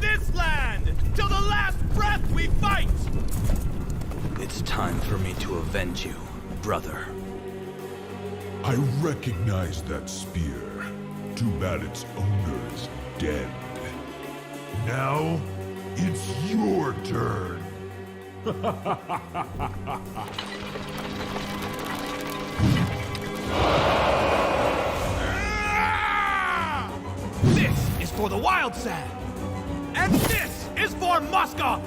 this land! Till the last breath we fight! It's time for me to avenge you, brother. I recognize that spear. Too bad its owner is dead. Now, it's your turn. This is for the wild sand! And this is for Moscow!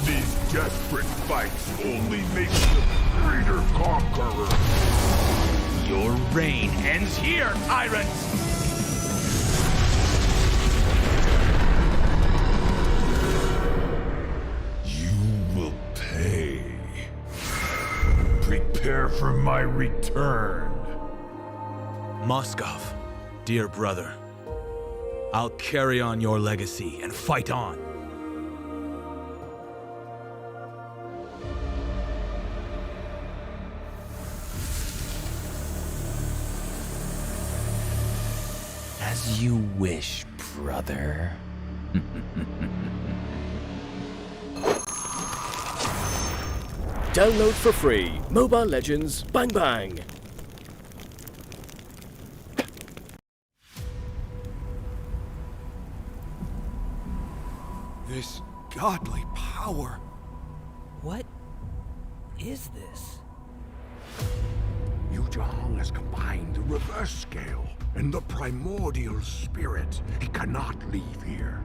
These desperate fights only make you a greater conqueror. Your reign ends here, tyrants! You will pay. Prepare for my return. Moskov, dear brother, I'll carry on your legacy and fight on. As you wish, brother. Download for free. Mobile Legends Bang Bang. This godly power. What is this? Yuzhong has combined the reverse scale and the primordial spirit. He cannot leave here.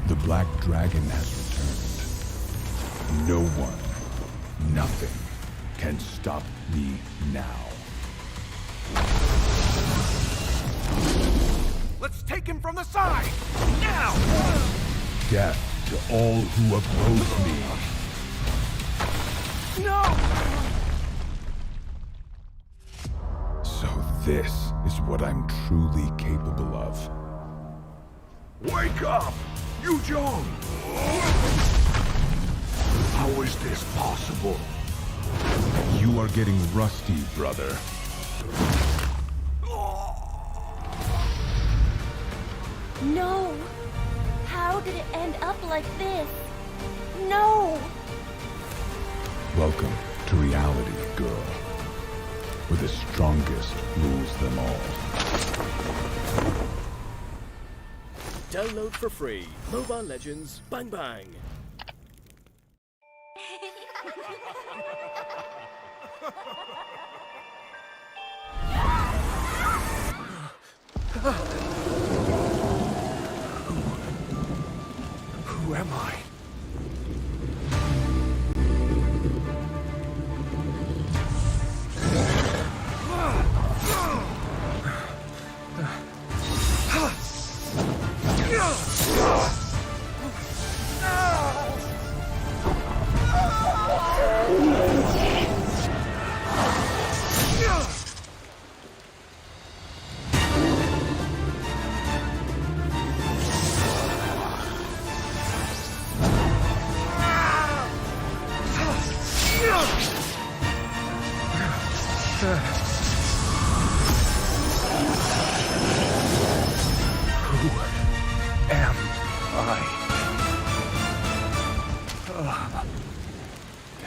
The Black Dragon has returned. No one, nothing, can stop me now. Let's take him from the side! Now! Death to all who oppose me. No! So this is what I'm truly capable of. Wake up! Yuzhong! How is this possible? You are getting rusty, brother. No! How did it end up like this? No! Welcome to reality, girl. Where the strongest rules them all. Download for free. Mobile Legends Bang Bang. Who am I?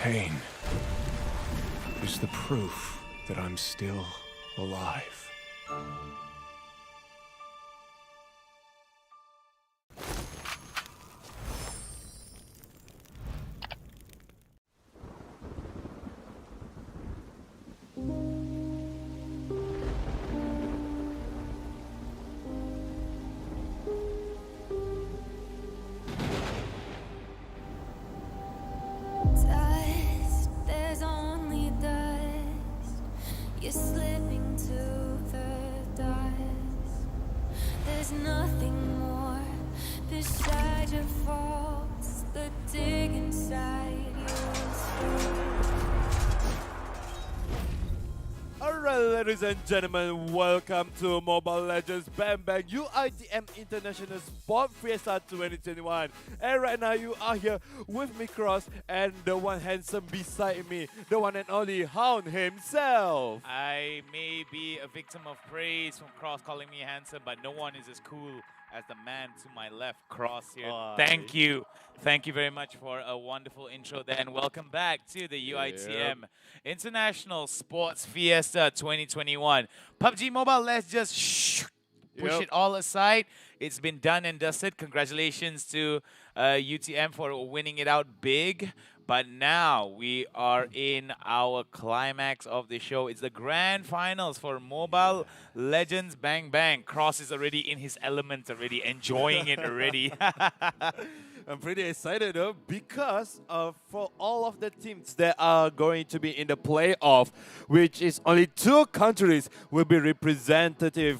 Pain is the proof that I'm still alive. Dust, there's only dust. You're slipping to the dust. There's nothing more beside your faults that dig inside your soul. Alright, ladies and gentlemen, welcome to Mobile Legends Bang Bang UiTM International Sport Fiesta 2021. And right now you are here with me, Cross, and the one handsome beside me, the one and only Hound himself. I may be a victim of praise from Cross calling me handsome, but no one is as cool as the man to my left cross here. Aye. Thank you. Thank you very much for a wonderful intro there, and welcome back to the UiTM International Sports Fiesta 2021. PUBG Mobile, let's just push it all aside. It's been done and dusted. Congratulations to UTM for winning it out big. But now we are in our climax of the show. It's the grand finals for Mobile Legends Bang Bang. Cross is already in his element already, enjoying it already. I'm pretty excited though, because for all of the teams that are going to be in the playoff, which is only 2 countries will be representative,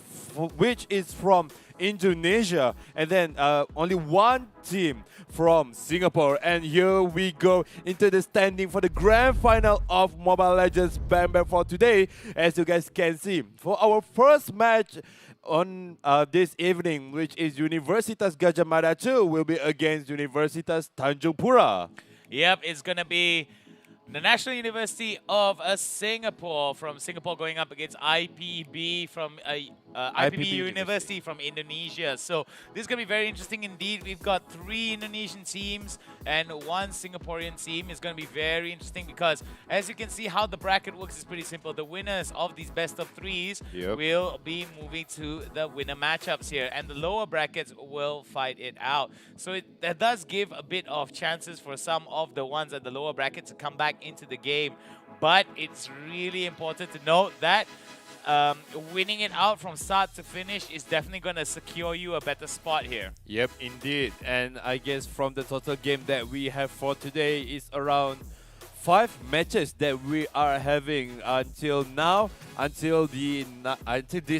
which is from Indonesia, and then only 1 team from Singapore. And here we go into the standing for the grand final of Mobile Legends Bang Bang for today. As you guys can see, for our first match on this evening, which is Universitas Gadjah Mada 2 will be against Universitas Tanjungpura. Yep, it's going to be the National University of Singapore from Singapore going up against IPB from IPB University from Indonesia. So this is going to be very interesting indeed. We've got 3 Indonesian teams and 1 Singaporean team. It's going to be very interesting because as you can see how the bracket works is pretty simple. The winners of these best of 3s will be moving to the winner matchups here, and the lower brackets will fight it out. So that does give a bit of chances for some of the ones at the lower brackets to come back into the game, but it's really important to note that winning it out from start to finish is definitely going to secure you a better spot here. Yep, indeed. And I guess from the total game that we have for today is around 5 matches that we are having until now, until this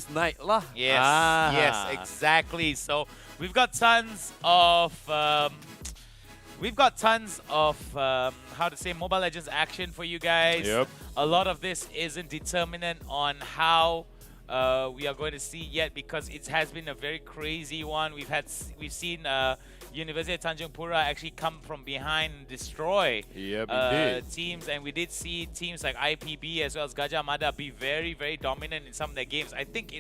night lah. Yes, yes, exactly. So we've got tons of how to say, Mobile Legends action for you guys. Yep. A lot of this isn't determinant on how we are going to see yet, because it has been a very crazy one. We've seen University of Tanjungpura actually come from behind and destroy teams, and we did see teams like IPB as well as Gadjah Mada be very, very dominant in some of their games. I think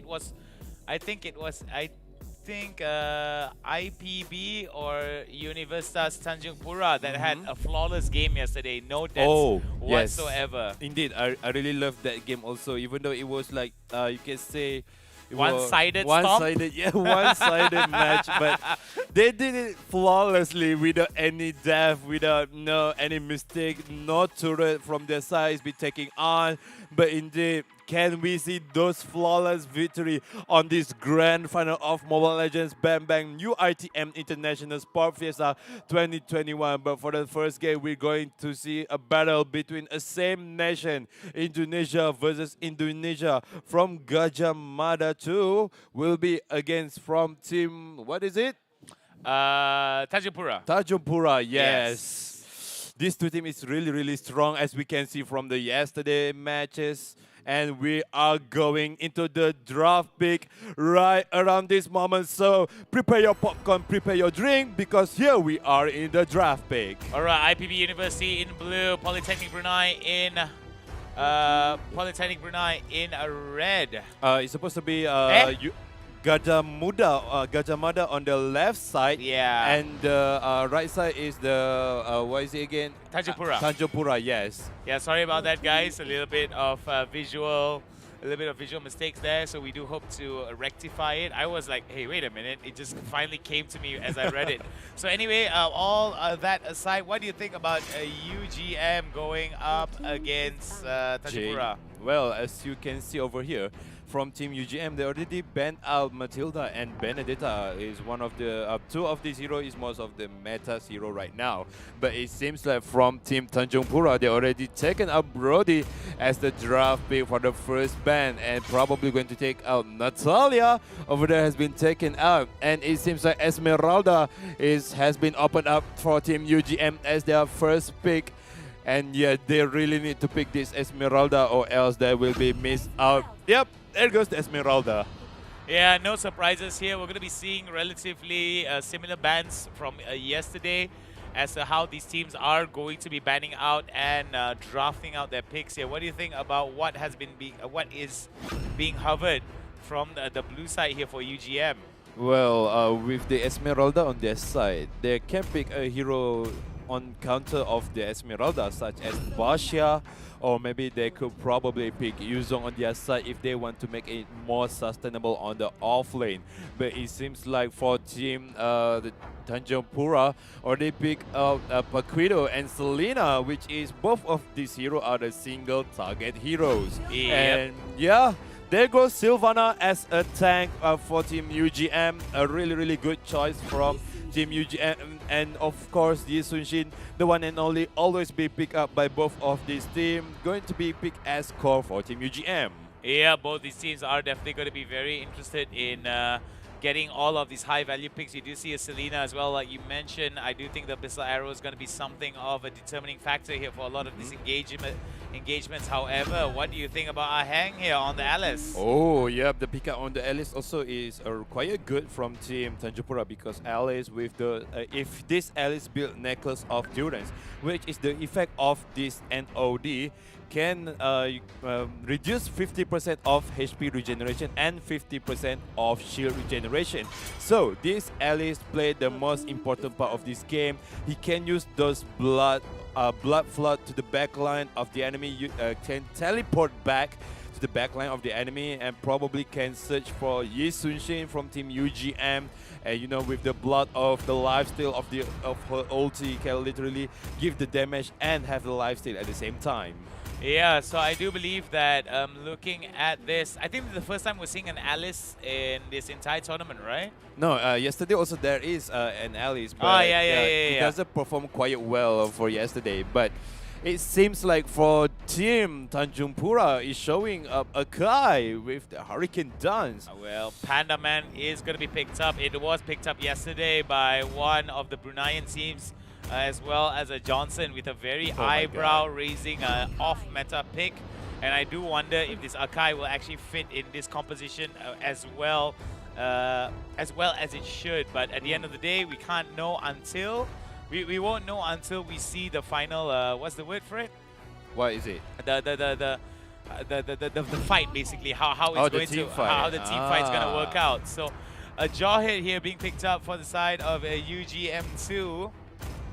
IPB or Universitas Tanjungpura that had a flawless game yesterday, no deaths whatsoever. Yes. Indeed, I really loved that game also, even though it was like, you can say, one-sided one-sided match, but they did it flawlessly without any death, without any mistake, no turret from their sides be taking on. But indeed, can we see those flawless victory on this grand final of Mobile Legends Bang Bang UiTM International Sport Fiesta 2021? But for the first game, we're going to see a battle between a same nation, Indonesia versus Indonesia. From Gadjah Mada 2 will be against from team, what is it? Tanjungpura. Tanjungpura, yes. This 2 team is really, really strong, as we can see from the yesterday matches. And we are going into the draft pick right around this moment. So prepare your popcorn, prepare your drink, because here we are in the draft pick. All right, IPB University in blue, Polytechnic Brunei in red. It's supposed to be Gadjah Mada on the left side. Yeah. And the right side is the, what is it again? Tanjungpura. Tanjungpura, yes. Yeah, sorry about that, guys. A little bit of visual mistakes there. So we do hope to rectify it. I was like, hey, wait a minute. It just finally came to me as I read it. So anyway, all that aside, what do you think about UGM going up against Tanjungpura? Well, as you can see over here, from Team UGM, they already banned out Matilda, and Benedetta is one of the 2 of these heroes is most of the meta hero right now. But it seems like from Team Tanjungpura, they already taken out Brody as the draft pick for the first ban, and probably going to take out Natalia. Over there has been taken out, and it seems like Esmeralda has been opened up for Team UGM as their first pick. And yeah, they really need to pick this Esmeralda, or else they will be missed out. Yep, there goes the Esmeralda. Yeah, no surprises here. We're going to be seeing relatively similar bans from yesterday as to how these teams are going to be banning out and drafting out their picks here. What do you think about what is being hovered from the blue side here for UGM? Well, with the Esmeralda on their side, they can pick a hero on counter of the Esmeralda, such as Basha, or maybe they could probably pick Yuzong on their side if they want to make it more sustainable on the off lane. But it seems like for team the TANJUNGPURA, or they pick up Paquito and Selena, which is both of these heroes are the single target heroes. Yep. And yeah. There goes Sylvana as a tank for Team UGM. A really good choice from Team UGM. And of course, Yi Sun-shin, the one and only, always be picked up by both of these teams. Going to be picked as core for Team UGM. Yeah, both these teams are definitely going to be very interested in getting all of these high-value picks. You do see a Selena as well, like you mentioned. I do think the Abyssal Arrow is going to be something of a determining factor here for a lot of these engagements. However, what do you think about Ahang here on the Alice? Oh, yeah, the pick up on the Alice also is quite good from Team TANJUNGPURA, because Alice with the if this Alice build Necklace of Endurance, which is the effect of this NOD, can reduce 50% of HP regeneration and 50% of shield regeneration. So this Alice played the most important part of this game. He can use those blood flood to the backline of the enemy. You can teleport back to the backline of the enemy, and probably can search for Yi Sun-shin from Team UGM. And you know, with the blood of the lifesteal of her ulti, can literally give the damage and have the lifesteal at the same time. Yeah, so I do believe that looking at this, I think this is the first time we're seeing an Alice in this entire tournament, right? No, yesterday also there is an Alice, but Oh, yeah. it doesn't perform quite well for yesterday. But it seems like for Team TANJUNGPURA is showing up a Kai with the Hurricane Dance. Well, Panda Man is going to be picked up. It was picked up yesterday by one of the Bruneian teams, as well as a Johnson with a very eyebrow-raising off-meta pick. And I do wonder if this Akai will actually fit in this composition as well as it should. But at the end of the day, we can't know until... We won't know until we see the final... what's the word for it? What is it? The fight, basically. How it's going to... How the team fight's going to work out. So a jaw hit here being picked up for the side of UGM2.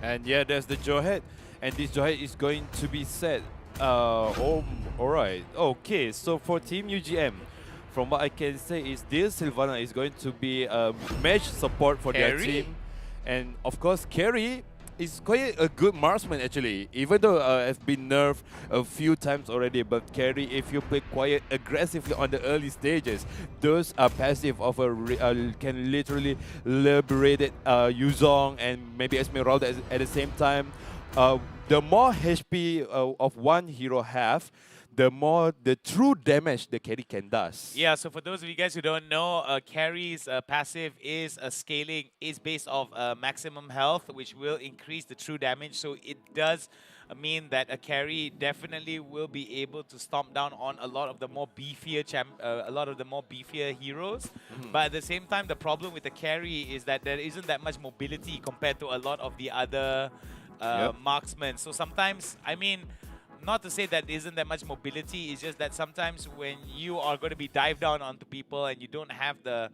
And yeah, there's the Jawhead, and this Jawhead is going to be set. Alright. Okay, so for Team UGM, from what I can say is this Sylvana is going to be a match support for their team. And of course, Carry is quite a good marksman actually, even though has been nerfed a few times already. But Carry, if you play quite aggressively on the early stages, those are passive of can literally liberate Yuzong and maybe Esmeralda at the same time. The more HP of one hero have, the more the true damage the carry can does. Yeah, so for those of you guys who don't know, carry's passive is scaling, is based off maximum health, which will increase the true damage. So it does mean that a carry definitely will be able to stomp down on a lot of the more beefier heroes. But at the same time, the problem with the carry is that there isn't that much mobility compared to a lot of the other marksmen. So sometimes, I mean, not to say that there isn't that much mobility, it's just that sometimes when you are going to be dive down onto people and you don't have the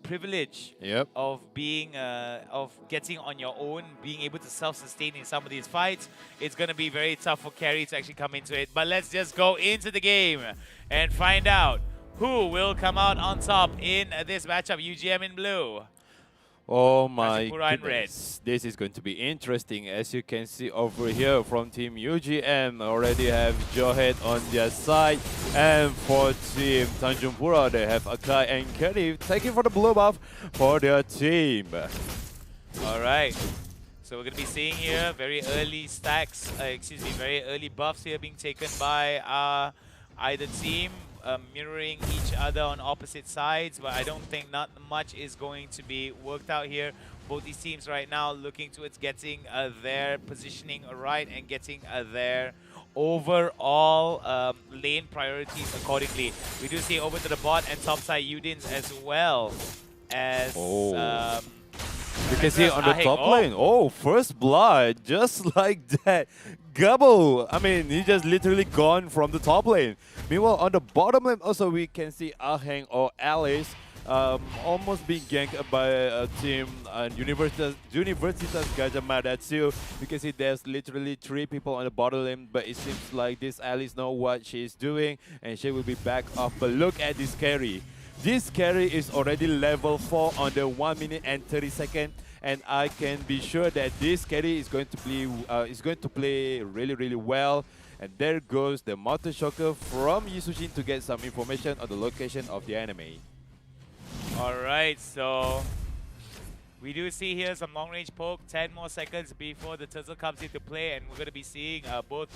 privilege of being of getting on your own, being able to self-sustain in some of these fights, it's going to be very tough for carry to actually come into it. But let's just go into the game and find out who will come out on top in this matchup. UGM in blue. Oh my goodness, this is going to be interesting. As you can see over here from Team UGM, already have Jawhead on their side. And for Team TANJUNGPURA, they have Akai and Kerry taking for the blue buff for their team. Alright, so we're going to be seeing here very early stacks, very early buffs here being taken by either team. Mirroring each other on opposite sides, but I don't think not much is going to be worked out here. Both these teams right now looking towards getting their positioning right and getting their overall lane priorities accordingly. We do see over to the bot and top side Udins as well as you can see on the top lane. Oh, first blood, just like that. Gobble. I mean, he just literally gone from the top lane. Meanwhile, on the bottom lane also we can see Aheng or Alice almost being ganked by a team Universitas GADJAH MADA too. You can see there's literally 3 people on the bottom lane, but it seems like this Alice knows what she's doing and she will be back off. But look at this carry. This carry is already level 4 on the 1 minute and 30 seconds. And I can be sure that this carry is going to play really well. And there goes the Mountain Shocker from Yusujin to get some information on the location of the enemy. Alright, so we do see here some long range poke, 10 more seconds before the turtle comes into play, and we're going to be seeing both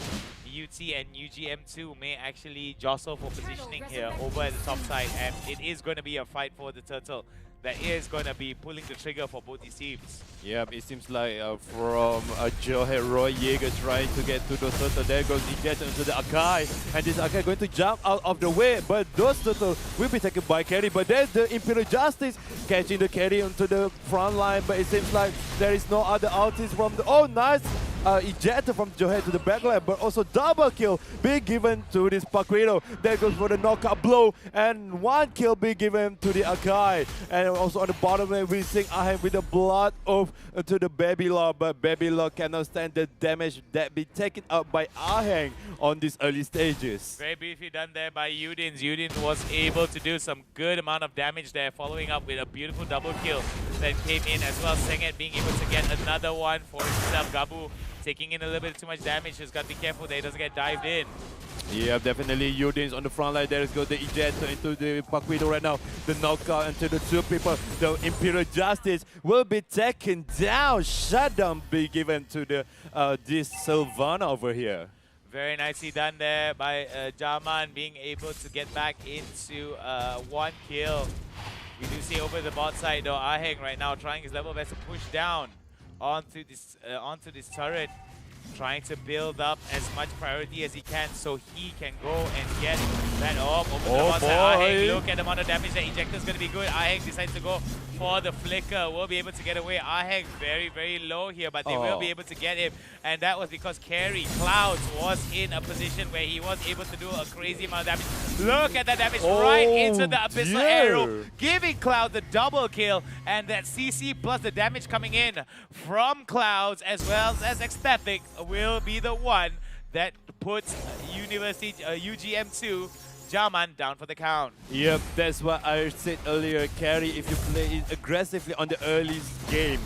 UT and UGM2 may actually jostle for positioning here over at the top side, and it is going to be a fight for the turtle that is going to be pulling the trigger for both these teams. Yep, it seems like from Joe Roy Jaeger trying to get to the turtle. There goes Eject into the Akai, and this Akai going to jump out of the way, but those turtles will be taken by carry. But there's the Imperial Justice catching the carry onto the front line, but it seems like there is no other ultis from the... Oh, nice! Ejected from Joe to the backline, but also double kill being given to this Paquito. There goes for the knockout blow, and 1 kill being given to the Akai. And also on the bottom lane, we see Aheng with the blood off to the Babylon, but Babylon cannot stand the damage that be taken out by Aheng on these early stages. Very briefly done there by Udin. Udin was able to do some good amount of damage there, following up with a beautiful double kill that came in as well. Senget being able to get another one for himself. Gabu taking in a little bit too much damage. Just got to be careful that he doesn't get dived in. Yeah, definitely Udin's on the front line. There goes the eject into the Paquito right now. The knockout into the 2 people. The Imperial Justice will be taken down. Shutdown be given to the this Sylvana over here. Very nicely done there by Jaman, being able to get back into 1 kill. We do see over the bot side though, Aheng right now trying his level best to push down onto this turret, trying to build up as much priority as he can so he can go and get that orb over the bot side. Aheng, look at the amount of damage. The ejector's going to be good. Aheng decides to go for the flicker. Will be able to get away. Aheng very low here, but they will be able to get him. And that was because Carry Clouds was in a position where he was able to do a crazy amount of damage. Look at that damage right into the Abyssal Arrow, giving Cloud the double kill. And that CC plus the damage coming in from Clouds as well as Ecstatic will be the one that puts UGM2 Jaman down for the count. Yep, that's what I said earlier. Carry, if you play it aggressively on the early game,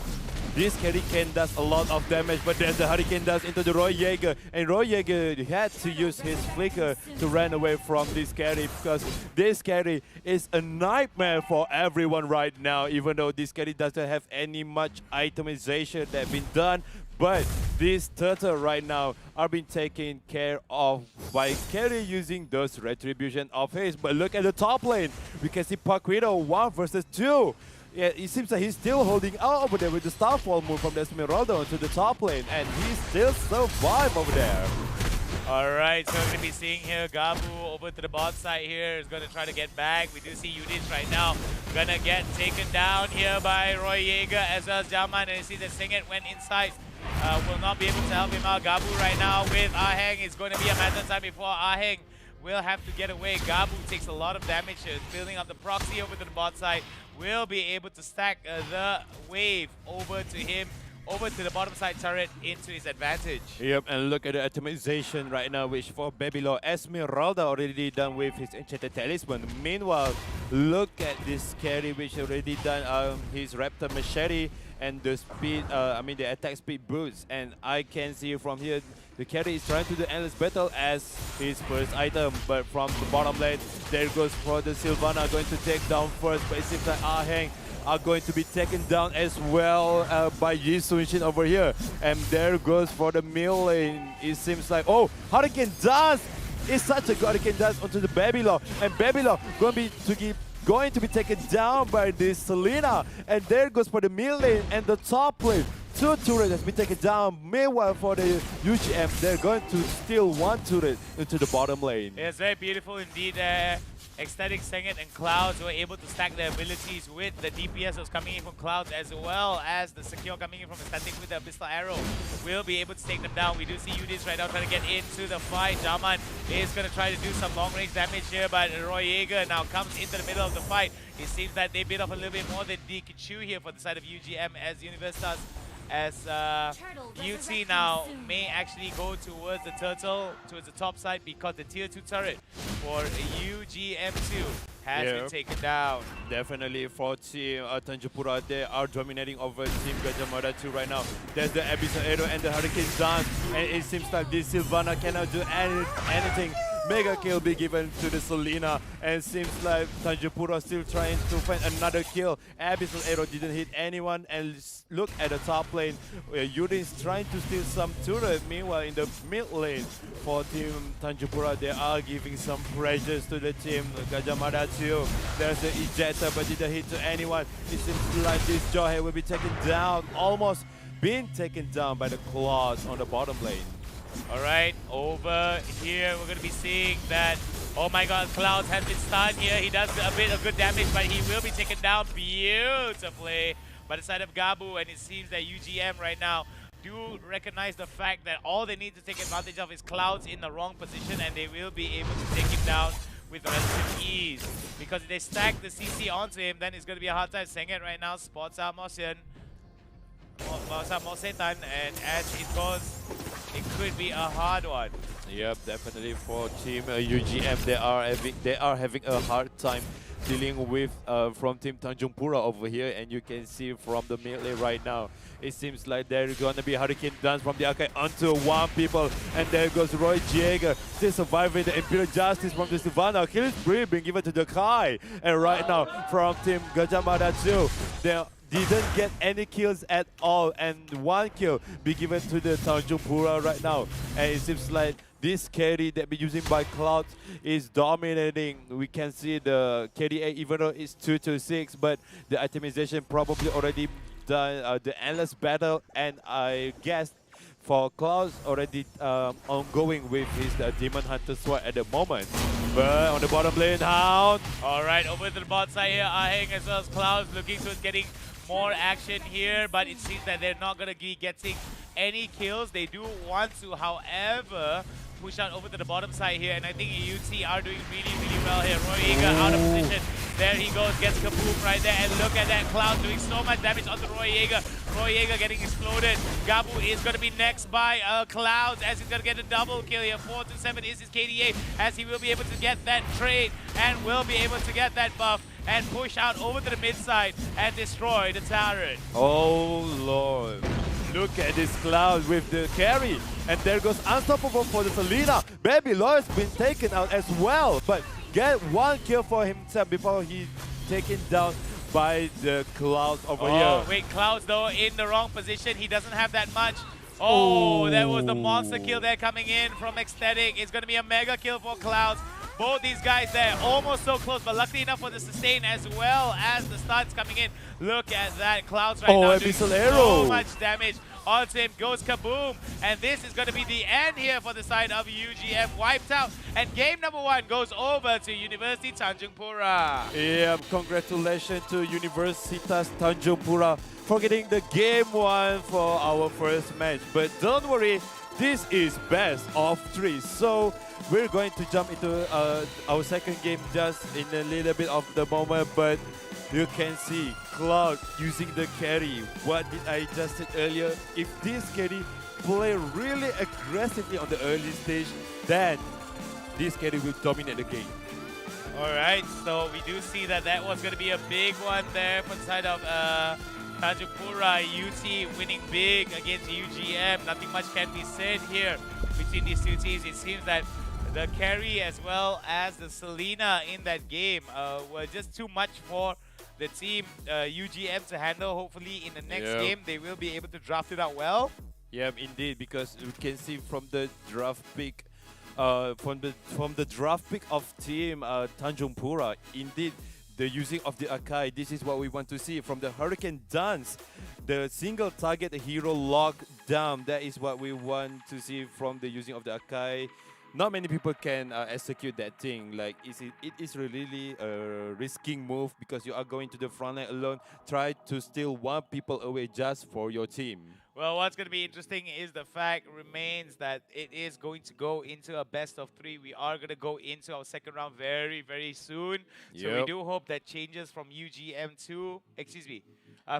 this carry can does a lot of damage, but there's the Hurricane Dust into the Roy Jaeger, and Roy Jaeger had to use his flicker to run away from this carry, because this carry is a nightmare for everyone right now, even though this carry doesn't have any much itemization that been done. But this turtle right now are being taken care of by Carry using those retribution of his. But look at the top lane. We can see Paquito 1 versus 2. Yeah, it seems like he's still holding out over there with the Starfall move from the Esmeralda onto the top lane, and he still survive over there. Alright, so we're going to be seeing here Gabu over to the bot side here is going to try to get back. We do see Udin right now going to get taken down here by Roy Jaeger as well as Jaman, and you see that Senget went inside. Will not be able to help him out. Gabu right now with Aheng. It's going to be a matter of time before Aheng will have to get away. Gabu takes a lot of damage, building up the proxy over to the bot side. Will be able to stack the wave over to him, over to the bottom side turret into his advantage. Yep, and look at the atomization right now, which for Babylon, Esmeralda already done with his Enchanted Talisman. Meanwhile, look at this carry, which already done his Raptor Machete and the speed, the attack speed boost. And I can see from here, the carry is trying to do endless battle as his first item, but from the bottom lane, there goes for the Sylvana, going to take down first, but it seems like Aheng are going to be taken down as well by Yi Sun-shin over here. And there goes for the mid lane. It seems like, oh, Hurricane Dance! It's such a good Hurricane Dance onto the Babylon, and Babylon going to be taken down by this Selena. And there goes for the mid lane and the top lane. 2 turrets has been taken down. Meanwhile, for the UGM, they're going to steal 1 turret into the bottom lane. It's very beautiful indeed. Ecstatic, Sengit, and Clouds were able to stack their abilities with the DPS that was coming in from Clouds, as well as the Secure coming in from Ecstatic with the Abyssal Arrow. Will be able to take them down. We do see Udis right now trying to get into the fight. Jaman is going to try to do some long-range damage here, but Roy Jaeger now comes into the middle of the fight. It seems that they bit off a little bit more than they could chew here for the side of UGM, as Universitas, as UT now may actually go towards the turtle, towards the top side, because the tier 2 turret for UGM2 has been taken down. Definitely for Team Tanjungpura, they are dominating over Team GADJAH MADA 2 right now. There's the Abyssal Arrow and the Hurricane dance, and it seems like this Sylvana cannot do anything. Mega kill be given to the Selena, and seems like Tanjungpura still trying to find another kill. Abyssal Arrow didn't hit anyone, and look at the top lane. Yuri is trying to steal some turret. Meanwhile, in the mid lane for Team Tanjungpura, they are giving some pressures to the Team GADJAH MADA 2. There's the ejector, but didn't hit to anyone. It seems like this Johe will be taken down, almost being taken down by the Claws on the bottom lane. Alright, over here we're going to be seeing that, oh my god, Clouds has been stunned here. He does a bit of good damage, but he will be taken down beautifully by the side of Gabu, and it seems that UGM right now do recognize the fact that all they need to take advantage of is Clouds in the wrong position, and they will be able to take him down with relative ease. Because if they stack the CC onto him, then it's going to be a hard time. Sengit right now spots out Mosetan, and as it goes, it could be a hard one. Yep, definitely for Team UGM, they are having a hard time dealing with from Team Tanjungpura over here, and you can see from the mid lane right now, it seems like there's gonna be Hurricane dance from the arcade onto one people, and there goes Roy Jaeger, still surviving the Imperial Justice from the Sylvana. Kill spree being given to the Kai, and right now from Team GADJAH MADA 2, they didn't get any kills at all, and one kill be given to the Tanjungpura right now. And it seems like this carry that be using by Cloud is dominating. We can see the KDA, even though it's 2-6, but the itemization probably already done the endless battle, and I guess for Cloud already ongoing with his Demon Hunter sword at the moment. But on the bottom lane, Hound. Alright, over to the bot side here, Aheng as well as Clouds looking towards getting more action here, but it seems that they're not going to be getting any kills. They do want to, however, push out over to the bottom side here, and I think UT are doing really well here. Roy Jaeger out of position. There he goes, gets kaboom right there, and look at that, Cloud doing so much damage onto Roy Jaeger. Roy Jaeger getting exploded. Gabu is going to be next by Clouds, as he's going to get a double kill here. 4-7 is his KDA, as he will be able to get that trade, and will be able to get that buff, and push out over to the mid side and destroy the turret. Oh Lord. Look at this Cloud with the carry. And there goes Unstoppable for the Selena. Baby Lawyer's been taken out as well, but get one kill for himself before he's taken down by the Clouds over here. Oh, wait, Clouds though in the wrong position. He doesn't have that much. Oh, that was the monster kill there coming in from Ecstatic. It's going to be a mega kill for Clouds. Both these guys there almost so close, but luckily enough for the sustain as well as the stuns coming in. Look at that, Clouds right now doing so much damage onto him. Goes kaboom, and this is going to be the end here for the side of UGM. Wiped out, and game number 1 goes over to University Tanjungpura. Yeah, congratulations to Universitas Tanjungpura for getting the game 1 for our first match. But don't worry, this is best of 3. So we're going to jump into our second game just in a little bit of the moment, but you can see Cloud using the carry. What did I just said earlier? If this carry play really aggressively on the early stage, then this carry will dominate the game. Alright, so we do see that that was going to be a big one there for the side of Tanjungpura. UT winning big against UGM. Nothing much can be said here between these two teams. It seems that the carry as well as the Selena in that game were just too much for the team UGM to handle. Hopefully in the next game they will be able to draft it out well. Yeah, indeed, because we can see from the draft pick from the draft pick of team Tanjungpura, indeed the using of the Akai, this is what we want to see. From the Hurricane Dance, the single target hero lockdown, that is what we want to see from the using of the Akai. not many people can execute that thing. Like, it is really a risking move because you are going to the front line alone. Try to steal one people away just for your team. Well, what's going to be interesting is the fact remains that it is going to go into a best of 3. We are going to go into our second round very, very soon. So we Yep. do hope that changes from UGM2, excuse me,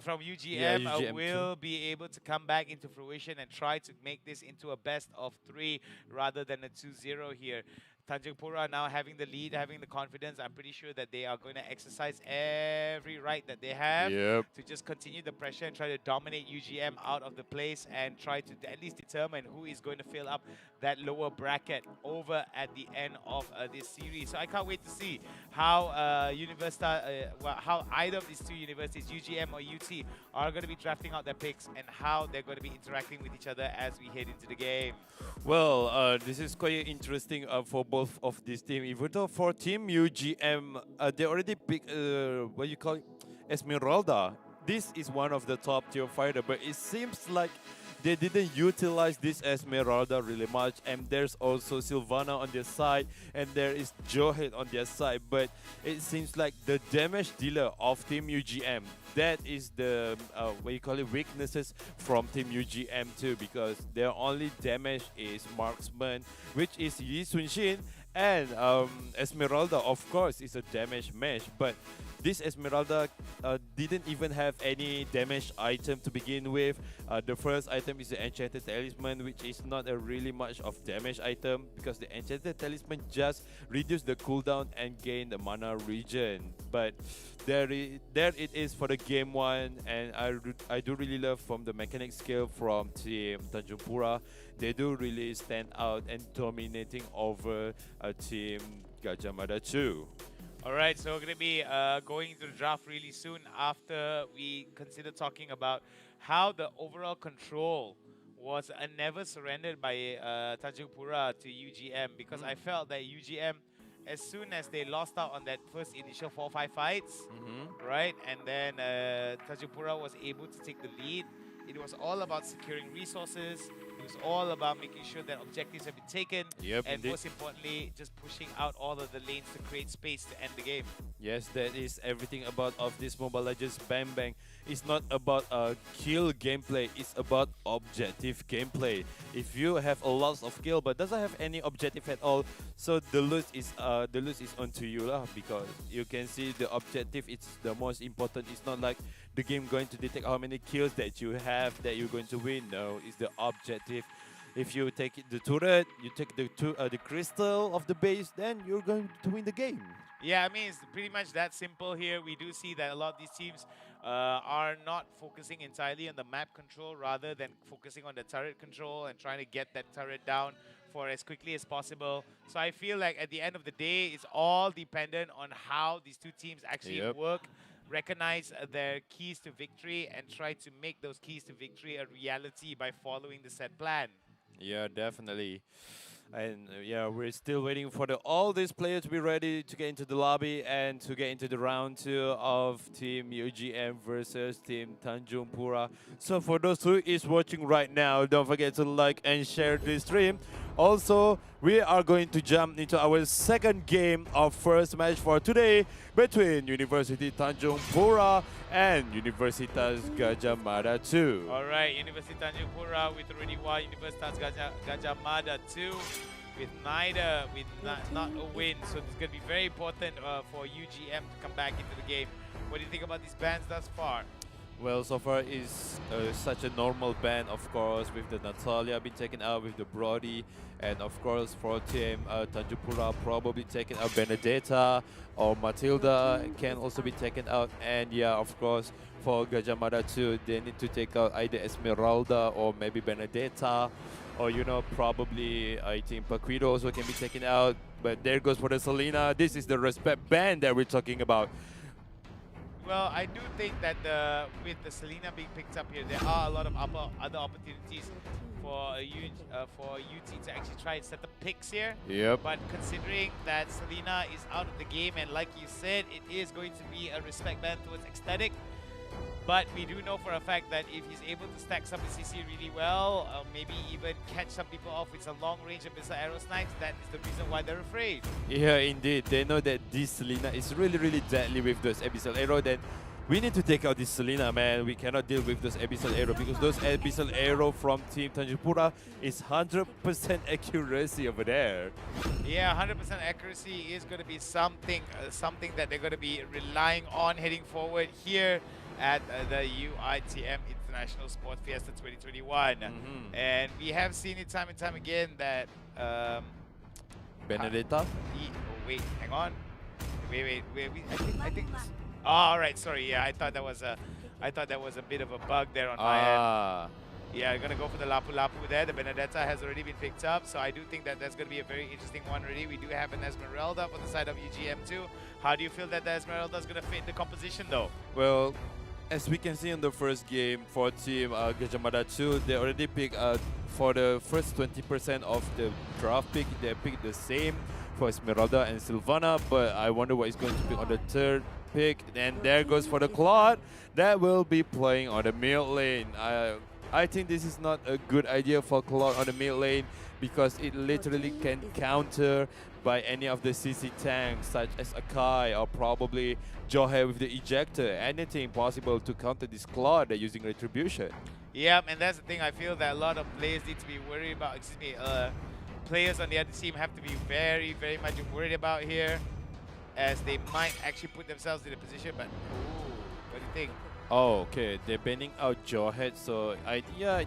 from Yeah, UGM, UGM2. will be able to come back into fruition and try to make this into a best of 3 rather than a 2-0 here. Tanjungpura now having the lead, having the confidence. I'm pretty sure that they are going to exercise every right that they have Yep. to just continue the pressure and try to dominate UGM out of the place and try to at least determine who is going to fill up that lower bracket over at the end of this series. So I can't wait to see how how either of these two universities, UGM or UT, are going to be drafting out their picks and how they're going to be interacting with each other as we head into the game. Well, this is quite interesting for both of these teams. Even though for Team UGM, they already picked, what you call it, Esmeralda. This is one of the top tier fighter, but it seems like they didn't utilize this Esmeralda really much. And there's also Silvana on their side, and there is Johet on their side. But it seems like the damage dealer of Team UGM, that is the what you call it, weaknesses from Team UGM too, because their only damage is marksman, which is Yi Sun-shin, and Esmeralda, of course, is a damage mesh. But this Esmeralda didn't even have any damage item to begin with. The first item is the Enchanted Talisman, which is not a really much of damage item because the Enchanted Talisman just reduce the cooldown and gain the mana regen. But there it is for the game 1, and I do really love from the mechanic skill from Team Tanjungpura. They do really stand out and dominating over Team GADJAH MADA 2. Alright, so we're going to be going into the draft really soon after we consider talking about how the overall control was never surrendered by Tanjungpura to UGM, because I felt that UGM, as soon as they lost out on that first initial 4-5 fights, right, and then Tanjungpura was able to take the lead, it was all about securing resources. It was all about making sure that objectives have been taken, Yep, and indeed. most importantly, just pushing out all of the lanes to create space to end the game. Yes, that is everything about of this Mobile Legends Bang Bang. It's not about kill gameplay, it's about objective gameplay. If you have a lot of kill but doesn't have any objective at all, so the loot is onto you lah, because you can see the objective, it's the most important. It's not like the game going to detect how many kills that you have that you're going to win. No, it's the objective. If you take the turret, you take the crystal of the base, then you're going to win the game. Yeah, I mean, it's pretty much that simple here. We do see that a lot of these teams are not focusing entirely on the map control rather than focusing on the turret control and trying to get that turret down for as quickly as possible. So I feel like at the end of the day, it's all dependent on how these two teams actually work, recognize their keys to victory, and try to make those keys to victory a reality by following the set plan. Yeah, definitely. And yeah, we're still waiting for all these players to be ready to get into the lobby and to get into the round 2 of Team UGM versus Team Tanjungpura. So for those who is watching right now, don't forget to like and share this stream. Also, we are going to jump into our second game of first match for today between University Tanjungpura and Universitas GADJAH MADA 2. Alright, University Tanjungpura with already won Universitas GADJAH MADA 2 with neither, not a win. So it's going to be very important for UGM to come back into the game. What do you think about these bans thus far? Well, so far is such a normal ban, of course, with the Natalia being taken out, with the Brody, and of course for Team Tanjungpura probably taken out Benedetta or Matilda can also be taken out, and yeah, of course for GADJAH MADA 2 they need to take out either Esmeralda or maybe Benedetta, or you know, probably I think Paquito also can be taken out. But there goes for the Selena. This is the respect ban that we're talking about. Well, I do think that with the Selena being picked up here, there are a lot of other opportunities for UT to actually try and set the picks here. Yep. But considering that Selena is out of the game, and like you said, it is going to be a respect ban towards Ecstatic, But we do know for a fact that if he's able to stack some CC really well, maybe even catch some people off with some long-range missile arrow snipes, that is the reason why they're afraid. Yeah, indeed. They know that this Selena is really deadly with those abyssal arrow. Then we need to take out this Selena, man. We cannot deal with those abyssal arrow because those abyssal arrow from Team Tanjungpura is 100% accuracy over there. Yeah, 100% accuracy is going to be something that they're going to be relying on heading forward here at the UiTM International Sport Fiesta 2021. And we have seen it time and time again that Benedetta? wait, hang on. Wait. I think all right, sorry. Yeah, I thought that was a bit of a bug there on my end. Yeah, I'm gonna go for the Lapu Lapu there. The Benedetta has already been picked up, so I do think that that's gonna be a very interesting one already. We do have an Esmeralda for the side of UGM2. How do you feel that the Esmeralda is gonna fit the composition though? Well, as we can see in the first game for Team GADJAH MADA 2, they already picked for the first 20% of the draft pick, they picked the same for Esmeralda and Sylvana, but I wonder what is going to be on the third pick. And there goes for the Claude that will be playing on the mid lane. I think this is not a good idea for Claude on the mid lane because it literally can counter by any of the CC tanks such as Akai or probably GADJAH with the ejector. Anything possible to counter this Claude using Retribution. Yeah, and that's the thing. I feel that a lot of players need to be worried about. Players on the other team have to be very much worried about here, as they might actually put themselves in a position. But what do you think? Oh, okay. They're banning out GADJAH, so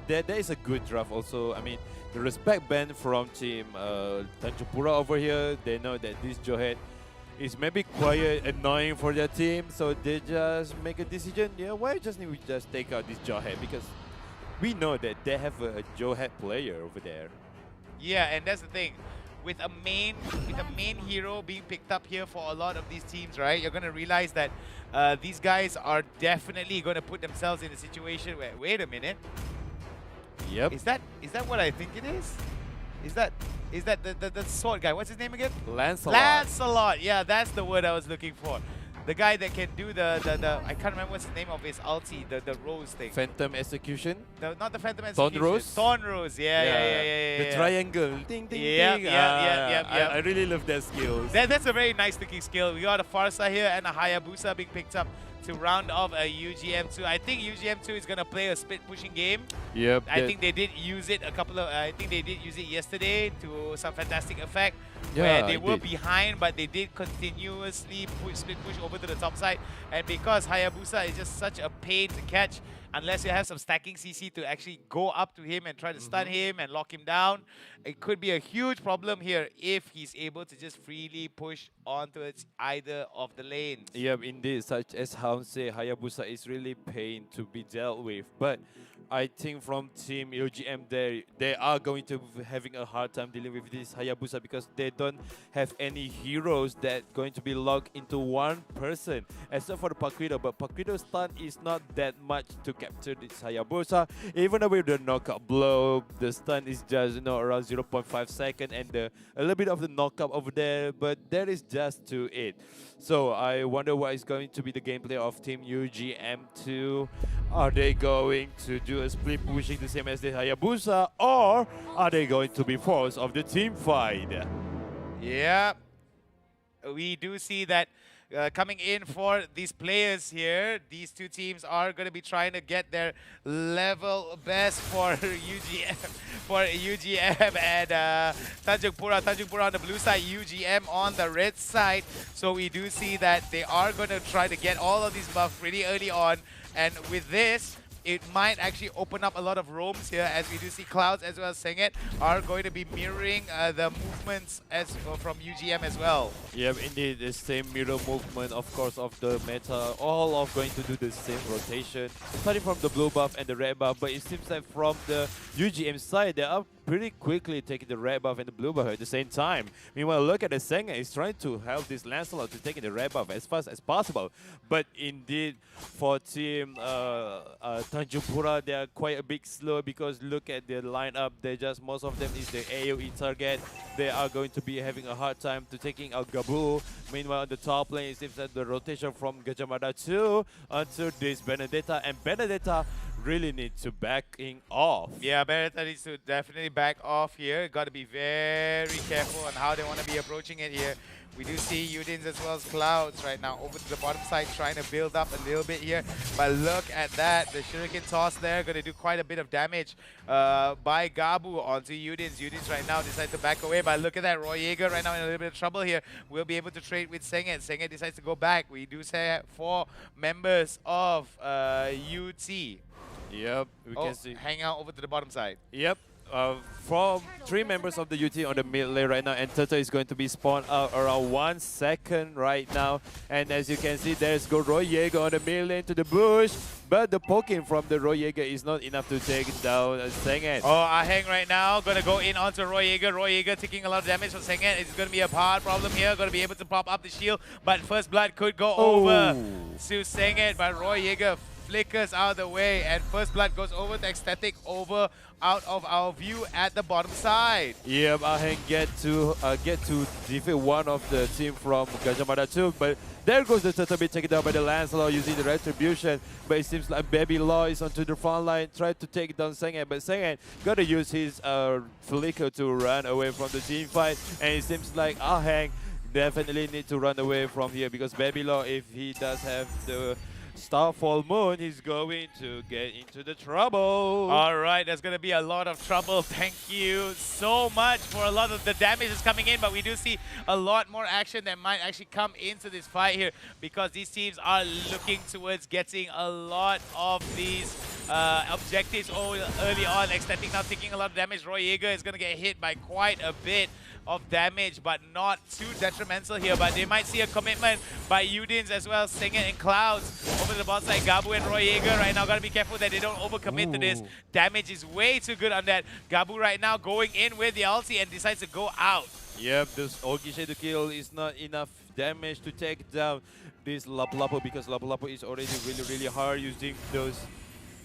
that is a good draft also. I mean, the respect ban from Team Tanjungpura over here. They know that this GADJAH is maybe quite annoying for their team, so they just make a decision. Yeah, why just we just take out this GADJAH because we know that they have a GADJAH player over there. Yeah, and that's the thing. With a main hero being picked up here for a lot of these teams, right? You're gonna realize that these guys are definitely gonna put themselves in a situation where, wait a minute. Yep. Is that what I think it is? Is that the sword guy? What's his name again? Lancelot. Lancelot. Yeah, that's the word I was looking for. The guy that can do the I can't remember what's the name of his ulti, the rose thing. Phantom Execution? Not the Phantom Execution. Thorn Rose? Thorn Rose, yeah. The triangle. Ding, ding, Yep, ding. yep. I really love that skill. That's a very nice looking skill. We got a Farsa here and a Hayabusa being picked up to round off a UGM2. I think UGM2 is gonna play a split pushing game. Yep. I think they did use it I think they did use it yesterday to some fantastic effect. Where they were behind, but they did continuously split push over to the top side. And because Hayabusa is just such a pain to catch, unless you have some stacking CC to actually go up to him and try to stun him and lock him down, it could be a huge problem here if he's able to just freely push onto either of the lanes. Yep, indeed. Such as Haunse, Hayabusa is really pain to be dealt with. But I think from Team UGM, they are going to be having a hard time dealing with this Hayabusa because they don't have any heroes that going to be locked into one person, except for the Paquido. But Paquido's stun is not that much to capture this Hayabusa. Even though with the knockout blow, the stun is just around 0.5 seconds and a little bit of the knockup over there, but that is just to it. So I wonder what is going to be the gameplay of Team UGM2. Are they going to do a split pushing the same as the Hayabusa, or are they going to be forced of the team fight? Yeah, we do see that coming in for these players here. These two teams are going to be trying to get their level best for UGM and Tanjungpura. Tanjungpura on the blue side, UGM on the red side. So we do see that they are going to try to get all of these buffs pretty early on. And with this, it might actually open up a lot of roams here, as we do see Clouds as well as Sengit are going to be mirroring the movements from UGM as well. Yep, indeed, the same mirror movement, of course, of the meta, all of going to do the same rotation, starting from the blue buff and the red buff. But it seems like from the UGM side, they are pretty quickly taking the red buff and the blue buff at the same time. Meanwhile, look at the Senga is trying to help this Lancelot to take the red buff as fast as possible. But indeed, for team Tanjungpura, they are quite a bit slow because look at their lineup. Most of them is the AoE target. They are going to be having a hard time to taking out Gabu. Meanwhile, on the top lane, it seems that the rotation from GADJAH MADA 2 onto this Benedetta, and Benedetta really needs to backing off. Yeah, Benedetta needs to definitely back off here. Got to be very careful on how they want to be approaching it here. We do see Udins as well as Clouds right now over to the bottom side trying to build up a little bit here. But look at that. The Shuriken toss there going to do quite a bit of damage by Gabu onto Udins. Udins right now decides to back away. But look at that. Roy Jaeger right now in a little bit of trouble here. We'll be able to trade with Senget. Senget decides to go back. We do say 4 members of UT. Yep, we can see. Hang out over to the bottom side. Yep. From 3 members of the UT on the mid lane right now, and Turtle is going to be spawned out around 1 second right now. And as you can see, there's go Roy Jaeger on the mid lane to the bush, but the poking from the Roy Jaeger is not enough to take down Senget. Oh, Aheng right now gonna go in onto Roy Jaeger. Roy Jaeger taking a lot of damage from Senget. It's gonna be a hard problem here. Gonna be able to pop up the shield, but First Blood could go over to Senget, but Roy Jaeger flickers out of the way, and First Blood goes over to Ecstatic, over out of our view at the bottom side. Yep, Aheng get to defeat one of the team from GADJAH MADA 2, but there goes the Turtle being taken down by the Lancelot using the Retribution, but it seems like Baby Law is onto the front line, tried to take down Senget, but Senget gotta use his flicker to run away from the team fight, and it seems like Aheng definitely need to run away from here because Baby Law, if he does have the Starfall Moon, he's going to get into the trouble. All right, there's going to be a lot of trouble. Thank you so much for a lot of the damage is coming in, but we do see a lot more action that might actually come into this fight here because these teams are looking towards getting a lot of these objectives early on. Ecstatic now taking a lot of damage. Roy Jaeger is going to get hit by quite a bit of damage, but not too detrimental here. But they might see a commitment by Udins as well, Senget and Clouds over to the bot side. Gabu and Roy Jaeger right now gotta be careful that they don't overcommit to this. Damage is way too good on that. Gabu right now going in with the ulti and decides to go out. Yep, this Ogi Shadow Kill is not enough damage to take down this Lapu-Lapu because Lapu-Lapu is already really hard using those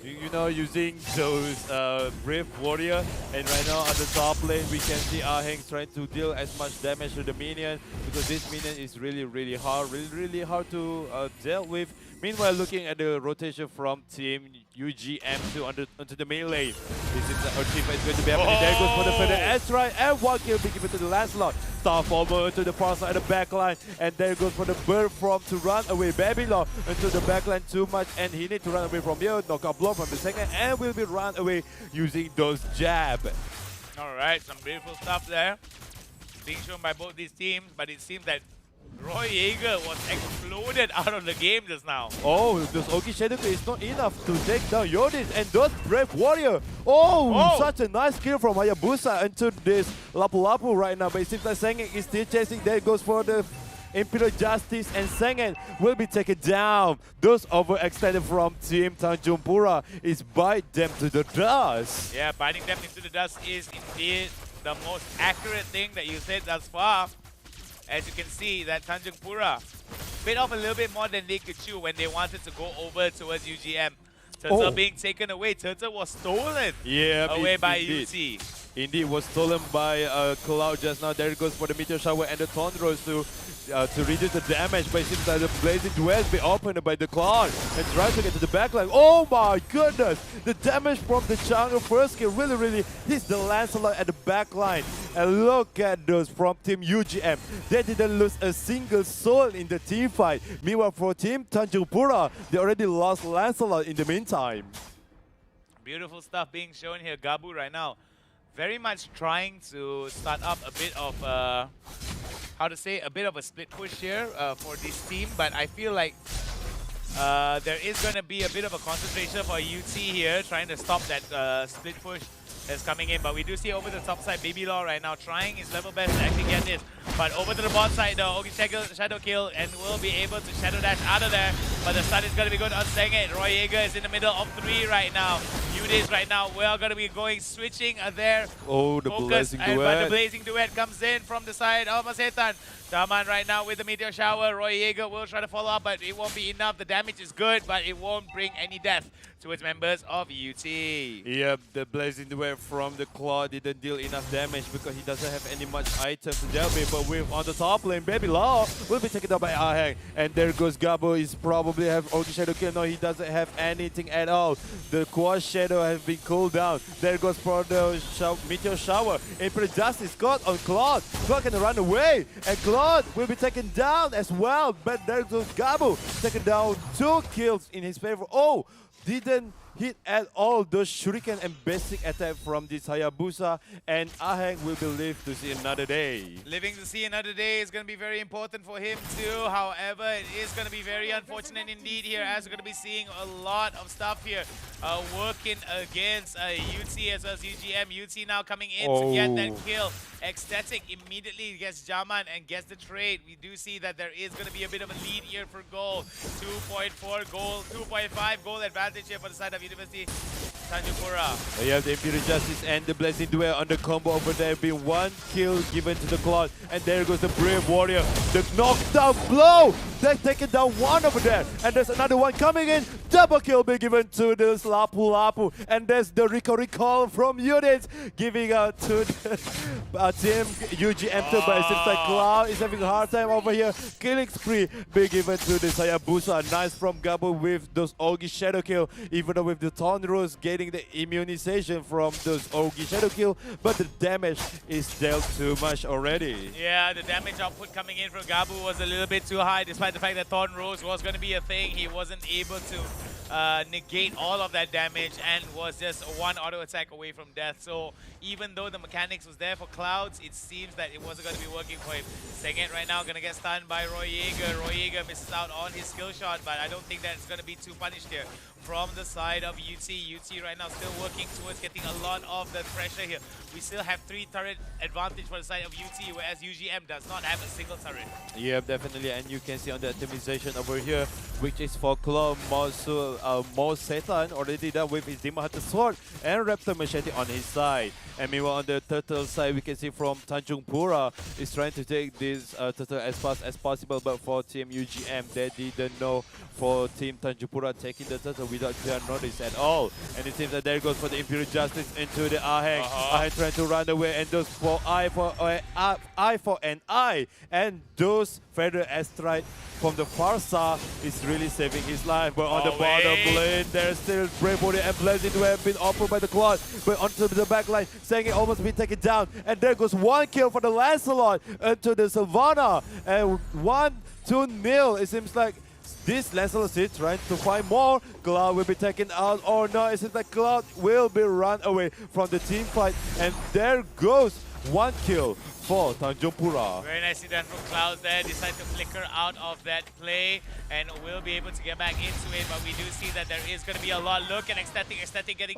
using those Brave Warrior. And right now on the top lane, we can see Aheng trying to deal as much damage to the minion because this minion is really hard to deal with. Meanwhile, looking at the rotation from team UGM to onto the main lane. This is our team is going to be happening. There goes for the further airstrike, and 1 kill being given to the Lancelot. Starfall to the far side of the backline, and there goes for the bird from to run away. Babylon into the backline too much, and he needs to run away from here. Knockout blow from the second, and will be run away using those jab. All right, some beautiful stuff there being shown by both these teams, but it seems that Roy Jaeger was exploded out of the game just now. Oh, this Ogi Shadow is not enough to take down Yodis, and those Brave Warrior. Oh, such a nice kill from Hayabusa into this Lapu-Lapu right now, but it seems like Sengen is still chasing. There goes for the Imperial Justice, and Sengen will be taken down. Those overextended from Team Tanjungpura is bite them to the dust. Yeah, biting them into the dust is indeed the most accurate thing that you said thus far. As you can see, that Tanjungpura bit off a little bit more than they could chew when they wanted to go over towards UGM. Turtle being taken away. Turtle was stolen away by UT. Indeed, was stolen by Cloud just now. There it goes for the Meteor Shower and the Thunders to reduce the damage, but it seems like the Blazing Duel be opened by the Cloud and tries to get to the backline. Oh my goodness! The damage from the jungle first kill really hits the Lancelot at the backline. And look at those from Team UGM. They didn't lose a single soul in the team fight. Meanwhile, for Team Tanjungpura, they already lost Lancelot in the meantime. Beautiful stuff being shown here. Gabu right now very much trying to start up a bit of a bit of a split push here for this team, but I feel like there is going to be a bit of a concentration for UT here, trying to stop that split push is coming in. But we do see over the top side, Baby Law right now trying his level best to actually get this. But over to the bot side though, Ogi Shadow Kill and will be able to Shadow Dash out of there. But the stun is going to be good on Sengit. Roy Jaeger is in the middle of 3 right now. UDIS right now, we're going to be switching there. Oh, the Focus, blazing but the duet. blazing duet comes in from the side of Masetan. Daman right now with the meteor shower. Roy Jaeger will try to follow up, but it won't be enough. The damage is good, but it won't bring any death to its members of UT. Yep, the blazing duet from the claw didn't deal enough damage because he doesn't have any much items to deal with. But with on the top lane, Baby Law will be taken down by Aheng. And there goes Gabo. He's probably have Ogi Shadow Kill. No, he doesn't have anything at all. The Quad Shadow has been cooled down. There goes for the meteor shower. Imperial Justice caught on Claude. Claude can run away. And Claude will be taken down as well. But there goes Gabo. Taken down 2 kills in his favor. Oh! Didn't hit at all those shuriken and basic attack from this Hayabusa, and Aheng will be lived to see another day. Living to see another day is going to be very important for him too. However, it is going to be very unfortunate indeed here, as we're going to be seeing a lot of stuff here working against UT as well as UGM. UT now coming in to get that kill. Ecstatic immediately gets Jaman and gets the trade. We do see that there is going to be a bit of a lead here for goal. 2.4 goal, 2.5 goal advantage here for the side of University Tanjungpura. You have the Imperial Justice and the Blazing Duel on the combo over there. Being 1 kill given to the Claude. And there goes the Brave Warrior. The knockdown blow. They're taking down 1 over there. And there's another one coming in. Double kill being given to this Lapu Lapu. And there's the recall from units giving out to the team UGM too. But it seems like Cloud is having a hard time over here. Killing spree being given to the Hayabusa. Nice from Gabo with those Ogi Shadow Kill. Even though with the Tonros getting the immunization from those Ogi Shadow Kill, but the damage is dealt too much already. Yeah, the damage output coming in from Gabu was a little bit too high, despite the fact that Thorn Rose was going to be a thing. He wasn't able to negate all of that damage and was just 1 auto attack away from death. So even though the mechanics was there for Clouds, it seems that it wasn't going to be working for him. Sengit right now going to get stunned by Roy Jaeger. Roy Jaeger misses out on his skill shot, but I don't think that's going to be too punished here from the side of UT. UT right now still working towards getting a lot of the pressure here. We still have 3 turret advantage for the side of UT, whereas UGM does not have a single turret. Yeah, definitely, and you can see on the optimization over here, which is for Claw Mo Satan already done with his Demon Hunter Sword and Raptor Machete on his side. And meanwhile on the Turtle side, we can see from Tanjungpura is trying to take this Turtle as fast as possible, but for Team UGM, they didn't know for Team Tanjungpura taking the Turtle without clear notice at all. And it seems that there goes for the Imperial Justice into the Aheng. Aheng trying to run away, and those for eye for an eye, and those Feather Astride from the Farsa is really saving his life. But on the bottom lane, there's still Brave Body and Blazing to have been offered by the Claude. But onto the back line, Sengit almost been taken down. And there goes 1 kill for the Lancelot into the Sylvana. And 1-0. It seems like this Lancelot is trying to find more. Cloud will be taken out or not. It seems like Cloud will be run away from the team fight. And there goes 1 kill for Tanjungpura. Very nicely done from Clouds there. Decide to flicker out of that play and will be able to get back into it. But we do see that there is going to be a lot. Look at Ecstatic getting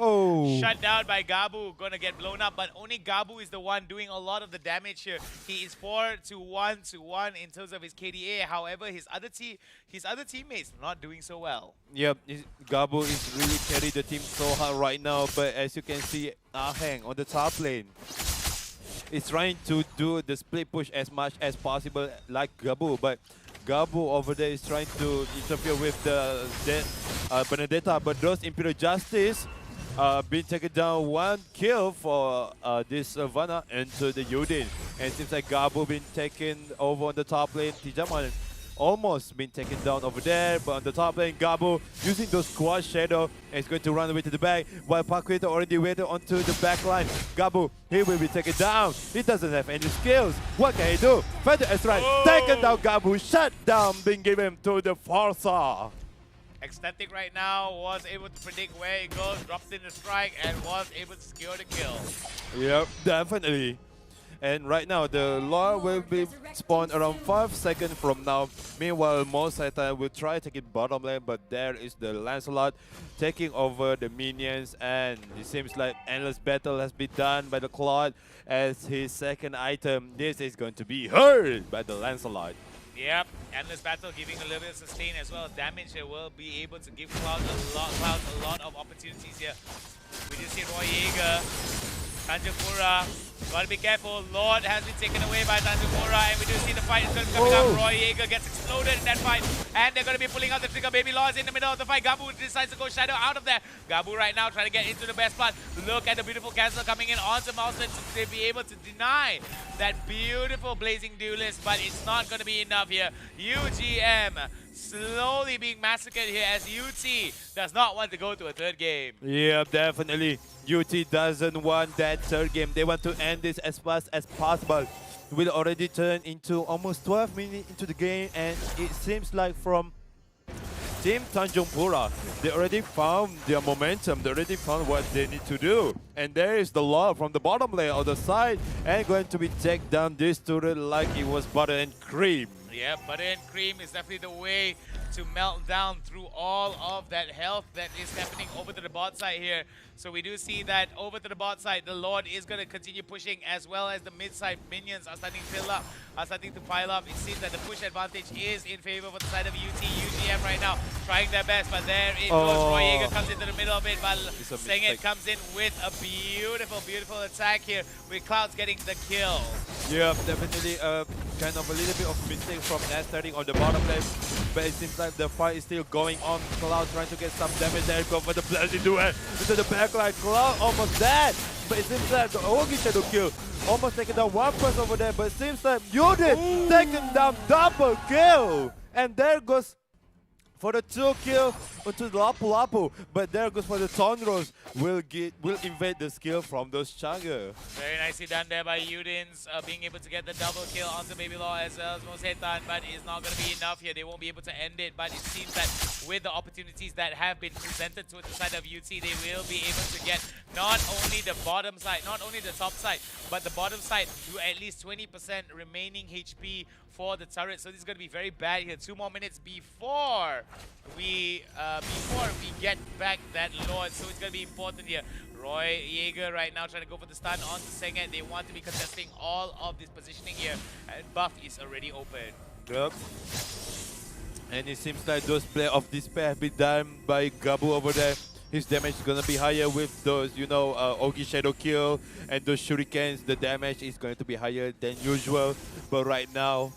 shut down by Gabu. Going to get blown up. But only Gabu is the one doing a lot of the damage here. He is 4-1 in terms of his KDA. However, his other teammates not doing so well. Yep, Gabu is really carrying the team so hard right now. But as you can see, Aheng on the top lane is trying to do the split push as much as possible like Gabu, but Gabu over there is trying to interfere with the Benedetta, but those Imperial Justice being taken down. 1 kill for this Savannah into the Yudin, and it seems like Gabu been taken over on the top lane. Tijaman almost been taken down over there, but on the top lane, Gabu using those Quad Shadow and is going to run away to the back, while Paquito already waited onto the back line. Gabu, he will be taken down. He doesn't have any skills. What can he do? Feather Astride, taken down Gabu, shut down, being given to the Farsa. Ecstatic right now was able to predict where it goes, dropped in the strike, and was able to secure the kill. Yep, definitely. And right now, the Lord will be spawned around 5 seconds from now. Meanwhile, Mo Satan will try to get bottom lane, but there is the Lancelot taking over the minions, and it seems like endless battle has been done by the Cloud as his second item. This is going to be heard by the Lancelot. Yep, endless battle giving a little bit of sustain as well as damage. They will be able to give Cloud a lot of opportunities here. We just see Roy Jaeger, TANJUNGPURA. Gotta be careful. Lord has been taken away by TANJUNGPURA, and we do see the fight is going to be coming up. Roy Jaeger gets exploded in that fight, and they're going to be pulling out the trigger. Baby Law is in the middle of the fight. Gabu decides to go Shadow out of there. Gabu right now trying to get into the best spot. Look at the beautiful cancel coming in onto Mountain to be able to deny that beautiful blazing duelist, but it's not going to be enough here. UGM slowly being massacred here as UT does not want to go to a third game. Yeah, definitely. UT doesn't want that third game. They want to end this as fast as possible. We'll already turn into almost 12 minutes into the game, and it seems like from Team TANJUNGPURA, they already found their momentum. They already found what they need to do. And there is the Lord from the bottom lane on the side, and going to be take down this turret like it was butter and cream. Yeah, butter and cream is definitely the way to melt down through all of that health that is happening over to the bot side here. So we do see that over to the bot side, the Lord is going to continue pushing, as well as the mid-side minions are starting to pile up. It seems that the push advantage is in favor for the side of UGM right now, trying their best, but there it goes. Roy Jaeger comes into the middle of it, but Sengit comes in with a beautiful attack here, with Clouds getting the kill. Yeah, definitely kind of a little bit of mistake from Ness starting on the bottom lane, but it seems like the fight is still going on. Cloud trying to get some damage there, go for the blazing duel into the backline. Cloud almost dead, but it seems like the Ogi Shadow kill almost taking down one person over there, but it seems like Yudin taking down double kill, and there goes for the 2 kill onto the Lapu Lapu, but there goes for the Tonros. Will invade the skill from those Chang'e. Very nicely done there by Udins, being able to get the double kill onto Baby Law as well as Mosetan, but it's not going to be enough here. They won't be able to end it, but it seems that with the opportunities that have been presented to the side of UT, they will be able to get not only the bottom side, not only the top side, but the bottom side to at least 20% remaining HP for the turret. So this is going to be very bad here. 2 more minutes before we get back that Lord. So it's going to be important here. Roy Jaeger right now trying to go for the stun on to Sengit. They want to be contesting all of this positioning here, and buff is already open. Yep. And it seems like those play of despair have been done by Gabu over there. His damage is gonna be higher with those, Ogi Shadow kill and those shurikens. The damage is going to be higher than usual. But right now,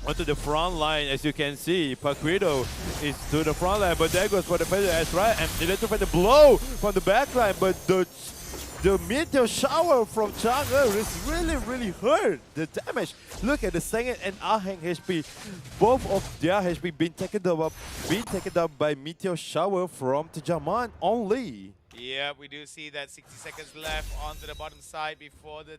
onto the front line, as you can see, Paquido is to the front line, but there goes for the Pedro as right, and they need to find the blow from the back line, but the meteor shower from Chang'e is really hurt the damage. Look at the Sengit and Aheng HP. Both of their HP being taken down by meteor shower from Tejaman only. Yeah, we do see that 60 seconds left onto the bottom side before the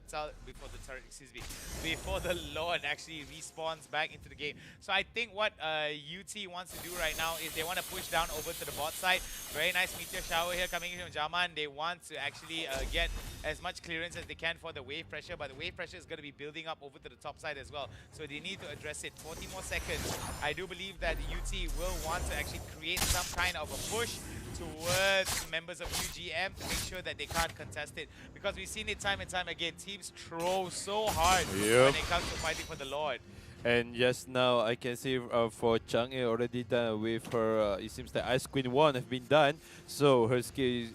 Lord actually respawns back into the game. So I think what UT wants to do right now is they want to push down over to the bot side. Very nice meteor shower here coming in from Jaman. They want to actually get as much clearance as they can for the wave pressure, but the wave pressure is going to be building up over to the top side as well. So they need to address it. 40 more seconds. I do believe that UT will want to actually create some kind of a push towards members of UGM to make sure that they can't contest it, because we've seen it time and time again. Teams throw so hard when it comes to fighting for the Lord. And just now I can see for Chang'e already done with her, it seems that Ice Queen 1 have been done, so her skill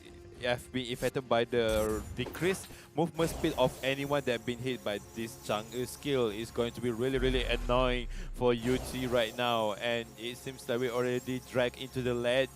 have been affected by the decreased movement speed of anyone that have been hit by this Chang'e skill. Is going to be really annoying for UT right now, and it seems that we already dragged into the late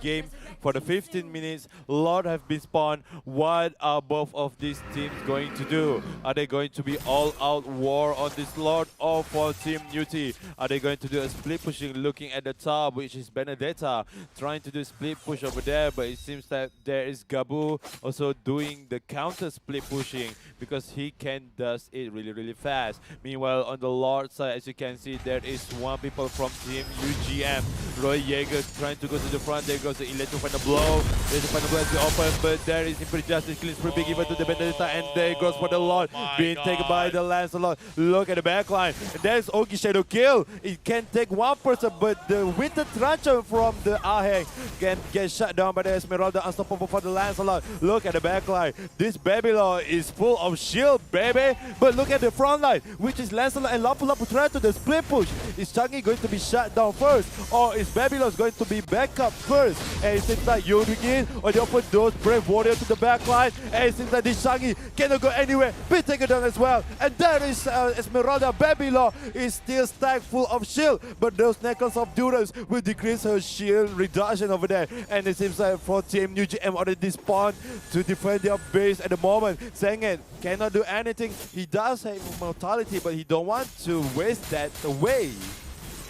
game for the 15 minutes. Lord have been spawned. What are both of these teams going to do? Are they going to be all-out war on this Lord, or for Team UT? Are they going to do a split pushing, looking at the top, which is Benedetta trying to do split push over there, but it seems that there is Gabu also doing the counter split pushing because he can does it really fast. Meanwhile, on the Lord side, as you can see, there is one people from Team UGM. Roy Jaeger trying to go to the front. There goes the Electro Final Blow. There's the Final Blow as we open, but there is Imperial Justice killing spree being given to the Vendetta, and there goes for the Lord, being taken by the Lancelot. Look at the backline. There's Ogi Shadow kill. It can take one person, but the Winter Truncheon from the Aheng can get shut down by the Esmeralda. Unstoppable for the Lancelot. Look at the backline. This Babylon is full of shield, baby. But look at the front line, which is Lancelot and Lapu Lapu trying to the split push. Is Changi going to be shut down first, or is Babylon going to be back up first? And it seems like you begin, or they open those Brave Warrior to the backline, and it seems like this Changi cannot go anywhere. Be taken down as well. And there is Esmeralda. Babylon is still stacked full of shield, but those Necklace of Durance will decrease her shield reduction over there. And it seems like for Team UGM already spawned to defend their base at the moment. Sengit cannot do anything. He does have mortality, but he don't want to waste that away.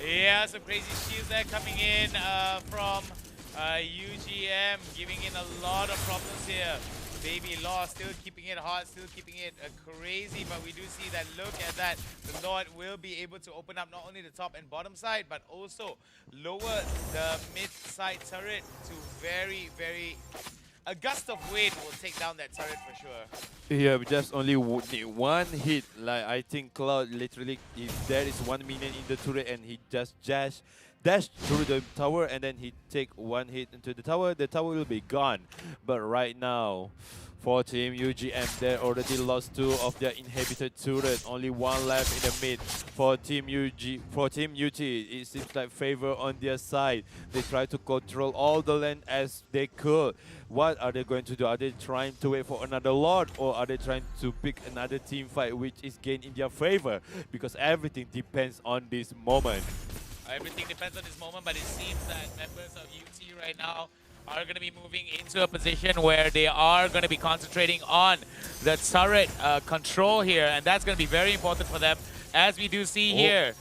Yeah, some crazy shields there coming in from UGM, giving in a lot of problems here. Baby Law still keeping it hot, still keeping it crazy, but we do see that, look at that, the Lord will be able to open up not only the top and bottom side, but also lower the mid side turret to very, very, a gust of wind will take down that turret for sure. Yeah, we just only need one hit. Like, I think Cloud literally, if there is 1 minion in the turret and he just dash through the tower and then he take one hit into the tower will be gone. But right now, for Team UGM, they already lost 2 of their inhibited turret. Only 1 left in the mid. For Team UT, it seems like favor on their side. They try to control all the land as they could. What are they going to do? Are they trying to wait for another Lord, or are they trying to pick another team fight which is gained in their favor? Because everything depends on this moment. Everything depends on this moment, but it seems that members of UT right now are going to be moving into a position where they are going to be concentrating on the turret control here, and that's going to be very important for them, as we do see here.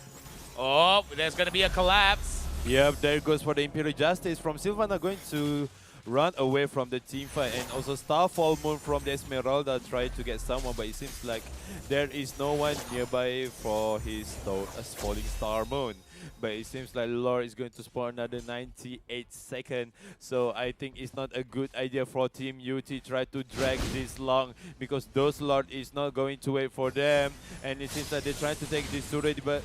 Oh, there's going to be a collapse. Yep, there goes for the Imperial Justice from Sylvana, going to run away from the team fight, and also Starfall Moon from the Esmeralda tried to get someone, but it seems like there is no one nearby for his falling Star Moon. But it seems like Lord is going to spawn another 98 seconds. So I think it's not a good idea for Team UT try to drag this long, because those Lord is not going to wait for them. And it seems like they're trying to take this turret, but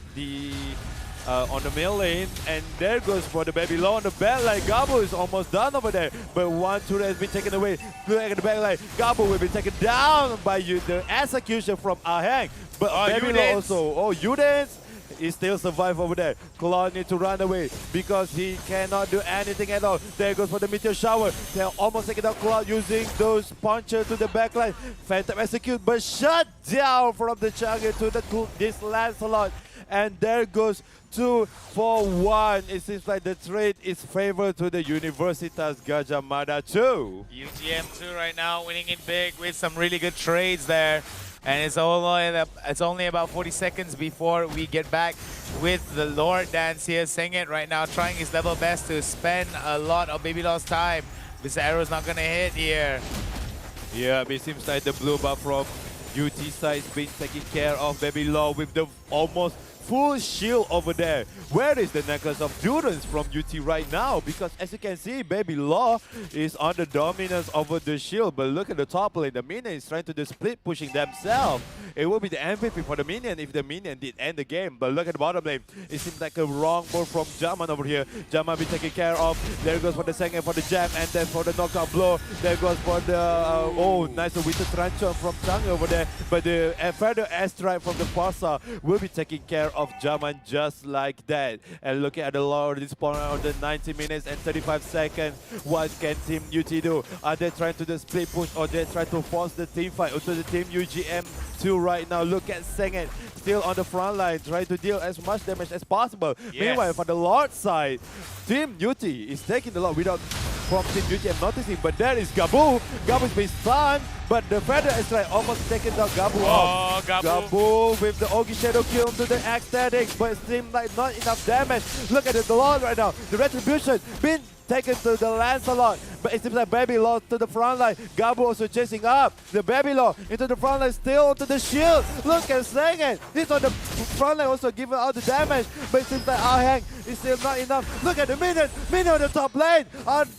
on the middle lane, and there goes for the Baby Law on the back line. Gabu is almost done over there, but one turret has been taken away. Look at the back line. Gabu will be taken down by the execution from Aheng. But Baby Law also, Udens he still survive over there. Claude needs to run away because he cannot do anything at all. There goes for the Meteor Shower. They're almost taking out Claude using those punches to the backline. Phantom execute, but shut down from the Chang'e to this Lancelot. And there goes 2 for 1. It seems like the trade is favored to the Universitas GADJAH MADA 2. UGM 2 right now winning it big with some really good trades there. And it's only about 40 seconds before we get back with the Lord Dance here. Sengit right now trying his level best to spend a lot of Baby Law's time. This arrow's not going to hit here. Yeah, it seems like the blue buff from UT side is being taken care of. Baby Law with the almost full shield over there. Where is the Necklace of Durance from UT right now? Because as you can see, Baby Law is on the dominance over the shield. But look at the top lane. The minion is trying to do split pushing themselves. It will be the MVP for the minion if the minion did end the game. But look at the bottom lane. It seems like a wrong move from Jaman over here. Jaman be taken care of. There goes for the second for the jab, and then for the knockout blow. There goes for the nice Winter Truncheon from Chang'e over there. But the further airstrike from the Farsa will be taking care of Jaman just like that. And looking at the Lord spawn on the 90 minutes and 35 seconds. What can Team UT do? Are they trying to do split push, or they try to force the team fight onto the Team UGM 2 right now? Look at Sengit still on the front line, trying to deal as much damage as possible. Yes. Meanwhile, for the Lord side, Team UT is taking the Lord without from Team UGM noticing, but there is Gabu. Gabu's been stunned, but the Feather is like almost taking down Gabu off. Gabu with the Ogi Shadow kill to the Ecstatics, but it seems like not enough damage. Look at the Lord right now. The Retribution been taken to the Lancelot, but it seems like Babylon to the front line. Gabu also chasing up the Babylon into the front line, still onto the shield. Look at Sengen. He's on the front line also giving out the damage, but it seems like Aheng is still not enough. Look at the minion on the top lane.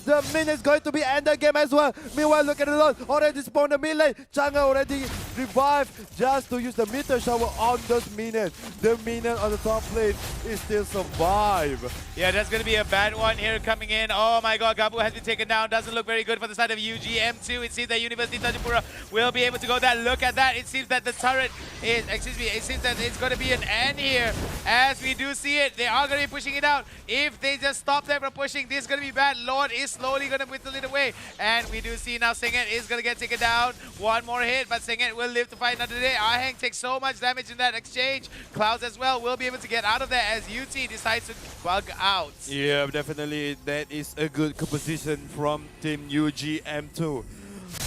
The minion's going to be end the game as well. Meanwhile, look at the Lord already spawned the mid lane. Chang'e already revived just to use the meteor shower on those minions. The minion on the top lane is still survive. Yeah, that's going to be a bad one here coming in. Oh my god, Gabu has been taken down. Doesn't look very good for the side of UGM2. It seems that University Tanjungpura will be able to go there. Look at that. It seems that the turret is, it seems that it's going to be an end here. As we do see it, they are going to be pushing it out. If they just stop them from pushing, this is going to be bad. Lord is slowly going to whittle it away. And we do see now Sengen is going to get taken down. One more hit, but Sengen will live to fight another day. Aheng takes so much damage in that exchange. Clouds as well will be able to get out of there as UT decides to bug out. Yeah, definitely that is a good composition from Team UGM2.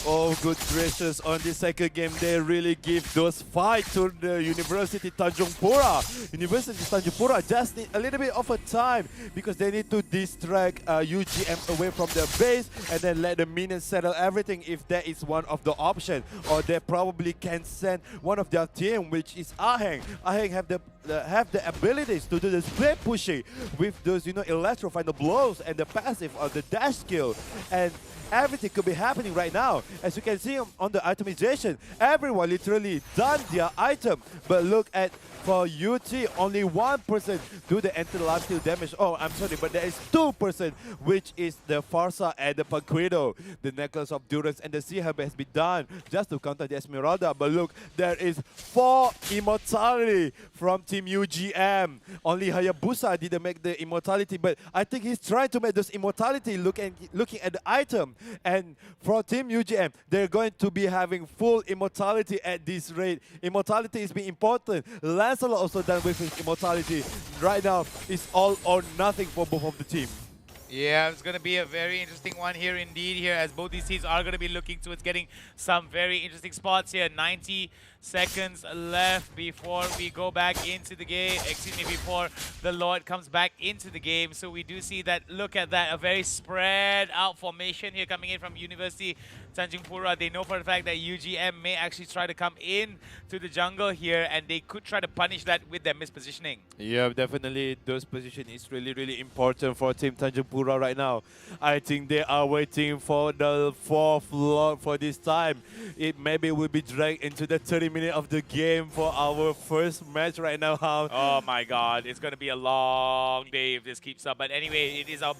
Oh, good gracious, on the second game, they really give those fight to the University Tanjungpura. University Tanjungpura just need a little bit of a time because they need to distract UGM away from their base and then let the minions settle everything if that is one of the options. Or they probably can send one of their team, which is Aheng. Aheng have the abilities to do the split pushing with those, electro final blows and the passive or the dash skill. And everything could be happening right now. As you can see on the itemization, everyone literally done their item. But look at, for UT, only 1% do the entire lifesteal damage. Oh, I'm sorry, but there is 2%, which is the Farsa and the Paquito. The Necklace of Durance and the Sea Herb has been done just to counter the Esmeralda. But look, there is 4 immortality from Team UGM. Only Hayabusa didn't make the immortality, but I think he's trying to make those immortality looking at the item. And for Team UGM, they're going to be having full immortality at this rate. Immortality is being important. Lancelot also done with his immortality. Right now, it's all or nothing for both of the team. Yeah, it's going to be a very interesting one here indeed here, as both these teams are going to be looking towards getting some very interesting spots here. 90 seconds left before we go back into the game, before the Lord comes back into the game. So we do see that, look at that, a very spread out formation here coming in from University Tanjungpura. They know for the fact that UGM may actually try to come in to the jungle here, and they could try to punish that with their mispositioning. Yeah, definitely those position is really, really important for Team Tanjungpura right now. I think they are waiting for the 4th Lord for this time. It maybe will be dragged into the 30 minutes of the game for our first match right now. Oh my god, it's going to be a long day if this keeps up. But anyway, it is our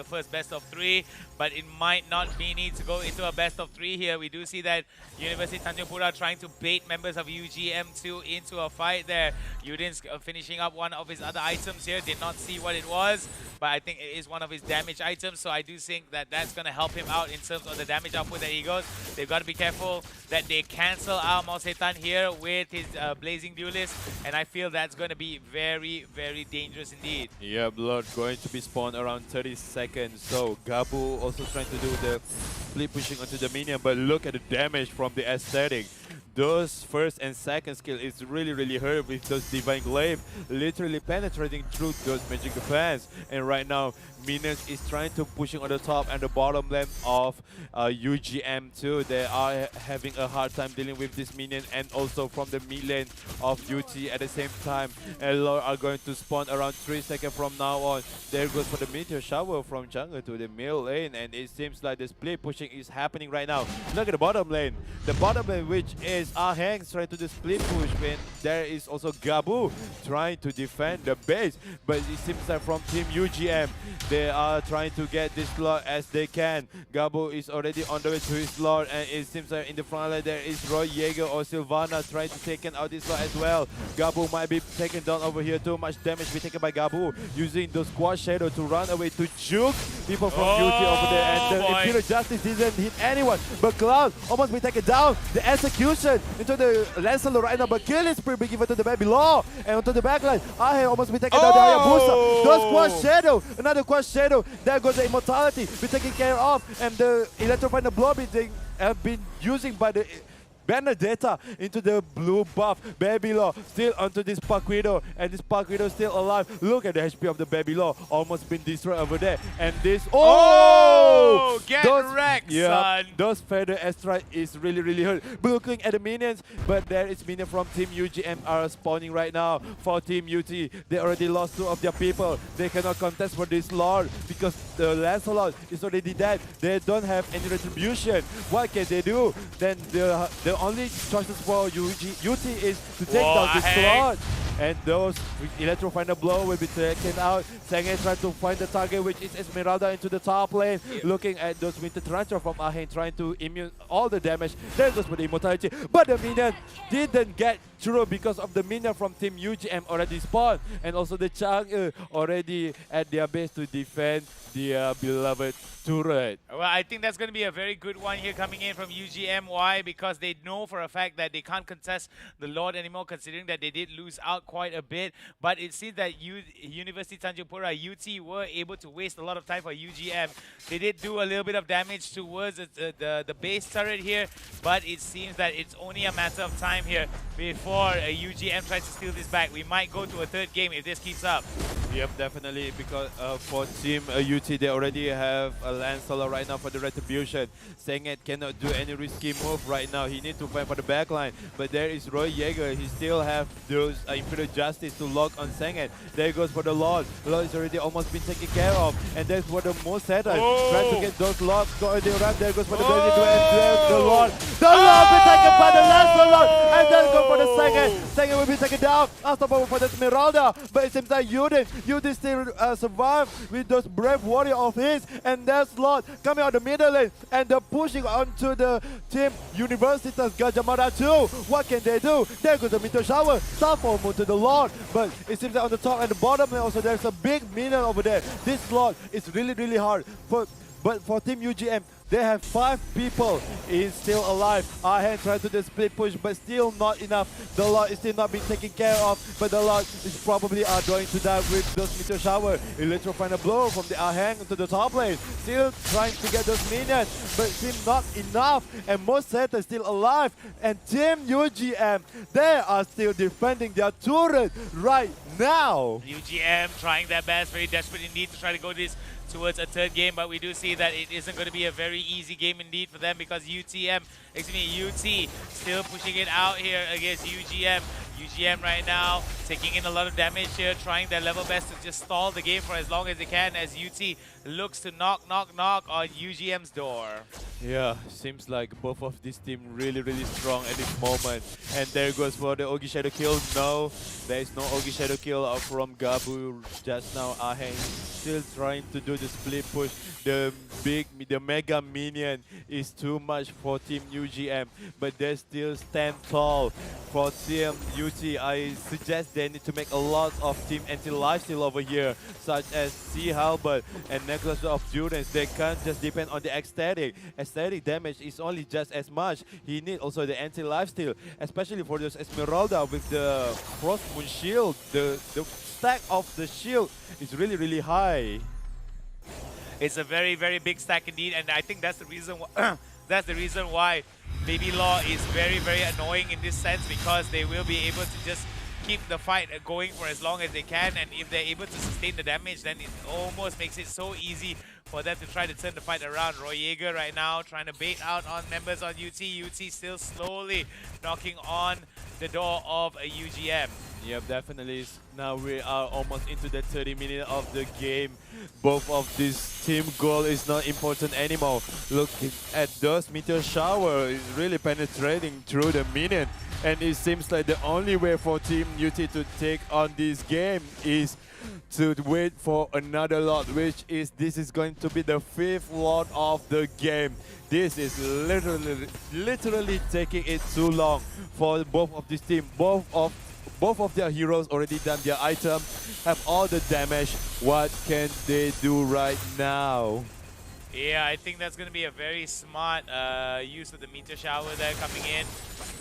first best of 3, but it might not be need to go into a best of 3 here. We do see that University Tanjungpura trying to bait members of UGM2 into a fight there. Udin's finishing up one of his other items here. Did not see what it was, but I think it is one of his damage items. So I do think that that's going to help him out in terms of the damage output that he goes. They've got to be careful that they cancel out Mao Setan here with his Blazing Duelist. And I feel that's going to be very, very dangerous indeed. Yeah, Blood going to be spawned around 30 seconds. So Gabu also trying to do the split pushing onto the minion, but look at the damage from the aesthetic. Those first and second skill is really, really hurt with those Divine Glaive literally penetrating through those magic defense. And right now, Minions is trying to pushing on the top and the bottom lane of UGM2. They are having a hard time dealing with this minion, and also from the mid lane of UT at the same time. Elor are going to spawn around 3 seconds from now on. There goes for the meteor shower from jungle to the mid lane, and it seems like the split pushing is happening right now. Look at the bottom lane. The bottom lane, which is Aheng trying to do split push, when there is also Gabu trying to defend the base. But it seems like from Team UGM, they are trying to get this slot as they can. Gabu is already on the way to his slot, and it seems like in the front line there is Roy Jaeger or Sylvana trying to take out this slot as well. Gabu might be taken down over here. Too much damage be taken by Gabu, using the squad shadow to run away to juke people from UT over there. And the Imperial Justice didn't hit anyone, but Cloud almost be taken down. The execution into the Lancelot right now, but kill is pretty given to the baby Law, and onto the backline. Aheng almost be taken down. The Hayabusa, the squad shadow, another squad shadow. There goes the immortality be taken care of, and the electrifying the blow have been using by the Benedetta into the blue buff. Babylon still onto this Paquido, and this Paquido still alive. Look at the HP of the Babylon, almost been destroyed over there. And this, Get wrecked, son. Those feather airstrike is really hurt. But looking at the minions, but there is minion from Team UGM are spawning right now for Team UT. They already lost 2 of their people. They cannot contest for this Lord because the Lancelot is already dead. They don't have any retribution. What can they do? Then the only choices for UT is to take down this Lord. And those Electro Final Blow will be taken out. Senge trying to find the target, which is Esmeralda into the top lane. Looking at those Winter Tarantula from Ahen, trying to immune all the damage. There goes for the Immortality. But the minion didn't get through because of the minion from Team UGM already spawned. And also the Chang already at their base to defend their beloved turret. Well, I think that's going to be a very good one here coming in from UGM. Why? Because they know for a fact that they can't contest the Lord anymore, considering that they did lose out quite a bit. But it seems that University Tanjungpura, UT, were able to waste a lot of time for UGM. They did do a little bit of damage towards the base turret here, but it seems that it's only a matter of time here before UGM tries to steal this back. We might go to a 3rd game if this keeps up. Yep, definitely, because for Team UT, they already have a Lancelot right now for the retribution. Senget cannot do any risky move right now. He needs to fight for the backline. But there is Roy Jaeger. He still have those Imperial Justice to lock on Senget. There goes for the Lord. The Lord is already almost been taken care of. And that's what the most Satan trying to get those locks. There goes for the the Lord. The Lord will be taken by the Lancelot. And then go for the Senget. Senget will be taken down. Unstoppable for the Esmeralda. But it seems like Yudin still survive with those brave warrior of his. And there's Lord coming out the middle lane. And they're pushing onto the Team Universitas GADJAH too. What can they do? There goes the meteor shower. Starfall to the Lord. But it seems that on the top and the bottom lane also there's a big minion over there. This Lord is really hard. But for Team UGM, they have 5 people is still alive. Ahen trying to the split push, but still not enough. The Lord is still not being taken care of, but the Lord is probably going to die with those meteor shower. Electro Final Blow from the Ahen to the top lane. Still trying to get those minions, but it seems not enough. And most set is still alive. And Team UGM, they are still defending their turret right now. UGM trying their best, very desperate indeed to try to go this towards a 3rd game, but we do see that it isn't going to be a very easy game indeed for them because UT still pushing it out here against UGM. UGM right now taking in a lot of damage here, trying their level best to just stall the game for as long as they can as UT looks to knock on UGM's door. Yeah, seems like both of these teams really strong at this moment. And there goes for the Ogi Shadow kill. No, there is no Ogi Shadow kill from Gabu just now. Ahen still trying to do the split push. The mega minion is too much for Team UGM, but they still stand tall for Team UT. I suggest they need to make a lot of team anti-lifesteal over here, such as Sea Halberd and Necklace of Durance. They can't just depend on the ecstatic. Ecstatic damage is only just as much. He needs also the anti-lifesteal, especially for those Esmeralda with the Frost Moon Shield. The stack of the shield is really high. It's a very big stack indeed, and I think that's the reason why Baby Law is very annoying in this sense, because they will be able to just keep the fight going for as long as they can, and if they're able to sustain the damage, then it almost makes it so easy for them to try to turn the fight around. Roy Jaeger right now trying to bait out on members on UT. UT still slowly knocking on the door of a UGM. Yep, definitely. Now we are almost into the 30 minutes of the game. Both of this team goal is not important anymore. Looking at those meteor shower is really penetrating through the minion. And it seems like the only way for Team UT to take on this game is to wait for another lot, which is this is going to be the 5th lot of the game. This is literally taking it too long for both of this team. Both of their heroes already done their item, have all the damage. What can they do right now? Yeah, I think that's going to be a very smart use of the meteor shower there coming in.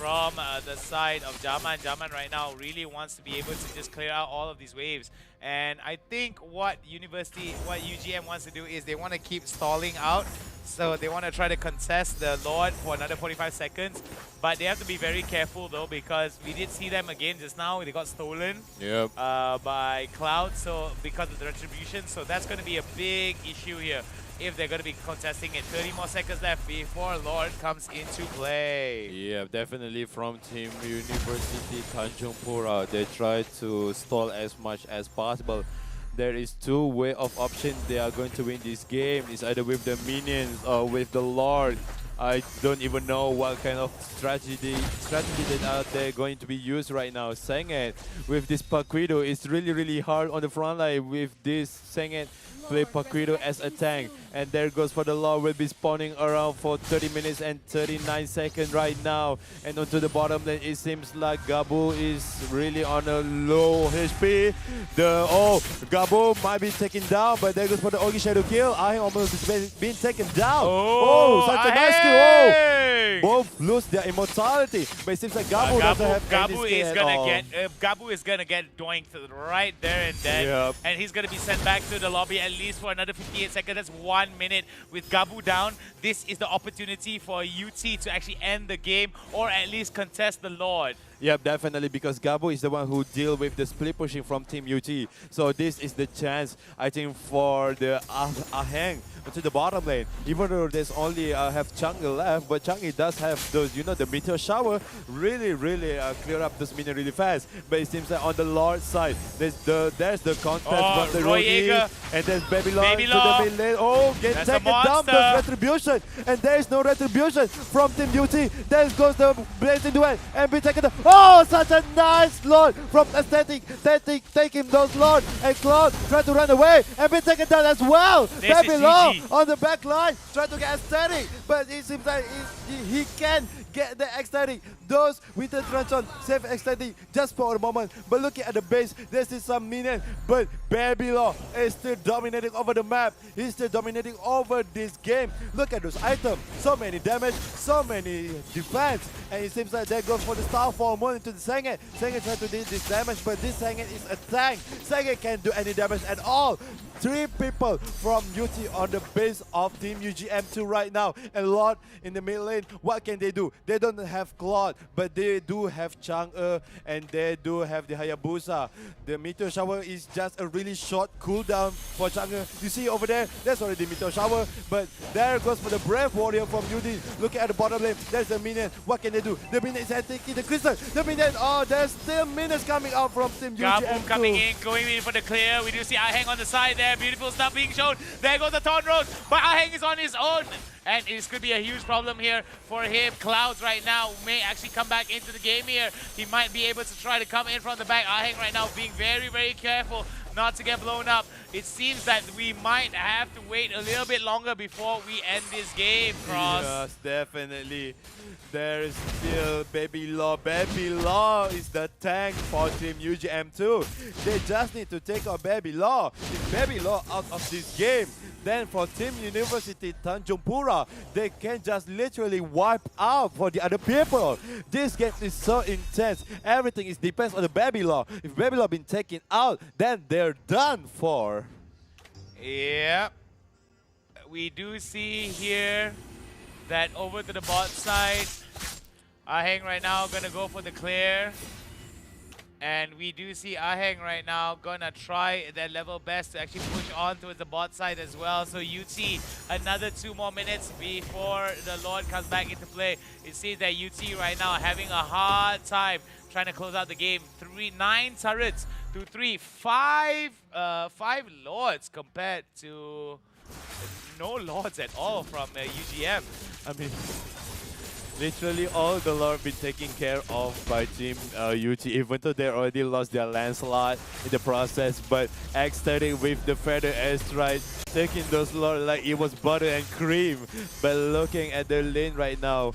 from the side of Jaman. Jaman right now really wants to be able to just clear out all of these waves. And I think what UGM wants to do is they want to keep stalling out. So they want to try to contest the Lord for another 45 seconds. But they have to be very careful though, because we did see them again just now. They got stolen by Cloud, so because of the retribution. So that's going to be a big issue here if they're going to be contesting it. 30 more seconds left before Lord comes into play. Yeah, definitely from Team University Tanjungpura, they try to stall as much as possible. There is two way of option they are going to win this game. It's either with the minions or with the Lord. I don't even know what kind of strategy that they're going to be used right now. Senged with this Paquido is really hard on the front line with this Senged play Paquido as a tank. And there goes for the Lord, will be spawning around for 30 minutes and 39 seconds right now. And onto the bottom lane, it seems like Gabu is really on a low HP. Gabu might be taken down, but there goes for the Ogi Shadow kill. I almost been taken down. Such a nice kill. Both lose their immortality, but it seems like Gabu doesn't have any skill at all. Gabu is gonna get doinked right there and then, and he's gonna be sent back to the lobby at least for another 58 seconds. That's 1 minute. With Gabu down, this is the opportunity for UT to actually end the game or at least contest the Lord. Yep, definitely, because Gabu is the one who deal with the split pushing from Team UT. So this is the chance, I think, for the Aheng to the bottom lane. Even though there's only have Changi left, but Changi does have those, the meteor shower, really clear up this minion really fast. But it seems like on the Lord side, there's the contest from the Rogi, and there's Babylon to the mid lane. Get taken down, the retribution, and there is no retribution from Team UT. There goes the blazing duel and be taken down. Such a nice Lord from Aesthetic, taking those Lord, and Cloud try to run away and be taken down as well. Babylon on the back line, try to get Aesthetic, but it seems like he can get the Aesthetic. Those with the Truncheon save Aesthetic just for a moment. But looking at the base, there's some minion, but Babylon is still dominating over the map. He's still dominating over this game. Look at those items, so many damage, so many defense, and it seems like they go for the star form more into the Senged. Senged try to do this damage, but this Senged is a tank. Senged can't do any damage at all. 3 people from UT on the base of Team UGM2 right now. And Lord in the mid lane, what can they do? They don't have Claude, but they do have Chang'e, and they do have the Hayabusa. The Meteor Shower is just a really short cooldown for Chang'e. You see over there, that's already Meteor Shower, but there goes for the Brave Warrior from UD. Look at the bottom lane, there's the minion. What can they do? The minion is taking the crystal. The minion, there's still minions coming out from Team UGM2. Gabu coming in, going in for the clear. We do see Aheng on the side there. Beautiful stuff being shown. There goes the Taunt Rose, but Aheng is on his own. And it could be a huge problem here for him. Clouds right now may actually come back into the game here. He might be able to try to come in from the back. Aheng right now being very careful not to get blown up. It seems that we might have to wait a little bit longer before we end this game, Cross. Yes, definitely. There is still Baby Law. Baby Law is the tank for Team UGM2. They just need to take out Baby Law. If Baby Law out of this game, then for Team University Tanjungpura, they can just literally wipe out for the other people. This game is so intense. Everything is depends on the Baby Law. If Baby Law been taken out, then they're done for. Yeah. We do see here that over to the bot side, Aheng right now gonna go for the clear. And we do see Aheng right now gonna try their level best to actually push on towards the bot side as well. So UT, another 2 more minutes before the Lord comes back into play. It seems that UT right now having a hard time trying to close out the game. 9 turrets to 3, 5 Lords compared to no Lords at all from UGM. I mean, literally all the Lord been taken care of by Team UT, even though they already lost their Lancelot in the process. But X30 with the Feather Airstrike, taking those Lord like it was butter and cream. But looking at their lane right now,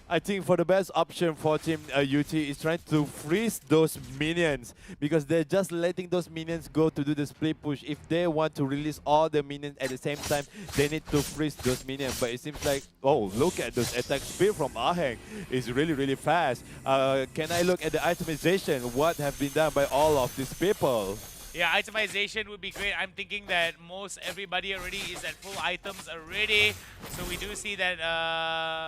I think for the best option for Team UT is trying to freeze those minions because they're just letting those minions go to do the split push. If they want to release all the minions at the same time, they need to freeze those minions. But it seems like, oh, look at those attack speed from Aheng. It's really, really fast. Can I look at the itemization? What have been done by all of these people? Yeah, itemization would be great. I'm thinking that most everybody already is at full items already. So we do see that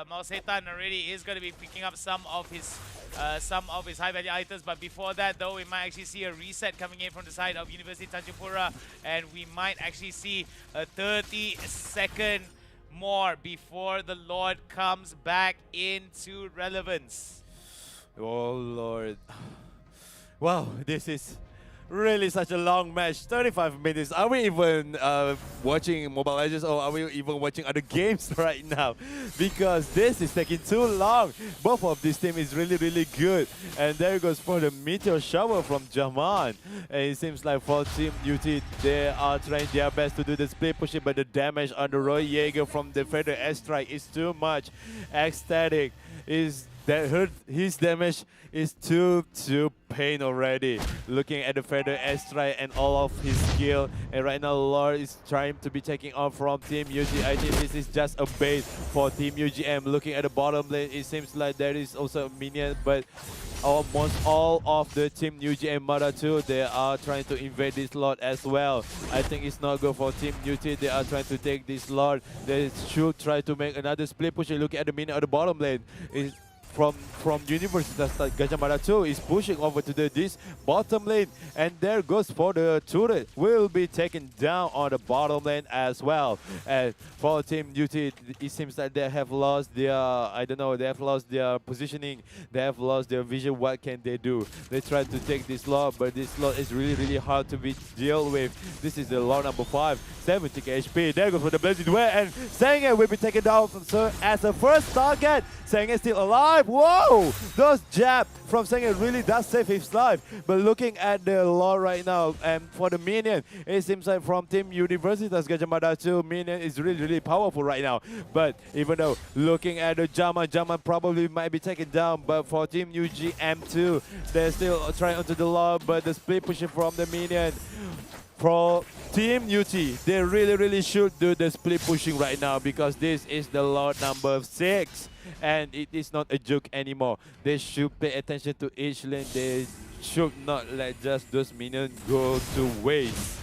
Malsetan already is going to be picking up some of his high value items. But before that though, we might actually see a reset coming in from the side of University Tanjungpura, and we might actually see a 30-second more before the Lord comes back into relevance. Oh Lord. Wow, this is really such a long match. 35 minutes. Are we even watching Mobile Legends, or are we even watching other games right now? Because this is taking too long. Both of these teams is really, really good. And there goes for the meteor shower from Jaman. And it seems like for Team UT, they are trying their best to do the split pushing, but the damage on the Roy Jaeger from the Feather Airstrike is too much. Ecstatic is that hurt. His damage is too pain already. Looking at the Feather Airstrike and all of his skill, and right now Lord is trying to be taking off from Team UG. I think this is just a bait for Team UGM. Looking at the bottom lane, it seems like there is also a minion, but almost all of the Team UGM MADA too, they are trying to invade this Lord as well. I think it's not good for Team UT. They are trying to take this Lord. They should try to make another split push. Look at the minion at the bottom lane. It's from Universitas, like GADJAH MADA 2 is pushing over to this bottom lane, and there goes for the turret. Will be taken down on the bottom lane as well. And for Team UT, it seems that they have lost their, I don't know, they have lost their positioning, they have lost their vision. What can they do? They try to take this Lord, but this Lord is really, really hard to be deal with. This is the Lord number 5, 70 HP. There goes for the Blazing Way, and Senge will be taken down as the first target. Senge is still alive. Whoa! Those jab from Senge really does save his life. But looking at the Lord right now, and for the minion, it seems like from Team Universitas GADJAH MADA 2, minion is really, really powerful right now. But even though looking at the Jaman probably might be taken down, but for Team UGM2, they're still trying onto the Lord, but the split pushing from the minion. For Team UT, they really, really should do the split pushing right now, because this is the Lord number 6. And it is not a joke anymore. They should pay attention to each lane. They should not let just those minions go to waste.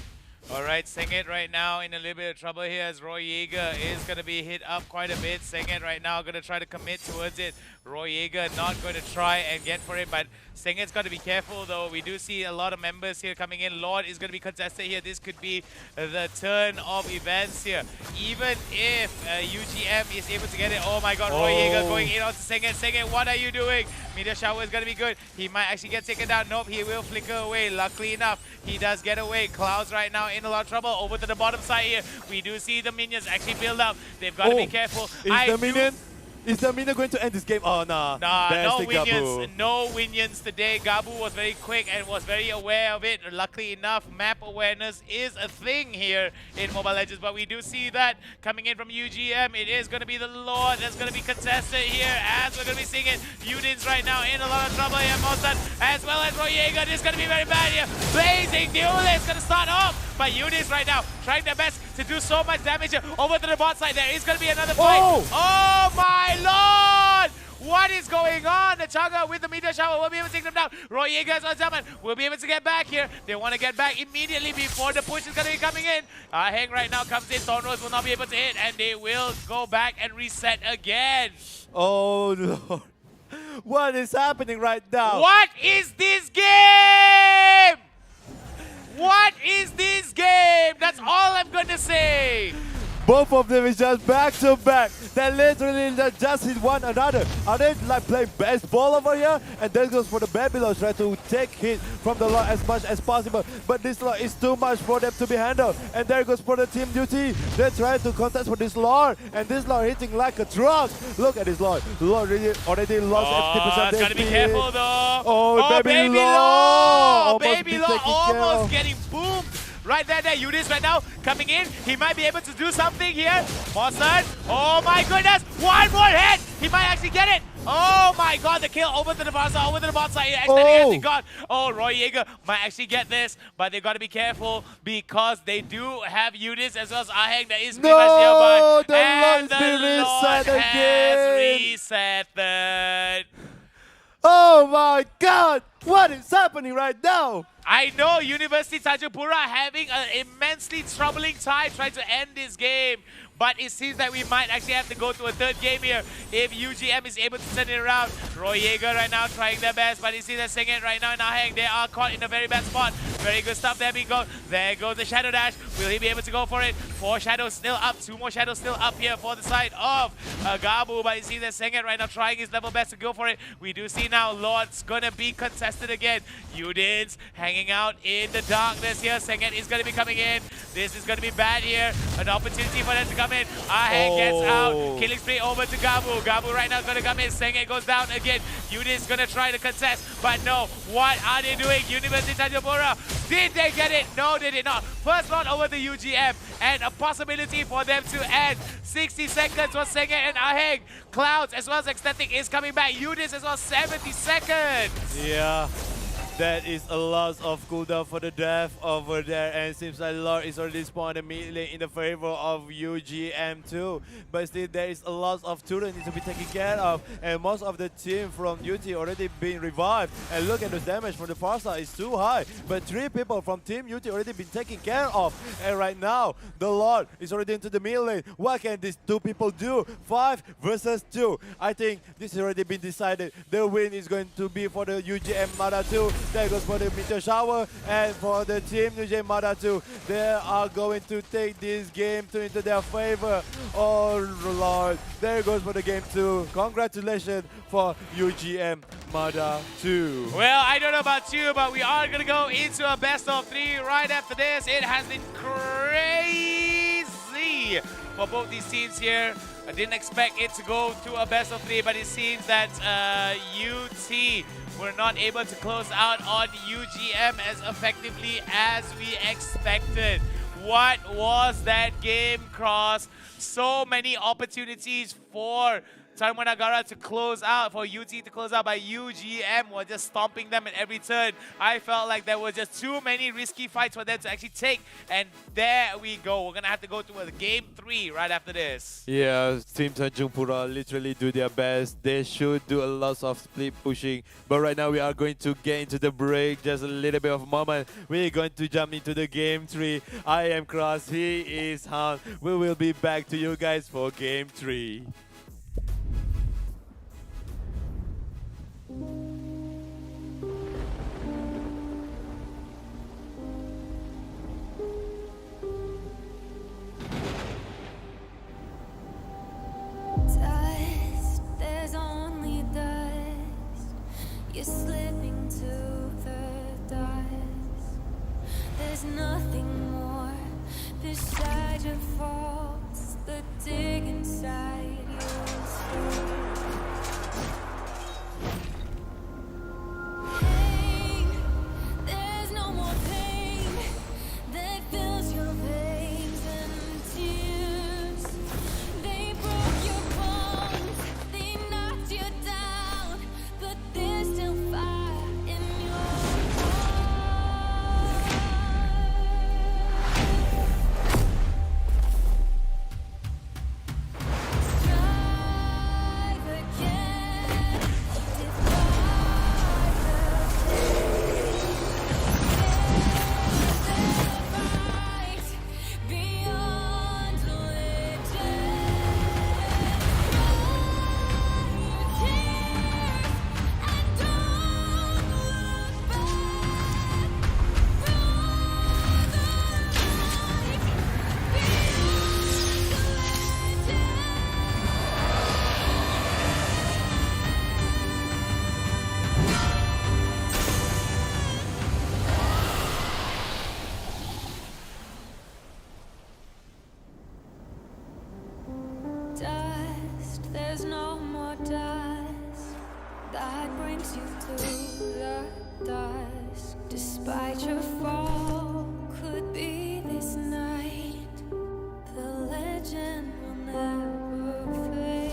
Alright, Sengit right now in a little bit of trouble here as Roy Jaeger is going to be hit up quite a bit. Sengit right now going to try to commit towards it. Roy Jaeger not going to try and get for it, but Sengit's got to be careful though. We do see a lot of members here coming in. Lord is going to be contested here. This could be the turn of events here. Even if UGM is able to get it. Oh my god, Roy Jaeger going in onto Sengit. Sengit, what are you doing? Meteor Shower is going to be good. He might actually get taken down. Nope, he will flicker away. Luckily enough, he does get away. Clouds right now in a lot of trouble. Over to the bottom side here. We do see the minions actually build up. They've got to be careful. Is the minion going to end this game? Oh, nah. Nah, no minions. No minions today. Gabu was very quick and was very aware of it. Luckily enough, map awareness is a thing here in Mobile Legends. But we do see that coming in from UGM. It is going to be the Lord that's going to be contested here, as we're going to be seeing it. Udin's right now in a lot of trouble here. Mostan as well as Roy Jaeger. This is going to be very bad here. Blazing Duel is going to start off. But Udin's right now trying their best to do so much damage here. Over to the bot side. There is going to be another fight. Oh my lord! What is going on? The Changa with the Meteor Shower will be able to take them down. Roy Jaeger's on Zaman will be able to get back here. They want to get back immediately before the push is going to be coming in. Heng right now comes in. Thornrose will not be able to hit, and they will go back and reset again. Oh Lord. What is happening right now? What is this game? What is this game? That's all I'm going to say. Both of them is just back to back. They literally just hit one another. Are they like playing baseball over here? And then goes for the Babylon, try to take hit from the Lord as much as possible. But this Lord is too much for them to be handled. And there goes for the Team Duty. They try to contest for this Lord. And this Lord hitting like a truck. Look at this Lord. Lord really already lost 50% of gotta be careful though. Oh, Baby Law. Baby Law almost getting boomed. Right there, Udis right now coming in. He might be able to do something here. Mostan, oh my goodness, one more hit. He might actually get it. Oh my god, the kill over to the bot side, over to the bot side. Extending as he got. Oh, Roy Jaeger might actually get this, but they've got to be careful because they do have Eunice as well as Aheng that is pretty much nearby. The and Lord's the been Lord reset has again. resetted. Oh my god! What is happening right now? I know University Tanjungpura having an immensely troubling time trying to end this game. But it seems that we might actually have to go to a third game here if UGM is able to turn it around. Roy Jaeger right now trying their best, but you see they're singing it right now in Aheng. They are caught in a very bad spot. Very good stuff there being gone. There goes the Shadow Dash. Will he be able to go for it? 4 shadows still up. 2 more shadows still up here for the side of Gabu. But you see they're singing it right now, trying his level best to go for it. We do see now Lord's gonna be contested again. Udins hanging out in the darkness here. Senget is gonna be coming in. This is gonna be bad here. An opportunity for them to come in. Aheng gets out. Killing spree over to Gabu. Gabu right now gonna come in. Senget goes down again. Udins gonna try to contest, but no. What are they doing? University Tanjungpura. Did they get it? No, they did not. First lot over the UGM and a possibility for them to end. 60 seconds for Senget and Aheng. Clouds as well as Ecstatic is coming back. Udis as well, 70 seconds. Yeah. That is a loss of cooldown for the death over there, and it seems like Lord is already spawned immediately in the favor of UGM too. But still, there is a loss of turret needs to be taken care of, and most of the team from UT already been revived. And look at the damage from the far side is too high, but 3 people from Team UT already been taken care of. And right now, the Lord is already into the mid lane. What can these 2 people do? 5 versus 2. I think this has already been decided. The win is going to be for the UGM MADA 2. There goes for the Meteor Shower, and for the team UGM MADA 2, they are going to take this game into their favor. Oh Lord, there goes for the game 2. Congratulations for UGM MADA 2. Well, I don't know about you, but we are going to go into a best of 3 right after this. It has been crazy for both these teams here. I didn't expect it to go to a best of 3, but it seems that UT were not able to close out on UGM as effectively as we expected. What was that game, Cross? So many opportunities for Tarumanagara to close out, for UT to close out, by UGM were just stomping them at every turn. I felt like there were just too many risky fights for them to actually take, and there we go. We're gonna have to go to a game 3 right after this. Yeah, Team Tanjungpura literally do their best. They should do a lot of split pushing, but right now we are going to get into the break. Just a little bit of moment. We're going to jump into the game 3. I am Cross, he is Han. We will be back to you guys for game 3. Dust, there's only dust. You're slipping to the dust. There's nothing more beside your faults that dig inside your soul. Pain, there's no more pain that fills your veins and tears. They broke your bones, they knocked you down, but there's still fire in your heart. Strive again, defy the fight beyond legend. And don't look back. Dust, there's no more dust that brings you to the dust. Despite your fall, could be this night. The legend will never fade.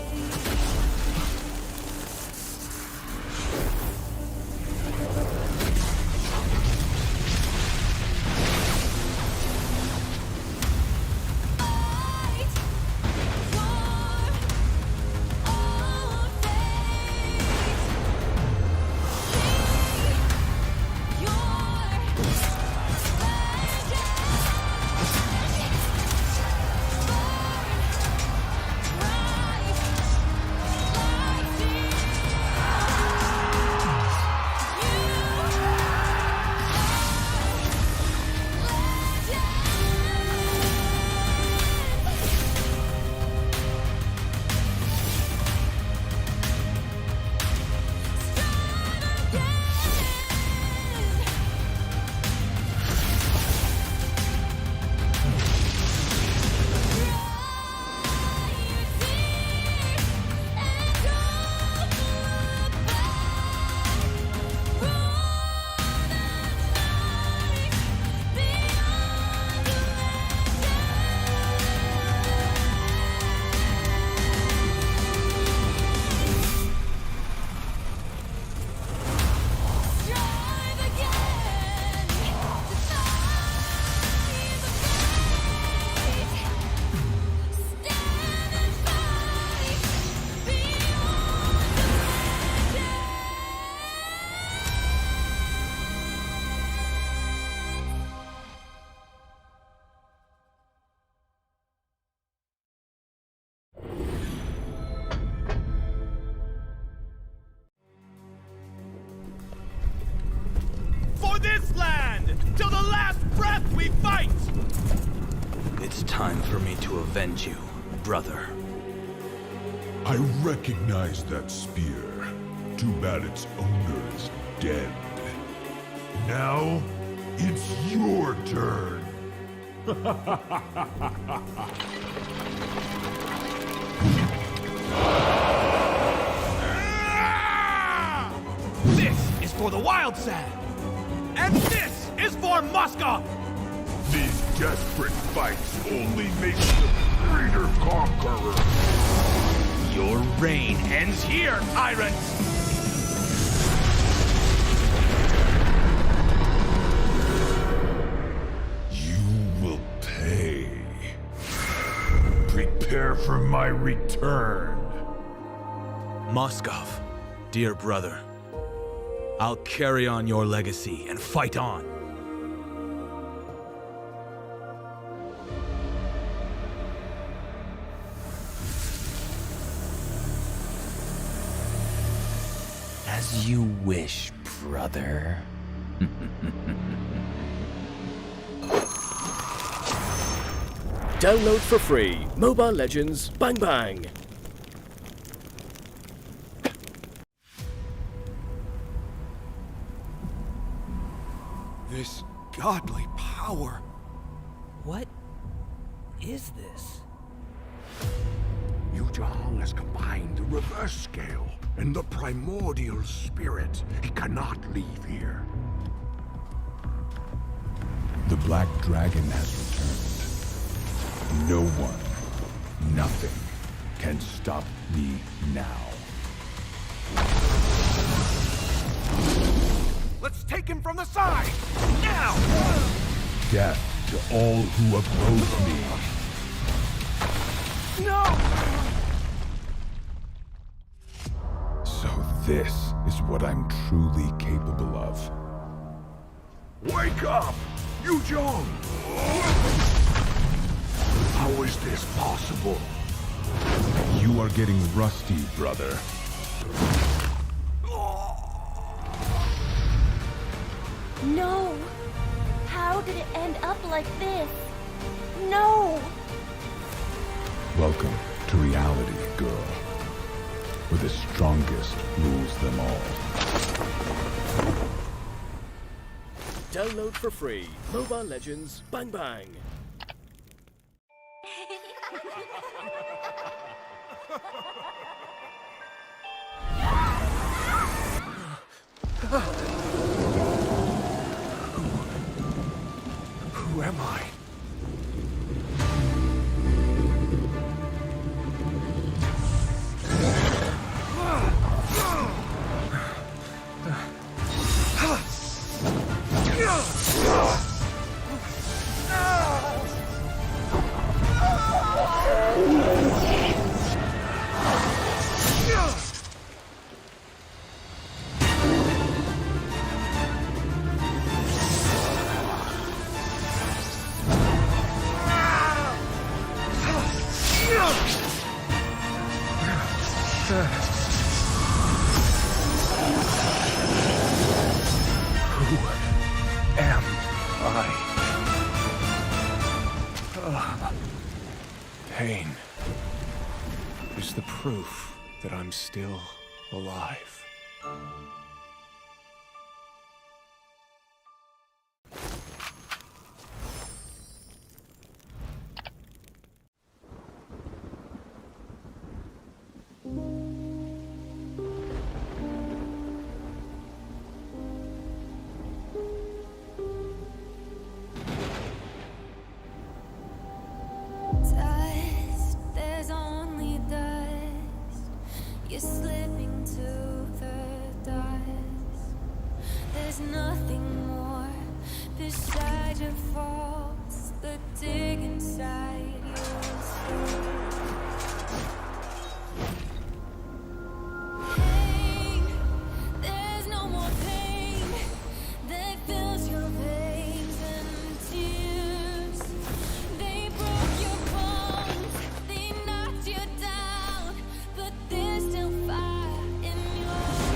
this land! Till the last breath we fight! It's time for me to avenge you, brother. I recognize that spear. Too bad its owner is dead. Now, it's your turn. This is for the wild sand! And this is for Moscow! These desperate fights only make the greater conqueror. Your reign ends here, tyrant! You will pay. Prepare for my return. Moskov, dear brother, I'll carry on your legacy and fight on. As you wish, brother. Download for free Mobile Legends Bang Bang. This godly power. What is this? Yuzhong has combined the reverse scale and the primordial spirit. He cannot leave here. The Black Dragon has returned. No one, nothing, can stop me now. Let's take him from the side! Now! Death to all who oppose me. No! So this is what I'm truly capable of. Wake up! Yuzhong! How is this possible? You are getting rusty, brother. No! How did it end up like this? No! Welcome to reality, girl. Where the strongest rules them all. Download for free Mobile Legends Bang Bang. Who am I? Pain is the proof that I'm still alive. Dust, there's only dust. You're slipping to the dust. There's nothing more beside your faults that dig inside your soul. Pain, there's no more pain that fills your veins and tears. They broke your bones, they knocked you down, but there's still fire in your heart.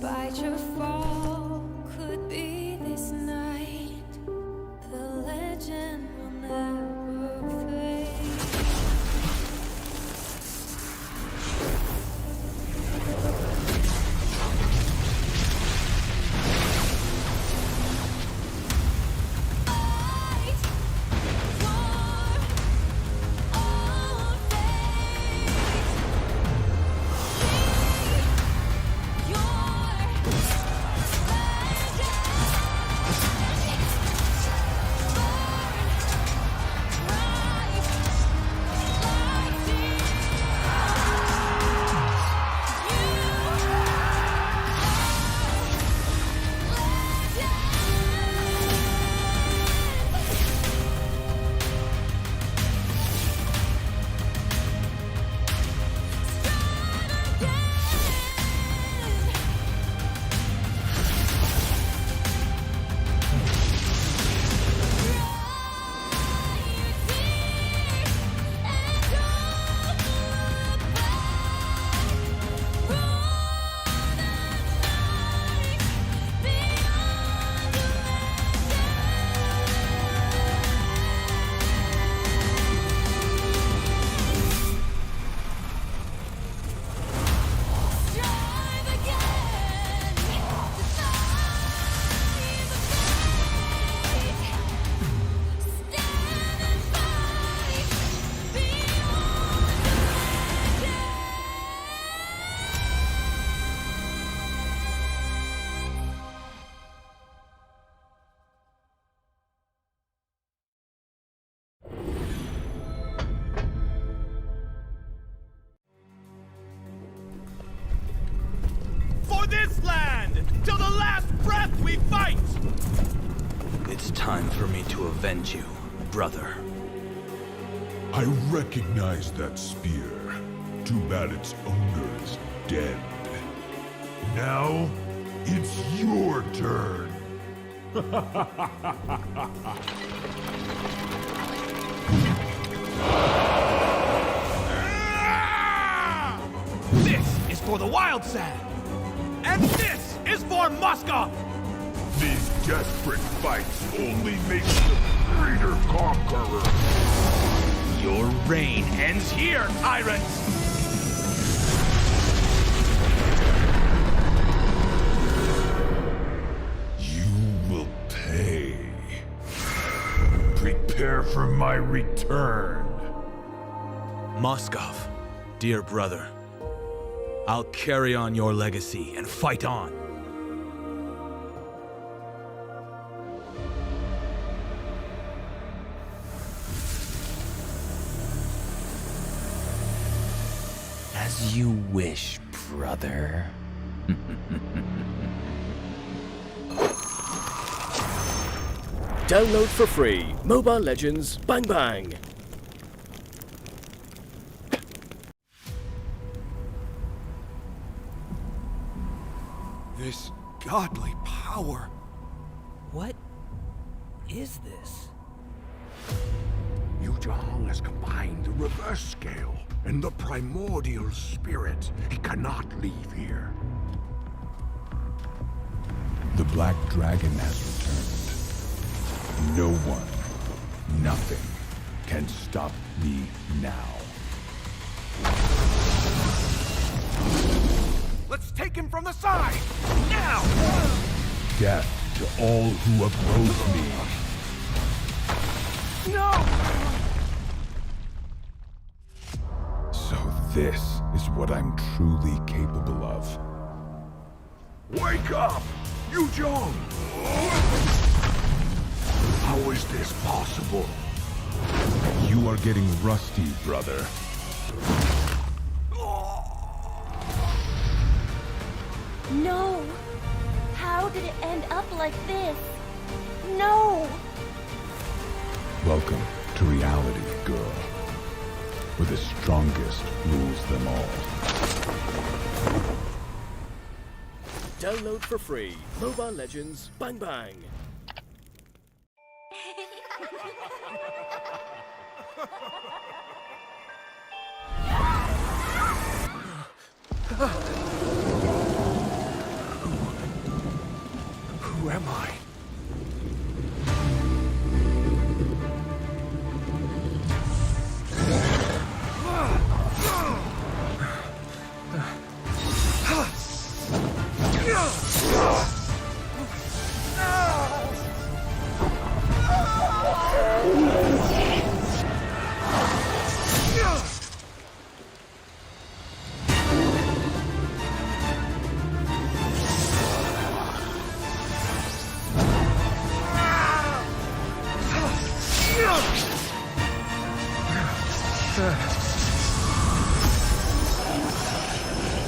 Despite your fall, could be this night. The legend will never fade. For this land, till the last breath we fight! It's time for me to avenge you, brother. I recognize that spear. Too bad its owner is dead. Now, it's your turn. This is for the wild sand! And this is for Moscow! These desperate fights only make you a greater conqueror. Your reign ends here, tyrants! You will pay. Prepare for my return. Moskov, dear brother, I'll carry on your legacy and fight on. As you wish, brother. Download for free. Mobile Legends Bang Bang. This godly power. What is this? Yuzhong has combined the reverse scale and the primordial spirit. He cannot leave here. The Black Dragon has returned. No one, nothing, can stop me now. Let's take him from the side! Now! Death to all who oppose me. No! So this is what I'm truly capable of. Wake up! Yuzhong! How is this possible? You are getting rusty, brother. No! How did it end up like this? No! Welcome to reality, girl. Where the strongest rules them all. Download for free. Mobile Legends Bang Bang. Who am I?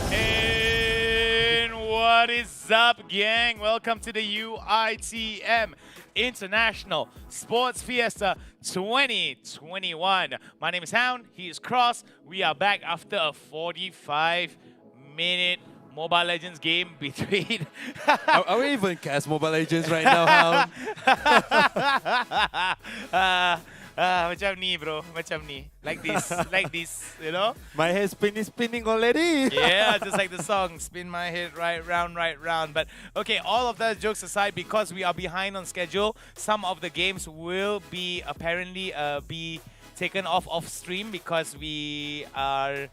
And what is up, gang? Welcome to the UiTM International Sports Fiesta 2021. My name is Hound, he is Cross. We are back after a 45-minute Mobile Legends game between... Are we even cast Mobile Legends right now, Hound? Macam ni, bro. Macam ni. Like this, you know? My head spinning already. Yeah, just like the song, spin my head right round. But okay, all of those jokes aside, because we are behind on schedule, some of the games will be apparently be taken off stream because we are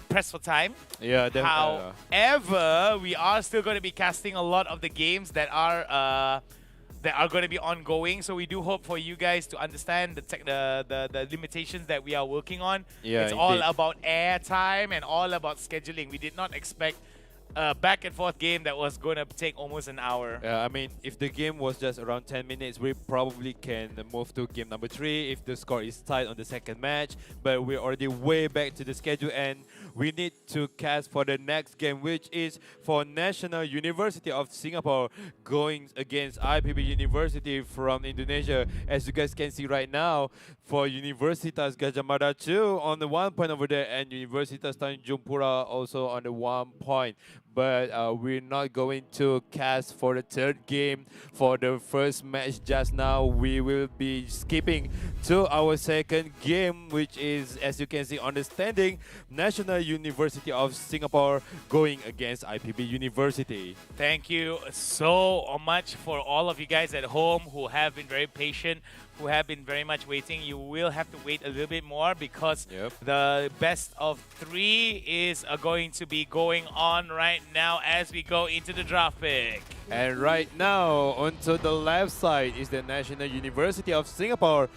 pressed for time. Yeah, However, we are still going to be casting a lot of the games that are going to be ongoing. So we do hope for you guys to understand the limitations that we are working on. Yeah, it's all about airtime and all about scheduling. We did not expect a back and forth game that was going to take almost an hour. I mean, if the game was just around 10 minutes, we probably can move to game number 3 if the score is tied on the second match. But we're already way back to the schedule and we need to cast for the next game, which is for National University of Singapore going against IPB University from Indonesia. As you guys can see right now, for Universitas GADJAH MADA 2 on the 1 point over there and Universitas TANJUNGPURA also on the 1 point. But we're not going to cast for the third game. For the first match just now, we will be skipping to our second game, which is, as you can see on the standing, National University of Singapore going against IPB University. Thank you so much for all of you guys at home who have been very patient, who have been very much waiting. You will have to wait a little bit more because the best of 3 is going to be going on right now as we go into the draft pick. And right now, onto the left side is the National University of Singapore.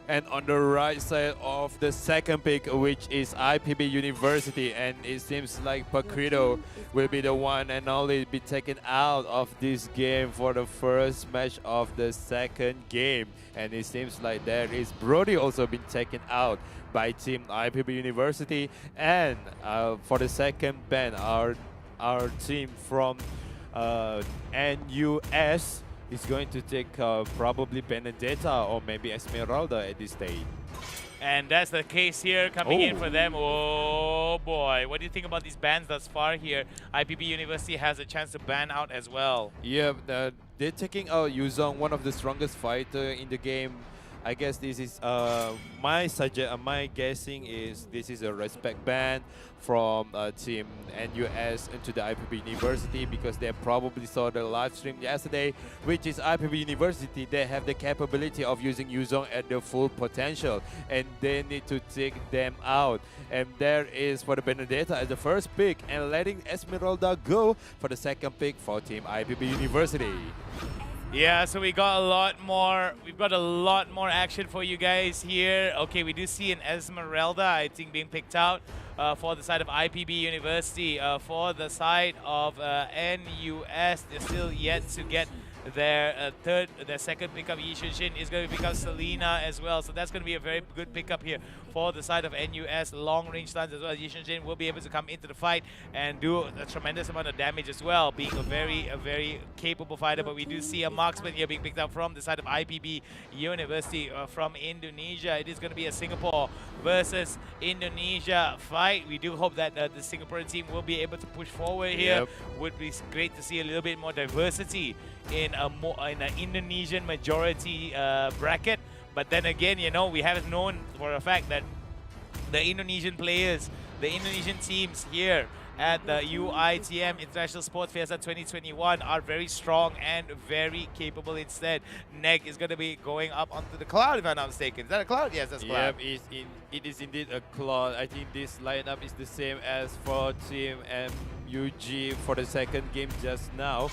And on the right side of the second pick, which is IPB University, and it seems like Pacrido will be the one and only be taken out of this game for the first match of the second game. And it seems like there is Brody also been taken out by Team IPB University. And for the second ban, our team from NUS is going to take probably Benedetta or maybe Esmeralda at this stage. And that's the case here coming in for them. Oh boy, what do you think about these bans thus far here? IPB University has a chance to ban out as well. Yeah, they're taking out Yuzong, one of the strongest fighter in the game. I guess this is my guessing is this is a respect ban from Team NUS into the IPB University because they probably saw the live stream yesterday, which is IPB University. They have the capability of using Yuzong at the full potential and they need to take them out. And there is for the Benedetta as the first pick and letting Esmeralda go for the second pick for Team IPB University. Yeah, so we got a lot more. We've got a lot more action for you guys here. Okay, we do see an Esmeralda, I think, being picked out for the side of IPB University. For the side of NUS, they're still yet to get their second pickup. Yi Xunshin is going to pick up Selena as well. So that's going to be a very good pickup here for the side of NUS. Long range stuns as well. Yi Xunshin will be able to come into the fight and do a tremendous amount of damage as well, being a very capable fighter. But we do see a marksman here being picked up from the side of IPB University from Indonesia. It is going to be a Singapore versus Indonesia fight. We do hope that the Singaporean team will be able to push forward here. Would be great to see a little bit more diversity in an Indonesian majority bracket. But then again, you know, we have known for a fact that the Indonesian players, the Indonesian teams here at the UiTM International Sports Fiesta 2021 are very strong and very capable instead. Neg is going to be going up onto the cloud, if I'm not mistaken. Is that a cloud? Yes, that's a cloud. Yep, it is indeed a cloud. I think this lineup is the same as for Team MUG for the second game just now.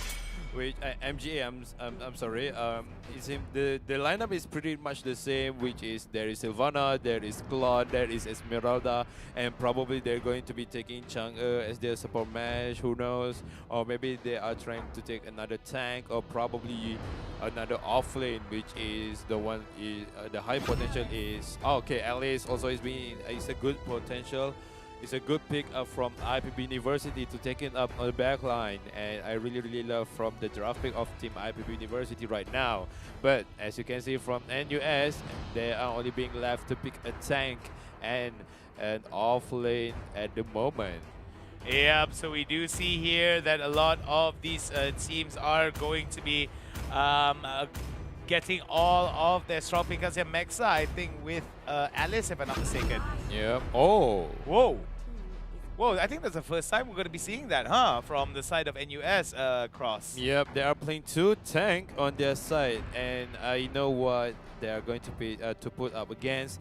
Which MGA, I'm sorry. The lineup is pretty much the same, which is there is Sylvana, there is Claude, there is Esmeralda, and probably they're going to be taking Chang'e as their support match. Who knows? Or maybe they are trying to take another tank, or probably another offlane, which is the one the high potential is. Oh, okay, Alice also is a good potential. It's a good pick up from IPB University to take it up on the back line, and I really love from the draft pick of Team IPB University right now. But as you can see from NUS, they are only being left to pick a tank and an off lane at the moment. Yep, so we do see here that a lot of these teams are going to be getting all of their strong pickers here. Mexa, I think, with Alice, if I'm not mistaken. Yep. Oh. Whoa. Whoa, I think that's the first time we're going to be seeing that, huh? From the side of NUS Cross. Yep, they are playing 2 tank on their side, and I know what they are going to be to put up against.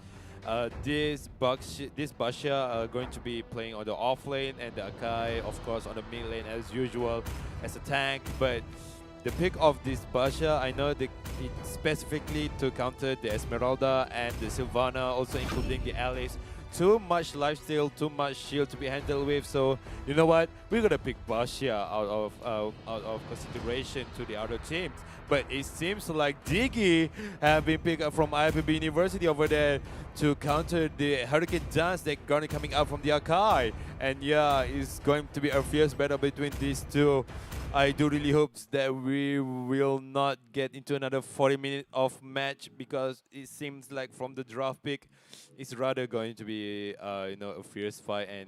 This Basha are going to be playing on the off lane, and the Akai, of course, on the mid lane as usual as a tank. But the pick of this Basha, I know it's specifically to counter the Esmeralda and the Sylvana, also including the Alice. Too much lifesteal, too much shield to be handled with. So you know what? We're gonna pick Basha out of consideration to the other teams. But it seems like Diggy have been picked up from IPB University over there to counter the Hurricane Dance that's gonna coming out from the Akai. And yeah, it's going to be a fierce battle between these two. I do really hope that we will not get into another 40 minutes of match, because it seems like from the draft pick, it's rather going to be a fierce fight and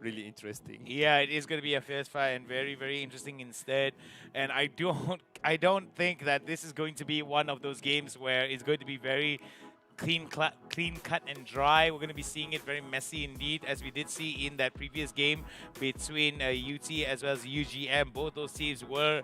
really interesting. Yeah, it is going to be a fierce fight and very interesting instead. And I don't think that this is going to be one of those games where it's going to be very clean cut and dry. We're going to be seeing it very messy indeed, as we did see in that previous game between UT as well as UGM. Both those teams were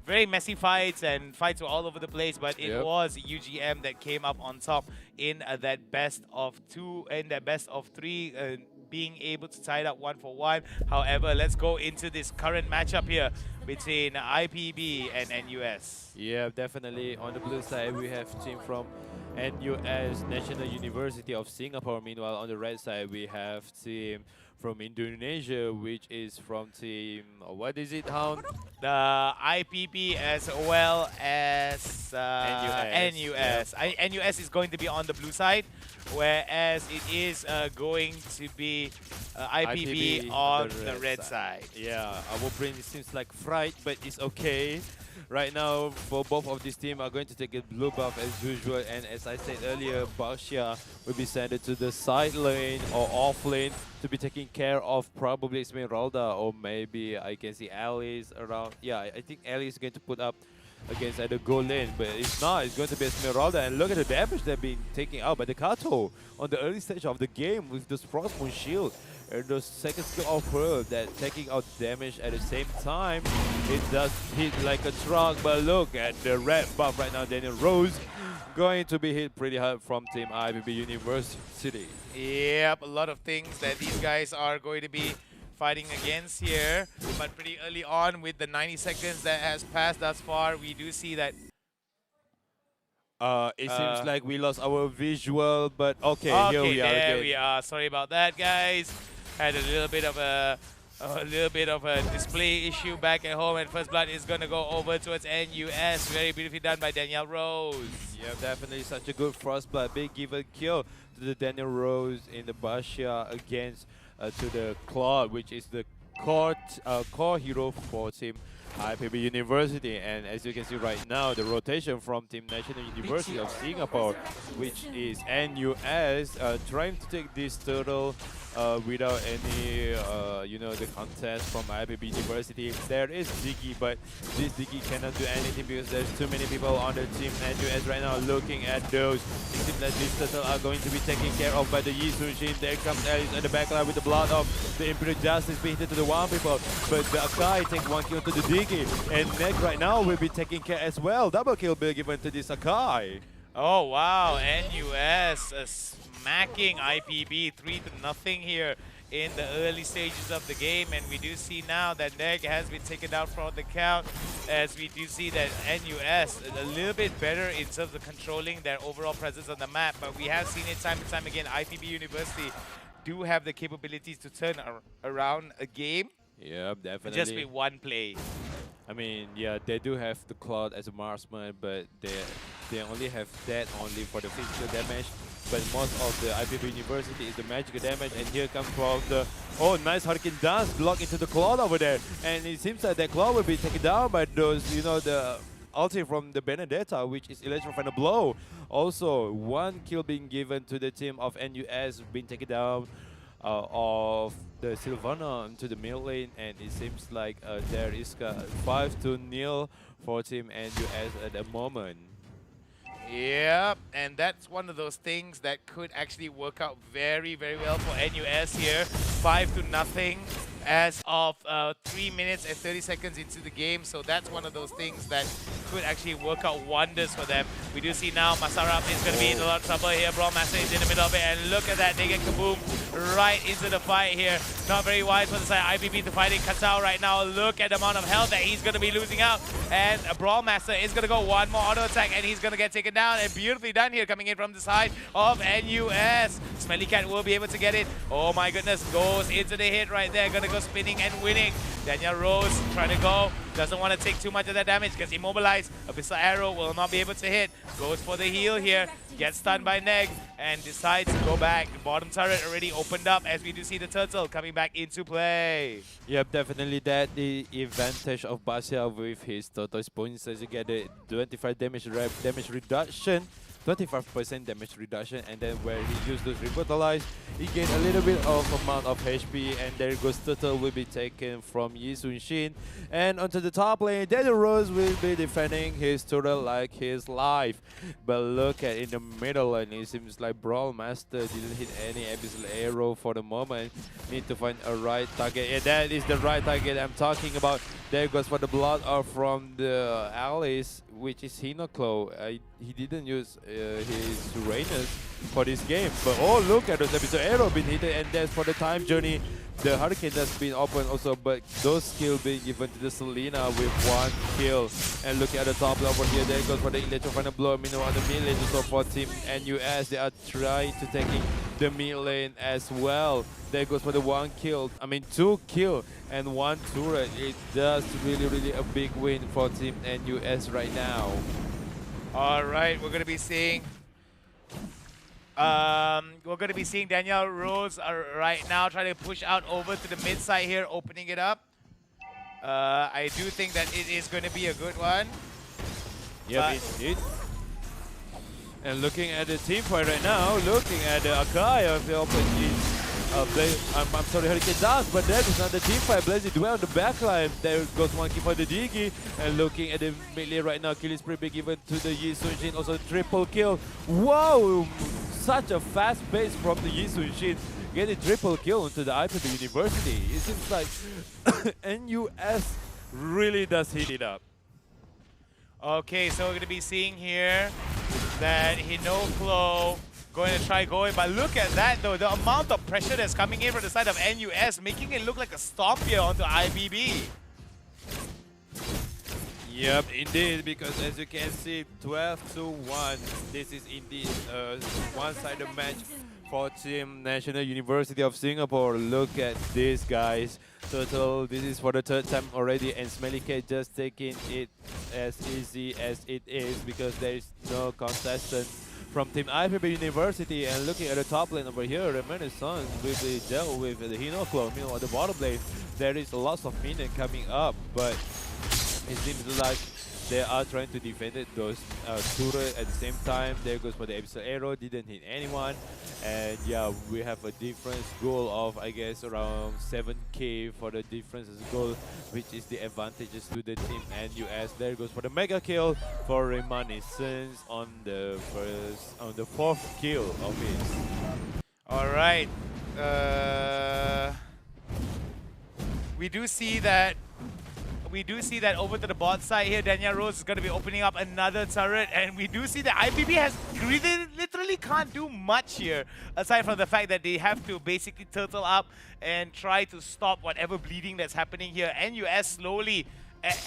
very messy fights, and fights were all over the place, but it was UGM that came up on top in that best of 2 and that best of 3, being able to tie it up 1-for-1. However, let's go into this current matchup here between IPB and NUS. Yeah, definitely. On the blue side, we have team from NUS, National University of Singapore. Meanwhile, on the red side, we have team from Indonesia, which is from team, what is it, Hound? The IPB as well as NUS. NUS is going to be on the blue side, whereas it is going to be IPB on the red side. Yeah, our brain seems like fried, but it's okay. Right now, for both of these teams are going to take a blue buff as usual, and as I said earlier, Baxia will be sent to the side lane or off lane to be taking care of probably Esmeralda, or maybe I can see Alice around. Yeah, I think Alice is going to put up against the goal lane, but it's not. It's going to be Esmeralda, and look at the damage they're being taken out by the Kato on the early stage of the game with the Frostmoon shield. And the second skill of her that taking out damage at the same time. It does hit like a truck, but look at the red buff right now. Daniel Rose going to be hit pretty hard from Team IPB University. Yep, a lot of things that these guys are going to be fighting against here. But pretty early on, with the 90 seconds that has passed thus far, we do see that it seems like we lost our visual, but okay, here we are there again. we are. Sorry about that, guys. Had a little bit of a display issue back at home, and First Blood is gonna go over towards NUS. Very beautifully done by Danielle Rose. Yeah, definitely such a good First Blood. Big give a kill to the Daniel Rose in the Basha against to the Claude, which is the core hero for Team IPB University. And as you can see right now, the rotation from Team National University of Singapore, which is NUS, trying to take this turtle without any, the contest from IPB University. There is Diggy, but this Diggy cannot do anything because there's too many people on the team. And US right now looking at those. It seems that these turtles are going to be taken care of by the Yi Sun-shin. There comes Alice at the backline with the blood of the Imperial Justice being hit to the one people. But the Akai take one kill to the Diggy. And Nick right now will be taking care as well. Double kill be given to this Akai. Oh wow, NUS smacking IPB 3-0 here in the early stages of the game, and we do see now that Neg has been taken down from the count, as we do see that NUS a little bit better in terms of controlling their overall presence on the map, but we have seen it time and time again. IPB University do have the capabilities to turn around a game. Yeah, definitely. Just with one play. I mean, yeah, they do have the Cloud as a marksman, but they only have that only for the physical damage. But most of the IPB University is the magical damage, and here comes from the nice Hurricane Dance block into the Cloud over there, and it seems that Cloud will be taken down by those, the ulti from the Benedetta, which is electrifying blow. Also, one kill being given to the team of NUS, being taken down of the Sylvana into the mid lane, and it seems like there is 5-0 for team NUS at the moment. Yeah, and that's one of those things that could actually work out very, very well for NUS here. 5-0 as of 3 minutes and 30 seconds into the game. So that's one of those things that could actually work out wonders for them. We do see now Masarap is going to be in a lot of trouble here. Brawl Master is in the middle of it, and look at that. They get kaboom right into the fight here. Not very wise for the side IPB to fighting Katao right now. Look at the amount of health that he's going to be losing out. And Brawl Master is going to go one more auto attack, and he's going to get taken down. And beautifully done here, coming in from the side of NUS. Smelly Cat will be able to get it. Oh my goodness, goes into the hit right there. Gonna go spinning and winning. Daniel Rose trying to go. Doesn't want to take too much of that damage, gets immobilized. Abyssal Arrow will not be able to hit. Goes for the heal here. Gets stunned by Neg and decides to go back. The bottom turret already opened up as we do see the turtle coming back into play. Yep, definitely that the advantage of Basia with his total points, as you get the 25 damage reduction. 25% damage reduction, and then where he used those revitalize, he gained a little bit of amount of HP, and there goes Turtle will be taken from Yi Sun-shin. And onto the top lane, Daniel Rose will be defending his turtle like his life. But look at in the middle lane, it seems like Brawl Master didn't hit any Abyssal Arrow for the moment. Need to find a right target. Yeah, that is the right target I'm talking about. There goes for the blood from the Alice, which is Hinoklo. He didn't use his Uranus for this game, but oh, look at those Abyssal Arrow being hit, and that's for the time journey. The Hurricane has been open also, but those skills being given to the Selena with one kill. And look at the top level here, there goes for the electrifying blow. Meanwhile, the mid lane also for team NUS, they are trying to take the mid lane as well. There goes for the two kill and one turret. It does really a big win for team NUS right now. All right, we're gonna be seeing Daniel Rose right now trying to push out over to the mid side here, opening it up. I do think that it is going to be a good one. Yep, indeed. And looking at the team fight right now, looking at the Akai of the I'm sorry, Hurricane Dance, but that is not the team fight. Blazy Dwell on the backline. There goes one kill for the Diggy. And looking at the melee right now, kill is pretty given to the Yi Sun-shin. Also triple kill. Wow! Such a fast pace from the Yi Sun-shin. Getting triple kill into the IPB University. It seems like NUS really does heat it up. Okay, so we're going to be seeing here that Hinoklo going to try going, but look at that though, the amount of pressure that's coming in from the side of NUS, making it look like a stomp here onto IPB. Yep, indeed, because as you can see, 12-1. This is indeed a one-sided match for Team National University of Singapore. Look at this, guys. Total, this is for the third time already, and Smelly Cat just taking it as easy as it is because there is no contestant from Team IPB University. And looking at the top lane over here, Renaissance will be dealt with the Hinoklo. Meanwhile, the bottom lane, there is lots of minions coming up, but it seems like they are trying to defend those turret at the same time. There goes for the Abyssal Arrow, didn't hit anyone. And yeah, we have a difference goal of I guess around 7k for the differences goal, which is the advantages to the team. And US there goes for the mega kill for Reminiscence on the fourth kill of his. All right. We do see that over to the bot side here, Daniel Rose is going to be opening up another turret, and we do see that IPB has literally can't do much here, aside from the fact that they have to basically turtle up and try to stop whatever bleeding that's happening here. NUS slowly,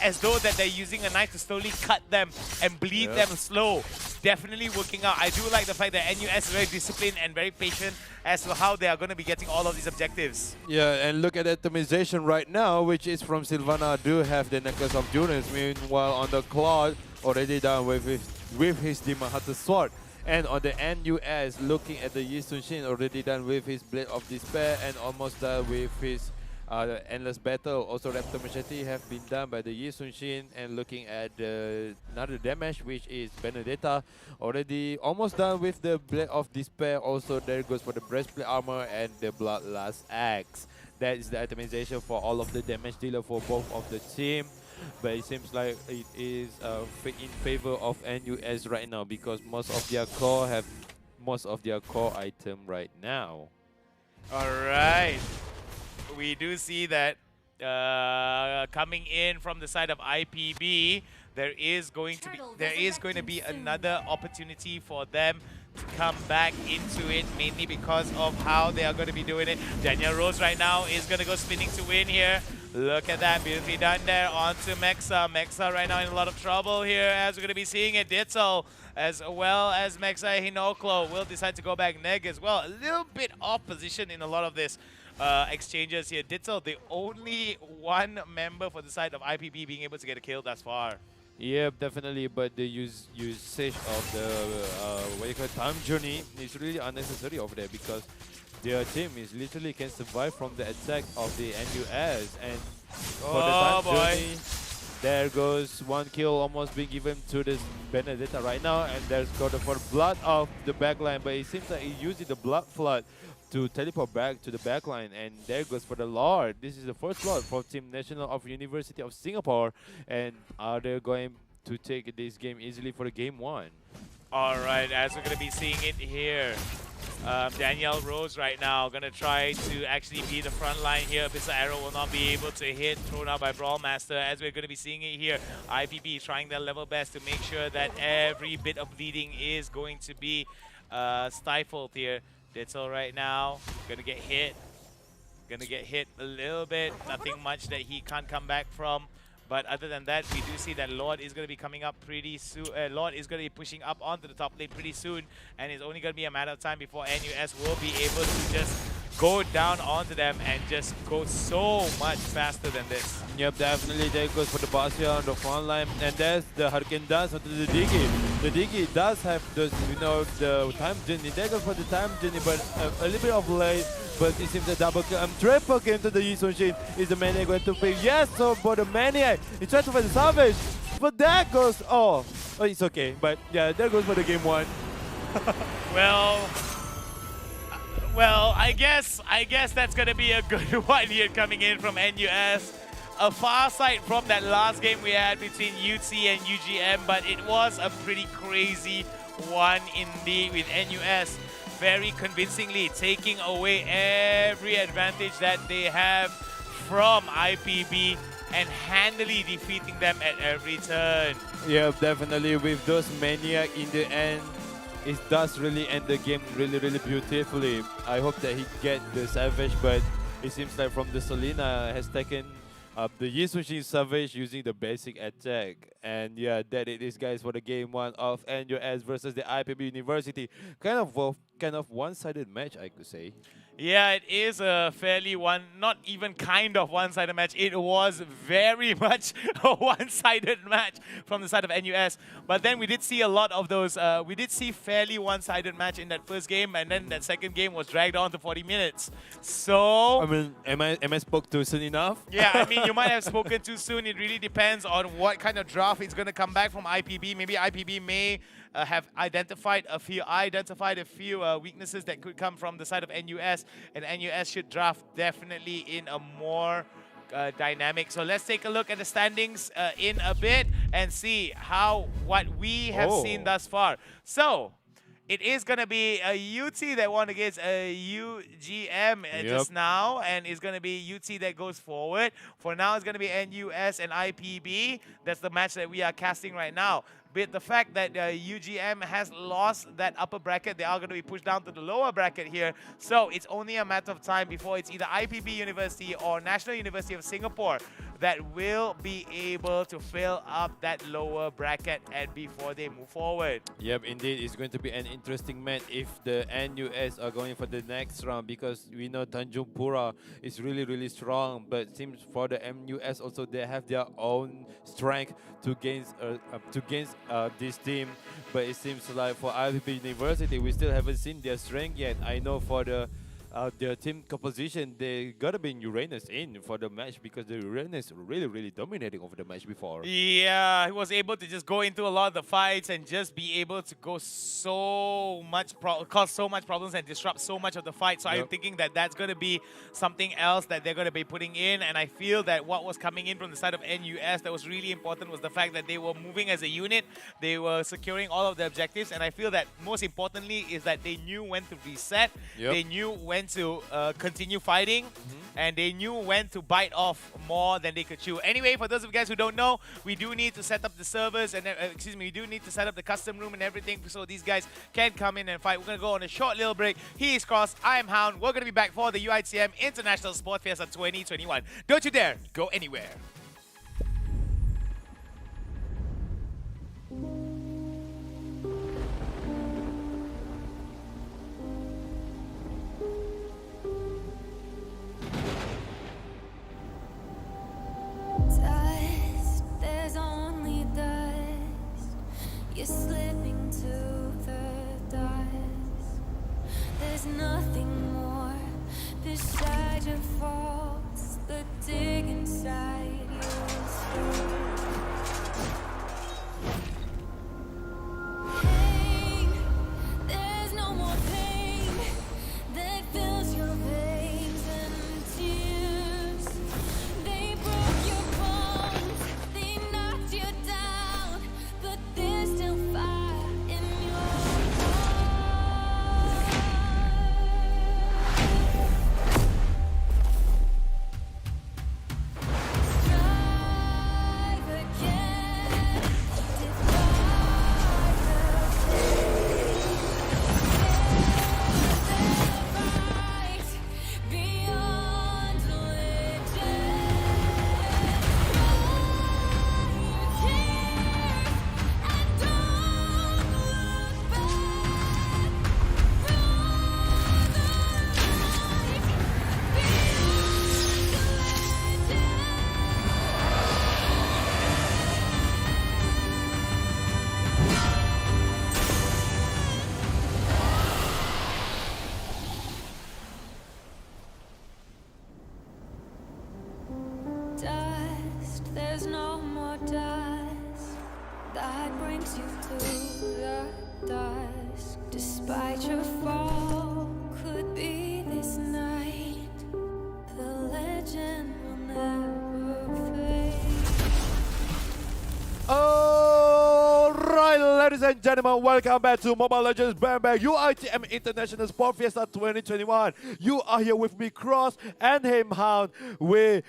as though that they're using a knife to slowly cut them and bleed them slow. Definitely working out. I do like the fact that NUS is very disciplined and very patient as to how they are going to be getting all of these objectives. Yeah, and look at the optimization right now, which is from Sylvana. Do have the Necklace of Dunes. Meanwhile, on the Claude, already done with his Dimahata sword. And on the NUS, looking at the Yi Sun Shin, already done with his Blade of Despair and almost done with his Endless Battle. Also, Raptor Machete have been done by the Yi Sun Shin. And looking at another damage, which is Benedetta, already almost done with the Blade of Despair. Also, there goes for the Breastplate Armor and the Bloodlust Axe. That is the itemization for all of the damage dealer for both of the team. But it seems like it is in favor of NUS right now because most of their core item right now. All right. We do see that coming in from the side of IPB, there is going to be another opportunity for them to come back into it, mainly because of how they are going to be doing it. Daniel Rose right now is going to go spinning to win here. Look at that, beautifully done there onto Mexa. Mexa right now in a lot of trouble here, as we're going to be seeing it. Ditzel as well as Mexa. Hinoklo will decide to go back neg as well. A little bit off position in a lot of this exchanges here. Ditzel, the only one member for the side of IPB being able to get a kill thus far. Yeah, definitely, but the usage of the time journey is really unnecessary over there because their team is literally can survive from the attack of the NUS. And for the time journey, there goes one kill almost being given to this Benedetta right now, and there's got for blood of the backline, but it seems like he's using the blood flood to teleport back to the backline, and there goes for the Lord. This is the first Lord for Team National of University of Singapore, and are they going to take this game easily for the game one? All right, as we're going to be seeing it here, Danielle Rose right now going to try to actually be the front line here. Abyssal Arrow will not be able to hit, thrown out by Brawlmaster, as we're going to be seeing it here. IPB trying their level best to make sure that every bit of bleeding is going to be stifled here. Ditzel right now, gonna get hit a little bit, nothing much that he can't come back from. But other than that, we do see that Lord is gonna be coming up pretty soon. Lord is gonna be pushing up onto the top lane pretty soon, and it's only gonna be a matter of time before NUS will be able to just go down onto them and just go so much faster than this. Yep, definitely. There goes for the boss here on the front line, and there's the Hurricane Dance onto the Diggy. The Diggy does have the the time journey. There goes for the time journey, but a little bit of late. But it seems the double kill, triple kill into the Yi Sun Shin. Is the Maniac going to pick? Yes, so for the Maniac, he tries to find the Savage, but that goes, oh, it's okay. But yeah, there goes for the game one. Well, I guess that's gonna be a good one here coming in from NUS. A far sight from that last game we had between UT and UGM, but it was a pretty crazy one indeed, with NUS very convincingly taking away every advantage that they have from IPB and handily defeating them at every turn. Yeah, definitely. With those Maniac in the end, it does really end the game really, really beautifully. I hope that he get the Savage, but it seems like from the Selena has taken up the Yi Sun Shin Savage using the basic attack. And yeah, that it is, guys, for the game one of NUS versus the IPB University. Kind of one-sided match, I could say. Yeah, it is a fairly not even kind of one-sided match. It was very much a one-sided match from the side of NUS. But then we did see a lot of those, we did see fairly one-sided match in that first game, and then that second game was dragged on to 40 minutes. So... I mean, am I spoke too soon enough? Yeah, I mean, you might have spoken too soon. It really depends on what kind of draft is going to come back from IPB. Maybe IPB may have identified a few. I identified a few weaknesses that could come from the side of NUS, and NUS should draft definitely in a more dynamic. So let's take a look at the standings in a bit and see what we have seen thus far. So it is going to be a UT that won against a UGM just now, and it's going to be UT that goes forward. For now, it's going to be NUS and IPB. That's the match that we are casting right now. With the fact that UGM has lost that upper bracket, they are going to be pushed down to the lower bracket here. So it's only a matter of time before it's either IPB University or National University of Singapore that will be able to fill up that lower bracket and before they move forward. Yep, indeed, it's going to be an interesting match if the NUS are going for the next round, because we know TANJUNGPURA is really strong, but it seems for the MUS also they have their own strength to gain this team. But it seems like for IPB University, we still haven't seen their strength yet. I know for their team composition, they gotta bring Uranus in for the match because the Uranus really dominating over the match before. Yeah, he was able to just go into a lot of the fights and just be able to go cause so much problems and disrupt so much of the fight. So I'm thinking that that's gonna be something else that they're gonna be putting in. And I feel that what was coming in from the side of NUS that was really important was the fact that they were moving as a unit, they were securing all of the objectives, and I feel that most importantly is that they knew when to reset, they knew when to continue fighting, and they knew when to bite off more than they could chew. Anyway, for those of you guys who don't know, we do need to set up the servers and we do need to set up the custom room and everything so these guys can come in and fight. We're gonna go on a short little break. He is Cross, I am Hound. We're gonna be back for the UiTM International Sport Fiesta 2021. Don't you dare go anywhere. There's only dust. You're slipping to the dust. There's nothing more beside your faults that dig inside your soul. Pain, there's no more pain that fills your veins and tears. They broke your bones, they knocked you down, but there's still fire in your heart. Strive again, defy the fight beyond legend. Dust, there's no more dust that brings you to the dusk. Despite your fall, could be this night. The legend will never fade. Alright, ladies and gentlemen, welcome back to Mobile Legends Bang Bang UiTM International Sport Fiesta 2021. You are here with me, Cross, and him, Hound. We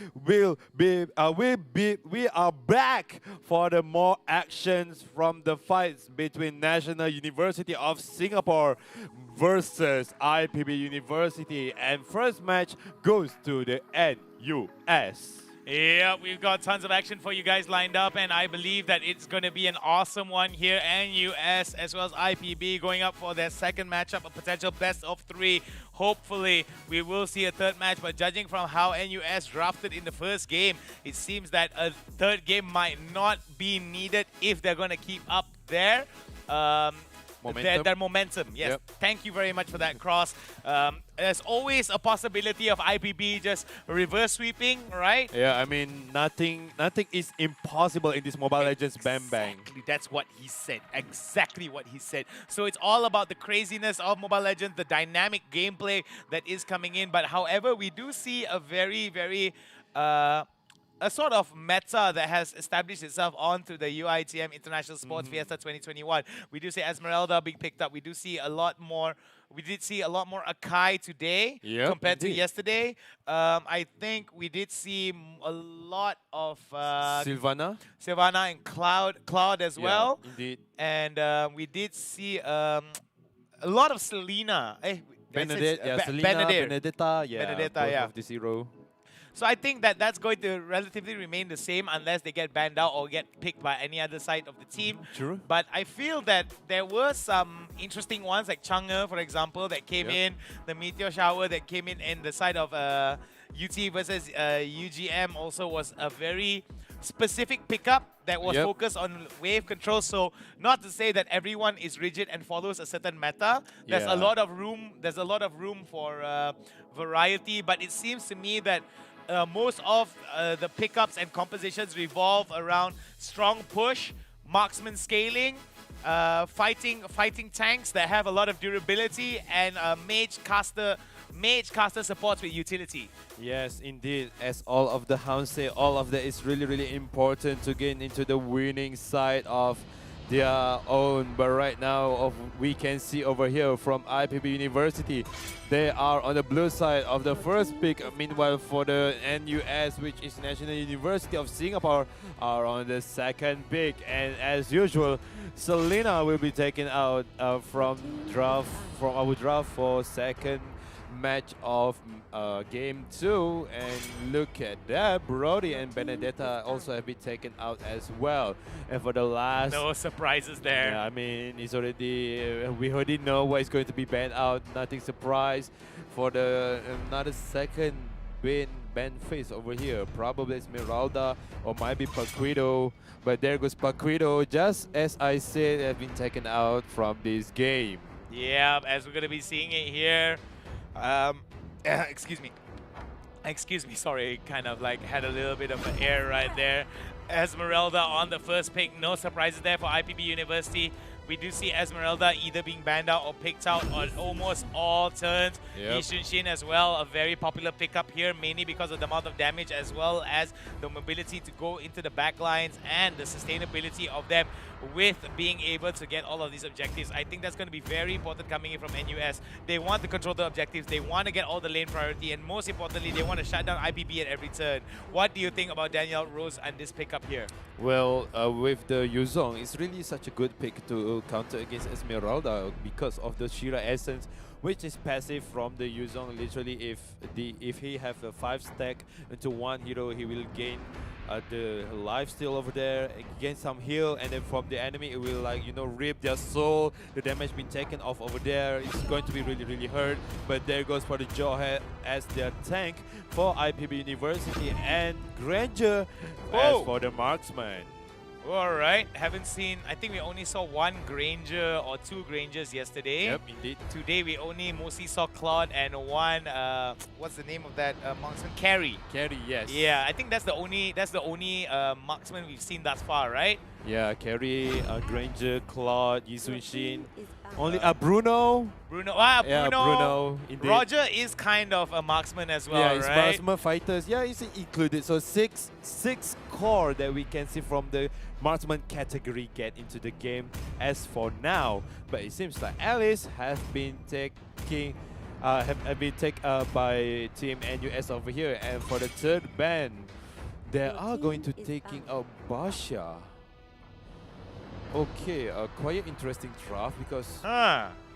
are back for the more actions from the fights between National University of Singapore versus IPB University, and first match goes to the NUS. Yeah, we've got tons of action for you guys lined up, and I believe that it's going to be an awesome one here. NUS as well as IPB going up for their second matchup, a potential best of three. Hopefully, we will see a third match, but judging from how NUS drafted in the first game, it seems that a third game might not be needed if they're going to keep up there. Momentum. Their momentum, yes. Yep. Thank you very much for that, Cross. There's always a possibility of IPB just reverse sweeping, right? Yeah, I mean, nothing is impossible in this Mobile Legends Bang Bang. Exactly, that's what he said. Exactly what he said. So it's all about the craziness of Mobile Legends, the dynamic gameplay that is coming in. But however, we do see a very a sort of meta that has established itself onto the UiTM International Sports Fiesta 2021. We do see Esmeralda being picked up. We do see a lot more. We did see a lot more Akai today compared to yesterday. I think we did see a lot of Sylvana and Cloud as well. Indeed. And we did see a lot of Selena. Benedetta, Benedetta, of this hero. So I think that that's going to relatively remain the same unless they get banned out or get picked by any other side of the team. True. But I feel that there were some interesting ones like Chang'e, for example, that came in. The Meteor Shower that came in the side of UT versus UGM also was a very specific pickup that was focused on wave control. So not to say that everyone is rigid and follows a certain meta. There's a lot of room. There's a lot of room for variety. But it seems to me that most of the pickups and compositions revolve around strong push, marksman scaling, fighting tanks that have a lot of durability, and mage caster supports with utility. Yes, indeed. As all of the hounds say, all of that is really important to get into the winning side of their own. But right now, we can see over here from IPB University, they are on the blue side of the first pick. Meanwhile, for the NUS, which is National University of Singapore, are on the second pick. And as usual, Selena will be taken out from our draft for second match of game 2, and look at that, Brody and Benedetta also have been taken out as well. And for the last, no surprises there. Yeah, I mean, it's already we already know what is going to be banned out. Nothing surprise for the another second banned face over here. Probably Esmeralda or might be Paquito, but there goes Paquito. Just as I said, have been taken out from this game. Yeah, as we're gonna be seeing it here. Excuse me, sorry, kind of like had a little bit of an error right there. Esmeralda on the first pick, no surprises there for IPB University. We do see Esmeralda either being banned out or picked out on almost all turns. Yi Xunshin as well, a very popular pickup here, mainly because of the amount of damage as well as the mobility to go into the backlines and the sustainability of them with being able to get all of these objectives. I think that's going to be very important coming in from NUS. They want to control the objectives, they want to get all the lane priority, and most importantly, they want to shut down IPB at every turn. What do you think about Daniel Rose and this pickup here? Well, with the Yuzong, it's really such a good pick to counter against Esmeralda because of the Shira Essence, which is passive from the Yuzong. Literally, if he have a 5-stack into one hero, he will gain the life steal over there, gain some heal, and then from the enemy it will, like, you know, rip their soul. The damage being taken off over there is going to be really hurt. But there goes for the GADJAH as their tank for IPB University, and GADJAH as for the marksman. Alright, haven't seen, I think we only saw one Granger or two Grangers yesterday. Yep, indeed. Today we only mostly saw Claude and one, what's the name of that marksman? Carry. Carry, yes. Yeah, I think that's the only marksman we've seen thus far, right? Yeah, Carry, Granger, Claude, Yi Xunshin. Only Bruno. Bruno. Yeah, Bruno. Indeed. Roger is kind of a marksman as well, yeah, it's right? marksman fighters. Yeah, it's included. So six core that we can see from the marksman category get into the game as for now. But it seems like Alice has been taken by Team NUS over here. And for the third ban, they are going to taking out Basha. Okay, quite interesting draft because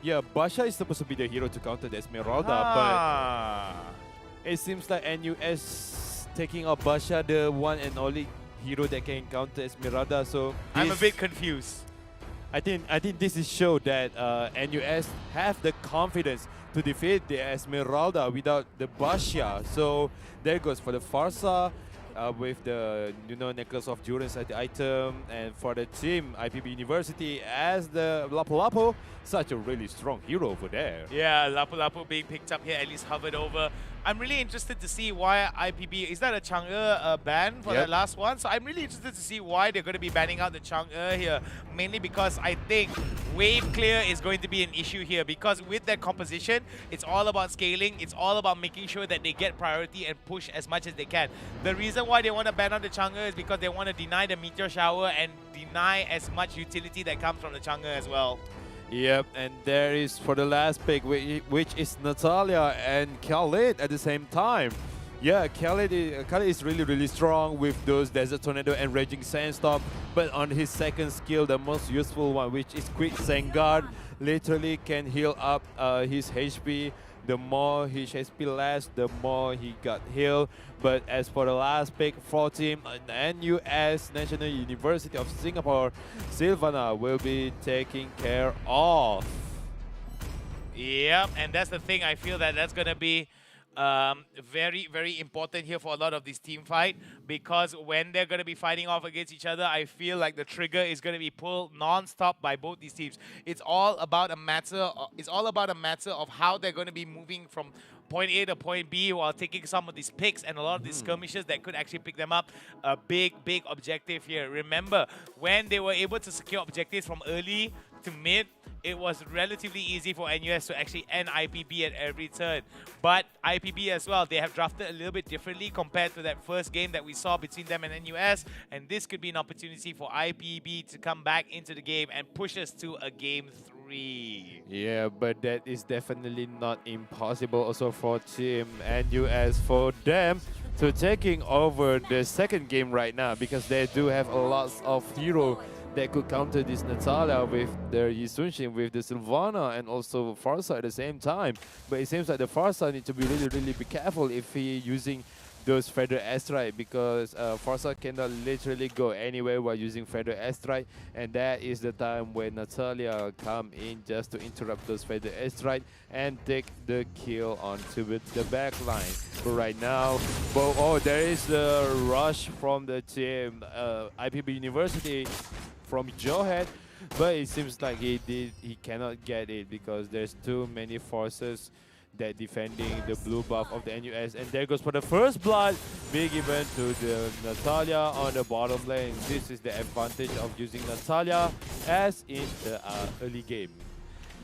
yeah, Basha is supposed to be the hero to counter the Esmeralda, but it seems like NUS taking out Basha, the one and only hero that can counter Esmeralda. So I'm a bit confused. I think this is show that NUS have the confidence to defeat the Esmeralda without the Basha. So there goes for the Farsa. with the necklace of Jurens at the item, and for the team IPB University as the Lapu Lapu, such a really strong hero over there. Yeah, Lapu Lapu being picked up here, at least hovered over. I'm really interested to see why IPB, is that a Chang'e ban for that last one? So I'm really interested to see why they're going to be banning out the Chang'e here, mainly because I think wave clear is going to be an issue here, because with that composition, it's all about scaling, it's all about making sure that they get priority and push as much as they can. The reason why they want to ban out the Chang'e is because they want to deny the meteor shower and deny as much utility that comes from the Chang'e as well. Yep, and there is for the last pick, which is Natalia and Khalid at the same time. Yeah, Khalid is really strong with those Desert Tornado and Raging Sandstorm, but on his second skill, the most useful one, which is Quick Vanguard, literally can heal up his HP. The more his HP lasts, the more he got healed. But as for the last pick for team NUS, National University of Singapore, Sylvana will be taking care of. Yep, and that's the thing. I feel that that's going to be very important here for a lot of this team fight, because when they're going to be fighting off against each other, I feel like the trigger is going to be pulled non-stop by both these teams. It's all about a matter of how they're going to be moving from point A to point B while taking some of these picks and a lot of these skirmishes that could actually pick them up. A big objective here. Remember, when they were able to secure objectives from early to mid, it was relatively easy for NUS to actually end IPB at every turn. But IPB as well, they have drafted a little bit differently compared to that first game that we saw between them and NUS. And this could be an opportunity for IPB to come back into the game and push us to a game 3. Yeah, but that is definitely not impossible also for team NUS, for them to taking over the second game right now, because they do have a lot of heroes that could counter this Natalia with their Yisunshin, with the Sylvana, and also Farsa at the same time. But it seems like the Farsa need to be really be careful if he using those Feather Airstrike, because Farsa cannot literally go anywhere while using Feather Airstrike, and that is the time when Natalia come in just to interrupt those Feather Airstrike and take the kill onto the back line. But right now, there is the rush from the team IPB University from Johead, but it seems like he cannot get it because there's too many forces that defending the blue buff of the NUS. And there goes for the first blood being given to the Natalia on the bottom lane. This is the advantage of using Natalia as in the early game.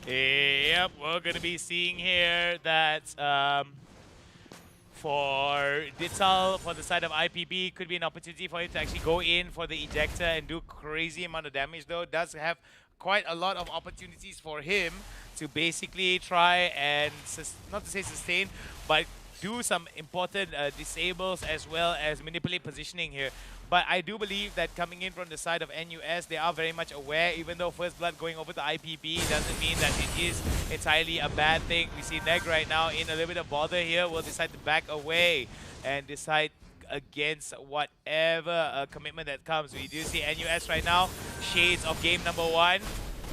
Yep, we're going to be seeing here that for Dital, for the side of IPB, could be an opportunity for him to actually go in for the ejector and do crazy amount of damage, though. Does have quite a lot of opportunities for him to basically try and, not to say sustain, but do some important disables as well as manipulate positioning here. But I do believe that coming in from the side of NUS, they are very much aware, even though First Blood going over to IPB doesn't mean that it is entirely a bad thing. We see Neg right now in a little bit of bother here, will decide to back away and decide against whatever commitment that comes. We do see NUS right now, shades of game number 1.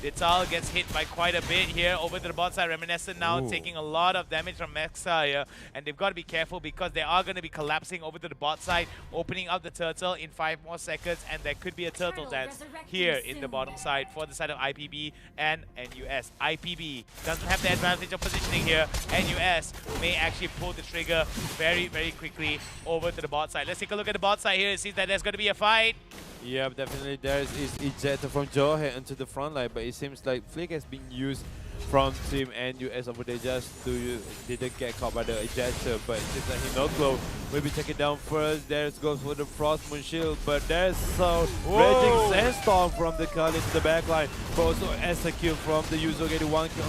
Dital gets hit by quite a bit here over to the bot side. Reminiscent now taking a lot of damage from Mexa here, and they've got to be careful because they are going to be collapsing over to the bot side, opening up the turtle in 5 more seconds, and there could be a turtle dance here in the bottom side for the side of IPB and NUS. IPB doesn't have the advantage of positioning here. NUS may actually pull the trigger very quickly over to the bot side. Let's take a look at the bot side here. It seems that there's going to be a fight. Yeah, definitely there is ejector from Johead into the front line, but it seems like Flick has been used from team NUS over there just to didn't get caught by the ejector, but it seems like Hinoklo will be taken down first. There goes for the Frost Moon Shield, but there's Raging Sandstorm from the Khalid to the backline, but also execute from the Yuzo getting 1 kill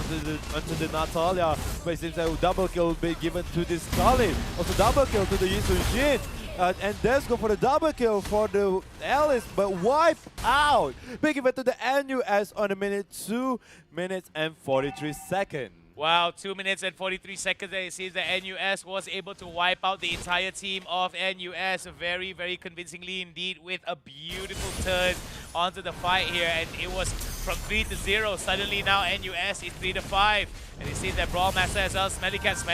onto the Natalia, but it seems like a double kill will be given to this Khalid. Also double kill to the Yisun Jin. And let's go for the double kill for the Alice, but wipe out. Big event to the NUS on a minute, 2 minutes and 43 seconds. Wow, 2 minutes and 43 seconds, and it seems that NUS was able to wipe out the entire team of NUS very convincingly indeed, with a beautiful turn onto the fight here, and it was from 3 to 0. Suddenly now NUS is 3 to 5. And you see that Brawl Master as well, Smelly Cat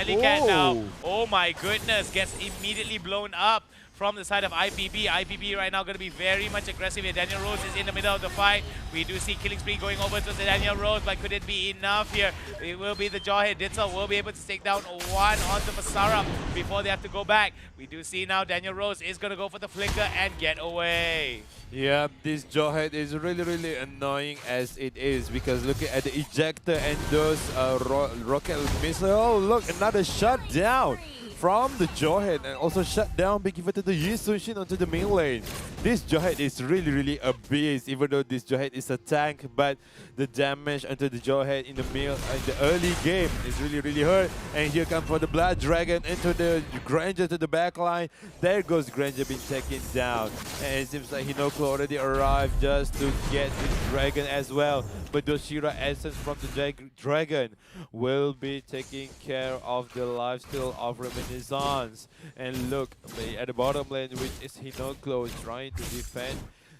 now. Oh my goodness, gets immediately blown up from the side of IPB. IPB right now going to be very much aggressive here. Daniel Rose is in the middle of the fight. We do see killing spree going over to the Daniel Rose, but could it be enough here? It will be the Jawhead. Ditzel will be able to take down one onto Masarap before they have to go back. We do see now Daniel Rose is going to go for the flicker and get away. Yeah, this Jawhead is really annoying as it is, because looking at the ejector and those rocket missile. Oh, look, another shutdown from the Jawhead, and also shut down being given to the Yi Sun-shin onto the main lane. This Jawhead is really a beast, even though this Jawhead is a tank, but the damage onto the Jawhead in the early game is really hurt. And here comes for the Blood Dragon into the Granger to the back line. There goes Granger being taken down, and it seems like Hinoko already arrived just to get this Dragon as well. But Doshira Essence from the Dragon will be taking care of the lifesteal of Reminiscence. And look at the bottom lane, which is Hinoko trying to defend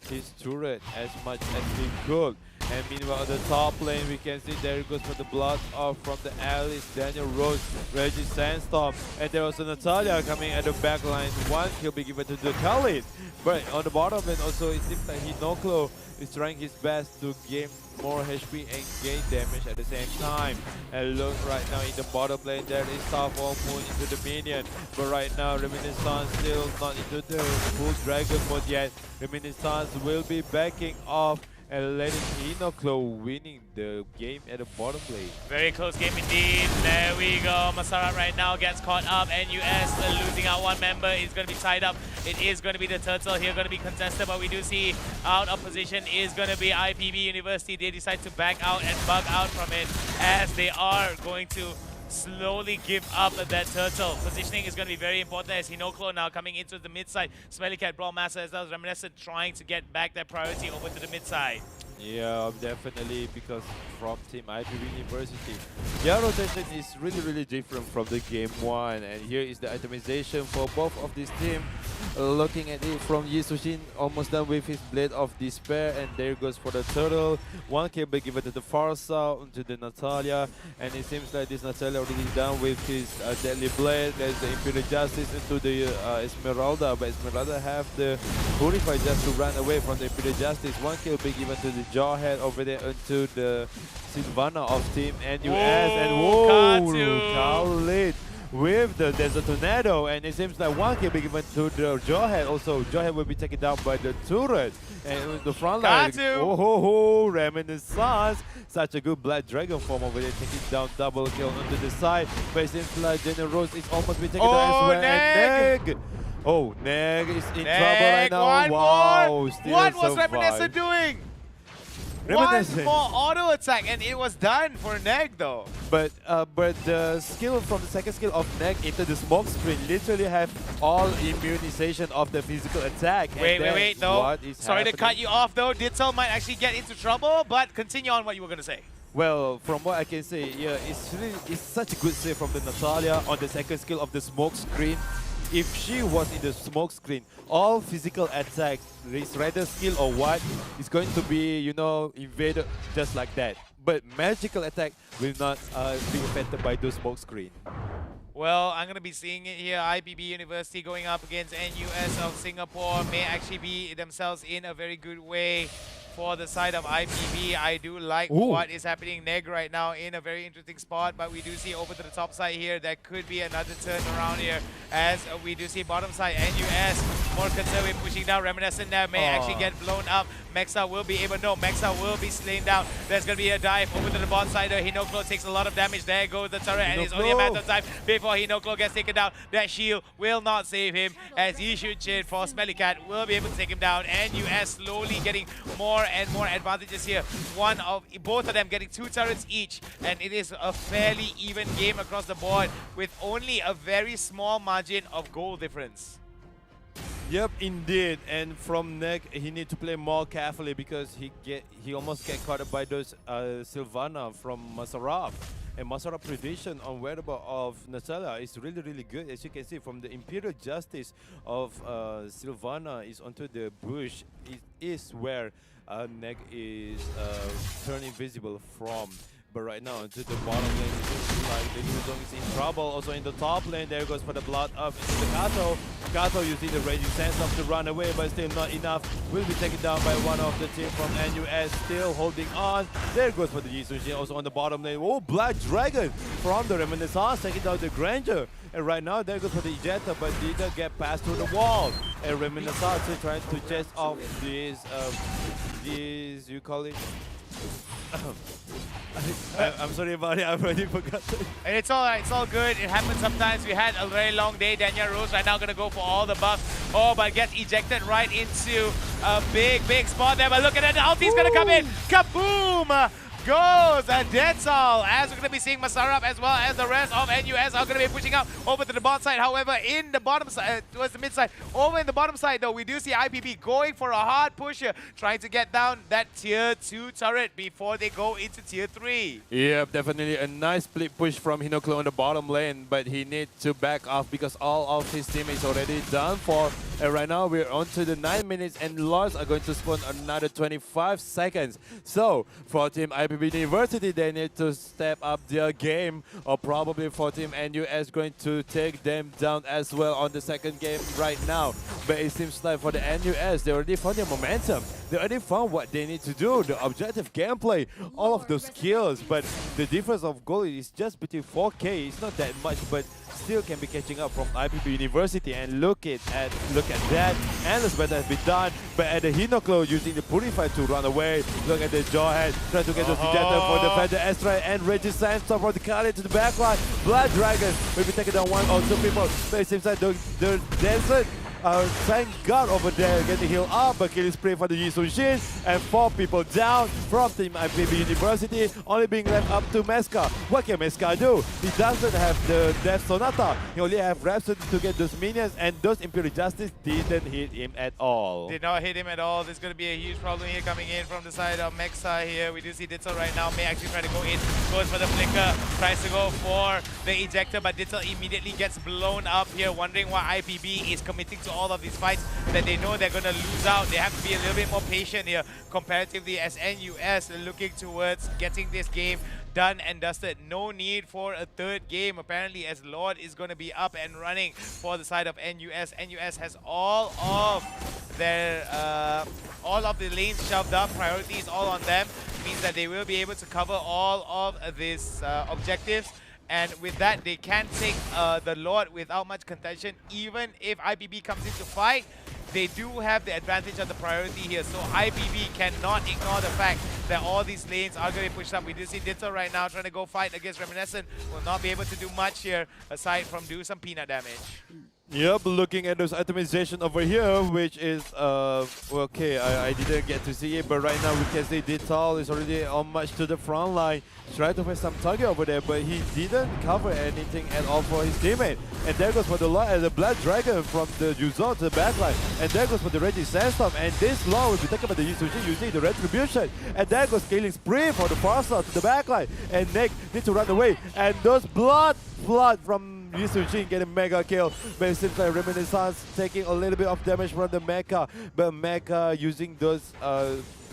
his turret as much as he could. And meanwhile, on the top lane, we can see there goes for the blood off from the Alice, Daniel Rose, Reggie Sandstorm, and there was a Natalia coming at the back line. One kill be given to the Khalid. But on the bottom lane also, it seems like Hinoko is trying his best to gain more HP and gain damage at the same time. And look right now in the bottom lane, there is Starfall Moon into the minion. But right now, Reminiscence still not into the full Dragon mode yet. Reminiscence will be backing off and letting Hinoko winning the game at the bottom lane. Very close game indeed. There we go. Masarap right now gets caught up, and US losing out one member is going to be tied up. It is going to be the Turtle here, going to be contested, but we do see out of position is going to be IPB University. They decide to back out and bug out from it, as they are going to slowly give up that turtle. Positioning is going to be very important, as Hinoko now coming into the mid side. Smelly Cat, Brawl Master, as well as Reminiscent trying to get back that priority over to the mid side. Yeah, definitely, because from Team IPB University, their rotation is really different from the game one. And here is the itemization for both of these teams. Looking at it from Yi Sun-shin, almost done with his Blade of Despair, and there goes for the turtle. One kill be given to the Farsa, to the Natalia, and it seems like this Natalia already done with his Deadly Blade. There's the Imperial Justice into the Esmeralda, but Esmeralda have the Purify just to run away from the Imperial Justice. One kill be given to the Jawhead over there into the Sylvana of Team NUS, and whoa, Khalid with the Desert Tornado, and it seems like one kill be given to the Jawhead. Also, Jawhead will be taken down by the turret, and the front line. Oh, Reminiscence, such a good Black Dragon form over there, taking down double kill onto the side. But it seems like Daniel Rose is almost being taken down as well. And Neg! Oh, Neg is in trouble right now. Wow, still what was survived. Reminiscent doing? One more auto attack, and it was done for Neg though. But the skill from the second skill of Neg into the smoke screen literally have all immunization of the physical attack. Wait, no. Sorry to cut you off though. Ditzel might actually get into trouble, but continue on what you were going to say. Well, from what I can say, yeah, it's such a good save from the Natalia on the second skill of the smoke screen. If she was in the smoke screen, all physical attack, race rider skill or what, is going to be, you know, invaded just like that. But magical attack will not be affected by those smoke screen. Well, I'm going to be seeing it here. IPB University going up against NUS of Singapore may actually be themselves in a very good way for the side of IPB. I do like what is happening. Neg right now in a very interesting spot, but we do see over to the top side here, there could be another turn around here, as we do see bottom side NUS more concerned with pushing down. Reminiscent there may actually get blown up. Mexa will be able, no, Mexa will be slain down. There's going to be a dive over to the bot side. Hinoko takes a lot of damage. There goes the turret, and it's only a matter of time before Hinoko gets taken down. That shield will not save him, as he should chin for Smelly Cat will be able to take him down. NUS slowly getting more and more advantages here. Both of them getting 2 turrets each, and it is a fairly even game across the board with only a very small margin of goal difference. Yep, indeed. And from Neg, he need to play more carefully, because he almost get caught up by those Sylvana from Masarap. And Masarap prediction on whereabouts of Natalia is really good. As you can see from the Imperial Justice of Sylvana is onto the bush. It is where Neg is turned invisible from. But right now, into the bottom lane, it seems like the Yuzong is in trouble. Also in the top lane, there goes for the blood up into the Gato. Gato using the raging sense of to run away, but still not enough. Will be taken down by one of the team from NUS, still holding on. There goes for the Yizushin, also on the bottom lane. Oh, Black Dragon from the Reminiscence, taking down the Granger. And right now, there goes for the Ejector, but didn't get past through the wall. And Reminiscence is trying to chase off these, you call it? I'm sorry about it, I've already forgot. And it's alright, it's all good. It happens sometimes. We had a very long day. Daniel Rose right now gonna go for all the buffs. Oh, but gets ejected right into a big spot there. But look at it, the ulti's gonna come in. Kaboom! Goes Detzal, as we're going to be seeing Masarap as well as the rest of NUS are going to be pushing up over to the bottom side. However, in the bottom side, towards the mid side, over in the bottom side though, we do see IPB going for a hard push here, trying to get down that tier 2 turret before they go into tier 3. Yeah, definitely a nice split push from Hinoklo on the bottom lane, but he needs to back off because all of his teammates already done for. And right now we're on to the 9 minutes and Lords are going to spawn another 25 seconds. So for Team IPB University, they need to step up their game, or probably for Team NUS going to take them down as well on the second game right now. But it seems like for the NUS, they already found their momentum. They already found what they need to do, the objective gameplay, all of those skills. But the difference of goal is just between 4K. It's not that much, but still can be catching up from IPB University. And look at that. Endless battle has been done, but at the Hinoklo using the Purify to run away. Look at the Jawhead, trying to get the Sujata for the Feather Astra and Regis Sandstorm for the Kali to the backline. Blood Dragon will be taking down 1 or 2 people. But it seems like the Desert, thank God over there, getting healed up, but killing spree for the Yisun Shin, and 4 people down from Team IPB University, only being left up to Meska. What can Meska do? He doesn't have the Death Sonata, he only have Rhapsody to get those minions, and those Imperial Justice didn't hit him at all. Did not hit him at all. There's going to be a huge problem here coming in from the side of Mexa here. We do see Ditzel right now, may actually try to go in, goes for the flicker, tries to go for the ejector, but Ditzel immediately gets blown up here, wondering why IPB is committing to all of these fights that they know they're going to lose out. They have to be a little bit more patient here comparatively as NUS looking towards getting this game done and dusted. No need for a third game apparently, as Lord is going to be up and running for the side of NUS. NUS has all of the lanes shoved up. Priority is all on them. Means that they will be able to cover all of these objectives. And with that, they can take the Lord without much contention. Even if IPB comes into fight, they do have the advantage of the priority here. So IPB cannot ignore the fact that all these lanes are going to be pushed up. We do see Ditto right now trying to go fight against Reminiscent. Will not be able to do much here aside from do some peanut damage. Yep, looking at those itemization over here, which is, okay, I didn't get to see it, but right now we can see Dital is already on much to the front line. Tried to find some target over there, but he didn't cover anything at all for his teammate. And there goes for the Blood Dragon from the Yuzon to the backline. And there goes for the Reggie Sandstorm. And this law will be taken by the Yisuji using the Retribution. And there goes Killing Spree for the Parcel to the backline. And Nick needs to run away. And those blood from Yisuji getting mega kill. But it seems like Reminiscence taking a little bit of damage from the Mecha. But Mecha using those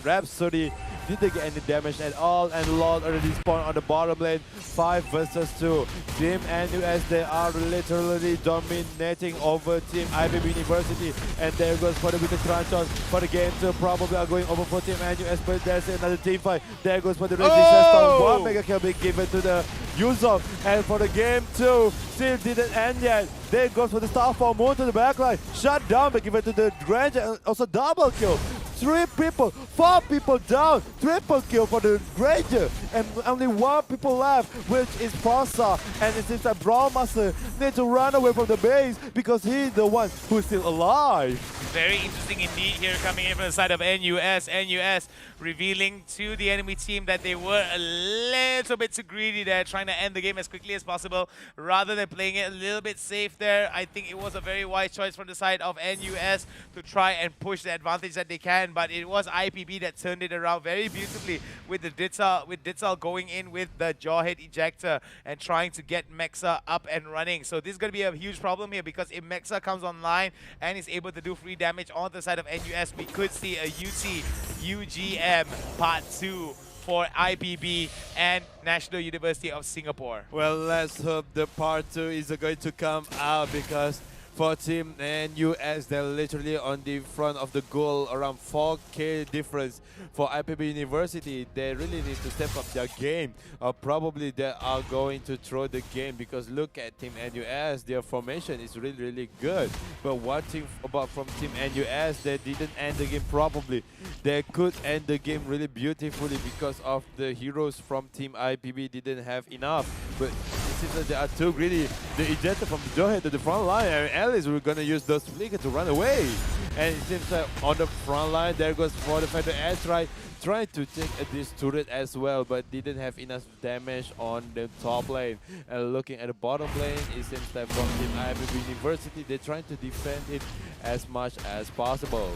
Rhapsody didn't get any damage at all, and Lord already spawned on the bottom lane. 5 versus 2. Team NUS, they are literally dominating over Team IPB University. And there goes for the Wicked Crunchon for the game 2. Probably are going over for Team NUS, but there's another team fight. There goes for the Resistance. 1 mega kill being given to the Yuzong. And for the game 2, still didn't end yet. There goes for the Starfall Moon to the backline. Shut down, but given to the Granger, and also double kill. 3 people, 4 people down, triple kill for the Granger, and only 1 people left, which is Fossa. And it seems that Brawlmaster needs to run away from the base because he's the one who's still alive. Very interesting indeed here coming in from the side of NUS. NUS revealing to the enemy team that they were a little bit too greedy there, trying to end the game as quickly as possible rather than playing it a little bit safe there. I think it was a very wise choice from the side of NUS to try and push the advantage that they can, but it was IPB that turned it around very beautifully with the Ditzal going in with the Jawhead Ejector and trying to get Mexa up and running. So this is going to be a huge problem here, because if Mexa comes online and is able to do free damage on the side of NUS, we could see a UGM Part 2 for IPB and National University of Singapore. Well, let's hope the part 2 is going to come out, because for Team NUS, they're literally on the front of the goal, around 4K difference. For IPB University, they really need to step up their game, or probably they are going to throw the game, because look at Team NUS, their formation is really good. But one thing about from Team NUS, they didn't end the game properly. They could end the game really beautifully because of the heroes from Team IPB didn't have enough. But it seems that they are too greedy. The ejector from Johe to the front line, and Alice, we're gonna use those flicker to run away. And it seems like on the front line, there goes for the fighter airstrike, trying to take this turret as well, but didn't have enough damage on the top lane. And looking at the bottom lane, it seems that from Team IPB University, they're trying to defend it as much as possible.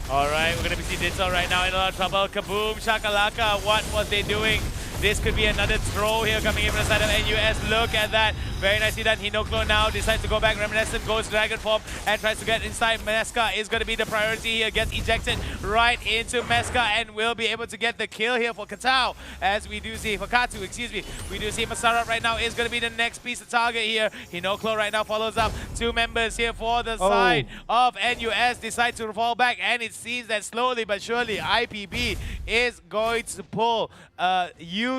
Alright, we're gonna be seeing Ditzel right now in a lot of trouble. Kaboom, shakalaka, what was they doing? This could be another throw here coming in from the side of NUS. Look at that. Very nicely done. Hinoklo now decides to go back. Reminiscent goes Dragon Form and tries to get inside. Meska is going to be the priority here. Gets ejected right into Meska and will be able to get the kill here for Katao. As we do see, for Katu, excuse me. We do see Masarap right now is going to be the next piece of target here. Hinoklo right now follows up. 2 members here for the side of NUS. Decide to fall back, and it seems that slowly but surely IPB is going to pull UT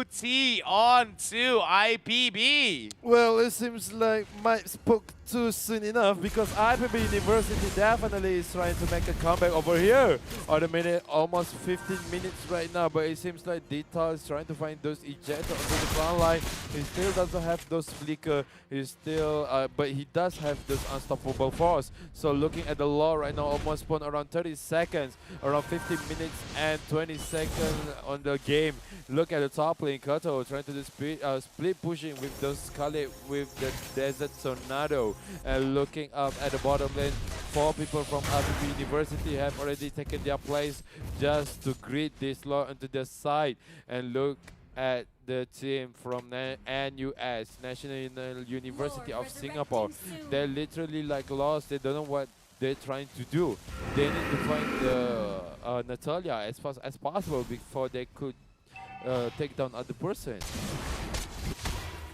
on to IPB. Well, it seems like Mike spoke too soon enough, because IPB University definitely is trying to make a comeback over here. On the minute, almost 15 minutes right now, but it seems like Dita is trying to find those ejectors onto the front line. He still doesn't have those flicker. He's still, but he does have those unstoppable force. So looking at the law right now, almost spawned around 30 seconds, around 15 minutes and 20 seconds on the game. Look at the top lane, Kato trying to do split pushing with those Scarlet with the Desert Tornado. And looking up at the bottom lane, 4 people from IPB University have already taken their place just to greet this law onto their side. And look at the team from NUS, National University of Singapore. They're literally like lost. They don't know what they're trying to do. They need to find Natalia as fast as possible before they could take down other person.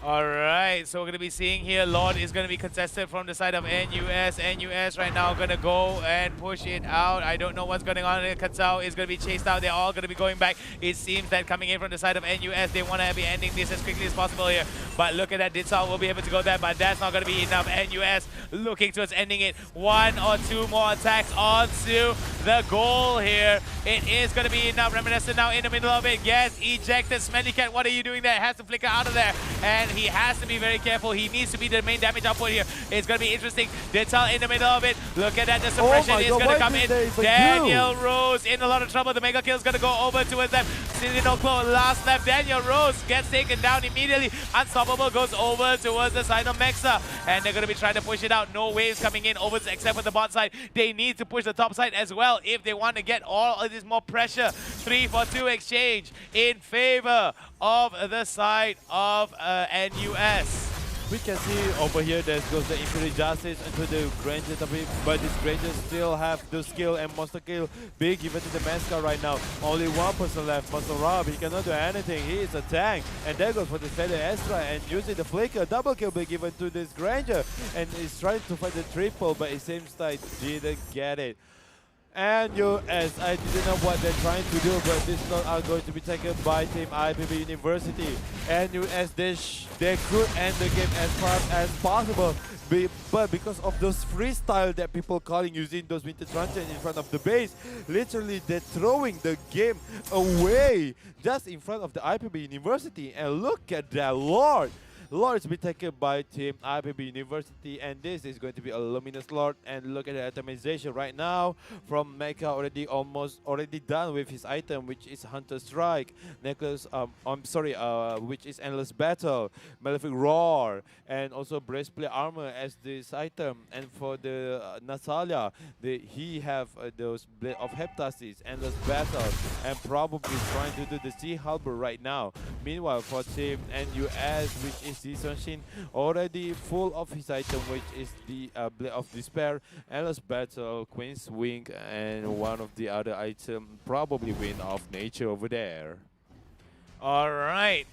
Alright, so we're going to be seeing here, Lord is going to be contested from the side of NUS. NUS right now going to go and push it out. I don't know what's going on. Katsao is going to be chased out. They're all going to be going back. It seems that coming in from the side of NUS, they want to be ending this as quickly as possible here. But look at that, Ditsal will be able to go there, but that's not going to be enough. NUS looking towards ending it. 1 or 2 more attacks onto the goal here. It is going to be enough. Reminiscent now in the middle of it. Yes, ejected. Smelly Cat, what are you doing there? Has to flicker out of there. And he has to be very careful. He needs to be the main damage output here. It's going to be interesting. Dittal in the middle of it. Look at that. The suppression is going to come in. Daniel Rose in a lot of trouble. The mega kill is going to go over towards them. Sinoklo last left. Daniel Rose gets taken down immediately. Unstoppable goes over towards the side of Mexa. And they're going to be trying to push it out. No waves coming in over except for the bot side. They need to push the top side as well if they want to get all of this more pressure. 3-for-2 exchange in favor of the side of NUS. We can see over here there goes the Imperial Justice into the Granger, but this Granger still have the skill and monster kill being given to the Meska right now. Only 1 person left, Monster Rob. He cannot do anything. He is a tank. And there goes for the Feather Astra and using the flicker. Double kill being given to this Granger. And he's trying to find the triple, but it seems like didn't get it. And US, I didn't know what they're trying to do, but this not are going to be taken by Team IPB University. And US, they could end the game as fast as possible, but because of those freestyle that people calling using those winter truncheon in front of the base, literally they're throwing the game away just in front of the IPB University. And look at that, Lord! Lord is being taken by Team IPB University, and this is going to be a Luminous Lord. And look at the atomization right now from Mecha, already done with his item, which is Hunter Strike. Necklace, which is Endless Battle, Malefic Roar, and also Breastplate Armor as this item. And for the Natalia, he have those Blade of Heptasis, Endless Battle, and probably trying to do the Sea Halberd right now. Meanwhile, for Team NUS, which is this machine already full of his item, which is the Blade of Despair, Endless Battle, Queen's Wing, and one of the other item, probably Wind of Nature over there. All right.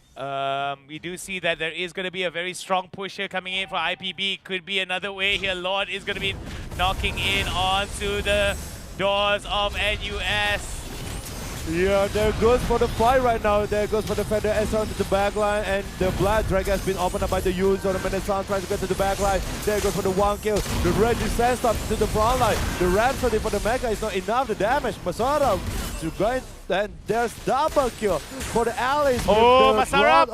We do see that there is going to be a very strong push here coming in for IPB. Could be another way here. Lord is going to be knocking in onto the doors of NUS. Yeah, there goes for the fight right now. There goes for the Feather S onto the back line, and the Blood Drag has been opened up by the Yun. So the Menasan trying to get to the back line. There goes for the 1 kill. The Reggie Sandstorm to the front line. The Rhapsody for the Mega is not enough. The damage. Masara to going, and there's double kill for the allies. Oh, Masarab!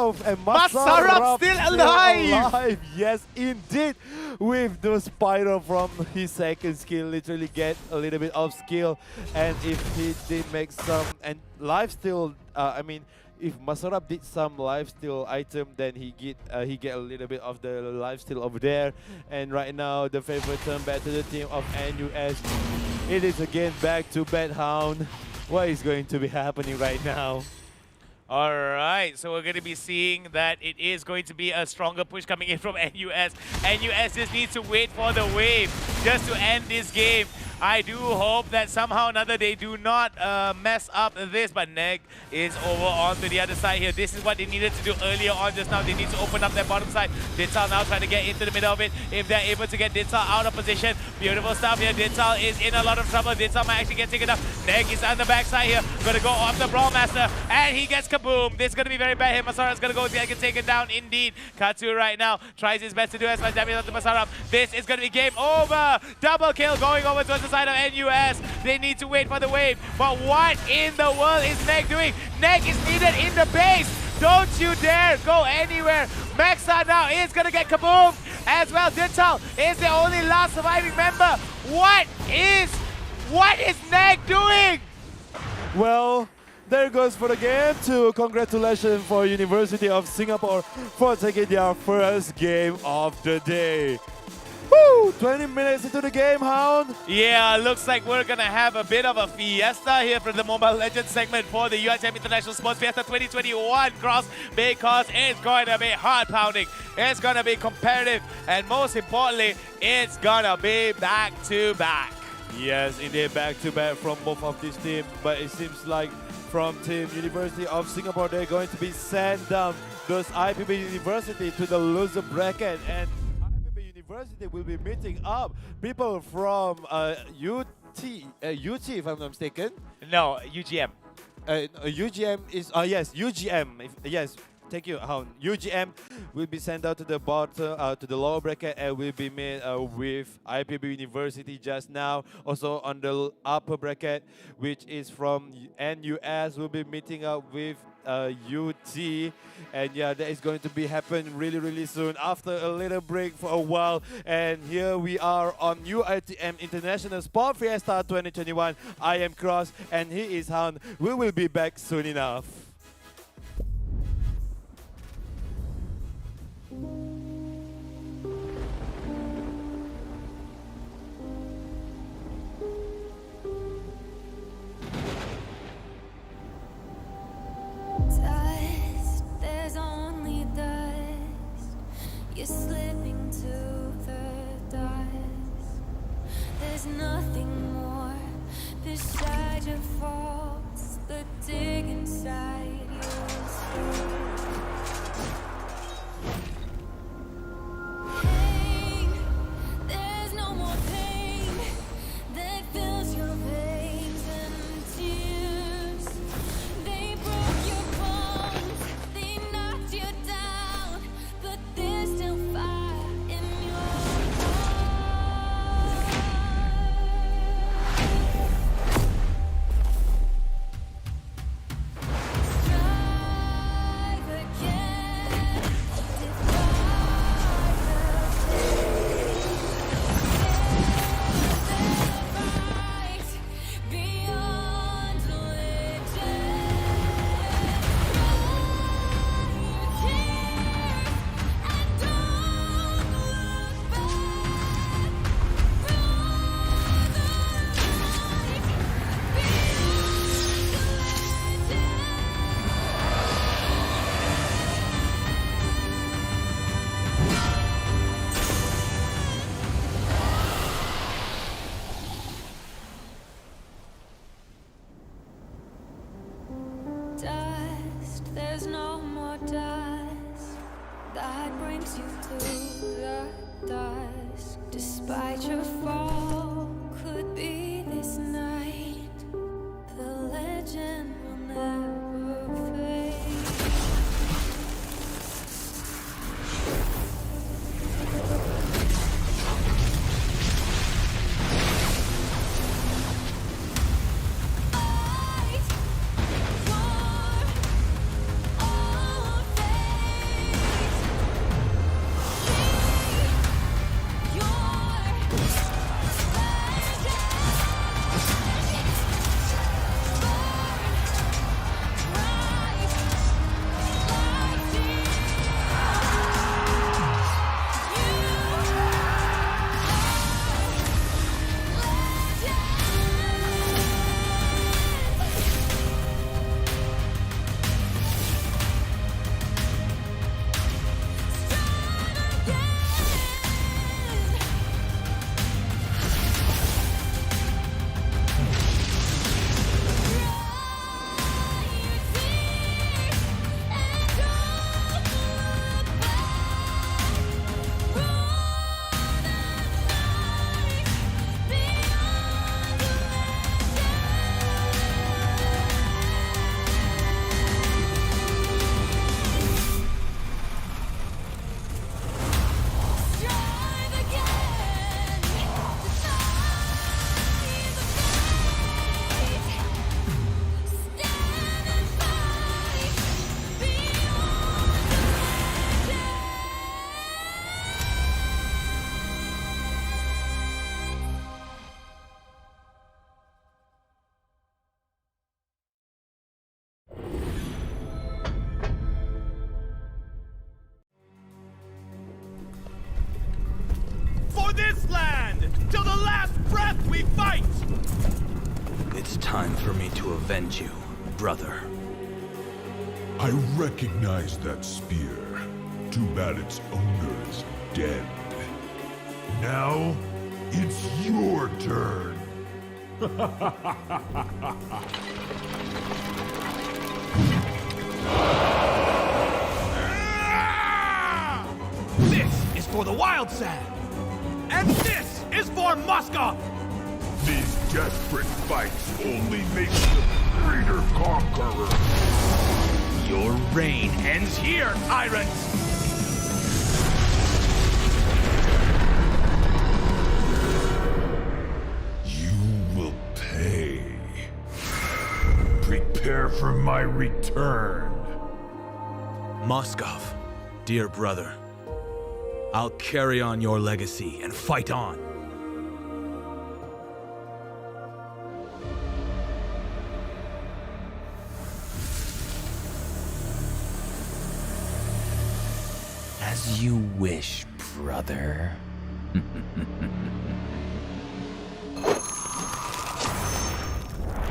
Masarab still alive! Yes, indeed. With the Spiral from his second skill, literally get a little bit of skill. And if he did make some and lifesteal, I mean, if Masarab did some lifesteal item, then he get a little bit of the lifesteal over there. And right now, the favorite turn back to the team of NUS. It is again back to Bedhound. What is going to be happening right now? All right, so we're going to be seeing that it is going to be a stronger push coming in from NUS. NUS just needs to wait for the wave just to end this game. I do hope that somehow or another they do not mess up this, but Neg is over onto the other side here. This is what they needed to do earlier on just now. They need to open up their bottom side. Dintal now trying to get into the middle of it. If they're able to get Dintal out of position, beautiful stuff here. Dintal is in a lot of trouble. Dintal might actually get taken up. Neg is on the backside here. Going to go off the Brawl Master, and he gets kaboom. This is going to be very bad here. Masara's going to go get taken down indeed. Katsu right now tries his best to do as much damage onto Masara. This is going to be game over. Double kill going over towards the side of NUS. They need to wait for the wave. But what in the world is Neg doing? Neg is needed in the base. Don't you dare go anywhere. Maxa now is going to get kaboom as well. Dintal is the only last surviving member. What is Neg doing? Well, there goes for the game 2. Congratulations for University of Singapore for taking their first game of the day. Woo! 20 minutes into the game, Hound. Yeah, looks like we're going to have a bit of a fiesta here for the Mobile Legends segment for the UiTM International Sports Fiesta 2021 cross, because it's going to be heart-pounding, it's going to be competitive, and most importantly, it's going to be back-to-back. Yes, indeed, back-to-back from both of these teams, but it seems like from Team University of Singapore, they're going to be sent down those IPB University to the loser bracket, and IPB University will be meeting up people from UT, if I'm not mistaken. No, UGM. UGM is, yes, UGM, yes. Thank you, Hound. UGM will be sent out to the bottom, to the lower bracket, and will be made with IPB University just now. Also on the upper bracket, which is from NUS, will be meeting up with UT, and yeah, that is going to be happen really soon after a little break for a while. And here we are on UiTM International Sport Fiesta 2021. I am Cross, and he is Hound. We will be back soon enough. Dust, there's only dust. You're slipping to the dust. There's nothing more beside your faults. The dig inside. There's no more dust that brings you to the dust. Despite your fall, could be this night. The legend will never fade. This land! Till the last breath we fight! It's time for me to avenge you, brother. I recognize that spear. Too bad its owner is dead. Now, it's your turn. This is for the wild sand! And this is for Moscow! These desperate fights only make you a greater conqueror. Your reign ends here, tyrants! You will pay. Prepare for my return. Moskov, dear brother, I'll carry on your legacy and fight on. As you wish, brother.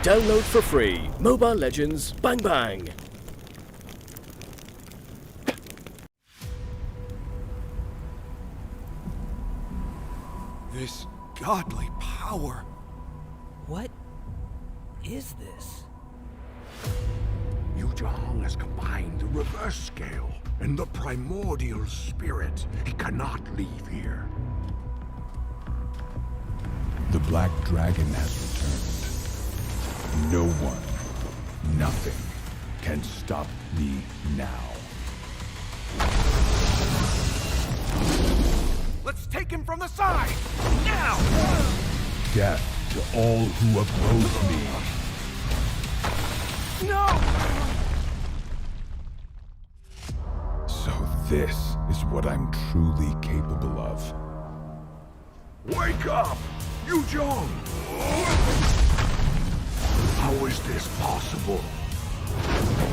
Download for free. Mobile Legends Bang Bang. This godly power. What is this? Yuzhong has combined the reverse scale and the primordial spirit. He cannot leave here. The Black Dragon has returned. No one, nothing, can stop me now. Let's take him from the side! Now! Death to all who oppose me. No! So this is what I'm truly capable of. Wake up! Yuzhong! How is this possible?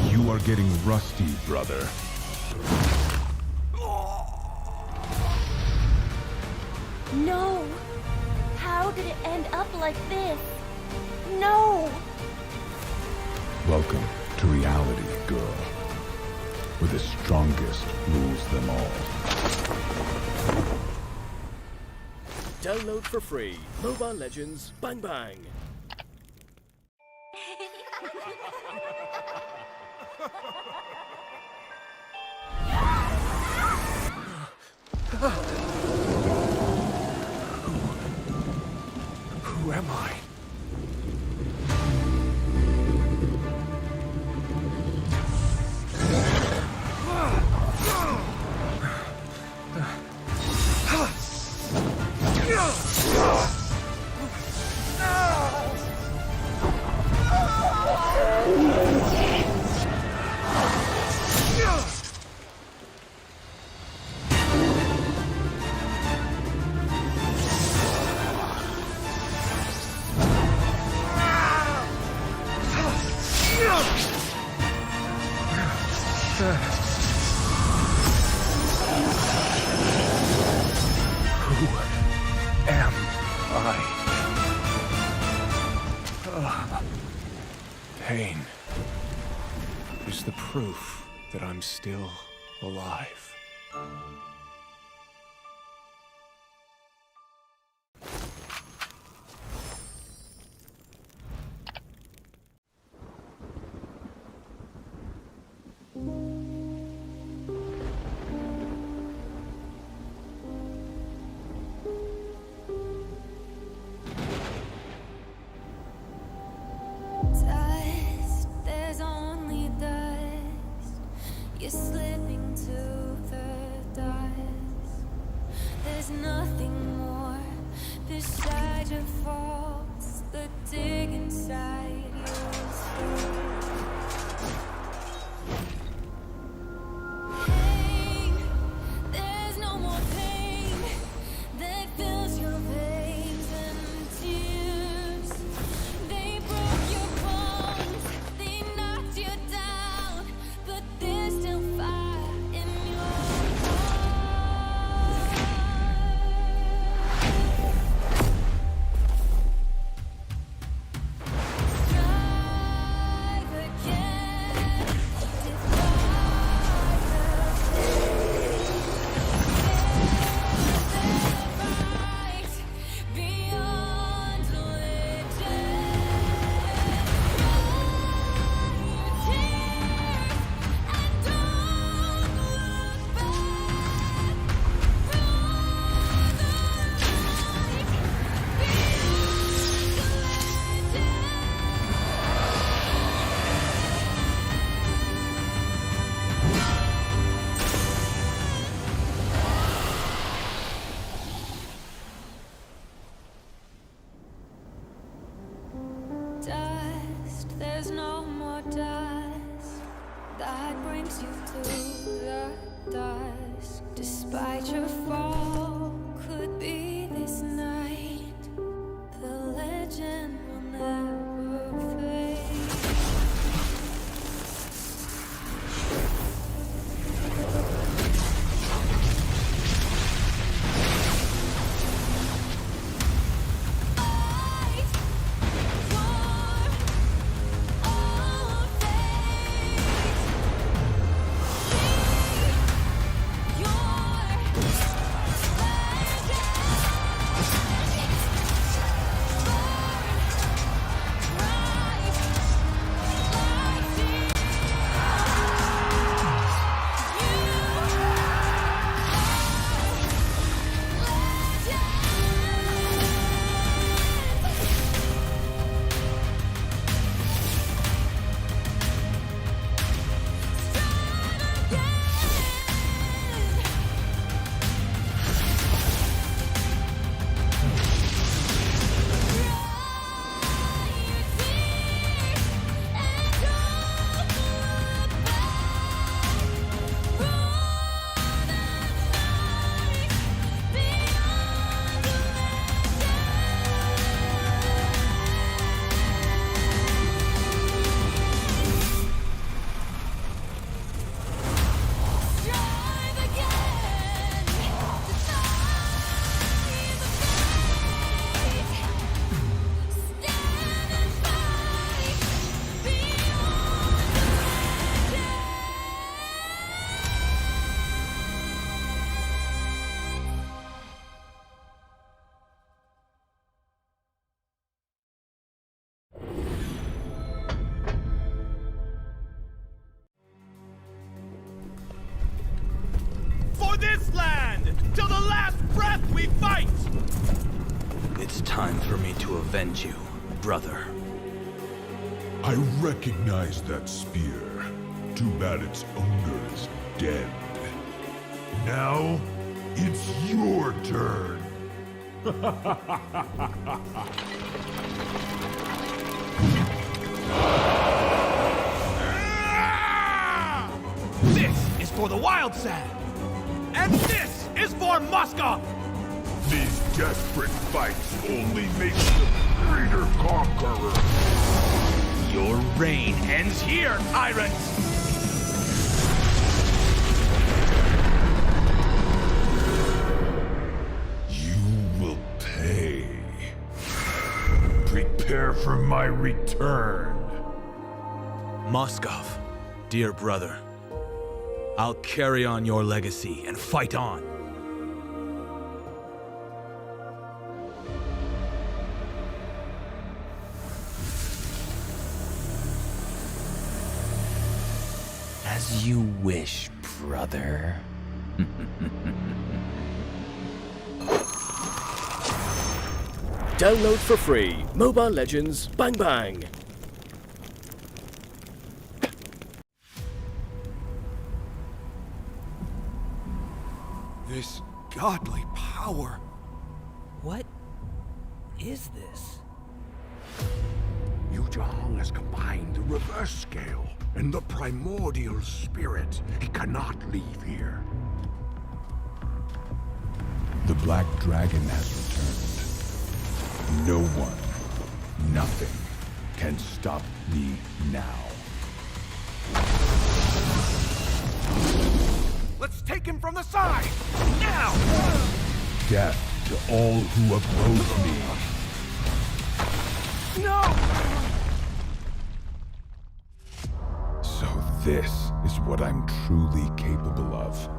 You are getting rusty, brother. No! How did it end up like this? No! Welcome to reality, girl. Where the strongest rules them all. Download for free. Mobile Legends Bang Bang. Who am I? Who am I? Pain is the proof that I'm still alive. Dust, there's only dust. You're slipping to the dust. There's nothing more beside your faults that dig inside your soul. Pain, there's no more pain that fills your veins and tears. They broke your bones, they knocked you down, but there's still fire in your heart. Strive again, defy the fight beyond legend. Dust, there's no more dust that brings you to the dust. Despite your fall, could be this night. The legend will never fade. Fight for all fate. Be your legend. this land! Till the last breath we fight! It's time for me to avenge you, brother. I recognize that spear. Too bad its owner is dead. Now, it's your turn. This is for the wild sand! And this is for Moscow! These desperate fights only make the greater conqueror. Your reign ends here, tyrants! You will pay. Prepare for my return. Moskov, dear brother, I'll carry on your legacy and fight on. As you wish, brother. Download for free. Mobile Legends Bang Bang. This godly power. What is this? Yuzhong has combined the reverse scale and the primordial spirit. He cannot leave here. The Black Dragon has returned. No one, nothing, can stop me now. Let's take him from the side! Now! Death to all who oppose me. No! So this is what I'm truly capable of.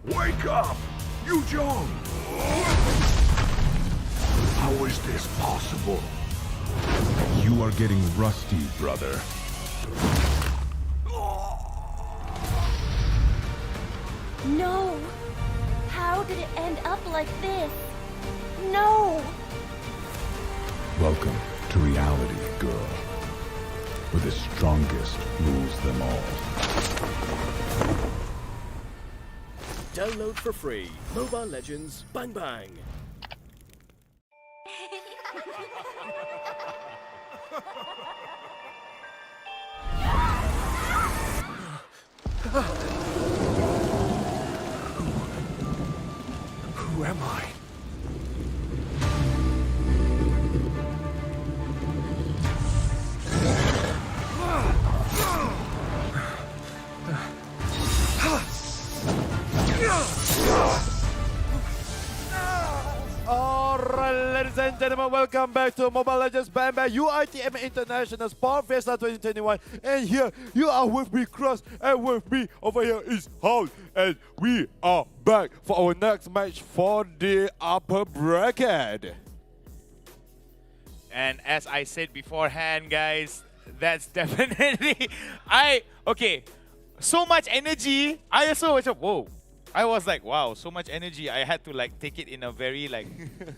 Wake up! Yuzhong! How is this possible? You are getting rusty, brother. No! How did it end up like this? No! Welcome to reality, girl. Where the strongest rules them all. Download for free. Mobile Legends Bang Bang. Who am I? Alright, ladies and gentlemen, welcome back to Mobile Legends Bang Bang UiTM International Sport Fiesta 2021. And here you are with me, Cross, and with me over here is Howl. And we are back for our next match for the upper bracket. And as I said beforehand, guys, that's definitely okay. So much energy. I also was like, whoa. I was like, wow, so much energy. I had to like take it in a very like,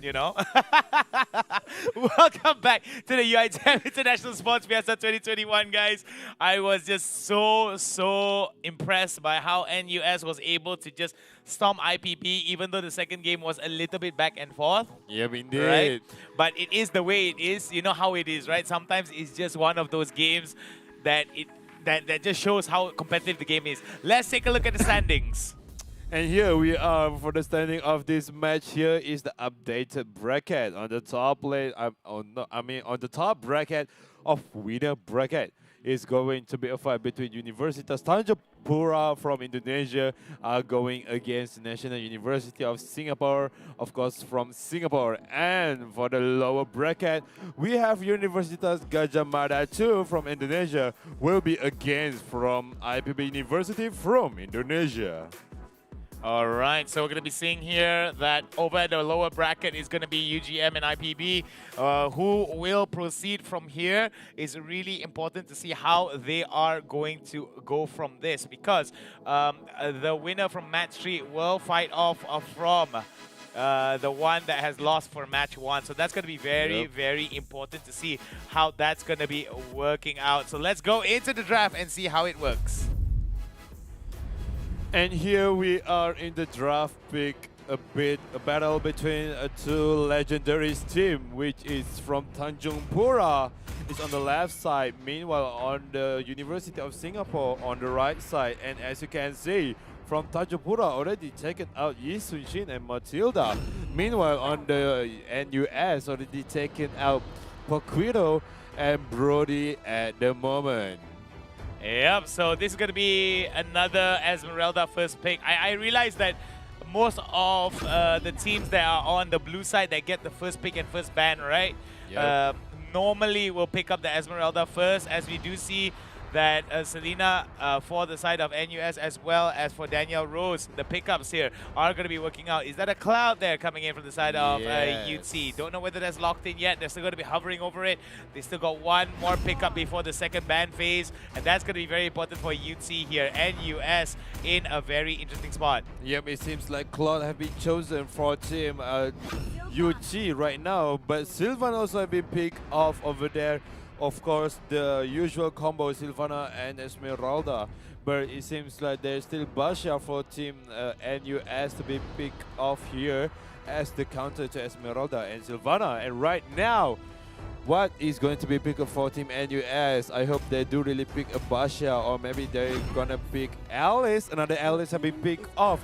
you know. Welcome back to the UiTM International Sports Fiesta 2021, guys. I was just so impressed by how NUS was able to just stomp IPB, even though the second game was a little bit back and forth. Yeah, indeed. Right? But it is the way it is. You know how it is, right? Sometimes it's just one of those games that that just shows how competitive the game is. Let's take a look at the standings. And here we are for the standing of this match. Here is the updated bracket. On the top lane, on the top bracket of winner bracket is going to be a fight between Universitas Tanjungpura from Indonesia going against National University of Singapore, of course from Singapore. And for the lower bracket, we have Universitas GADJAH MADA 2 from Indonesia will be against from IPB University from Indonesia. All right, so we're going to be seeing here that over at the lower bracket is going to be UGM and IPB. Who will proceed from here is really important to see how they are going to go from this, because the winner from match 3 will fight off from the one that has lost for match 1. So that's going to be very, very important to see how that's going to be working out. So let's go into the draft and see how it works. And here we are in the draft pick, a battle between two legendary teams, which is from Tanjungpura. It's on the left side. Meanwhile, on the University of Singapore on the right side. And as you can see, from Tanjungpura already taken out Yi Sun-shin and Matilda. Meanwhile, on the NUS already taken out Paquito and Brody at the moment. Yep, so this is going to be another Esmeralda first pick. I realize that most of the teams that are on the blue side that get the first pick and first ban, right? Yep. Normally will pick up the Esmeralda first, as we do see that Selena for the side of NUS as well as for Danielle Rose, the pickups here are going to be working out. Is that a cloud there coming in from the side of UT? Don't know whether that's locked in yet. They're still going to be hovering over it. They still got one more pickup before the second ban phase, and that's going to be very important for UT here. NUS in a very interesting spot. Yep, it seems like Cloud have been chosen for team UT right now, but Sylvan also have been picked off over there. Of course, the usual combo Sylvana and Esmeralda, but it seems like there's still GADJAH for team NUS to be picked off here as the counter to Esmeralda and Sylvana. And right now, what is going to be picked up for team NUS? I hope they do really pick a GADJAH, or maybe they're gonna pick Alice. Another Alice have been picked off.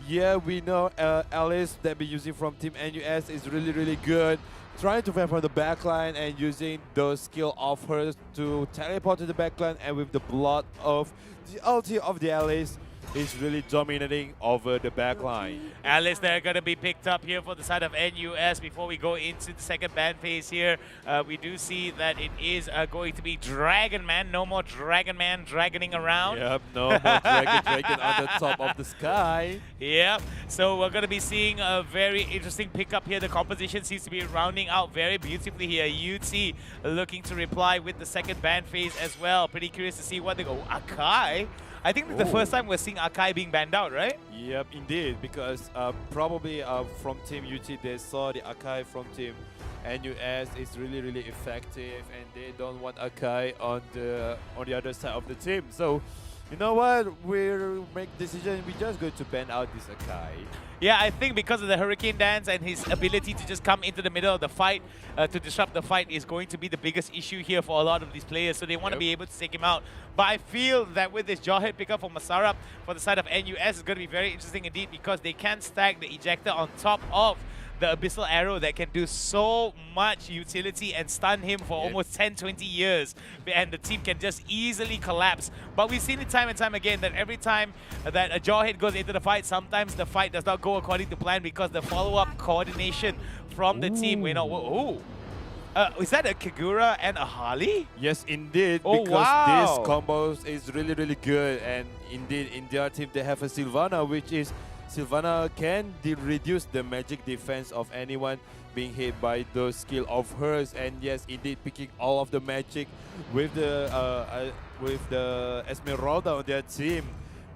Yeah, we know Alice that be using from team NUS is really, really good. Trying to fight from the backline and using those skill of hers to teleport to the backline, and with the blood of the ulti of the Alice is really dominating over the backline. Alice, they're going to be picked up here for the side of NUS. Before we go into the second ban phase here, we do see that it is going to be Dragon Man. No more Dragon Man dragoning around. Yep, no more Dragon on the top of the sky. Yep, so we're going to be seeing a very interesting pickup here. The composition seems to be rounding out very beautifully here. UT looking to reply with the second ban phase as well. Pretty curious to see what they go. Akai? I think this is the first time we're seeing Akai being banned out, right? Yep, indeed, because probably from Team UT, they saw the Akai from Team NUS is really, really effective, and they don't want Akai on the other side of the team. So, you know what? We'll make decision. We just going to ban out this Akai. Yeah, I think because of the Hurricane Dance and his ability to just come into the middle of the fight to disrupt the fight is going to be the biggest issue here for a lot of these players. So they want to be able to take him out. But I feel that with this Jawhead pickup for Masarap for the side of NUS is going to be very interesting indeed, because they can stack the ejector on top of the Abyssal Arrow that can do so much utility and stun him for almost 10-20 years, and the team can just easily collapse. But we've seen it time and time again that every time that a Jawhead goes into the fight, sometimes the fight does not go according to plan, because the follow-up coordination from the team, we know, is that a Kagura and a Harley? Yes, indeed, Oh, because wow. this combos is really, really good. And indeed, in their team, they have a Sylvana, which is Sylvana can reduce the magic defense of anyone being hit by those skill of hers. And yes, indeed, picking all of the magic with the Esmeralda on their team,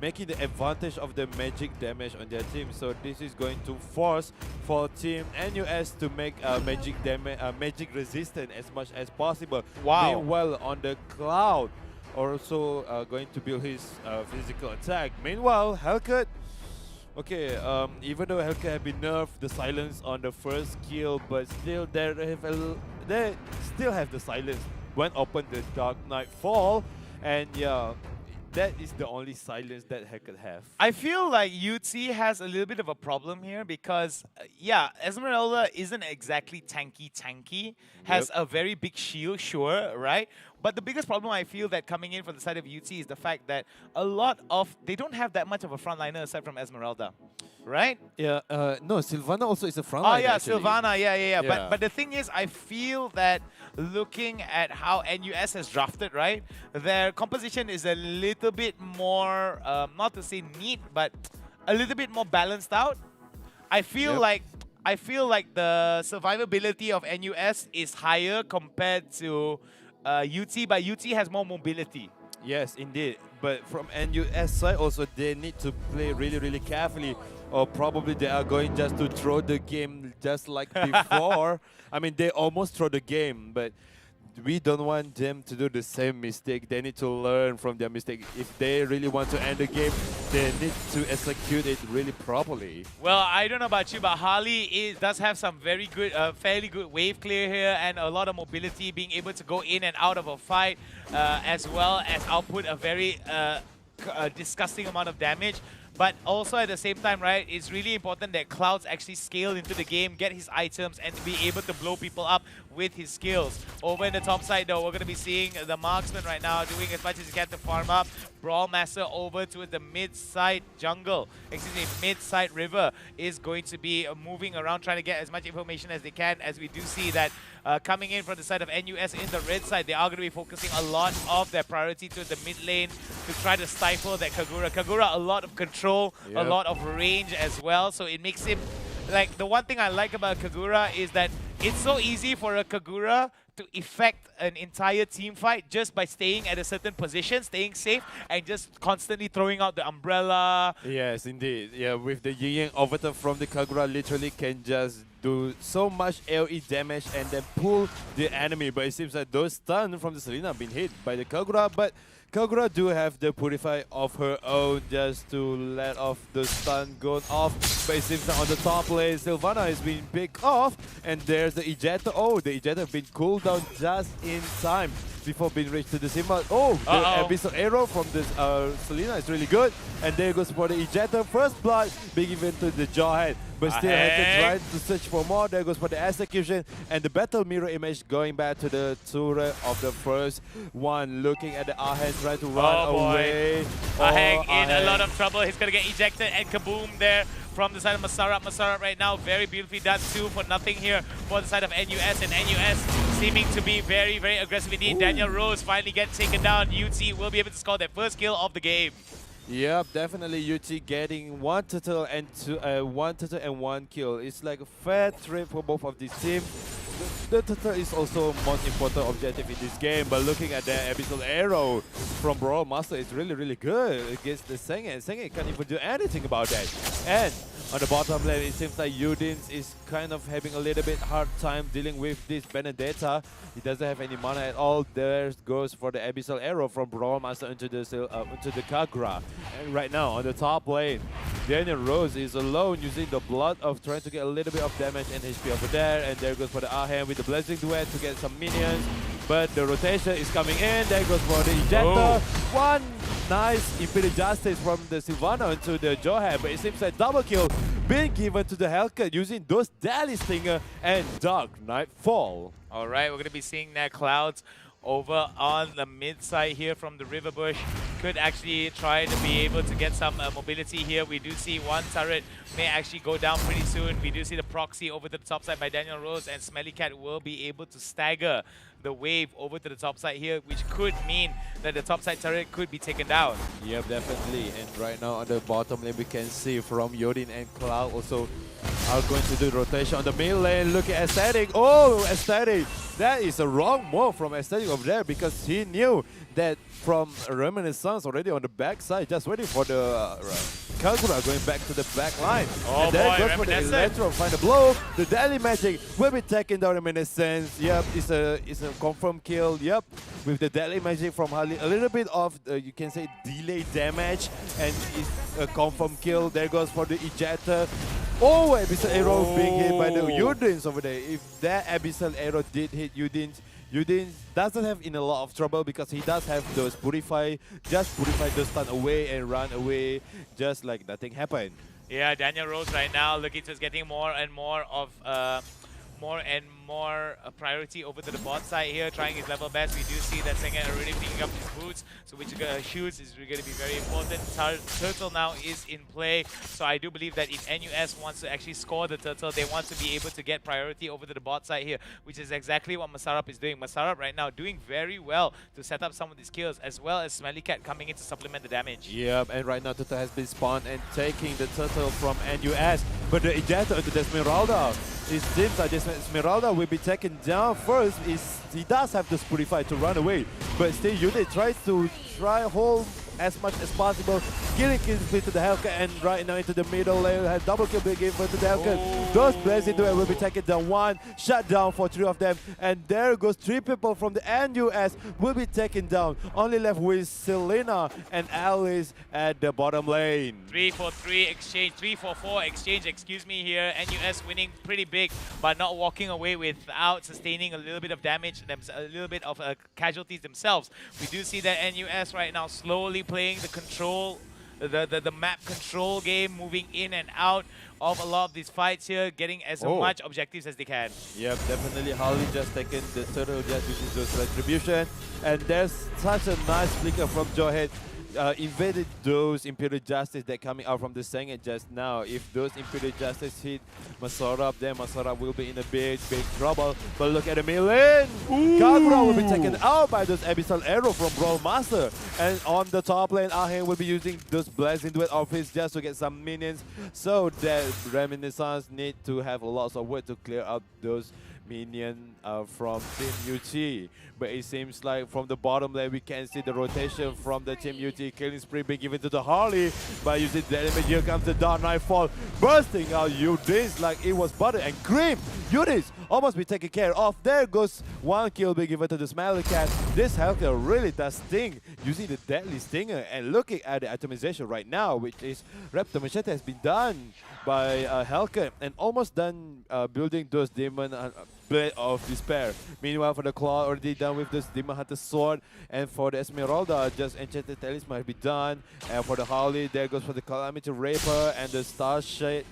making the advantage of the magic damage on their team. So this is going to force for team NUS to make magic damage, magic resistant as much as possible. Wow. Meanwhile, on the Cloud, also going to build his physical attack. Meanwhile, Hellcat. Okay, even though Hellcat have been nerfed the silence on the first kill, but still they still have the silence when open the Dark Knight Fall, and yeah, that is the only silence that Hellcat have. I feel like UT has a little bit of a problem here because, yeah, Esmeralda isn't exactly tanky, has a very big shield, sure, right? But the biggest problem I feel that coming in from the side of UT is the fact that they don't have that much of a frontliner aside from Esmeralda, right? Yeah, no, Sylvana also is a frontliner. Oh yeah, actually. Sylvana, yeah. Yeah. But the thing is, I feel that looking at how NUS has drafted, right, their composition is a little bit more, not to say neat, but a little bit more balanced out. I feel like the survivability of NUS is higher compared to UT, but UT has more mobility. Yes, indeed. But from NUS side also, they need to play really, really carefully. Or probably they are going just to throw the game just like before. I mean, they almost throw the game, but we don't want them to do the same mistake. They need to learn from their mistake. If they really want to end the game, they need to execute it really properly. Well, I don't know about you, but Harley does have some very good, fairly good wave clear here and a lot of mobility, being able to go in and out of a fight, as well as output a very disgusting amount of damage. But also at the same time, right, it's really important that Clouds actually scale into the game, get his items, and be able to blow people up with his skills. Over in the top side, though, we're going to be seeing the Marksman right now doing as much as he can to farm up. Brawlmaster over to the mid-side jungle. Excuse me, mid-side river is going to be moving around, trying to get as much information as they can, as we do see that coming in from the side of NUS in the red side, they are going to be focusing a lot of their priority to the mid lane to try to stifle that Kagura. Kagura, a lot of control, a lot of range as well, so it makes him, like, the one thing I like about Kagura is that it's so easy for a Kagura to effect an entire team fight just by staying at a certain position, staying safe, and just constantly throwing out the umbrella. Yes, indeed. Yeah, with the Yin Yang Avatar from the Kagura, literally can just do so much AoE damage and then pull the enemy. But it seems like those stuns from the Selena have been hit by the Kagura, but Kagura do have the Purify of her own just to let off the stun going off. But it seems that on the top lane, Sylvana is being picked off. And there's the Ejector. Oh, the Ejector have been cooled down just in time before being reached to the Simba. Oh, the Abyssal Arrow from this Selena is really good. And there goes for the Ejector. First blood being given to the Jawhead. But still Hacken trying to search for more. There goes for the execution. And the battle mirror image going back to the turret of the first one. Looking at the Ahen trying to run away. Aheng in a lot of trouble. He's going to get ejected and kaboom there from the side of Masarat. Masarat right now very beautifully done too for nothing here for the side of NUS. And NUS seeming to be very, very aggressive indeed. Daniel Rose finally gets taken down. UT will be able to score their first kill of the game. Yep, definitely UT getting one turtle and one kill. It's like a fair trade for both of these teams. The turtle is also most important objective in this game, but looking at the Abyssal Arrow from Brawl Master is really, really good against the Senge. Senge can't even do anything about that. And on the bottom lane, it seems like Udins is kind of having a little bit hard time dealing with this Benedetta. He doesn't have any mana at all. There goes for the Abyssal Arrow from Brawl Master into the Kagura. And right now on the top lane, Daniel Rose is alone using the blood of trying to get a little bit of damage and HP over there. And there goes for the Ahem with the Blazing Duet to get some minions. But the rotation is coming in. There goes for the Ejector. One nice Imperial Justice from the Sylvana into the Johan. But it seems like double kill being given to the Hellcat using those Deadly Stinger and Dark Nightfall. Alright, we're going to be seeing that Clouds over on the mid side here from the River Bush. Could actually try to be able to get some mobility here. We do see one turret may actually go down pretty soon. We do see the proxy over to the top side by Daniel Rose, and Smelly Cat will be able to stagger the wave over to the top side here, which could mean that the top side turret could be taken down. Yep, definitely. And right now on the bottom lane, we can see from Yodin and Cloud also are going to do rotation on the mid lane. Look at Aesthetic. Oh, Aesthetic. That is a wrong move from Aesthetic over there, because he knew that from Reminiscence already on the back side, just waiting for the Kagura going back to the back line. Oh, and then boy, goes for the Electro, find the blow. The Deadly Magic will be taking down Reminiscence. Yep, it's a confirmed kill. Yep, with the Deadly Magic from Harley. A little bit of, you can say, delay damage, and it's a confirmed kill. There goes for the Ejector. Oh, Abyssal Arrow being hit by the Udins over there. If that Abyssal Arrow did hit Udins, Udins doesn't have in a lot of trouble because he does have those Purify, just Purify the stun away and run away just like nothing happened. Yeah, Daniel Rose right now looking to getting more and more of more and more priority over to the bot side here, trying his level best. We do see that Senget already picking up his boots, so which shoes is going to be very important. Turtle now is in play, so I do believe that if NUS wants to actually score the Turtle, they want to be able to get priority over to the bot side here, which is exactly what Masarap is doing. Masarap right now doing very well to set up some of these kills, as well as Smelly Cat coming in to supplement the damage. Yep, and right now Turtle has been spawned and taking the Turtle from NUS, but the ejector into the Esmeralda. It seems like this Esmeralda will be taken down first. He does have the Purify to run away, but still Unit tries to hold as much as possible, getting kills to the Hellcat, and right now into the middle lane, has double kill being given to the Hellcat. Those blazing into it will be taken down, one shut down for 3 of them, and there goes 3 people from the NUS will be taken down. Only left with Selena and Alice at the bottom lane. 3-4-3 exchange, 3-4-4 exchange, excuse me here. NUS winning pretty big, but not walking away without sustaining a little bit of damage, a little bit of casualties themselves. We do see that NUS right now slowly playing the control, the map control game, moving in and out of a lot of these fights here, getting as much objectives as they can. Yep, definitely Harley just taken the turtle, just using those retribution, and there's such a nice flicker from Joehead. Invaded those Imperial Justice that coming out from the Senget just now. If those Imperial Justice hit Masarap, then Masarap will be in a big trouble. But look at the mid-lane! Kagura will be taken out by those Abyssal Arrow from Brawl Master. And on the top lane, Aheng will be using those Blazing Duet of his just to get some minions. So that Reminiscence need to have lots of work to clear up those minions from Team UT. But it seems like from the bottom lane we can see the rotation from the Team UT. Killing spree being given to the Harley by using the element. Here comes the Dark Nightfall bursting out Udis like it was butter and cream. Udis almost be taken care of. There goes 1 kill being given to the Smelly Cat. This Hellcat really does sting using the Deadly Stinger, and looking at the atomization right now, which is Raptor Machete has been done by Hellcat and almost done building those Demon Blade of Despair. Meanwhile, for the Claw, already done with this Demon Hunter Sword, and for the Esmeralda, just Enchanted Talisman might be done. And for the Harley, there goes for the Calamity Raper and the Star Shade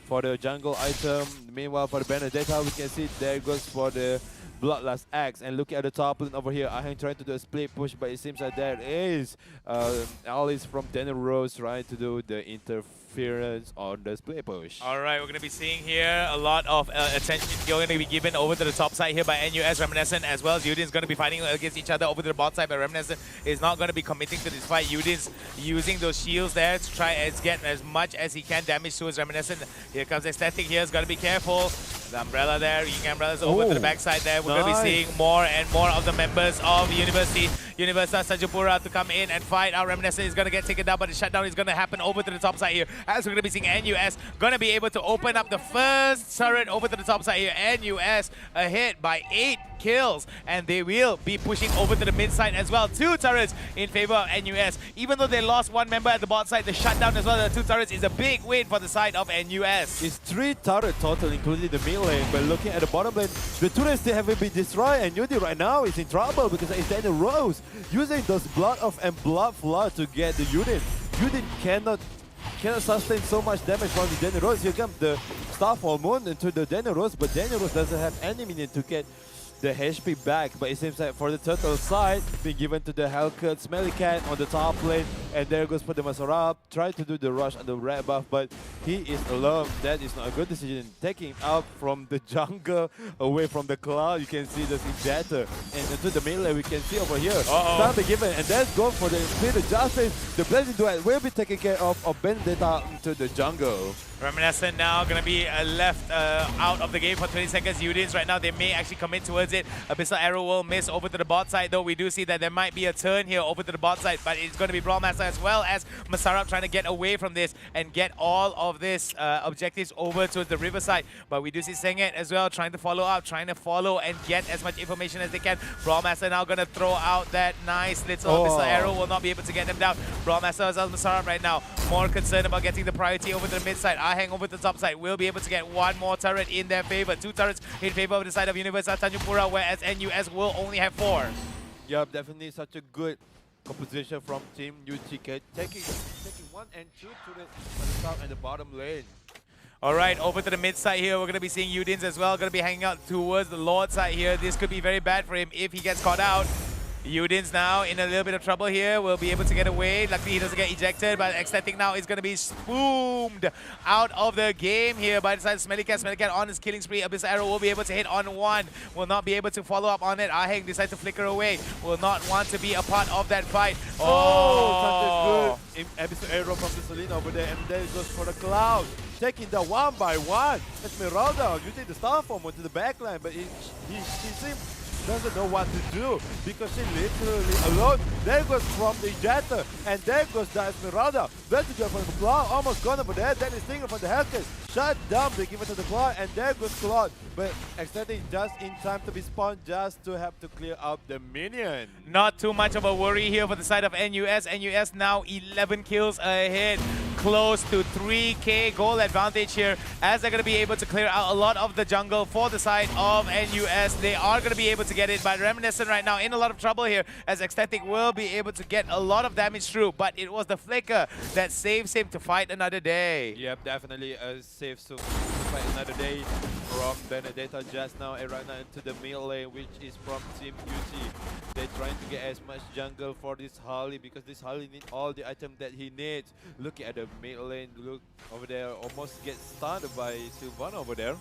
for the jungle item. Meanwhile, for the Benedetta, we can see there goes for the Bloodlust Axe. And look at the top lane over here. Aheng trying to do a split push, but it seems like there is Alice from Daniel Rose trying to do the interference on the split push. Alright, we're going to be seeing here a lot of attention going to be given over to the top side here by NUS. Reminiscent as well as Udin's going to be fighting against each other over to the bot side, but Reminiscent is not going to be committing to this fight. Udin's using those shields there to try and get as much as he can damage towards Reminiscent. Here comes Ecstatic here, has got to be careful. The umbrella there, Ying Umbrella's over to the backside there. We're going to be seeing more and more of the members of UNIVERSITAS TANJUNGPURA to come in and fight. Our Reminiscent is going to get taken down, but the shutdown is going to happen over to the top side here. As we're going to be seeing NUS going to be able to open up the first turret over to the top side here. NUS ahead by 8 kills, and they will be pushing over to the mid side as well. 2 turrets in favor of NUS. Even though they lost 1 member at the bot side, the shutdown as well as the 2 turrets is a big win for the side of NUS. It's 3 turrets total, including the mid lane, but looking at the bottom lane, the turrets still haven't been destroyed, and Yudi right now is in trouble because it's Daniel Rose using those Blood Off and Blood Flood to get the Yudin. Yudin cannot sustain so much damage from the Daniel Rose. Here comes the Starfall Moon into the Daniel Rose, but Daniel Rose doesn't have any minion to get the HP back. But it seems like for the turtle side, being given to the Hellcat, Smelly Cat on the top lane, and there goes for the Masarap. Try to do the rush on the red buff, but he is alone. That is not a good decision. Taking out from the jungle, away from the cloud, you can see this Injector. And into the middle lane, we can see over here. Start be given, and that's go for the Spirit of Justice. The Blazing Duet will be taken care of Benedetta into the jungle. Reminiscent now going to be left out of the game for 20 seconds. Udins right now, they may actually commit towards it. Abyssal Arrow will miss over to the bot side, though we do see that there might be a turn here over to the bot side, but it's going to be Brawlmaster as well as Masarap trying to get away from this and get all of this objectives over to the riverside. But we do see Senget as well trying to follow up, trying to follow and get as much information as they can. Brawlmaster now going to throw out that nice little Abyssal Arrow, will not be able to get them down. Brawlmaster as well as Masarap right now, more concerned about getting the priority over to the mid side. Aheng over to the top side will be able to get 1 more turret in their favor. 2 turrets in favor of the side of UNIVERSITAS TANJUNGPURA, whereas NUS will only have 4. Yep, definitely such a good composition from Team UTK, taking 1 and 2 to the top and the bottom lane. Alright, over to the mid side here, we're going to be seeing Udins as well, going to be hanging out towards the Lord side here. This could be very bad for him if he gets caught out. Udins now in a little bit of trouble here, will be able to get away. Luckily he doesn't get ejected, but Ecstatic now is going to be spoomed out of the game here by the side of Smelly Cat. Smelly Cat on his killing spree. Abyss Arrow will be able to hit on one, will not be able to follow up on it. Aheng decides to flicker away, will not want to be a part of that fight. Oh, something good. Abyss Arrow from the Selena over there, and then it goes for the Cloud. Taking the one by one. Esmeralda using the star form onto the backline, but she seems doesn't know what to do because she literally alone. There goes from the ejector, and there goes the Esmeralda. There to go from the Claw, almost gone over there. Then is Stinger from the Hellcat. Shut down, they give it to the Claw, and there goes Claude. But Ecstatic just in time to be spawned just to have to clear out the minion. Not too much of a worry here for the side of NUS. NUS now 11 kills ahead. Close to 3k goal advantage here as they're going to be able to clear out a lot of the jungle for the side of NUS. They are going to be able to get it, but Reminiscent right now in a lot of trouble here as Ecstatic will be able to get a lot of damage through, but it was the flicker that saves him to fight another day. Yep, definitely a safe to fight another day from Benedetta just now and right now into the mid lane, which is from Team UT. They're trying to get as much jungle for this Harley because this Harley needs all the items that he needs. Look at the mid lane, look over there, almost gets stunned by Sylvan over there.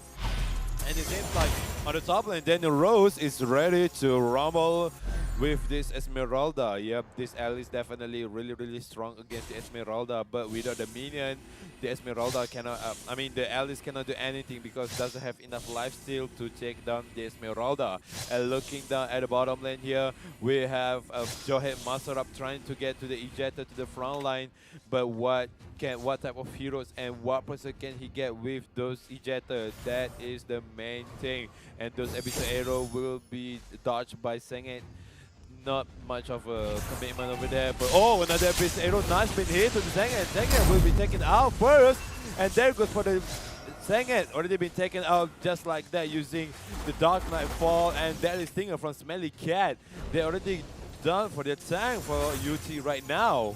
And it seems like on the top lane, Daniel Rose is ready to rumble with this Esmeralda. Yep, this ally is definitely really strong against the Esmeralda, but without the minion, the Esmeralda cannot, the allies cannot do anything because doesn't have enough lifesteal to take down the Esmeralda. And looking down at the bottom lane here, we have Johet Masterap trying to get to the ejector to the front line, but what type of heroes and what person can he get with those ejectors? That is the main thing. And those Abyssal Arrow will be dodged by Senget. Not much of a commitment over there, but oh, another Abyssal Arrow, nice been hit to the Senget. Senget will be taken out first, and there goes for the Senget, already been taken out just like that using the Dark Knight Fall, and that is Stinger from Smelly Cat. They're already done for the tank for UT right now.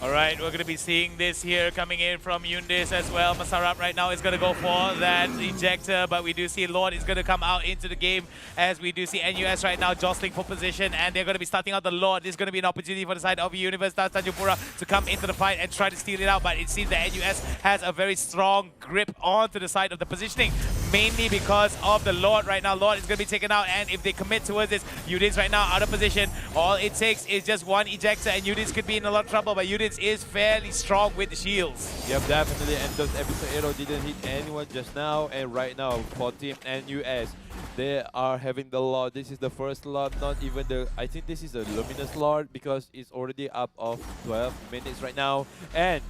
Alright, we're going to be seeing this here coming in from Yundis as well. Masarap right now is going to go for that ejector, but we do see Lord is going to come out into the game as we do see NUS right now jostling for position, and they're going to be starting out the Lord. This is going to be an opportunity for the side of UNIVERSITAS TANJUNGPURA to come into the fight and try to steal it out, but it seems that NUS has a very strong grip onto the side of the positioning, mainly because of the Lord right now. Lord is going to be taken out, and if they commit towards this, Udins right now out of position. All it takes is just one ejector, and Udins could be in a lot of trouble, but Udins is fairly strong with the shields. Yep, definitely, and those Abyssal Arrow didn't hit anyone just now, and right now for Team NUS, they are having the Lord. This is the first Lord, not even the, I think this is a Luminous Lord because it's already up of 12 minutes right now, and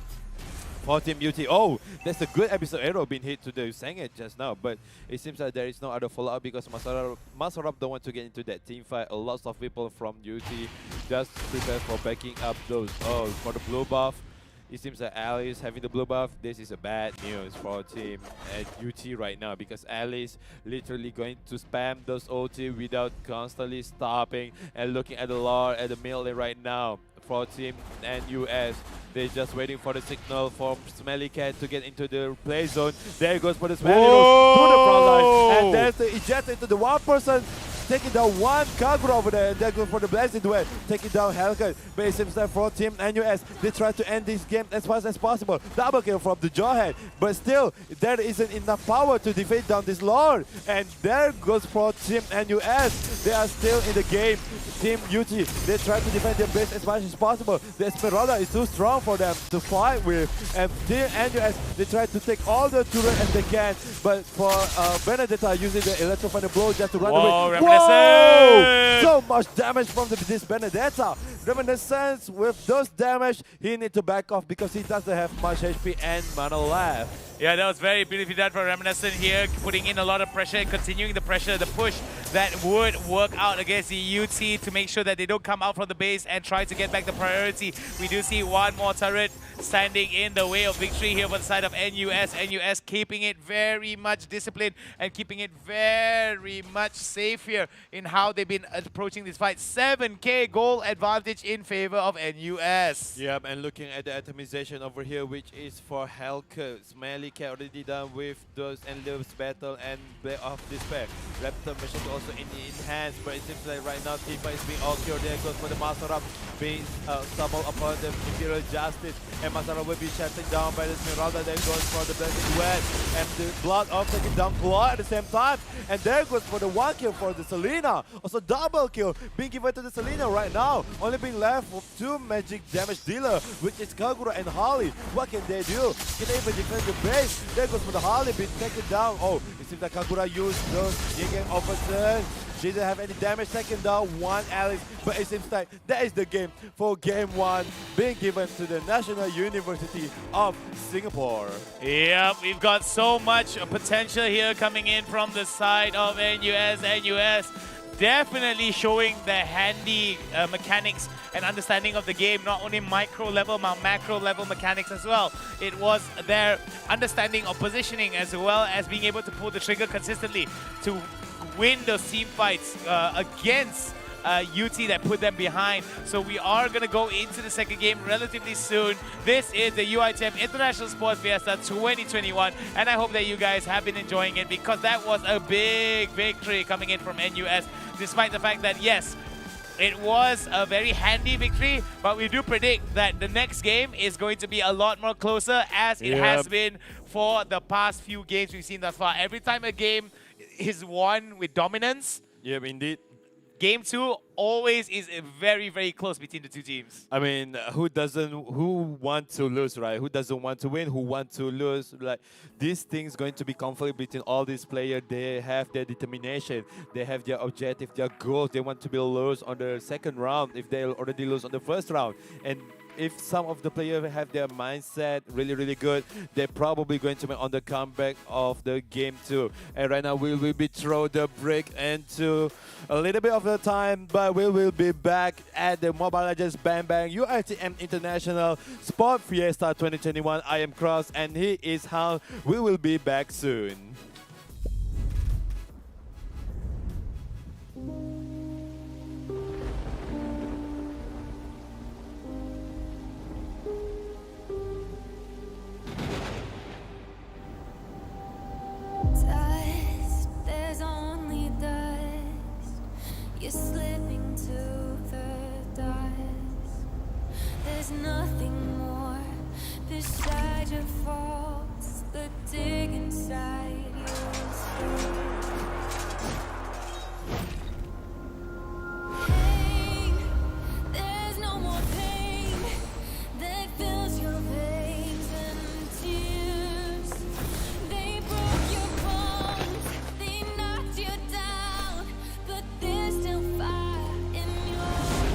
for Team UT, oh, that's a good Abyssal Arrow being hit to the Senget just now, but it seems like there is no other follow-up because Masarap don't want to get into that team fight. A lot of people from UT just prepare for backing up those. Oh, for the blue buff, it seems that Alice having the blue buff. This is a bad news for Team at UT right now because Alice literally going to spam those ulti without constantly stopping and looking at the Lord at the middle lane right now. For Team NUS, they're just waiting for the signal from Smelly Cat to get into the play zone. There goes for the Smelly Rose to the front line, and there's the eject into the one person, taking down one Kagura over there, and there goes for the Blazing Duet, taking down Hellcat. But it seems that for Team NUS, they try to end this game as fast as possible. Double kill from the Jawhead, but still, there isn't enough power to defeat down this Lord. And there goes for Team NUS. They are still in the game. Team UT, they try to defend their base as much as possible. The Esmeralda is too strong for them to fight with. And Team NUS, they try to take all the turret as they can. But for Benedetta using the Electrofire Blow just to run away. Whoa! So much damage from this Benedetta. Reminiscence, with those damage, he needs to back off because he doesn't have much HP and mana left. Yeah, that was very beautifully done for Reminiscent here, putting in a lot of pressure, continuing the pressure, the push that would work out against the UT to make sure that they don't come out from the base and try to get back the priority. We do see one more turret standing in the way of victory here for the side of NUS. NUS keeping it very much disciplined and keeping it very much safe here in how they've been approaching this fight. 7k goal advantage in favor of NUS. Yep, and looking at the atomization over here, which is for Hellcat, Smelly can already done with those endless battle and Blade of Despair. Raptor machine also in hand, but it seems like right now Tifa is being all cured. There goes for the Masaram being stumbled upon the Imperial Justice, and Masaram will be shutting down by the Smeralda. Then goes for the Blessed Wedge and the Blood of taking down Claw at the same time, and there goes for the 1 kill for the Selena. Also double kill being given to the Selena right now. Only being left with 2 magic damage dealer, which is Kagura and Harley. What can they do? Can they even defend the base? There goes for the Harley being taken down. Oh, it seems that Kagura used those Yin-Yang officers. She didn't have any damage, taken down 1 Alice, but it seems like that is the game for game 1 being given to the National University of Singapore. Yep, we've got so much potential here coming in from the side of NUS. NUS definitely showing their handy mechanics and understanding of the game, not only micro level, but macro level mechanics as well. It was their understanding of positioning as well as being able to pull the trigger consistently to win those team fights against UT that put them behind. So we are going to go into the second game relatively soon. This is the UiTM International Sports Fiesta 2021, and I hope that you guys have been enjoying it, because that was a big victory coming in from NUS, despite the fact that, yes, it was a very handy victory, but we do predict that the next game is going to be a lot more closer, as it has been for the past few games we've seen thus far. Every time a game is won with dominance, Yep, indeed. Game 2 always is very, very close between the two teams. I mean, who wants to lose, right? Who doesn't want to win? Who wants to lose? Like, this thing's going to be conflict between all these players. They have their determination. They have their objective, their goals. They want to be lose on the second round if they already lose on the first round. And if some of the players have their mindset really, really good, they're probably going to make on the comeback of the game too. And right now we will be throw the break into a little bit of the time, but we will be back at the Mobile Legends Bang Bang UiTM International Sport Fiesta 2021. I am Cross, and he is Hal. We will be back soon. Dust, there's only dust. You're slipping to the dust. There's nothing more beside your faults that dig inside your soul. Pain, there's no more pain that fills your veins and tears. They broke your bones, they knocked you down, but there's still fire in your heart.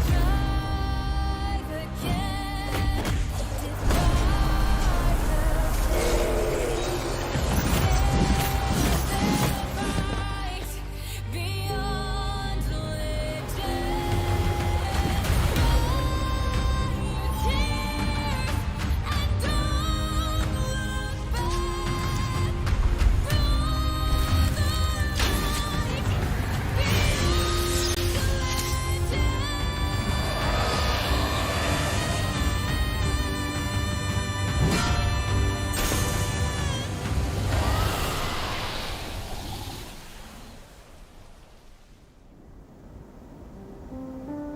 Strive again, defy the fight beyond legend.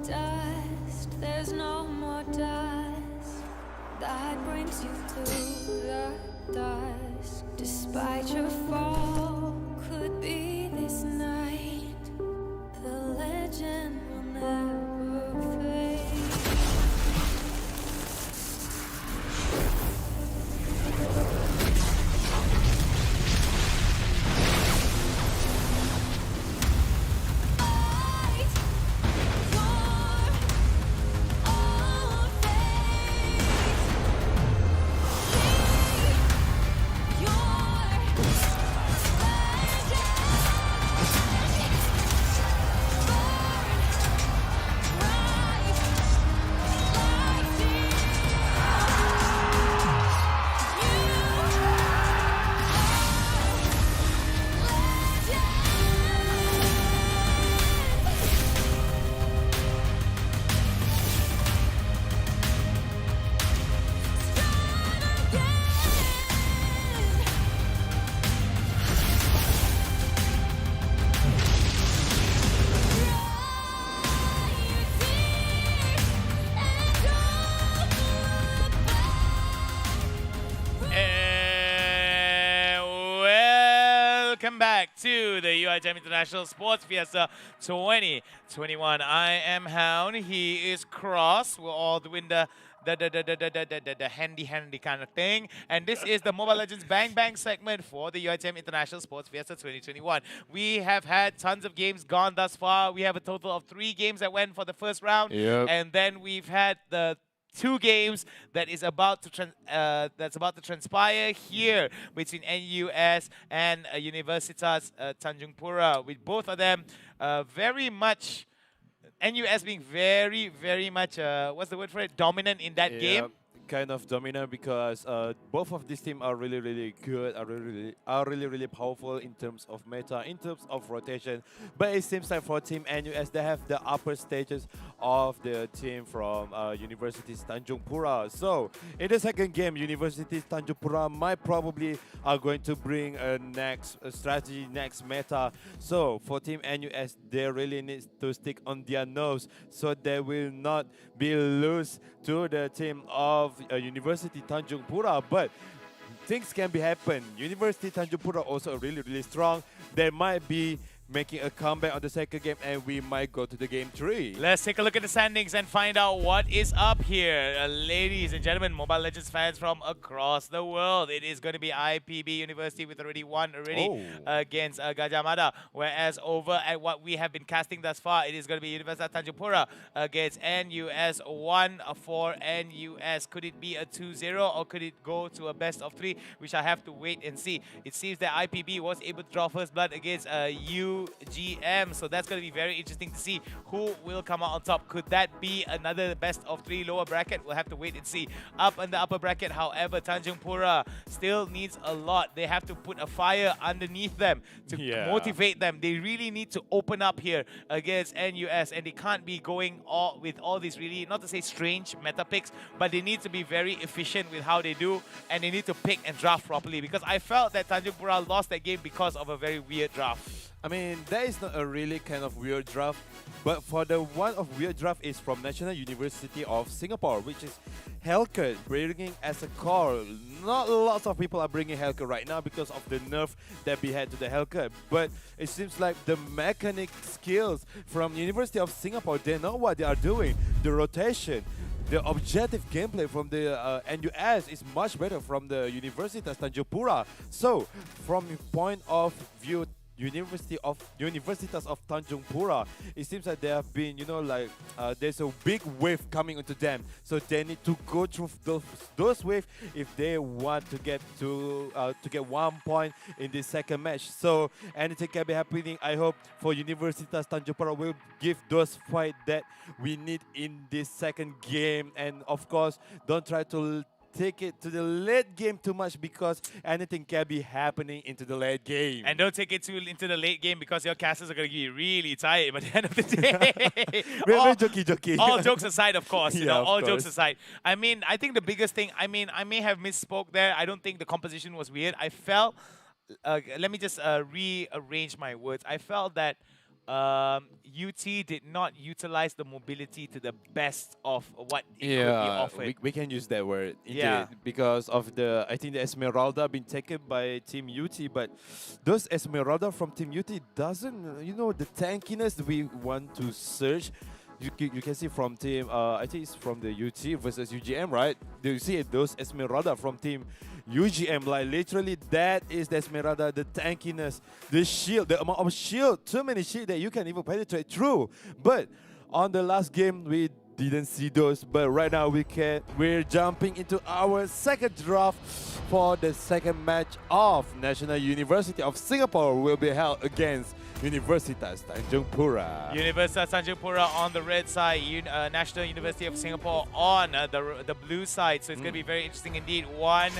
Dust, there's no more dust that brings you to the dust. Despite your fall, could be this night. The legend will never fade. Fight for all fate. Leave your back to the UiTM International Sports Fiesta 2021. I am Hound. He is Cross. We're all doing the handy kind of thing. And this is the Mobile Legends Bang Bang segment for the UiTM International Sports Fiesta 2021. We have had tons of games gone thus far. We have a total of 3 games that went for the first round. And then we've had the 2 games that is about to transpire here between NUS and Universitas Tanjungpura, with both of them very much, NUS being very much what's the word for it, dominant in that game. Kind of dominant because both of these teams are really good, are really powerful in terms of meta, in terms of rotation. But it seems like for Team NUS, they have the upper stages of the team from Universitas Tanjungpura. So in the second game, Universitas Tanjungpura might probably are going to bring a next strategy, next meta. So for Team NUS, they really need to stick on their nose so they will not be loose to the team of University Tanjungpura. But things can be happen. University Tanjungpura also really strong. They might be making a comeback on the second game, and we might go to the game 3. Let's take a look at the standings and find out what is up here. Ladies and gentlemen, Mobile Legends fans from across the world, it is going to be IPB University with already won against GADJAH MADA. Whereas over at what we have been casting thus far, it is going to be Universitas Tanjungpura against NUS. 1 for NUS. Could it be a 2-0 or could it go to a best of 3? We shall have to wait and see. It seems that IPB was able to draw first blood against UGM, so that's going to be very interesting to see who will come out on top. Could that be another best of 3 lower bracket? We'll have to wait and see. Up in the upper bracket, however, Tanjungpura still needs a lot. They have to put a fire underneath them to motivate them. They really need to open up here against NUS, and they can't be going with all these really, not to say strange meta picks, but they need to be very efficient with how they do, and they need to pick and draft properly, because I felt that Tanjungpura lost that game because of a very weird draft. I mean, that is not a really kind of weird draft, but for the one of weird draft is from National University of Singapore, which is Hellcat bringing as a core. Not lots of people are bringing Hellcat right now because of the nerf that we had to the Hellcat, but it seems like the mechanic skills from University of Singapore, they know what they are doing. The rotation, the objective gameplay from the NUS is much better from the Universitas Tanjungpura. So, from the point of view Universitas of Tanjungpura, it seems like they have been, there's a big wave coming into them. So they need to go through those waves if they want to get 1 point in this second match. So anything can be happening. I hope for Universitas Tanjungpura will give those fight that we need in this second game. And of course, don't try to take it to the late game too much, because anything can be happening into the late game. And don't take it too into the late game, because your casters are going to be really tired by the end of the day. We're joking. All jokes aside, of course. Of jokes aside. I mean, I think the biggest thing, I may have misspoke there. I don't think the composition was weird. I felt, let me just rearrange my words. I felt that UT did not utilize the mobility to the best of what it could be offered. We can use that word. Because of I think the Esmeralda been taken by Team UT, but those Esmeralda from Team UT doesn't, the tankiness we want to search. You can see from team, I think it's from the UT versus UGM, right? Do you see those Esmeralda from team UGM? Like literally, that is the Esmeralda, the tankiness, the shield, the amount of shield, too many shield that you can even penetrate through. But on the last game, we didn't see those. But right now, we're jumping into our second draft for the second match of National University of Singapore will be held against Universitas Tanjungpura. Universitas Tanjungpura on the red side, National University of Singapore on the blue side. So it's going to be very interesting indeed. One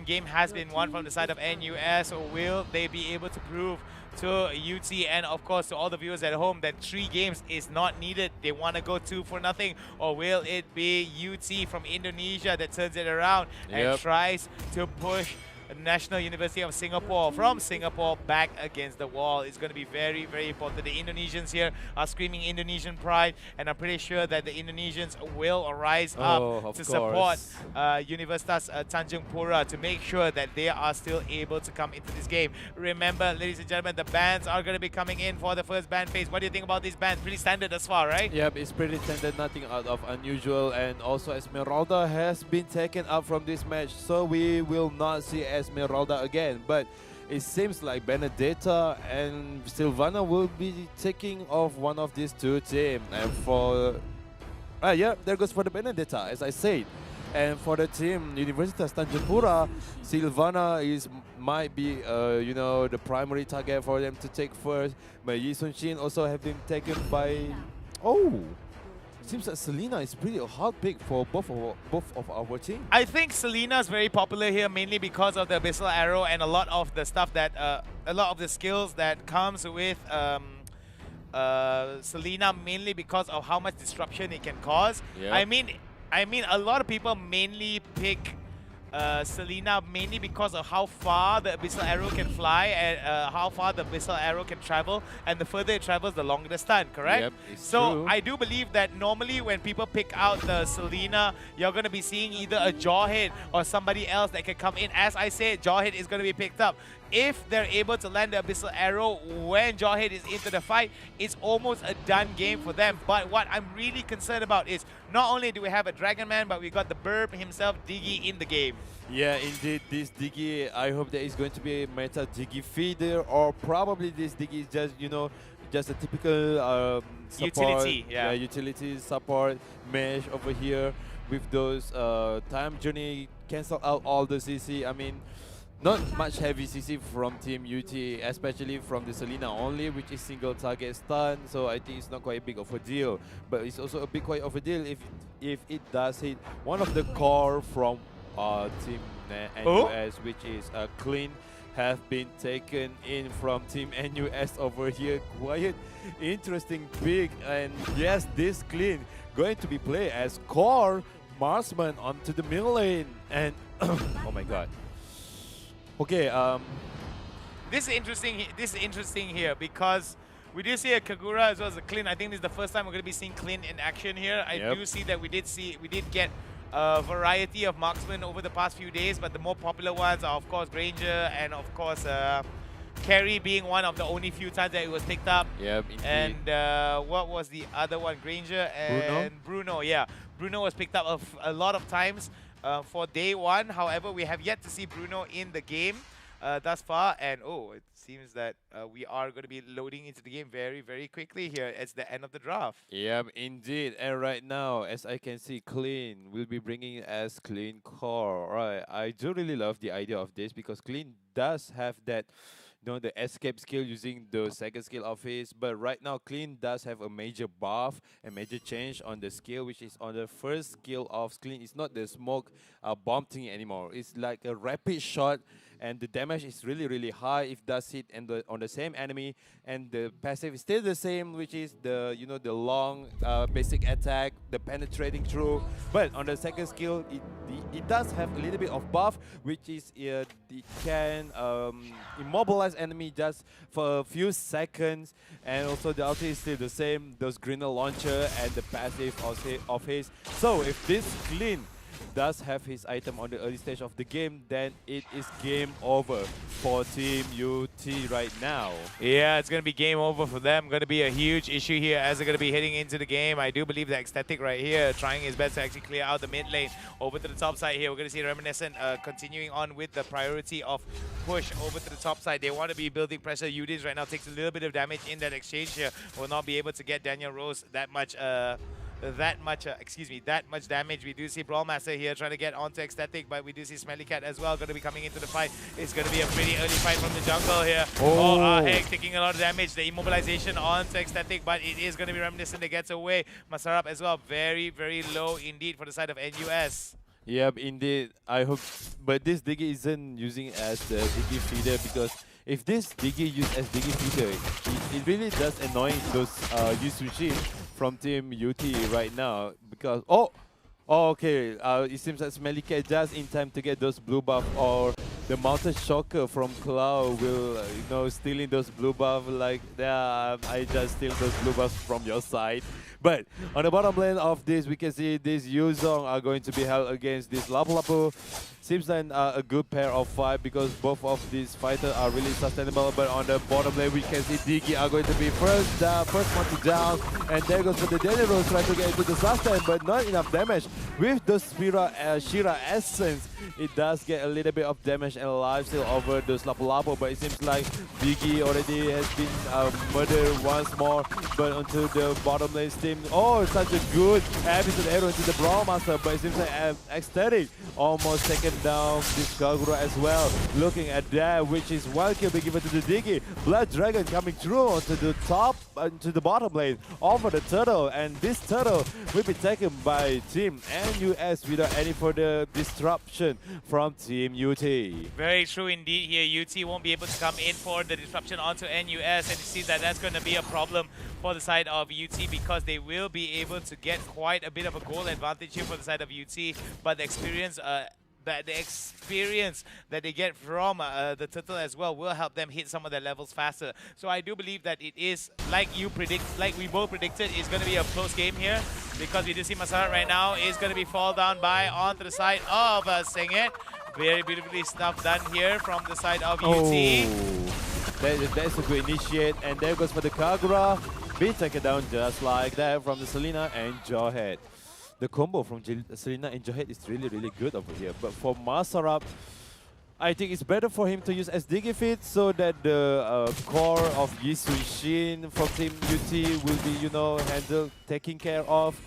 game has been won from the side of NUS. So will they be able to prove to UT and of course to all the viewers at home that 3 games is not needed? They want to go 2-0, or will it be UT from Indonesia that turns it around and tries to push National University of Singapore from Singapore back against the wall. It's going to be very, very important. The Indonesians here are screaming Indonesian pride, and I'm pretty sure that the Indonesians will rise up to support Universitas Tanjungpura to make sure that they are still able to come into this game. Remember, ladies and gentlemen, the bans are going to be coming in for the first ban phase. What do you think about these bans? Pretty standard thus far, right? Yep, it's pretty standard, nothing out of unusual, and also Esmeralda has been taken out from this match, so we will not see Esmeralda again. But it seems like Benedetta and Sylvana will be taking off one of these two teams. And for yeah, there goes for the Benedetta, as I said. And for the team Universitas Tanjungpura, Sylvana might be you know, the primary target for them to take first. But Yi Sun Shin also have been taken by seems that Selena is pretty a hard pick for both of our team. I think Selena is very popular here mainly because of the Abyssal Arrow and a lot of the stuff that a lot of the skills that comes with Selena, mainly because of how much disruption it can cause. Yep. I mean, a lot of people mainly pick Selena mainly because of how far the Abyssal Arrow can fly and how far the Abyssal Arrow can travel, and the further it travels, the longer the stun, correct? Yep, it's so true. I do believe that normally when people pick out the Selena, you're going to be seeing either a Jawhead or somebody else that can come in. As I said, Jawhead is going to be picked up. If they're able to land the Abyssal Arrow when Jawhead is into the fight, it's almost a done game for them. But what I'm really concerned about is not only do we have a Dragon Man, but we got the Burb himself, Diggy, in the game. Yeah, indeed, this Diggy, I hope there is going to be a meta Diggy feeder, or probably this Diggy is just, you know, just a typical support, utility, yeah. Utility support mesh over here with those time journey, cancel out all the CC. I mean, not much heavy CC from Team UT, especially from the Selena only, which is single target stun. So I think it's not quite big of a deal. But it's also a big quite of a deal if it does hit one of the core from Team NUS, which is Clean, have been taken in from Team NUS over here. Quite interesting pick. And yes, this Clean going to be played as core marksman onto the middle lane. And oh my god. Okay, This is interesting here because we do see a Kagura as well as a Clint. I think this is the first time we're going to be seeing Clint in action here. I do see that we did get a variety of marksmen over the past few days, but the more popular ones are of course Granger and of course Carry being one of the only few times that it was picked up. Yep, indeed. And what was the other one? Granger and Bruno. Yeah, Bruno was picked up a lot of times for day one. However, we have yet to see Bruno in the game thus far. And oh, it seems that we are going to be loading into the game very, very quickly here. It's the end of the draft. Yep, indeed. And right now, as I can see, Clean will be bringing as Clean core. Right, I do really love the idea of this because Clean does have that, you know, the escape skill using the second skill of his. But right now, Clean does have a major buff, a major change on the skill, which is on the first skill of Clean. It's not the smoke bomb thing anymore. It's like a rapid shot, and the damage is really, really high if does hit on the same enemy. And the passive is still the same, which is the, you know, the long basic attack, the penetrating through. But on the second skill, it does have a little bit of buff, which is it can immobilize enemy just for a few seconds. And also the ulti is still the same, those greener launcher and the passive of his. So if this Clean does have his item on the early stage of the game, then it is game over for Team UT right now. Yeah, it's going to be game over for them. Going to be a huge issue here as they're going to be heading into the game. I do believe that Ecstatic right here trying his best to actually clear out the mid lane. Over to the top side here, we're going to see Reminiscent continuing on with the priority of push over to the top side. They want to be building pressure. UDIS right now takes a little bit of damage in that exchange here. Will not be able to get Daniel Rose that much damage. We do see Brawlmaster here trying to get onto Ecstatic, but we do see Smelly Cat as well going to be coming into the fight. It's going to be a pretty early fight from the jungle here. Heck, taking a lot of damage. The immobilization onto Ecstatic, but it is going to be Reminiscent that gets away. Masarap as well, very, very low indeed for the side of NUS. Yep, indeed. I hope, but this Diggy isn't using as the Diggy feeder, because if this Diggy used as Diggy feeder, it really does annoy those Yusushi from Team UT right now, because okay, it seems that Smelly Cat just in time to get those blue buff or the mountain shocker from Cloud will, stealing those blue buffs like, yeah, I just steal those blue buffs from your side. But on the bottom lane of this, we can see this Yuzong are going to be held against this Lapu Lapu. Seems like a good pair of fight because both of these fighters are really sustainable. But on the bottom lane, we can see Diggy are going to be first one to down. And there goes for the General trying to get into the sustain, but not enough damage. With the Shira Essence, it does get a little bit of damage and lifesteal over those Lapu Lapu. But it seems like Diggy already has been murdered once more. But onto the bottom lane team, oh, such a good episode arrow into the Brawl Master. But it seems like Ecstatic almost taken down this Kagura as well. Looking at that, which is one kill being given to the Diggy. Blood Dragon coming through onto the top, to the bottom lane, over the Turtle, and this Turtle will be taken by Team NUS without any further disruption from Team UT. Very true indeed here. UT won't be able to come in for the disruption onto NUS, and you see that that's going to be a problem for the side of UT because they will be able to get quite a bit of a goal advantage here for the side of UT, but the experience that they get from the Turtle as well will help them hit some of their levels faster. So I do believe that it is, like we both predicted, it's going to be a close game here because we do see Masarat right now is going to be fall down by onto the side of Sengit. Very beautifully stuff done here from the side of UT. That's a good initiate, and there goes for the Kagura. Be taken down just like that from the Selena and Jawhead. The combo from Selena and Jawhead is really, really good over here. But for Masarap, I think it's better for him to use as Digifit so that the core of Yisun Shin from Team UT will be, handled, taken care of.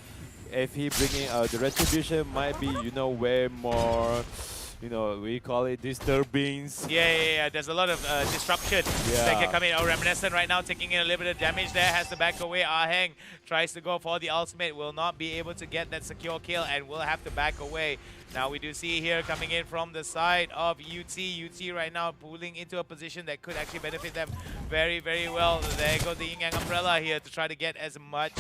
If he bringing the Retribution, might be, way more, we call it disturbings. Yeah. There's a lot of disruption that can come in. Oh, Reminiscent right now taking in a little bit of damage there. Has to back away. Aheng tries to go for the ultimate. Will not be able to get that secure kill and will have to back away. Now we do see here coming in from the side of UT. UT right now pulling into a position that could actually benefit them very, very well. There goes the Yin Yang Umbrella here to try to get as much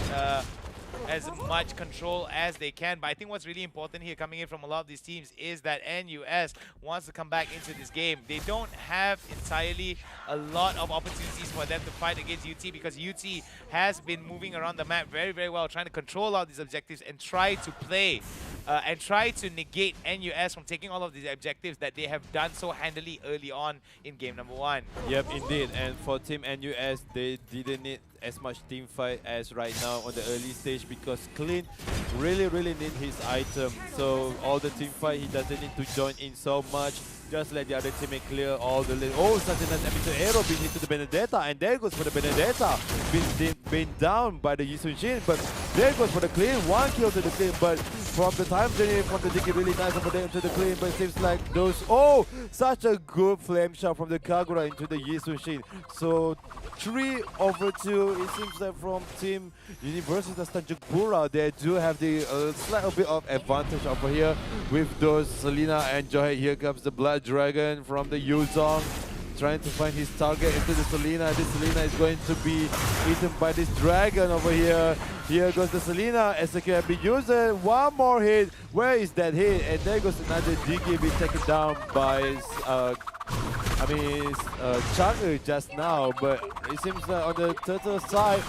control as they can. But I think what's really important here coming in from a lot of these teams is that NUS wants to come back into this game. They don't have entirely a lot of opportunities for them to fight against UT because UT has been moving around the map very, very well, trying to control all these objectives and try to play and try to negate NUS from taking all of these objectives that they have done so handily early on in game number 1. Yep, indeed. And for Team NUS, they didn't need as much team fight as right now on the early stage because Clean really need his item. So all the team fight, he doesn't need to join in so much. Just let the other teammate clear all the lane. Oh, such a nice episode arrow being hit to the Benedetta, and there goes for the Benedetta. Been down by the Yisun Shin, but there goes for the Clean. One kill to the Clean, but from the time journey from the Diggy, really nice over there into the Clean, but it seems like those, oh, such a good flame shot from the Kagura into the Yisun Shin. So 3/2, it seems like from Team Universitas Tanjungpura, they do have the slight bit of advantage over here with those Selena and Joy. Here comes the Blood Dragon from the Yuzong, trying to find his target into the Selena. This Selena is going to be eaten by this dragon over here. Here goes the Selena. SK have been using one more hit. Where is that hit? And there goes another Diggy being taken down by Chang'e just now, but it seems like on the Turtle side,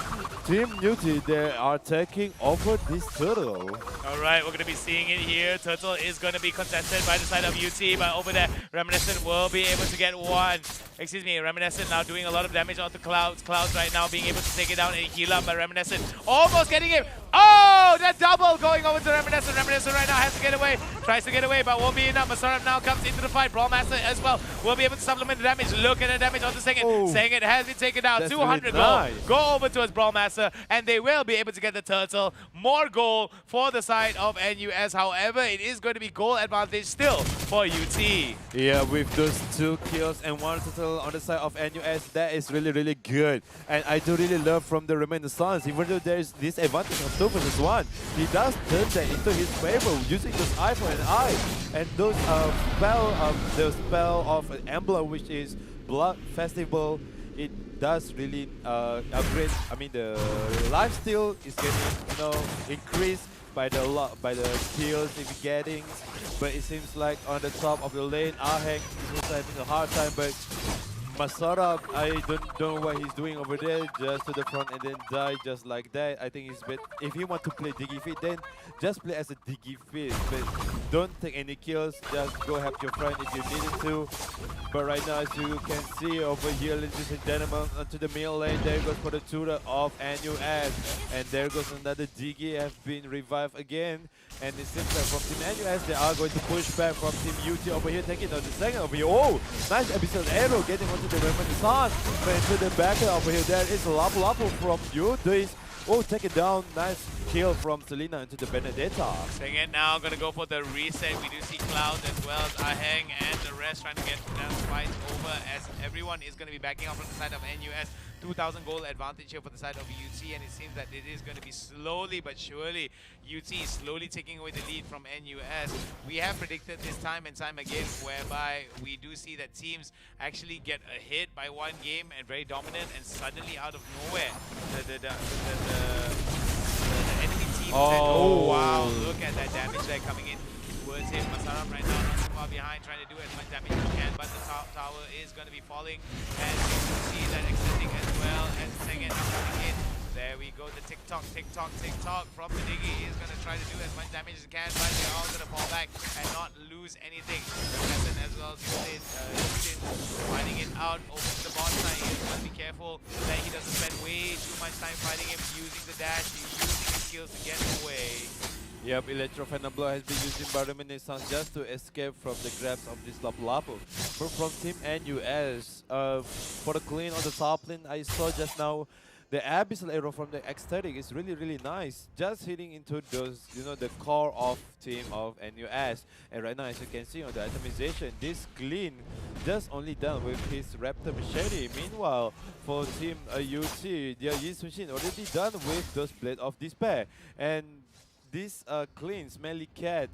Team UT, they are taking over this Turtle. Alright, we're going to be seeing it here. Turtle is going to be contested by the side of UT, but over there, Reminiscent will be able to get one. Excuse me, Reminiscent now doing a lot of damage onto Clouds. Clouds right now being able to take it down and heal up, but Reminiscent almost getting him. Oh, that double going over to Reminiscent. Reminiscent right now has to get away. Tries to get away, but won't be enough. Masaram now comes into the fight. Brawlmaster as well will be able to supplement the damage. Look at the damage onto Sengit. Sengit has been taken down. 200 really gold. nice. Go over towards Brawlmaster, and they will be able to get the Turtle. More goal for the side of NUS. However, it is going to be goal advantage still for UT. Yeah, with those 2 kills and 1 Turtle on the side of NUS, that is really good. And I do really love from the remaining Sons, even though there is this advantage of 2 versus 1, he does turn that into his favor using those eye for an eye. And those spell of an emblem, which is Blood Festival, it does really upgrade. I mean, the lifesteal is getting, increased by the kills if you're getting. But it seems like on the top of the lane, Aheng is also having a hard time. But Masarab, I don't know what he's doing over there, just to the front and then die just like that. I think he's better. If you want to play Diggy Fit, then just play as a Diggy Fit. But don't take any kills, just go help your friend if you needed to. But right now, as you can see over here, ladies and gentlemen, onto the middle lane, there goes for the tutor of NUS. And there goes another Diggy, have been revived again. And it seems like from Team NUS, they are going to push back from Team UT over here, taking on the second over here. Oh, nice episode arrow getting onto the Renaissance. But into the back over here, there is Lapu Lapu from UT. Oh, take it down. Nice kill from Selena into the Benedetta. Second now, gonna go for the reset. We do see Cloud as well as Aheng and the rest trying to get that fight over as everyone is gonna be backing up from the side of NUS. 2,000 goal advantage here for the side of UT, and it seems that it is going to be slowly but surely UT is slowly taking away the lead from NUS. We have predicted this time and time again, whereby we do see that teams actually get a hit by one game and very dominant, and suddenly out of nowhere, the enemy team said, oh wow, look at that damage there coming in towards him. Masaram right now not too far behind, trying to do as much damage as he can, but the tower is going to be falling, and you can see that extending as well as second coming in. There we go, the tick-tock from the Diggy is going to try to do as much damage as he can, but they're all going to fall back and not lose anything. Preston as well as Yudin finding it out over to the bot side. He's going to be careful that he doesn't spend way too much time fighting him, using the dash, using his skills to get away. Yep, Electro Phantom Blow has been using by Renaissance just to escape from the grabs of this Lapu Lapu. From Team NUS, for the clean on the top lane, I saw just now the Abyssal Arrow from the Ecstatic is really nice. Just hitting into those, the core of team of NUS. And right now, as you can see on the itemization, this clean just only done with his Raptor Machete. Meanwhile, for Team UT, their Yin Machine already done with those Blade of Despair. And this clean, Smelly Cat,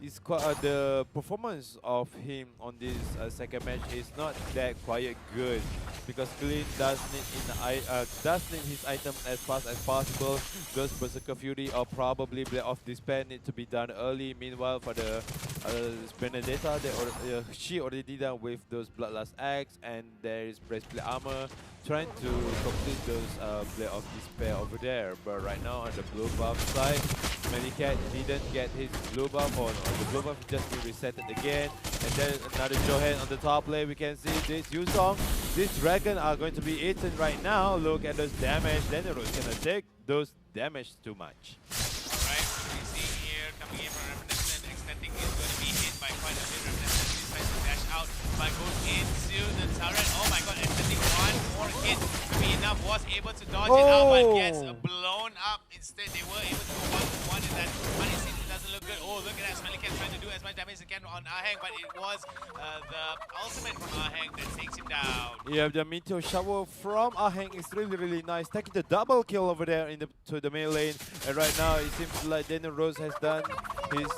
is the performance of him on this second match is not that quite good, because Clean does need his items as fast as possible. Those Berserker Fury or probably Blade of Despair need to be done early. Meanwhile, for the Benedetta, she already done with those Bloodlust Axe, and there is Breastplate Armor trying to complete those Blade of Despair over there. But right now on the blue buff side, Smelly Cat didn't get his blue buff, or the blue buff just be resetted again. And then another Johan on the top lane. We can see this Yusong, this dragon are going to be eaten right now. Look at those damage. Denero is gonna take those damage too much. Alright, we're seeing here coming in from Reminiscent, extending is going to be hit by quite a bit. Reminiscent tries to dash out, but goes into the turret. Oh my god, extending one more hit to be enough. Was able to dodge it out, but gets blown up. Instead, they were able to go 1-1 in that. But it seems it doesn't look good. Oh, look at that. Smelly Cat trying to do as much damage as he can on Aheng, but it was the ultimate from Aheng that takes him down. Yeah, the Meteor Shower from Aheng is really nice. Taking the double kill over there to the main lane. And right now, it seems like Daniel Rose has done his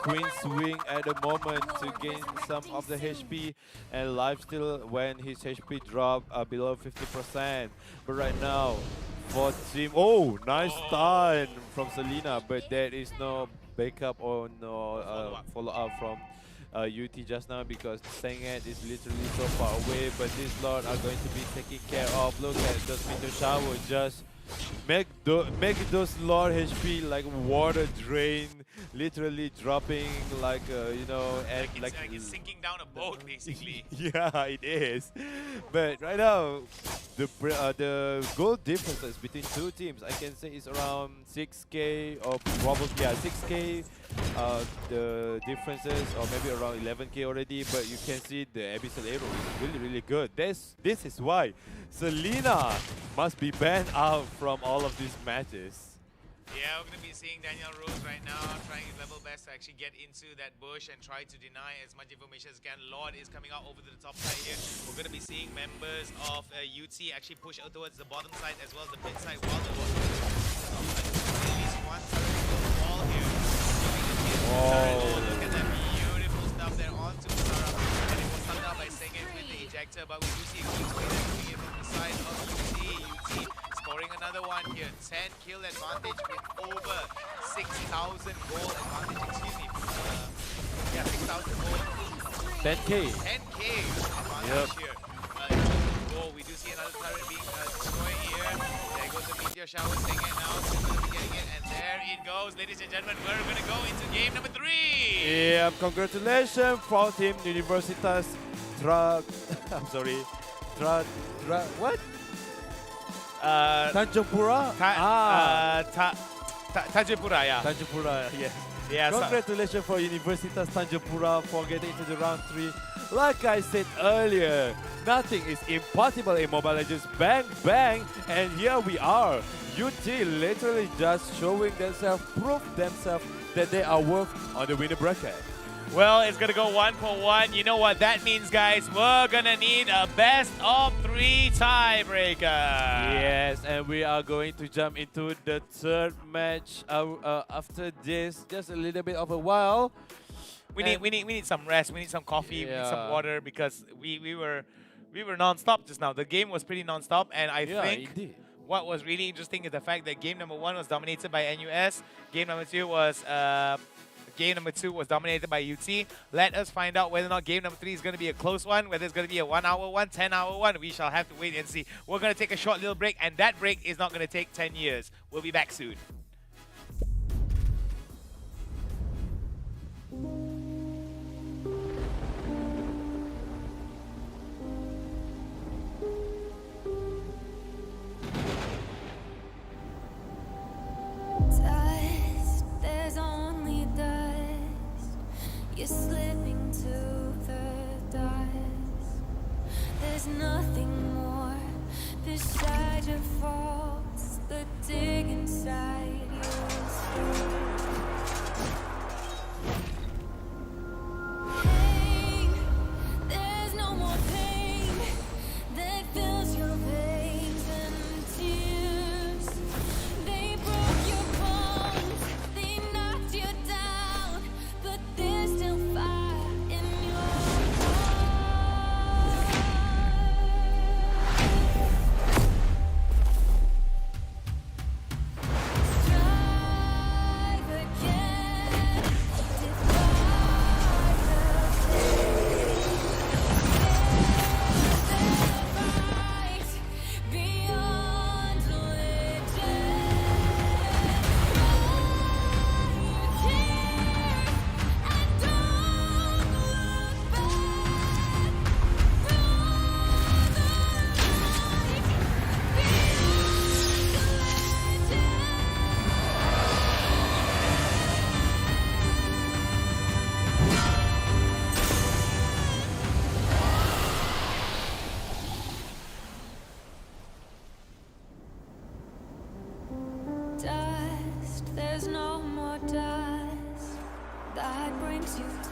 Queen Swing at the moment to gain some of the HP and lifesteal when his HP dropped below 50%. But right now, for team, oh, nice stun from Selena, but there is no backup or no follow-up from UT just now, because Senget is literally so far away. But these Lord are going to be taken care of. Look at those Meteor Shower, just make those Lord HP like water drain, literally dropping like like it's sinking down a boat basically. Yeah, it is. But right now, the goal differences between two teams, I can say, is around 6k or probably 6k. The differences, or maybe around 11k already. But you can see the Abyssal Arrow is really good. This is why Selena must be banned out from all of these matches. Yeah, we're going to be seeing Daniel Rose right now trying his level best to actually get into that bush and try to deny as much information as he can. Lord is coming out over to the top side here. We're going to be seeing members of UT actually push out towards the bottom side as well as the pit side, while the Lord at least one turret will fall here. Oh, look at that beautiful stuff there onto Sarah. And it was sucked out by Senget with the ejector, but we do see a quick spray that's coming in from the side of UT. UT scoring another one here. 10 kill advantage with over 6,000 gold advantage. Excuse me. Yeah, 6,000 gold. 10k. 10k advantage here. Oh, we do see another turret being destroyed here. There goes the meteor shower thing, and now it's going to be getting it. And there it goes, ladies and gentlemen. We're going to go into game number 3. Yeah, congratulations for Team Universitas. I'm sorry. What? Tanjungpura? Tanjungpura, yeah. Tanjungpura, yes. Yeah, Congratulations for Universitas Tanjungpura for getting into the round 3. Like I said earlier, nothing is impossible in Mobile Legends. Bang, bang, and here we are. UT literally just showing themselves, prove themselves that they are worth on the winner bracket. Well, it's going to go 1 for 1. You know what that means, guys? We're going to need a best of 3 tiebreaker. Yes, and we are going to jump into the third match after this. Just a little bit of a while. We need some rest. We need some coffee. We need some water because we were non-stop just now. The game was pretty non-stop, and I think indeed. What was really interesting is the fact that game number 1 was dominated by NUS. Game number 2 was dominated by UT. Let us find out whether or not game number 3 is going to be a close one, whether it's going to be a 1-hour one, 10-hour one. We shall have to wait and see. We're going to take a short little break, and that break is not going to take 10 years. We'll be back soon. Dust, there's only dust. You're slipping to the dust. There's nothing more beside your faults that dig inside your soul. Pain, there's no more pain that fills your veins and tears. They broke your bones, they knocked you down, but there's still fire in your heart. Strive again, defy the fight beyond legend. Dust, there's no more dust that brings you to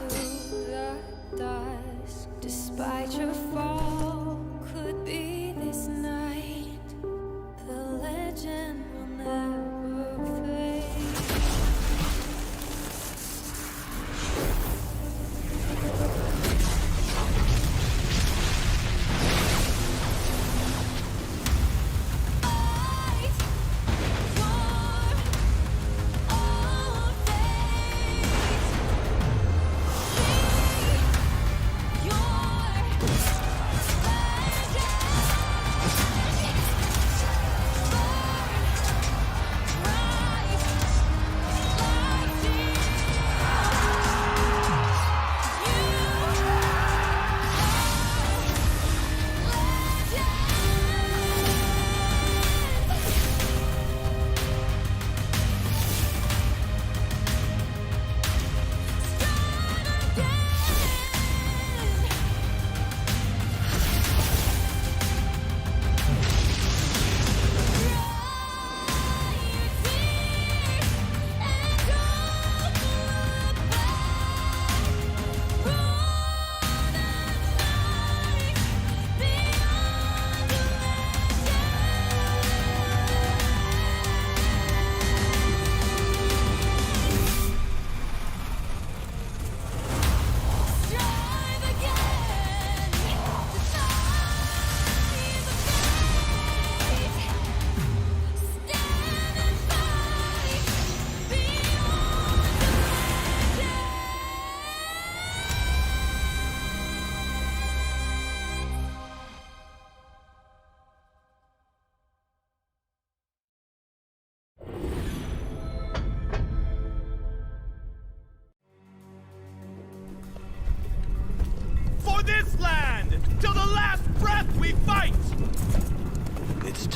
the dust. Despite your fall, could be this night. The legend will never fade. Fight for all fate. Be your legend.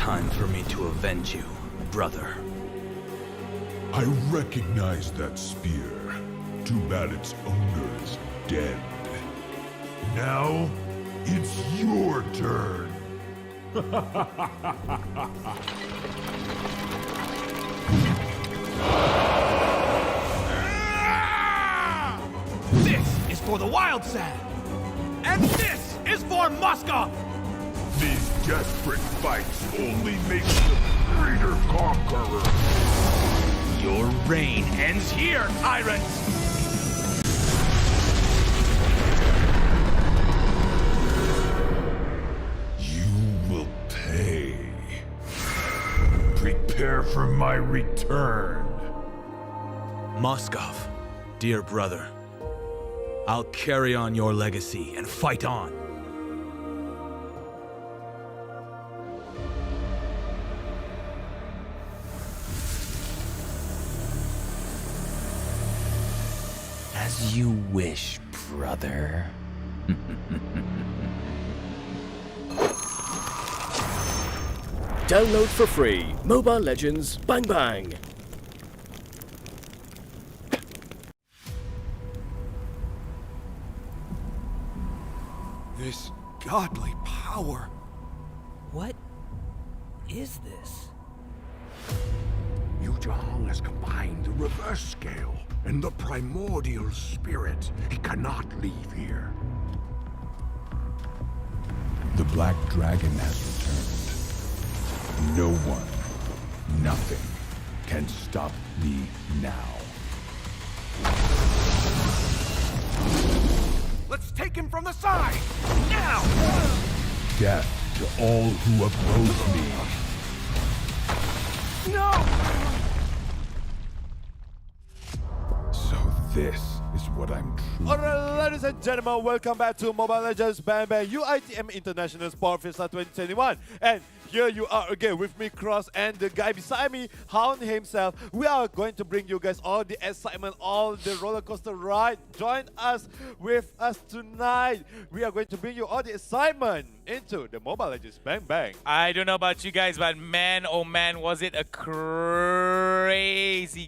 time for me to avenge you, brother. I recognize that spear. Too bad its owner is dead. Now, it's your turn. This is for the Wild Sand! And this is for Moscow! These desperate fights only make the greater conqueror. Your reign ends here, tyrants! You will pay. Prepare for my return. Moskov, dear brother, I'll carry on your legacy and fight on. As you wish, brother. Download for free. Mobile Legends Bang Bang. This godly power. What is this? Yuzhang has combined the reverse scale and the primordial spirit. He cannot leave here. The Black Dragon has returned. No one, nothing, can stop me now. Let's take him from the side! Now! Death to all who oppose me. No! So this is what I'm truly... Alright, ladies and gentlemen, welcome back to Mobile Legends Bang Bang UiTM International Sport Fiesta 2021. And here you are again with me, Cross, and the guy beside me, Hound himself. We are going to bring you guys all the excitement, all the roller coaster ride. Join us with us tonight. We are going to bring you all the excitement into the Mobile Legends Bang Bang. I don't know about you guys, but man, oh man, was it a crazy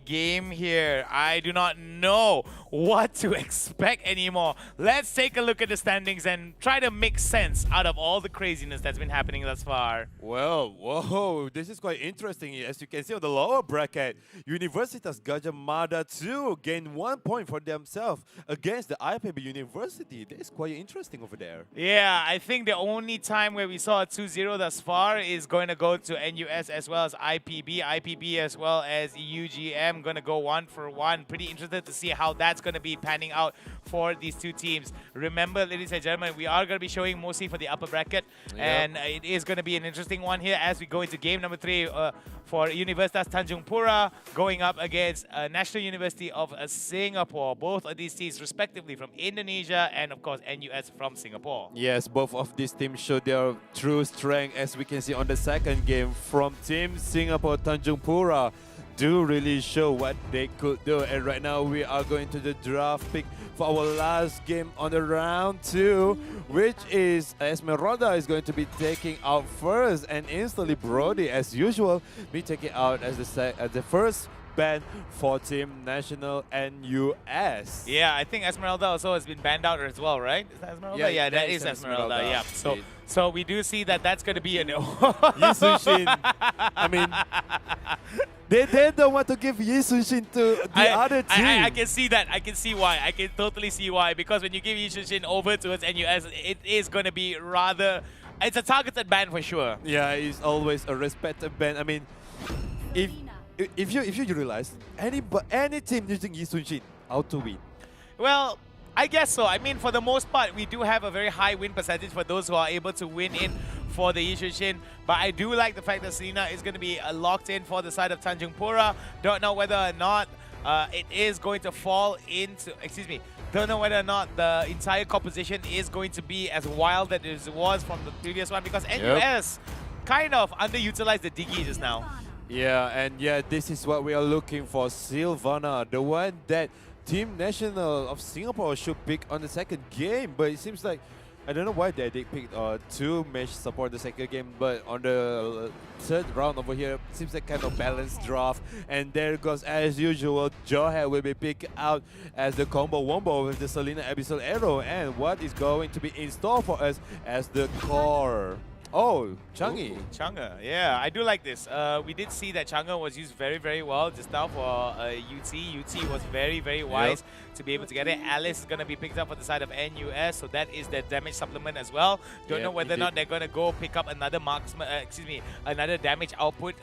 game here. I do not know what to expect anymore. Let's take a look at the standings and try to make sense out of all the craziness that's been happening thus far. Well, whoa, this is quite interesting. As you can see on the lower bracket, Universitas GADJAH MADA 2 gained 1 point for themselves against the IPB University. That is quite interesting over there. Yeah, I think the only time where we saw a 2-0 thus far is going to go to NUS as well as IPB as well as UGM going to go 1-for-1. Pretty interested to see how that's going to be panning out for these two teams. Remember, ladies and gentlemen, we are going to be showing mostly for the upper bracket, and it is going to be an interesting one here as we go into game number 3 for Universitas Tanjungpura going up against National University of Singapore. Both of these teams respectively from Indonesia and of course NUS from Singapore. Yes, both of these teams show their true strength, as we can see on the second game from Team Singapore Tanjungpura. Do really show what they could do. And right now we are going to the draft pick for our last game on the round 2, which is Esmeralda is going to be taking out first, and instantly Brody, as usual, be taking out as the first ban for Team National NUS. Yeah, I think Esmeralda also has been banned out as well, right? Is that Esmeralda? Yeah, that is Esmeralda. Yeah. So we do see that that's going to be an Yisunshin. I mean, they don't want to give Yisunshin to the other team. I can see that. I can see why. I can totally see why. Because when you give Yisunshin over towards NUS, it is going to be rather... It's a targeted ban for sure. Yeah, it's always a respected ban. I mean, if you realize, any team using Yisunshin, how to win? Well, I guess so. I mean, for the most part, we do have a very high win percentage for those who are able to win in for the Yisunshin. But I do like the fact that Selena is going to be locked in for the side of Tanjungpura. Don't know whether or not it is going to fall into... Excuse me. Don't know whether or not the entire composition is going to be as wild as it was from the previous one, because NUS kind of underutilized the Diggy just now. Yeah, and yeah, this is what we are looking for. Sylvana, the one that Team National of Singapore should pick on the second game, but it seems like I don't know why they picked two mesh support the second game, but on the third round over here, seems like kind of balanced draft. And there goes, as usual, GADJAH will be picked out as the combo wombo with the Selena Abyssal Arrow. And what is going to be in store for us as the core? Oh, Changi. Chang'e, yeah, I do like this. We did see that Chang'e was used very, very well just now for UT. UT was very, very wise to be able to get it. Alice is going to be picked up for the side of NUS, so that is their damage supplement as well. Don't know whether or not they're going to go pick up another marksman, another damage output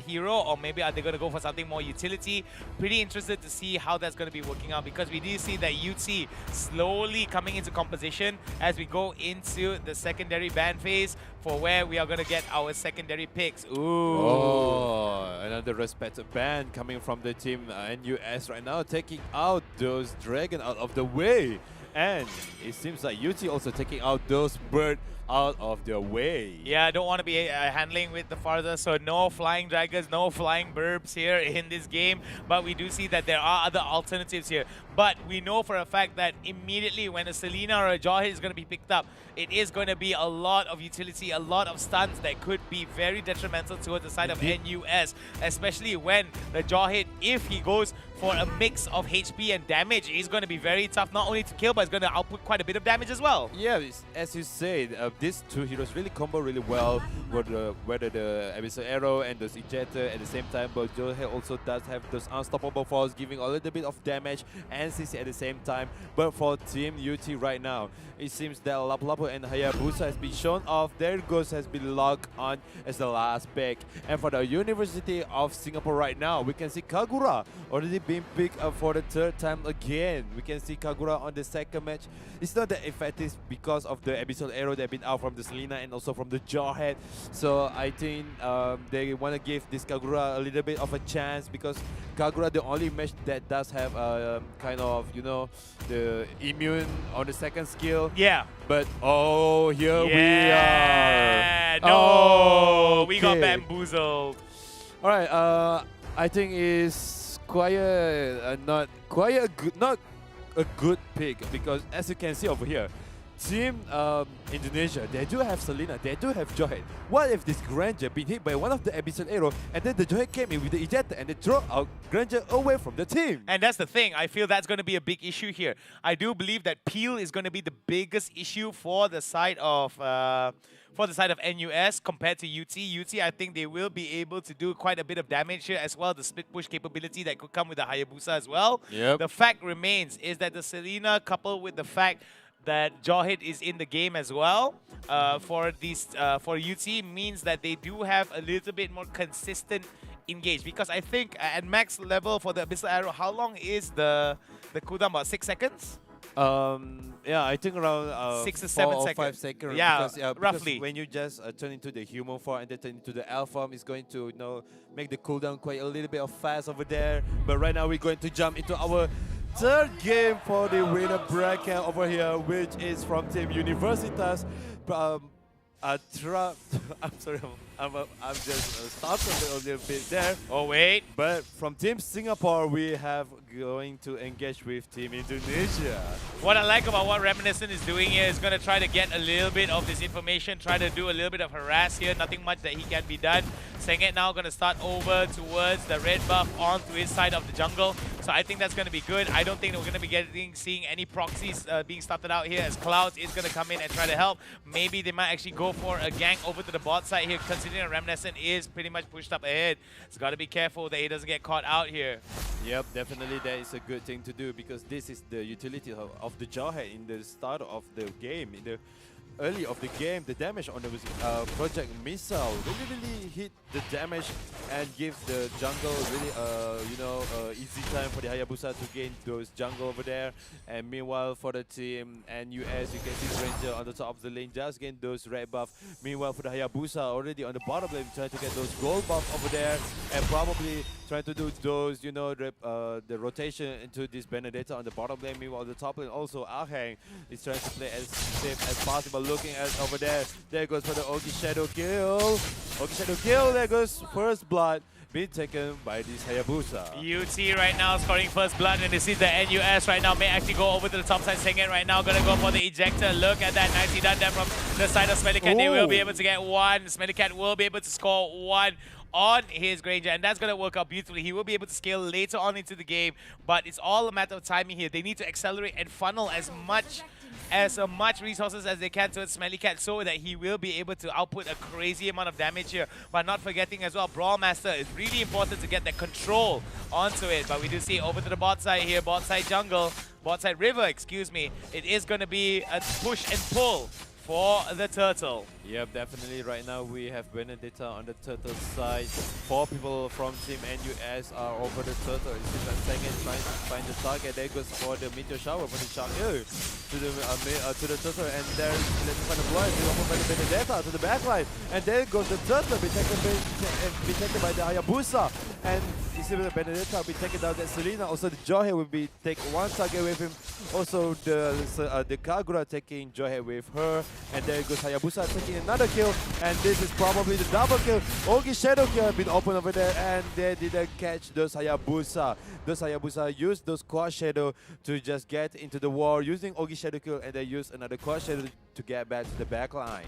hero, or maybe are they going to go for something more utility. Pretty interested to see how that's going to be working out, because we do see that UT slowly coming into composition as we go into the secondary ban phase, for where we are going to get our secondary picks. Ooh. Oh, another respected ban coming from the team NUS right now, taking out those dragon out of the way. And it seems like UT also taking out those bird out of their way. Yeah, I don't want to be handling with the farther, so no flying dragons, no flying burbs here in this game. But we do see that there are other alternatives here. But we know for a fact that immediately when a Selena or a GADJAH is going to be picked up, it is going to be a lot of utility, a lot of stuns that could be very detrimental towards the side of NUS, especially when the GADJAH, if he goes for a mix of HP and damage, is going to be very tough, not only to kill, but it's going to output quite a bit of damage as well. Yeah, as you said, these two heroes really combo really well, whether the Abyssal Arrow and those Ejector at the same time, but GADJAH also does have those Unstoppable Force, giving a little bit of damage and CC at the same time. But for Team UT right now, it seems that Lapu Lapu and Hayabusa has been shown off. Their Ghost has been locked on as the last pick. And for the University of Singapore right now, we can see Kagura already being picked up for the third time again. We can see Kagura on the second match. It's not that effective because of the Abyssal Arrow that have been out from the Selena and also from the GADJAH. So I think they want to give this Kagura a little bit of a chance, because Kagura the only match that does have kind of, you know, the immune on the second skill. Yeah. But oh, here we are. No, we got Okay. bamboozled. All right. I think it's quite not a good pick, because as you can see over here, Team Indonesia, they do have Selena, they do have GADJAH. What if this GADJAH been hit by one of the Abyssal Arrow, and then the GADJAH came in with the Ejector and they throw out GADJAH away from the team? And that's the thing. I feel that's going to be a big issue here. I do believe that Peel is going to be the biggest issue for the side of NUS compared to UT. UT, I think they will be able to do quite a bit of damage here as well. The split push capability that could come with the Hayabusa as well. Yep. The fact remains is that the Selena, coupled with the fact that GADJAH is in the game as well for UT, means that they do have a little bit more consistent engage. Because I think at max level for the Abyssal Arrow, how long is the cooldown? About 6 seconds? Yeah, I think around 6 to 4 7 or seconds. 5 seconds. Yeah, because roughly. When you just turn into the human form and then turn into the elf form, it's going to, you know, make the cooldown quite a little bit of fast over there. But right now we're going to jump into our third game for the winner bracket over here, which is from Team Universitas. I'm sorry, I'm just startled a little bit there. Oh, wait. But from Team Singapore, we have going to engage with Team Indonesia. What I like about what Reminiscent is doing here is going to try to get a little bit of this information, try to do a little bit of harass here. Nothing much that he can be done. Senget now going to start over towards the red buff onto his side of the jungle. So I think that's going to be good. I don't think that we're going to be seeing any proxies being started out here, as Clouds is going to come in and try to help. Maybe they might actually go for a gank over to the bot side here, considering that Reminiscent is pretty much pushed up ahead. He's got to be careful that he doesn't get caught out here. Yep, definitely that is a good thing to do, because this is the utility of the GADJAH in the start of the game. In the early of the game, the damage on the project missile really hit the damage and give the jungle really easy time for the Hayabusa to gain those jungle over there. And meanwhile for the team NUS, you can see Ranger on the top of the lane just gain those red buff. Meanwhile for the Hayabusa already on the bottom lane, trying to get those gold buff over there, and probably trying to do those, you know, the rotation into this Benedetta on the bottom lane. Meanwhile on the top lane also Aheng is trying to play as safe as possible. Looking at over there, there goes for the Ogi Shadow kill. Ogi Shadow kill, there goes first blood. being taken by this Hayabusa. UT right now scoring first blood, and you see the NUS right now may actually go over to the top side. Sengit right now gonna go for the ejector. Look at that, nicely done there from the side of Smelly Cat. They will be able to get one. Smelly Cat will be able to score one on his Granger, and that's going to work out beautifully. He will be able to scale later on into the game, but it's all a matter of timing here. They need to accelerate and funnel as much resources as they can towards Smelly Cat so that he will be able to output a crazy amount of damage here. But not forgetting as well, Brawl Master is really important to get that control onto it. But we do see over to the bot side here, bot side jungle, bot side river, excuse me. It is going to be a push and pull for the turtle. Yep, definitely. Right now we have Benedetta on the turtle side. 4 people from Team NUS are over the turtle. It seems like Sengit trying to find the target. There goes for the meteor shower for the shark to the turtle, and there's let's find the blood. Over by the Benedetta to the backline, and there goes the turtle be taken by the Hayabusa, and you see the Benedetta will be taken down. That Selena, also the Johe will be take one target with him. Also the Kagura taking Johe with her, and there goes Hayabusa taking another kill, and this is probably the double kill. Ogi Shadow Kill have been open over there, and they didn't catch those Hayabusa. Those Hayabusa used those Quad Shadow to just get into the wall using Ogi Shadow Kill, and they used another Quad Shadow to get back to the back line.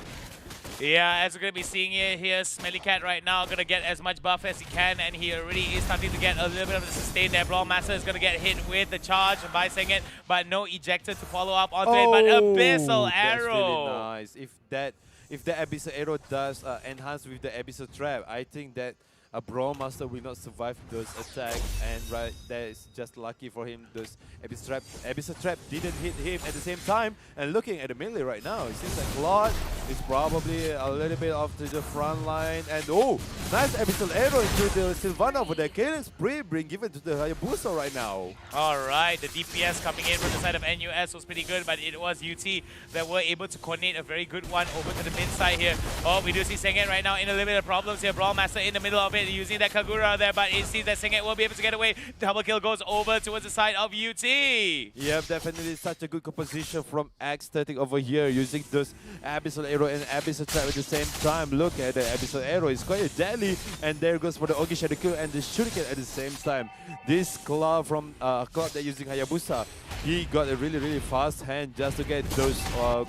Yeah, as we're going to be seeing it here, Smelly Cat right now going to get as much buff as he can, and he already is starting to get a little bit of the sustain there. Brawl Master is going to get hit with the charge by Sengit, but no ejector to follow up onto it, but Abyssal Arrow. That's really nice. If the Abyssal Arrow does enhance with the Abyssal Trap, I think that a Brawl Master will not survive those attacks, and right there is just lucky for him. Those Abyssal Trap didn't hit him at the same time. And looking at the melee right now, it seems like Claude is probably a little bit off to the front line. And oh, nice Abyssal Arrow into the Sylvana for the killing spree being given to the Hayabusa right now. Alright, the DPS coming in from the side of NUS was pretty good, but it was UT that were able to coordinate a very good one over to the mid side here. Oh, we do see Sengit right now in a little bit of problems here. Brawl Master in the middle of it, using that Kagura there, but it seems that Sengit will be able to get away. Double kill goes over towards the side of UT. Yep, definitely such a good composition from X30 over here, using those Abyssal Arrow and Abyssal Trap at the same time. Look at the Abyssal Arrow, it's quite deadly, and there goes for the Ogi Shadow Kill and the Shuriken at the same time. This Claw from Claude that using Hayabusa, he got a really fast hand just to get those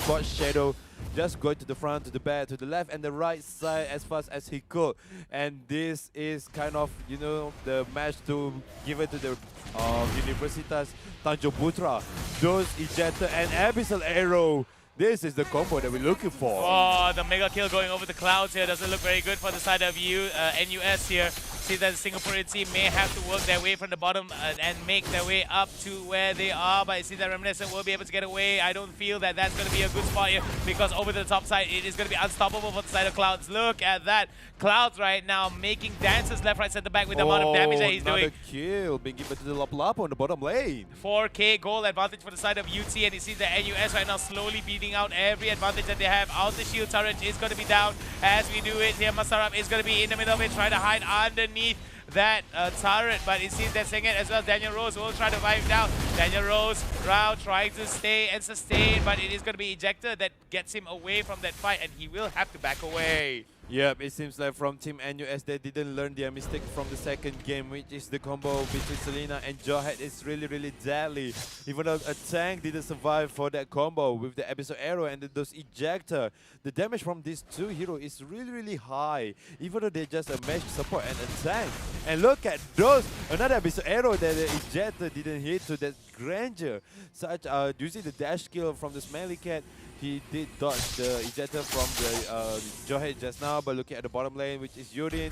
Quad Shadow just going to the front, to the back, to the left and the right side as fast as he could. And this is kind of, you know, the match to give it to the Universitas TANJUNGPURA. Those ejector and Abyssal Arrow. This is the combo that we're looking for. Oh, the mega kill going over the clouds here doesn't look very good for the side of NUS here. See that the Singaporean team may have to work their way from the bottom and make their way up to where they are, but I see that Reminiscent will be able to get away. I don't feel that that's going to be a good spot here, because over the top side it is going to be unstoppable for the side of Clouds. Look at that. Clouds right now making dances left, right, center back with the amount of damage that he's doing. Another kill being given to the Lap on the bottom lane. 4K goal advantage for the side of UT, and you see the NUS right now slowly beating out every advantage that they have. Outer shield turret is going to be down as we do it here. Masarab is going to be in the middle of it, trying to hide underneath that turret, but it seems that Sengit as well as Daniel Rose will try to vibe down. Daniel Rose now trying to stay and sustain, but it is going to be ejector that gets him away from that fight, and he will have to back away. Yep, it seems like from Team NUS they didn't learn their mistake from the second game, which is the combo between Selena and Johet is really deadly. Even though a tank didn't survive for that combo with the Abyssal Arrow and those ejector, the damage from these two heroes is really high, even though they're just a mesh support and a tank. And look at those, another Abyssal Arrow that the ejector didn't hit to that Granger. Such using the dash skill from the Smelly Cat, he did dodge the ejector from the Johet just now, but looking at the bottom lane, which is Yurin,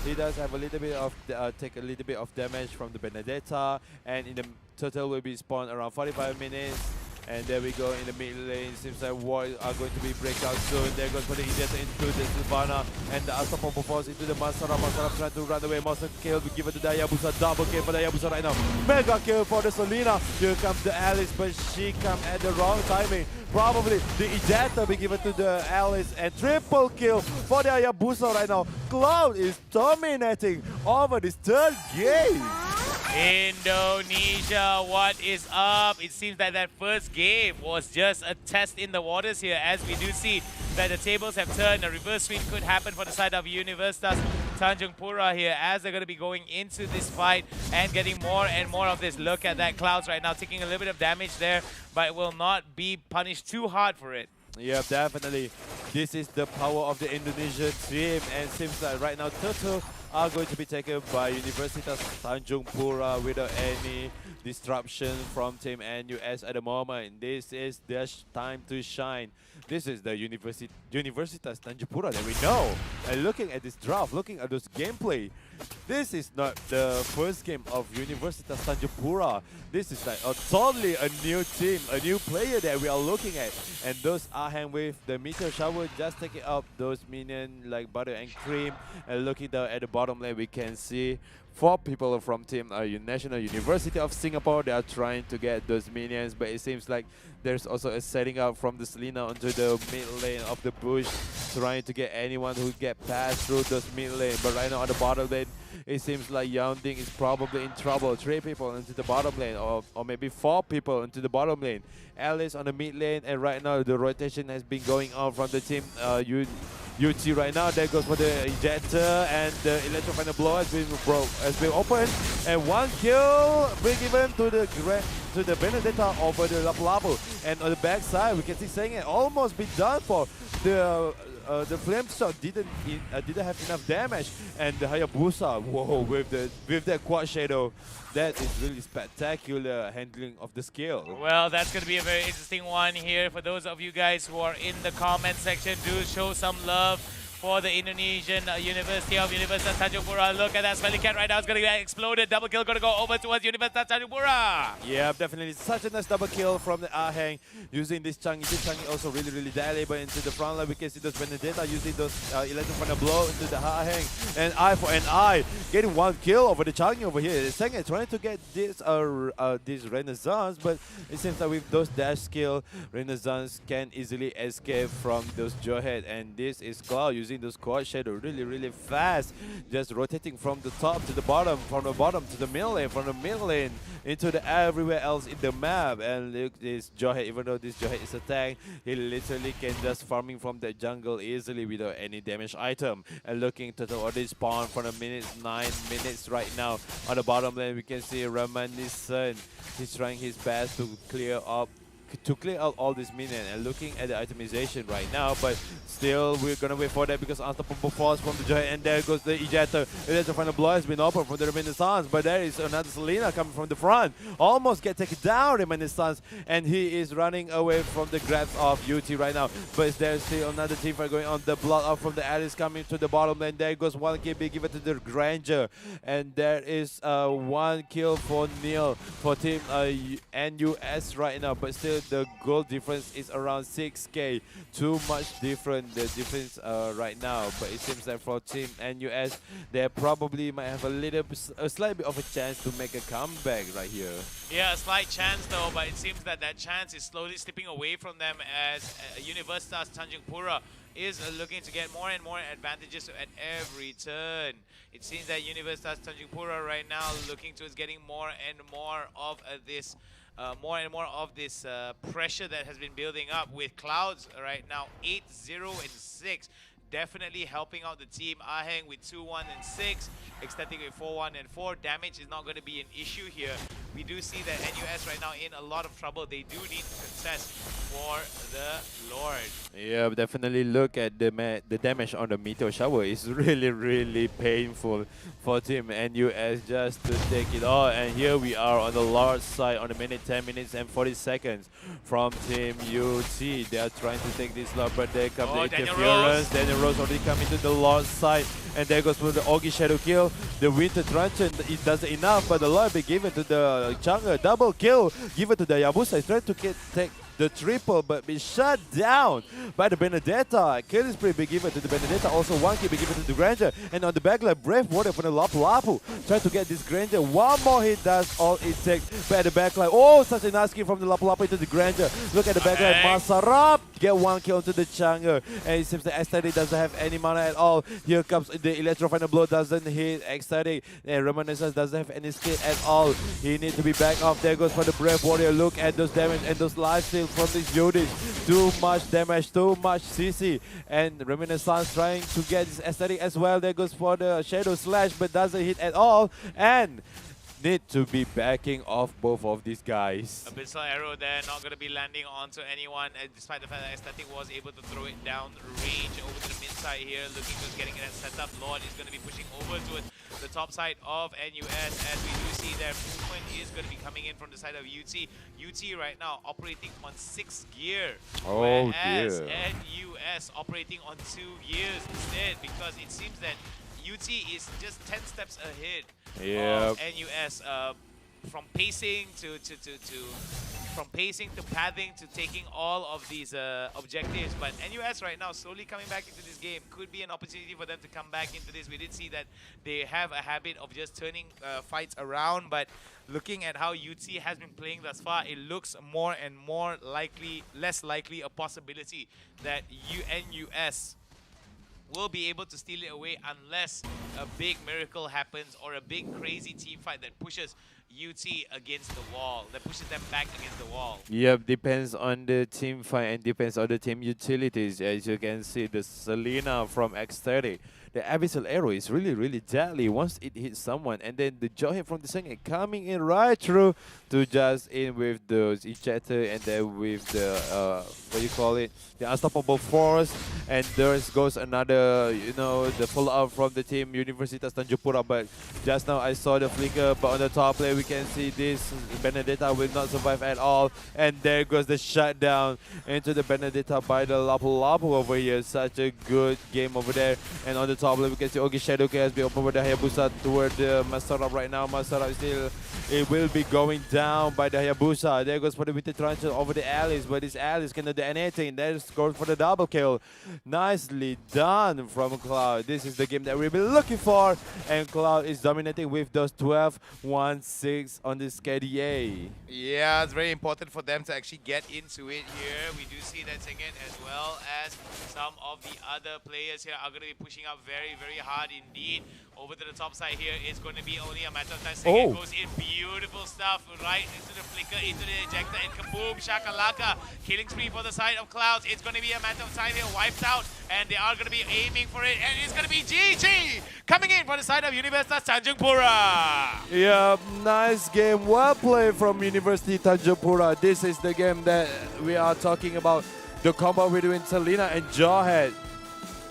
he does have a little bit of take a little bit of damage from the Benedetta, and in the turtle will be spawned around 45 minutes. And there we go in the mid lane. Seems like war are going to be breakout soon. There goes for the ejector into the Sylvana and the unstoppable force into the Masarab. Masarab trying to run away. Monster kill be given to the Hayabusa. Double kill for the Hayabusa right now. Mega kill for the Selena. Here comes the Alice, but she comes at the wrong timing. Probably the ejector be given to the Alice, and triple kill for the Hayabusa right now. Cloud is dominating over this third game. Indonesia, what is up? It seems that that first game was just a test in the waters here, as we do see that the tables have turned. A reverse sweep could happen for the side of Universitas. TANJUNGPURA here as they're going to be going into this fight and getting more and more of this. Look at that. Clouds right now taking a little bit of damage there, but will not be punished too hard for it. Yeah, definitely. This is the power of the Indonesian team, and seems like right now Turtle are going to be taken by Universitas TANJUNGPURA without any disruption from Team NUS at the moment. This is their time to shine. This is the Universitas TANJUNGPURA that we know. And looking at this draft, looking at this gameplay, this is not the first game of Universitas TANJUNGPURA. This is like totally a new team, a new player that we are looking at. And those Aheng with the meteor shower just taking up those minions like butter and cream. And looking down at the bottom lane, we can see 4 people from Team National University of Singapore. They are trying to get those minions, but it seems like there's also a setting up from the Selena onto the mid lane of the bush, trying to get anyone who get past through those mid lane. But right now on the bottom lane, it seems like Yanding is probably in trouble. 3 people into the bottom lane, or maybe 4 people into the bottom lane. Alice on the mid lane, and right now the rotation has been going on from the team UT right now. There goes for the ejector, and the electrofiner blow has been opened, and 1 kill being given to the Benedetta over the Lapu-Lapu. And on the back side, we can see Sengen almost be done for. The flame shot didn't have enough damage, and the Hayabusa, whoa, with that quad shadow, that is really spectacular handling of the skill. Well, that's going to be a very interesting one here. For those of you guys who are in the comment section, do show some love for the Indonesian University of Universitas TANJUNGPURA. Look at that smelly cat right now. It's going to get exploded. Double kill going to go over towards Universitas TANJUNGPURA. Yeah, definitely. Such a nice double kill from the Aheng using this Changi. This Changi also really valuable into the front line. We can see those Benedetta using those electrofiner blow into the Aheng. And eye for an eye, getting 1 kill over the Changi over here. Sengen trying to get this Renaissance, but it seems that with those dash skill, Renaissance can easily escape from those Jawhead. And this is Cloud using those quad shadow really fast, just rotating from the top to the bottom, from the bottom to the middle lane, from the middle lane into the everywhere else in the map. And look, this Jawhead, even though this Jawhead is a tank, he literally can just farming from the jungle easily without any damage item. And looking to the already spawn for the 9 minutes right now on the bottom lane, we can see Ramanissan. He's trying his best to clear out all this minion, and looking at the itemization right now, but still we're gonna wait for that because unstoppable force from the Jawhead, and there goes the ejector. The final blow has been opened from the Renaissance, but there is another Selena coming from the front, almost get taken down Renaissance, and he is running away from the grabs of UT right now. But there's still another team fight going on. The blood off from the Alice coming to the bottom lane. There goes 1 kill being given to the Granger, and there is 1 kill for Neil for Team NUS right now, but still the goal difference is around 6k. Too much different, the difference right now. But it seems like for Team NUS, they probably might have a slight bit of a chance to make a comeback right here. Yeah, a slight chance though, but it seems that chance is slowly slipping away from them as Universitas TANJUNGPURA is looking to get more and more advantages at every turn. It seems that Universitas TANJUNGPURA right now looking towards getting more and more of this pressure that has been building up, with Clouds right now 8-0-6. Definitely helping out the team. Aheng with 2-1 and 6, Ecstatic with 4-1 and 4. Damage is not going to be an issue here. We do see that NUS right now in a lot of trouble. They do need success for the Lord. Yeah, definitely look at the damage on the meteor shower. It's really painful for Team NUS just to take it all. And here we are on the Lord's side on the 10 minutes and 40 seconds from Team UT. They are trying to take this Lord, but there comes the interference. Daniel Rose already coming to the Lord's side, and there goes for the Augie Shadow kill. The Winter Truncheon, it does enough, but the Lord be given to the Chang'e. Double kill given to the Yabusa. He's trying to take the triple, but be shut down by the Benedetta. Killing spree be given to the Benedetta. Also 1 kill be given to the Granger. And on the backline, Brave Water from the Lapu-Lapu. Trying to get this Granger. 1 more hit, that's all it takes. By the backline, oh, such a nice kill from the Lapu-Lapu into the Granger. Look at the backline, Masarap get 1 kill onto the jungle. And it seems that Ecstatic doesn't have any mana at all. Here comes the Electro Final Blow, doesn't hit Ecstatic. And Reminiscence doesn't have any skill at all. He needs to be back off. There goes for the Brave Warrior. Look at those damage and those life steals from this unit. Too much damage, too much CC. And Reminiscence trying to get this Aesthetic as well. There goes for the Shadow Slash, but doesn't hit at all. And need to be backing off both of these guys. Abyssal Arrow there, not going to be landing onto anyone, despite the fact that Aesthetic was able to throw it down range over to the mid side here, looking to getting it set up. Lord is going to be pushing over to the top side of NUS, as we do see their movement is going to be coming in from the side of UT. UT right now operating on 6th gear, whereas NUS operating on 2 gears instead, because it seems that UT is just 10 steps ahead of NUS, from pacing to pathing to taking all of these objectives. But NUS right now slowly coming back into this game. Could be an opportunity for them to come back into this. We did see that they have a habit of just turning fights around, but looking at how UT has been playing thus far, it looks more and more likely, less likely a possibility that NUS will be able to steal it away unless a big miracle happens or a big crazy team fight that pushes UT against the wall, that pushes them back against the wall. Yep, depends on the team fight and depends on the team utilities. As you can see, the Selena from X30. The Abyssal Arrow is really deadly once it hits someone, and then the Jawhead from the second coming in right through to just in with those ejector, and then with the what you call it, the unstoppable force. And there goes another, you know, the follow-up from the team Universitas Tanjungpura. But just now I saw the flicker, but on the top lane we can see this Benedetta will not survive at all, and there goes the shutdown into the Benedetta by the Lapu Lapu over here. Such a good game over there. And on the top lane we can see Ogi Shadow has been opened with the Hayabusa toward the Masarab right now. Masarab still, it will be going down by the Hayabusa. There goes for the Winter Tarantula over the Alice, but this Alice cannot do anything. There's goes for the double kill. Nicely done from Cloud. This is the game that we've been looking for, and Cloud is dominating with those 12-1-6 on this KDA. Yeah, it's very important for them to actually get into it here. We do see that Sengen as well as some of the other players here are going to be pushing up very hard indeed. Over to the top side here, it's going to be only a matter of time. Sengen goes in, beautiful stuff, right into the flicker, into the ejector, and kaboom, shakalaka. Killing spree for the side of Clouds. It's going to be a matter of time here, wiped out, and they are going to be aiming for it, and it's going to be GG coming in for the side of Universitas Tanjungpura. Yeah, nice game. Well played from University Tanjungpura. This is the game that we are talking about. The combo between Selena and Jawhead.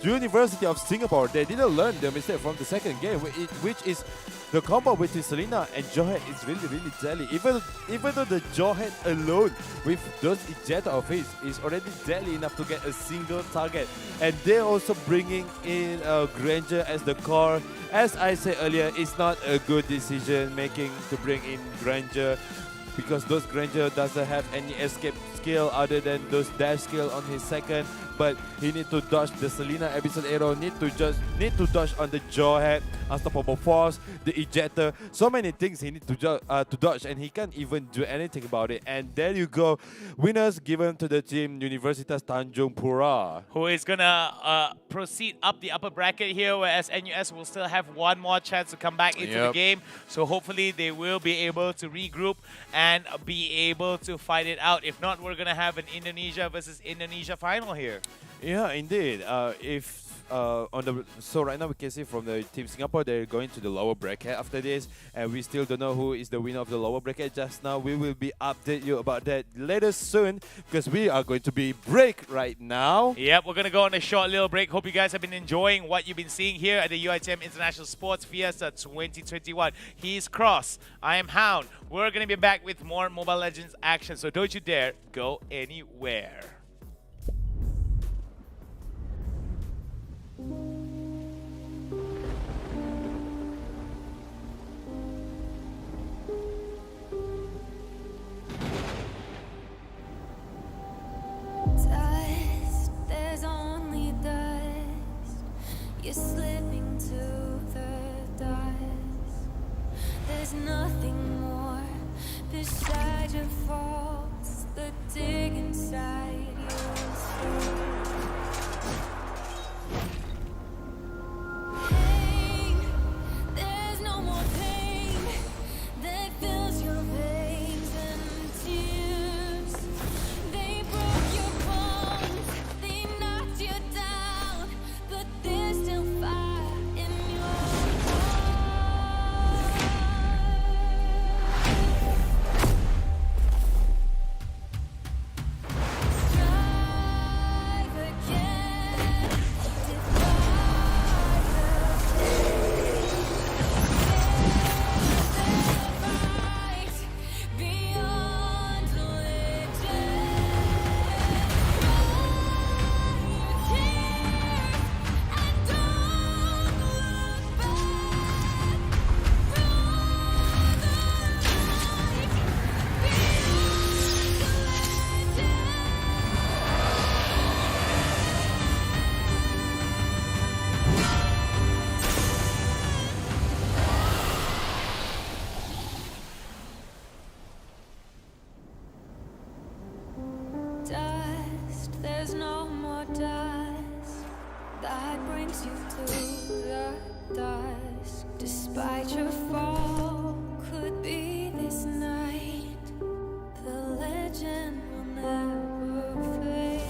University of Singapore, they didn't learn the mistake from the second game, which is the combo between Selena and Jawhead is really deadly. Even though the Jawhead alone with those ejector of his is already deadly enough to get a single target. And they're also bringing in Granger as the core. As I said earlier, it's not a good decision making to bring in Granger, because those Granger doesn't have any escape skill other than those dash skill on his second. But he need to dodge the Selena Abyssal Arrow, need to dodge on the Jawhead, Unstoppable Force, the ejector. So many things he need to dodge, and he can't even do anything about it. And there you go, winners given to the team Universitas Tanjungpura, who is gonna proceed up the upper bracket here, whereas NUS will still have one more chance to come back into the game. So hopefully they will be able to regroup and be able to fight it out. If not, we're gonna have an Indonesia versus Indonesia final here. Yeah, indeed. So right now we can see from the team Singapore, they're going to the lower bracket after this, and we still don't know who is the winner of the lower bracket just now. We will be update you about that later soon, because we are going to be break right now. Yep, we're gonna go on a short little break. Hope you guys have been enjoying what you've been seeing here at the UiTM International Sports Fiesta 2021. He's Cross, I am Hound. We're gonna be back with more Mobile Legends action, so don't you dare go anywhere. Dust, there's only dust. You're slipping to the dust. There's nothing more beside your faults that dig inside your soul. dust that brings you to the dust. Despite your fall, could be this night. The legend will never fade.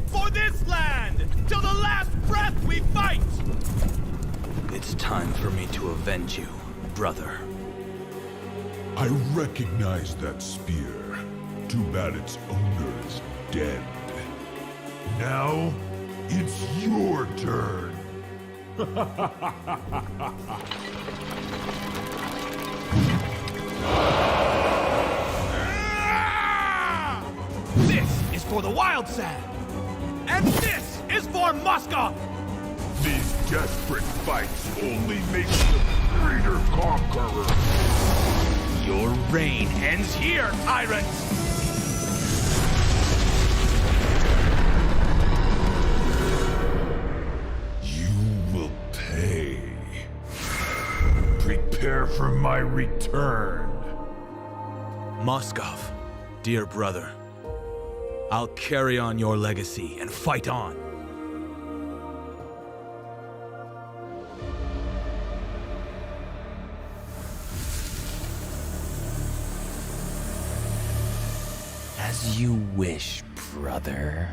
For this land, till the last breath we fight! It's time for me to avenge you, brother. I recognize that spear. Too bad its owner is dead. Now, it's your turn. This is for the wild sand! And this is for Moscow! These desperate fights only make you a greater conqueror. Your reign ends here, tyrants! You will pay. Prepare for my return. Moskov, dear brother, I'll carry on your legacy and fight on. As you wish, brother.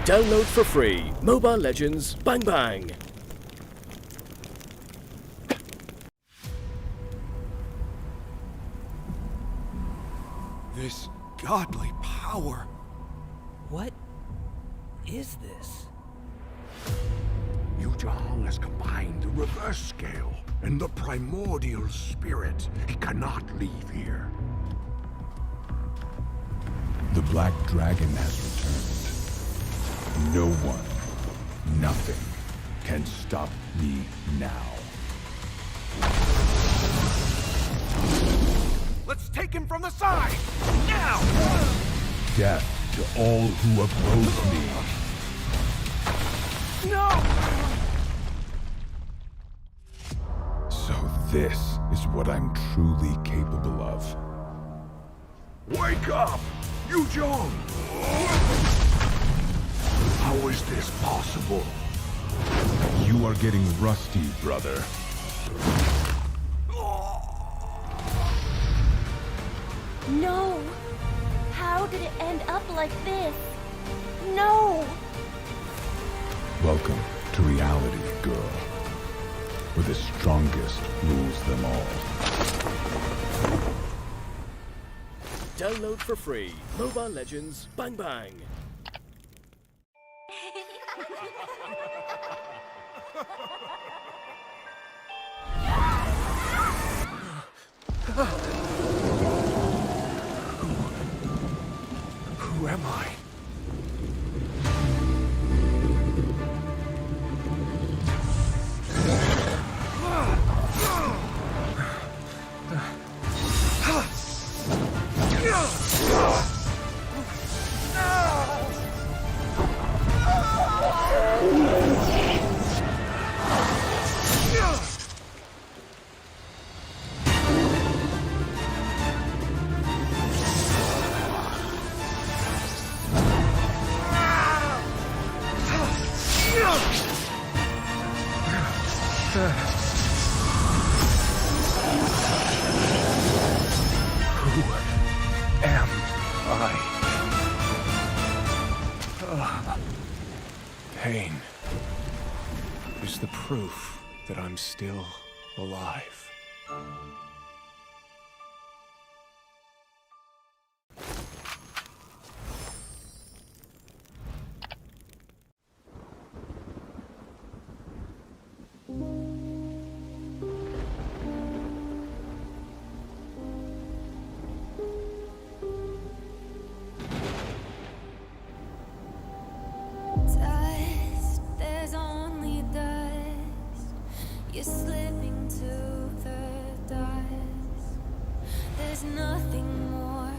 Download for free. Mobile Legends Bang Bang. This godly power. What is this? Yuzhong has combined the reverse scale and the primordial spirit. He cannot leave here. The Black Dragon has returned. No one, nothing, can stop me now. Let's take him from the side! Now! Death to all who oppose me. No! So this is what I'm truly capable of. Wake up! Yuzhong! How is this possible? You are getting rusty, brother. No! How did it end up like this? No! Welcome to reality, girl. Where the strongest rules them all. Download for free. Mobile Legends Bang Bang. Who am I? Pain is the proof that I'm still alive. Dust, there's only dust. You're slipping to the dust. There's nothing more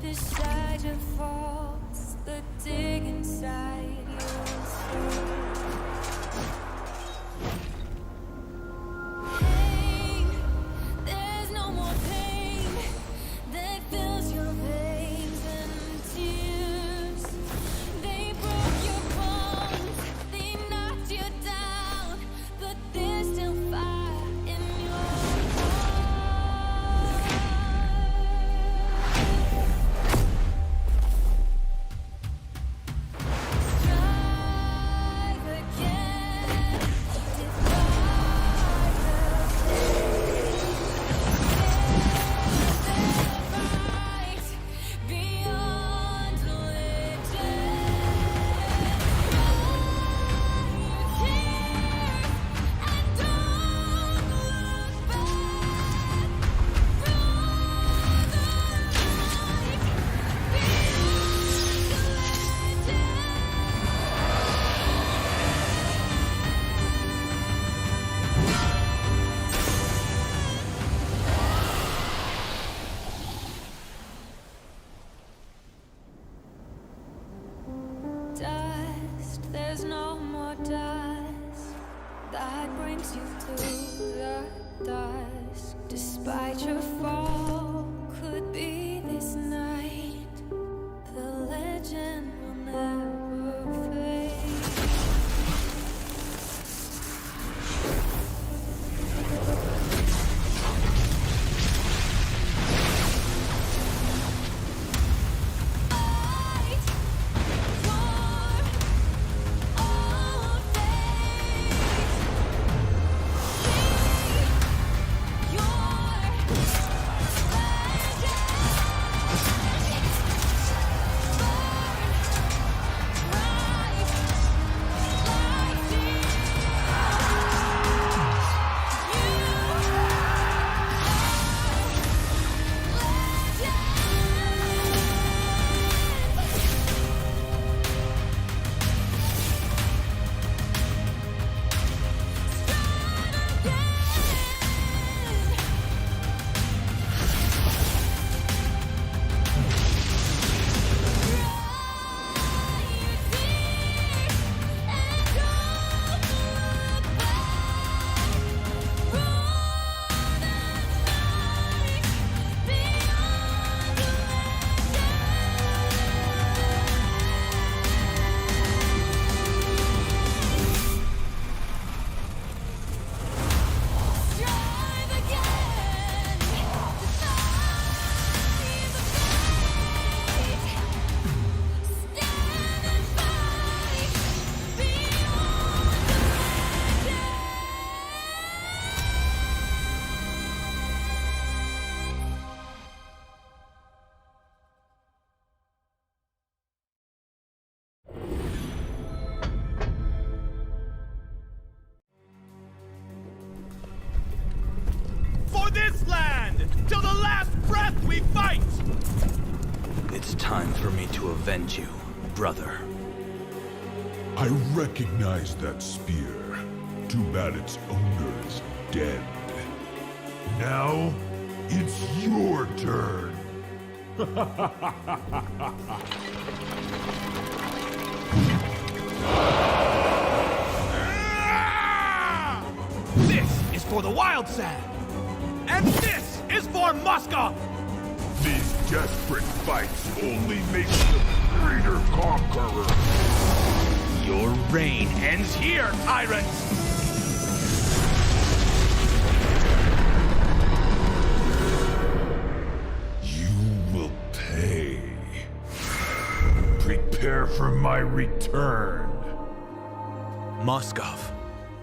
beside your faults that dig inside your soul. Pain, there's no more pain that fills your veins and tears. They broke your bones, they knocked you down, but there's still fire in your heart. Strive again, defy the fight beyond legend. Dust, there's no more dust that brings you to the dusk. Despite your fall, could be this night. The legend will never fade. Fight for all fate. Be your For this land, till the last breath we fight! It's time for me to avenge you, brother. I recognize that spear. Too bad its owner is dead. Now, it's your turn. This is for the wild sand. And this is for Moscow. These desperate fights only make the greater conqueror. Your reign ends here, tyrants. You will pay. Prepare for my return. Moskov,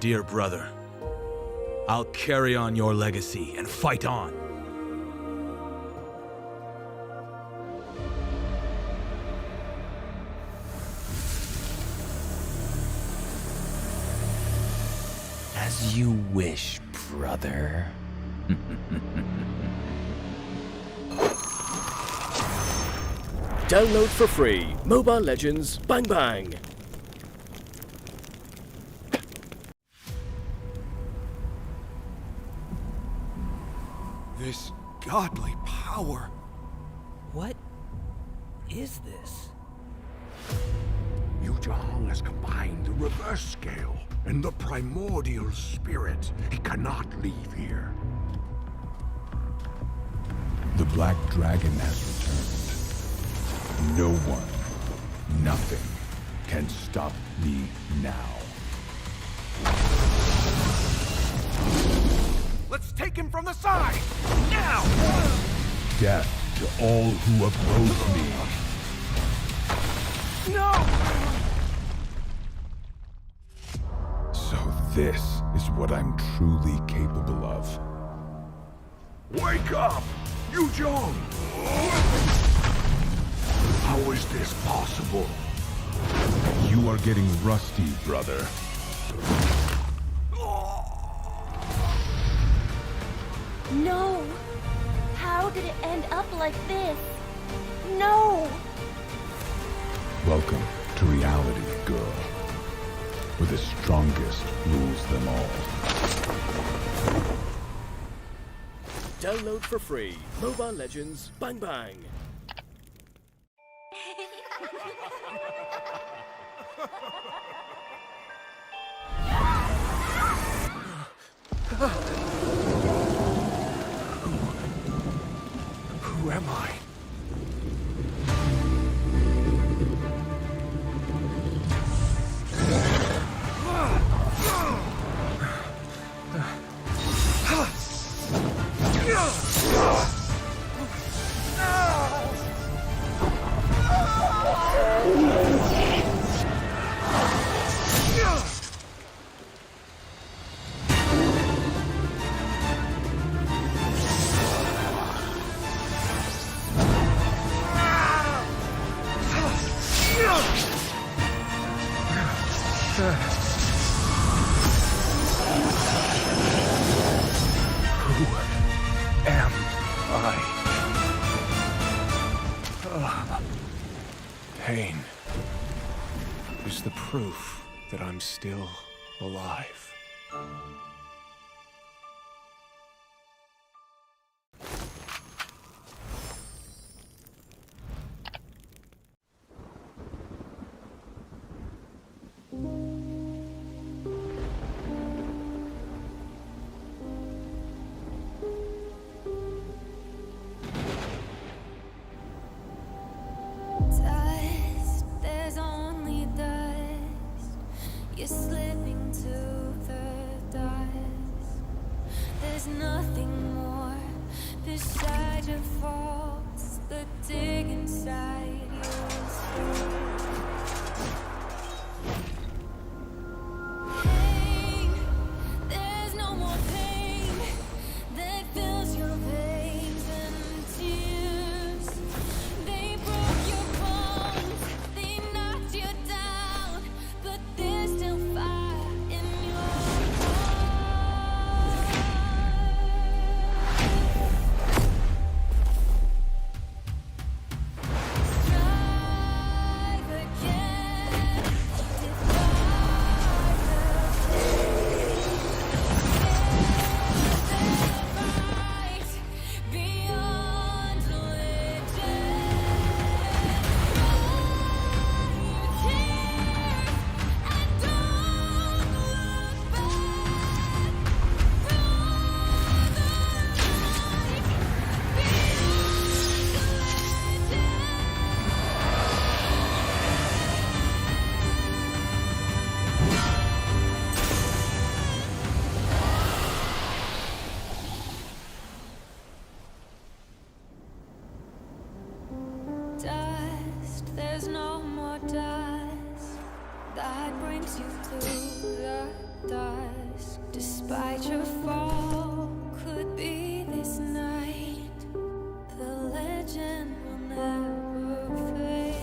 dear brother, I'll carry on your legacy and fight on. As you wish, brother. Download for free. Mobile Legends Bang Bang. This godly power. What is this? Yuzhong has combined the reverse scale and the primordial spirit. He cannot leave here. The Black Dragon has returned. No one, nothing, can stop me now. Let's take him from the side! Now! Death to all who oppose me. No! So this is what I'm truly capable of. Wake up! Yuzhong! How is this possible? You are getting rusty, brother. No! How did it end up like this? No! Welcome to reality, girl. Where the strongest rules them all. Download for free. Mobile Legends Bang Bang. Who am I? Pain is the proof that I'm still alive. Dust, there's only dust. You're slipping to the dust. There's nothing more beside your faults that dig inside your soul. Pain, there's no more pain that fills your veins and tears. They broke your bones, they knocked you down, but there's still fire in your heart. that brings you through the dusk. Despite your fall, could be this night. The legend will never fade.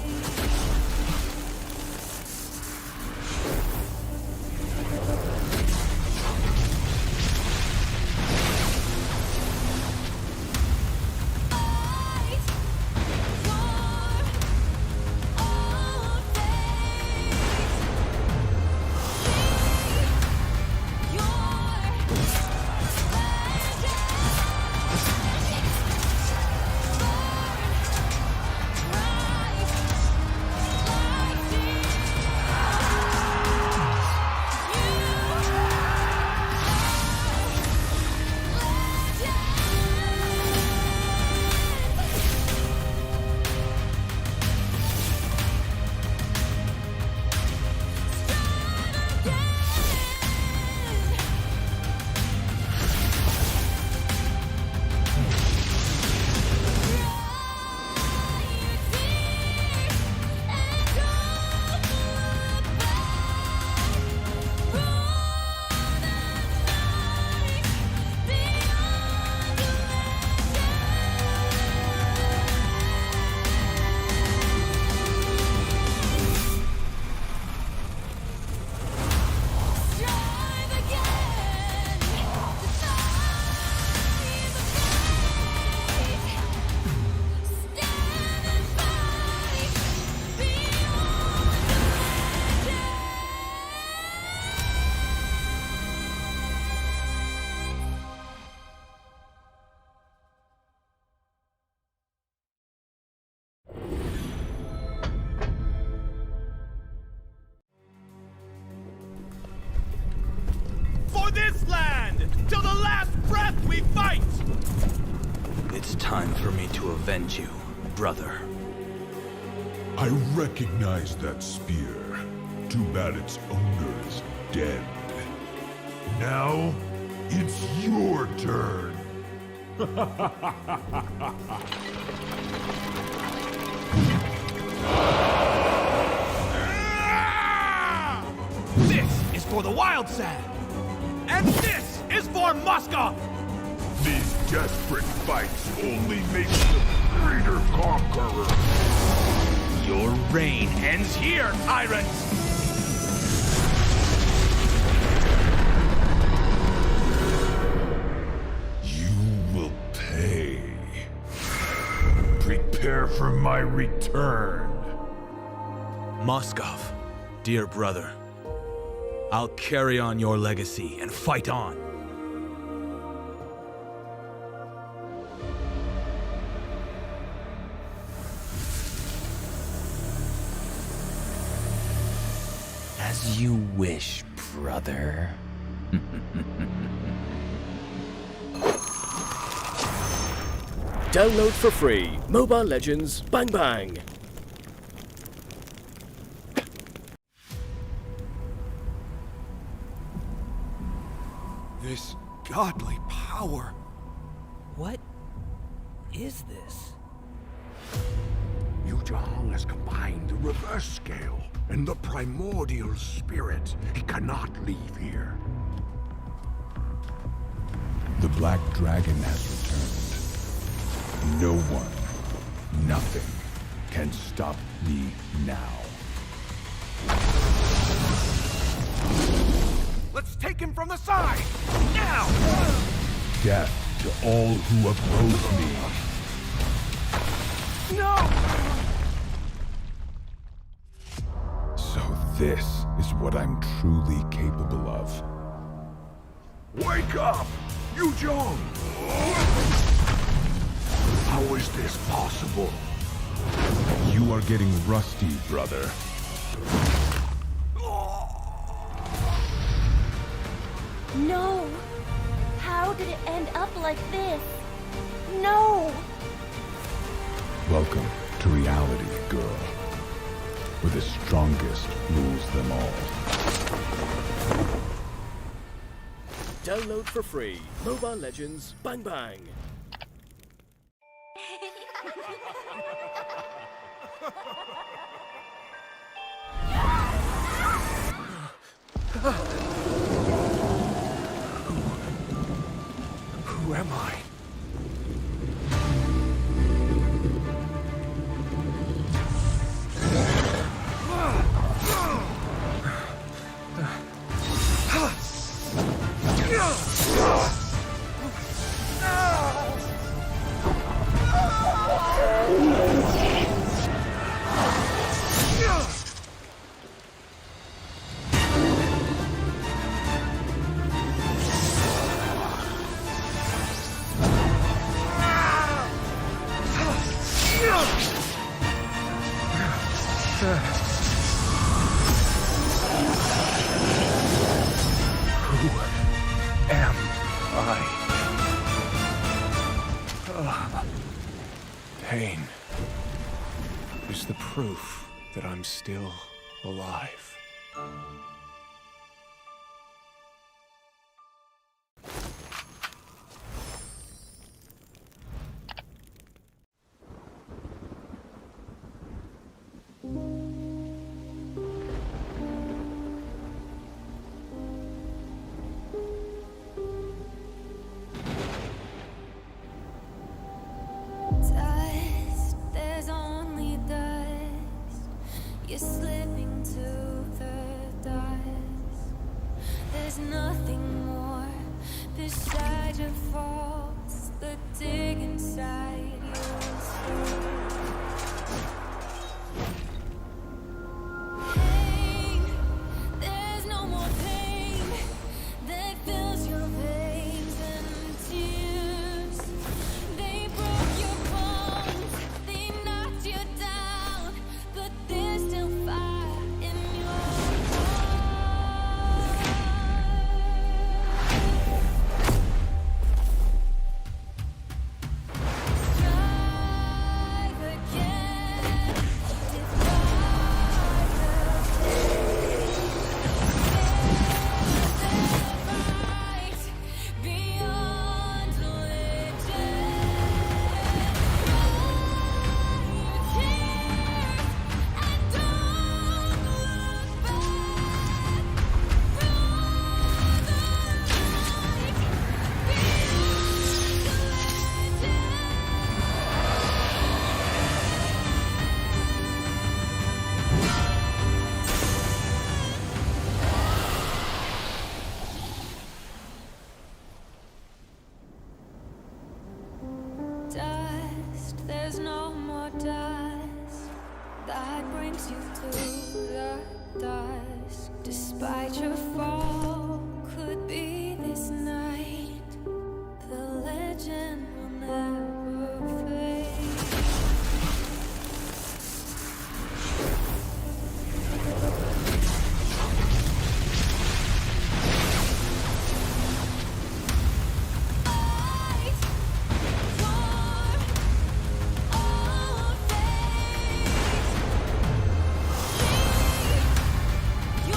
For this land, till the last breath we fight! It's time for me to avenge you, brother. I recognize that spear. Too bad its owner is dead. Now, it's your turn. This is for the wild sand! And this is for Moscow! These desperate fights only make the greater conqueror. Your reign ends here, tyrants! You will pay. Prepare for my return. Moskov, dear brother, I'll carry on your legacy and fight on. As you wish, brother. Download for free. Mobile Legends Bang Bang. This godly power. What is this? Yuzhong has combined the reverse scale and the primordial spirit. He cannot leave here. The Black Dragon has returned. No one, nothing, can stop me now. Let's take him from the side! Now! Death to all who oppose me. No! So this is what I'm truly capable of. Wake up! Yuzhong! How is this possible? You are getting rusty, brother. No! How did it end up like this? No! Welcome to reality, girl. Where the strongest rules them all. Download for free. Mobile Legends Bang Bang. Who am I? Pain is the proof that I'm still alive. Dust, there's only dust. You're slipping to the dust. There's nothing more beside your faults that dig inside your soul. Pain, there's no more pain that fills your veins and tears. They broke your bones, they knocked you down, but there's still fire in your heart. Strive again, defy the fight beyond legend. Dust, there's no more dust that brings you to the dust. Despite your fall, could be this night. The legend will never fade. Fight for all fate. Be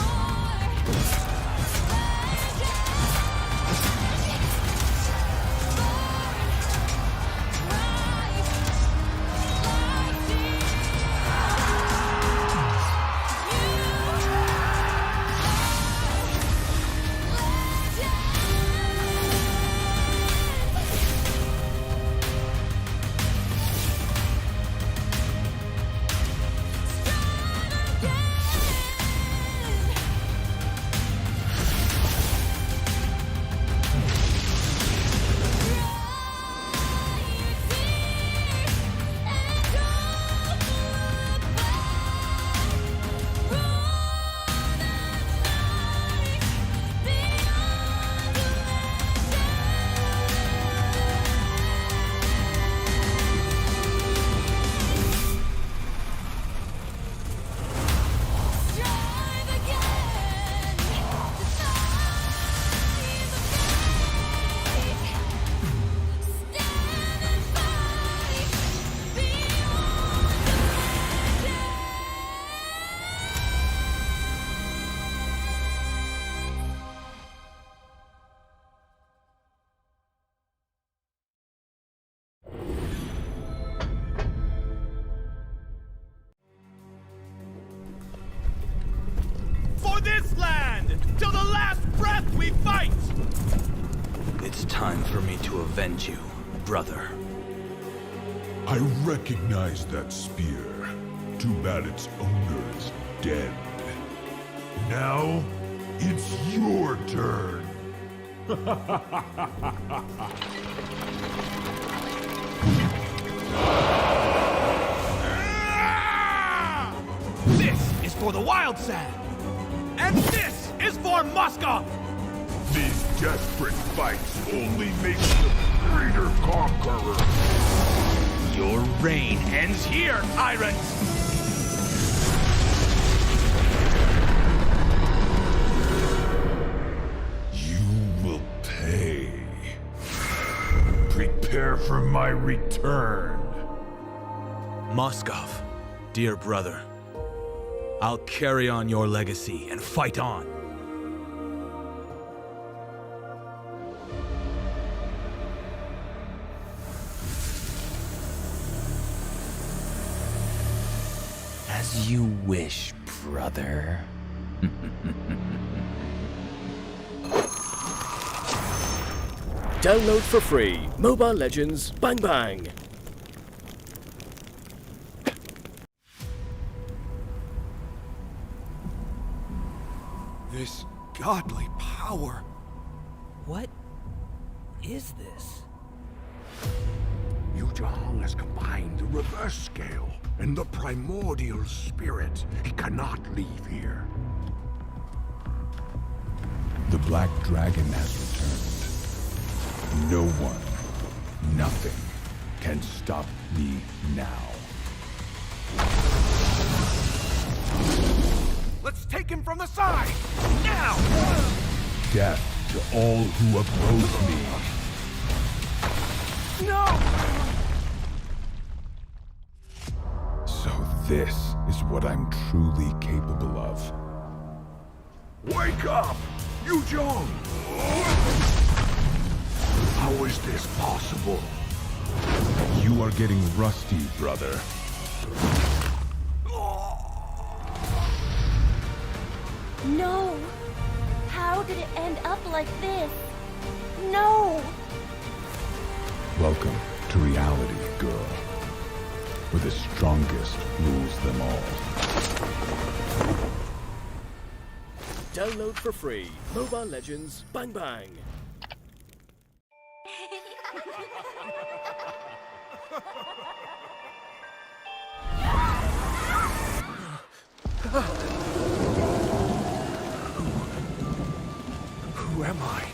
For this land, till the last breath we fight! It's time for me to avenge you, brother. I recognize that spear. Too bad its owner is dead. Now, it's your turn. This is for the wild sand! And this is for Moscow! These desperate fights only make you a greater conqueror. Your reign ends here, tyrant! my return. Moskov, dear brother, I'll carry on your legacy and fight on. As you wish, brother. Download for free. Mobile Legends Bang Bang. This godly power. What is this? Yuzhong has combined the reverse scale and the primordial spirit. He cannot leave here. The Black Dragon has returned. No one, nothing, can stop me now. Let's take him from the side! Now! Death to all who oppose me. No! So this is what I'm truly capable of. Wake up! Yuzhong! How is this possible? You are getting rusty, brother. No! How did it end up like this? No! Welcome to reality, girl. Where the strongest rules them all. Download for free. Mobile Legends Bang Bang. Who am I?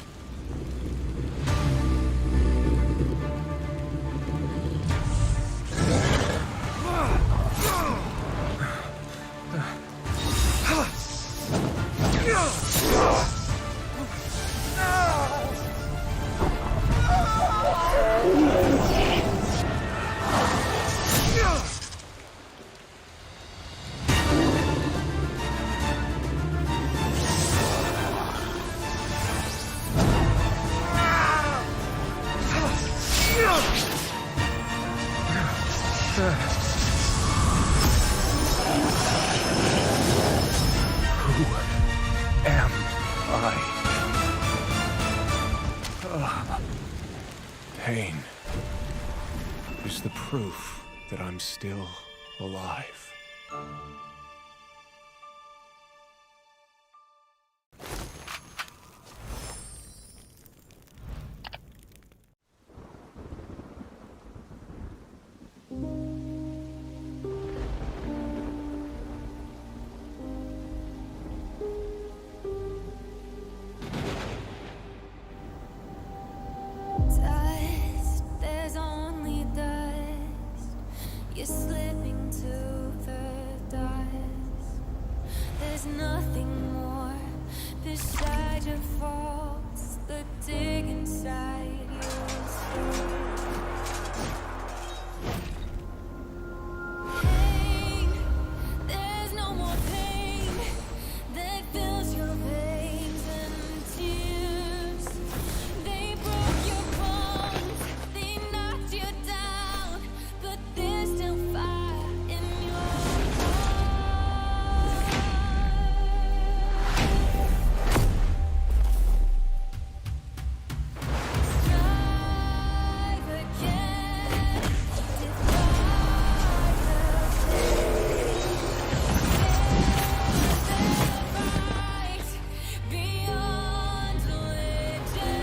Pain is the proof that I'm still alive. Dust, there's only dust. You're slipping to the dust. There's nothing more beside your faults that dig inside your soul. Pain, there's no more pain that fills your veins and tears. They broke your bones, they knocked you down, but there's still fire in your heart. Strive again, defy the fight beyond legend.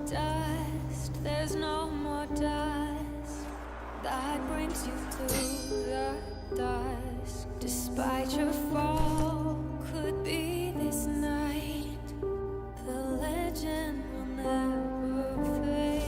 Dust, there's no more dust. guides you through the dusk. Despite your fall, could be this night. The legend will never fade.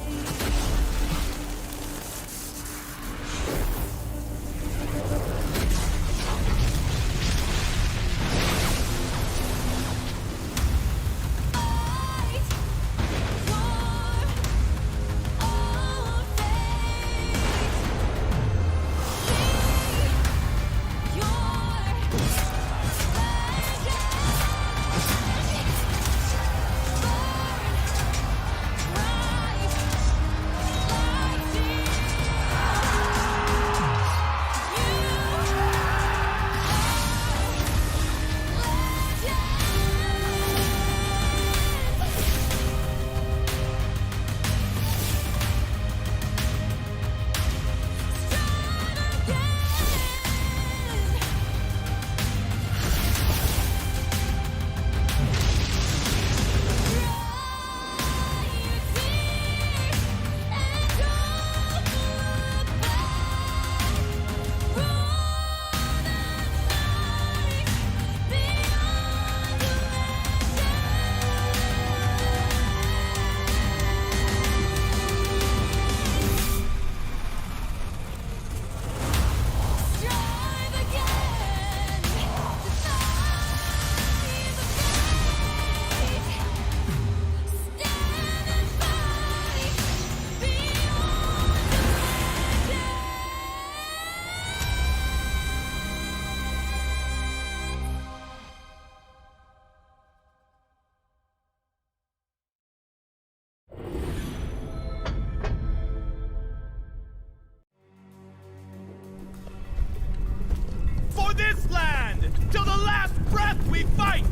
For this land, till the last breath we fight!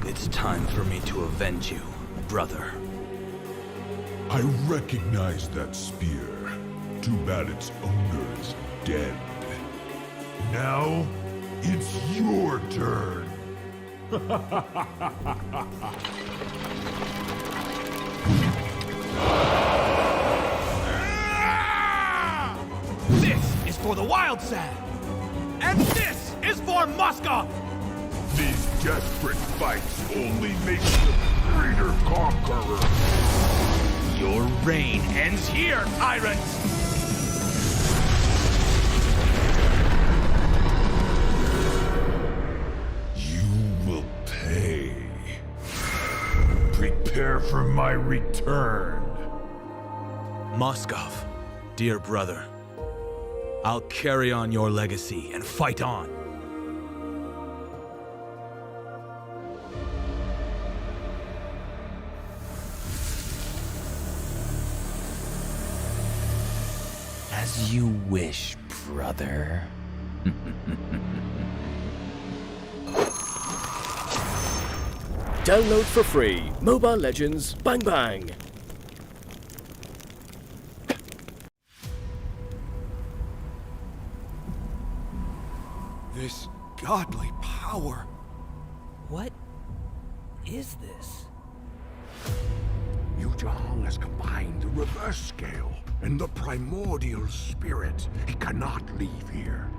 It's time for me to avenge you, brother. I recognize that spear. Too bad its owner is dead. Now, it's your turn. This is for the wild sand! And this is for Moscow! These desperate fights only make you a greater conqueror. Your reign ends here, tyrants! You will pay. Prepare for my return. Moskov, dear brother, I'll carry on your legacy and fight on. As you wish, brother. Download for free. Mobile Legends Bang Bang. This godly power. What is this? Yuzhong has combined the reverse scale and the primordial spirit. He cannot leave here.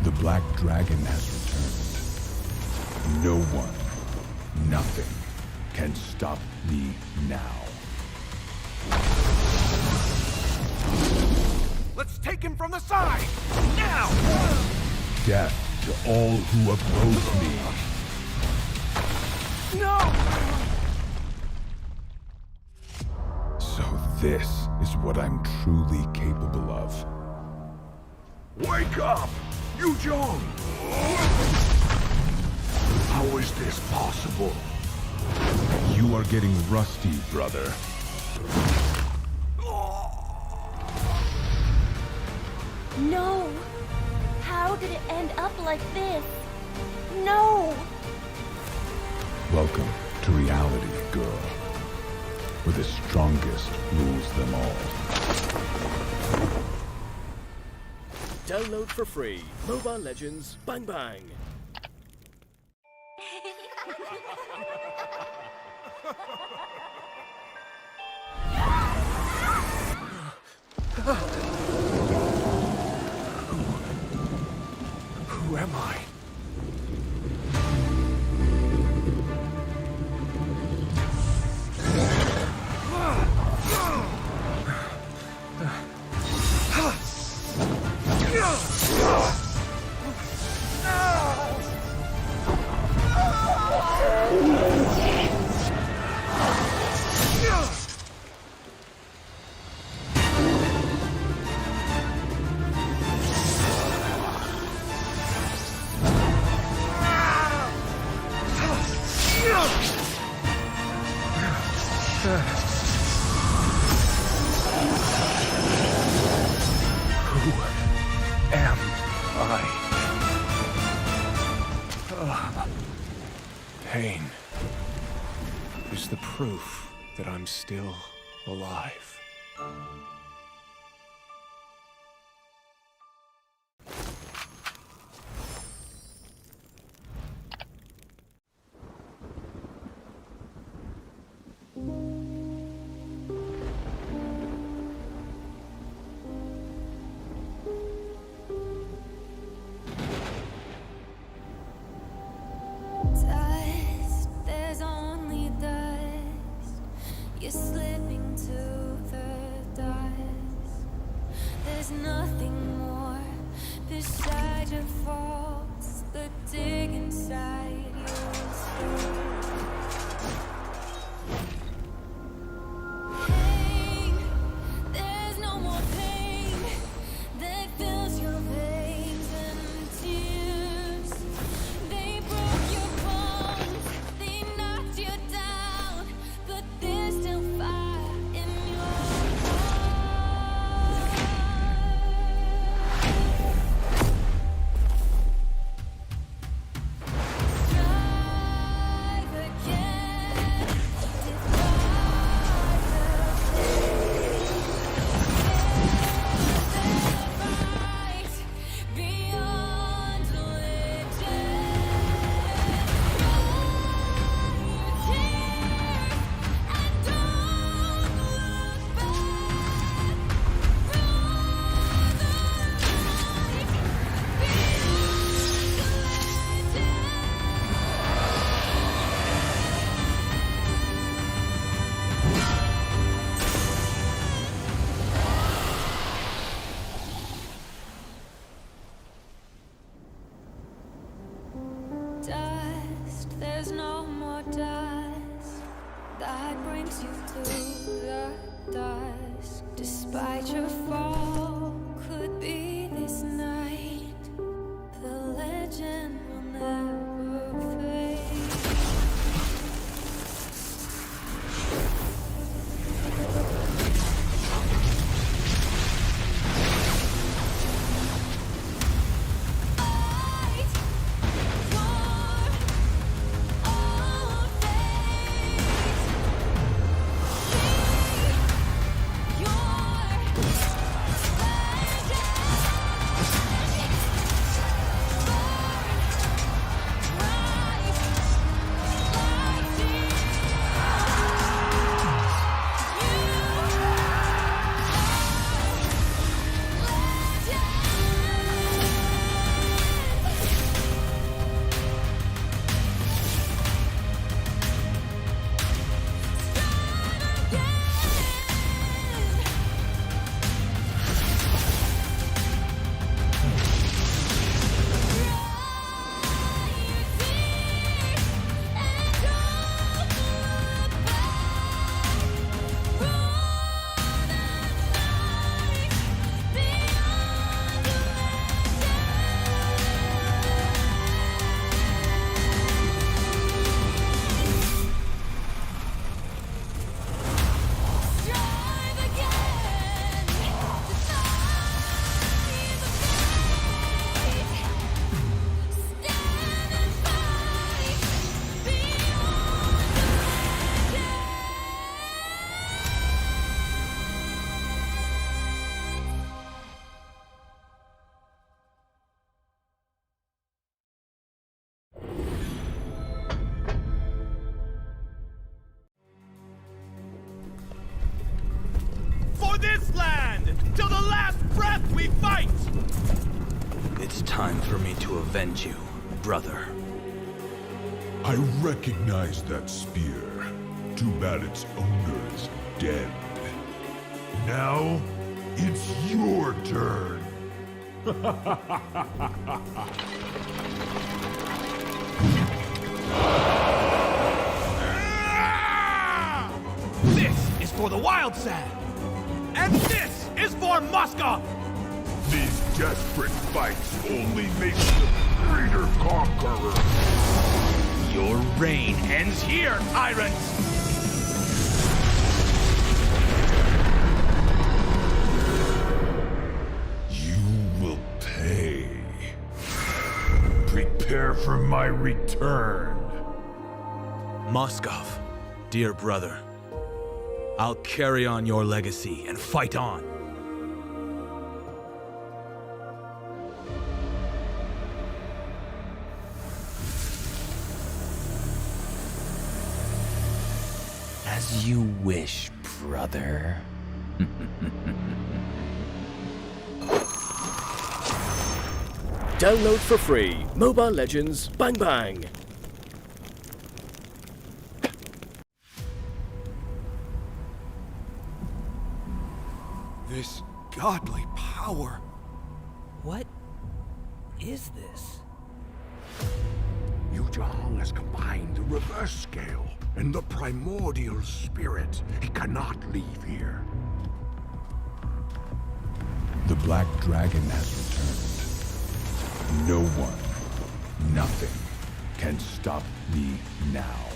The Black Dragon has returned. No one, nothing, can stop me now. Let's take him from the side! Now! Death to all who oppose me. No! So this is what I'm truly capable of. Wake up! Yuzhong! How is this possible? You are getting rusty, brother. No! How did it end up like this? No! Welcome to reality, girl. Where the strongest rules them all. Download for free. Mobile Legends Bang Bang. Who am I? Pain is the proof that I'm still alive. Dust, there's only dust. You're slipping to the dust. There's nothing more beside your faults that dig inside your soul. Pain, there's no more pain that fills your veins and tears. They broke your bones, they knocked you down, but there's still fire in your heart. Strive again, fight beyond legend. Dust, there's no more dust that brings you to the dust. Despite your fall, could be this night. The legend will never fade. Fight for all fate. Be your For this land, till the last breath we fight! It's time for me to avenge you, brother. I recognize that spear. Too bad its owner is dead. Now, it's your turn. This is for the wild side. And this is for Moscow. These desperate fights only make the greater conqueror. Your reign ends here, tyrants. You will pay. Prepare for my return. Moskov, dear brother, I'll carry on your legacy and fight on. As you wish, brother. Download for free. Mobile Legends Bang Bang. This godly power. What is this? Yuzhong has combined the reverse scale and the primordial spirit. He cannot leave here. The Black Dragon has returned. No one, nothing, can stop me now.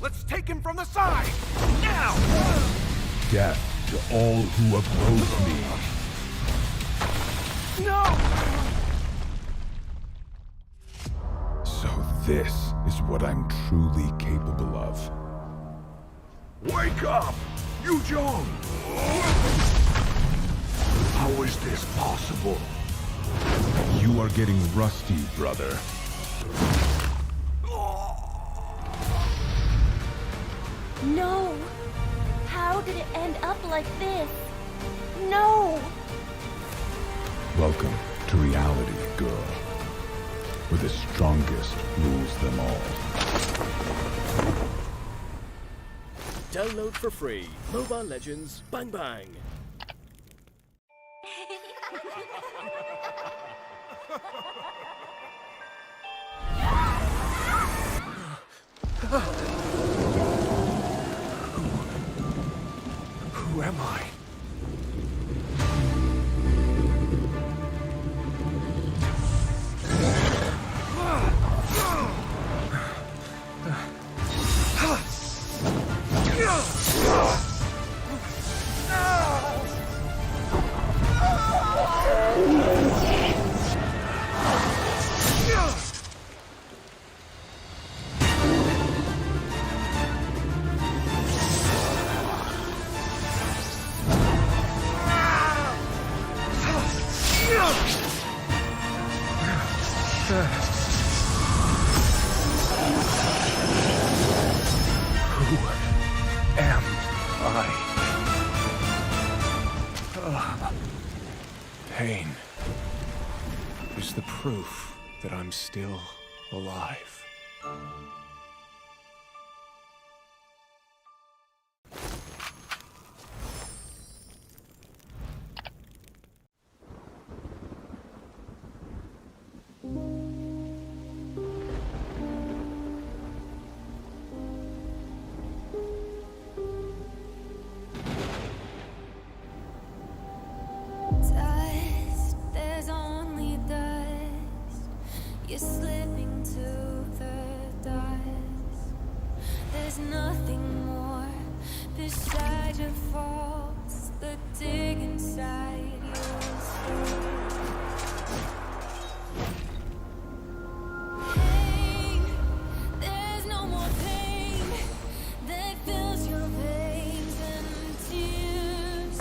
Let's take him from the side! Now! Death to all who oppose me. No! So this is what I'm truly capable of. Wake up! Yuzhong! How is this possible? You are getting rusty, brother. No! How did it end up like this? No! Welcome to reality, girl. Where the strongest rules them all. Download for free. Mobile Legends Bang Bang. Who am I? Pain is the proof that I'm still alive. Dust, there's only dust. You're slipping to the dust. There's nothing more beside your faults that dig inside your soul. Pain, there's no more pain that fills your veins and tears.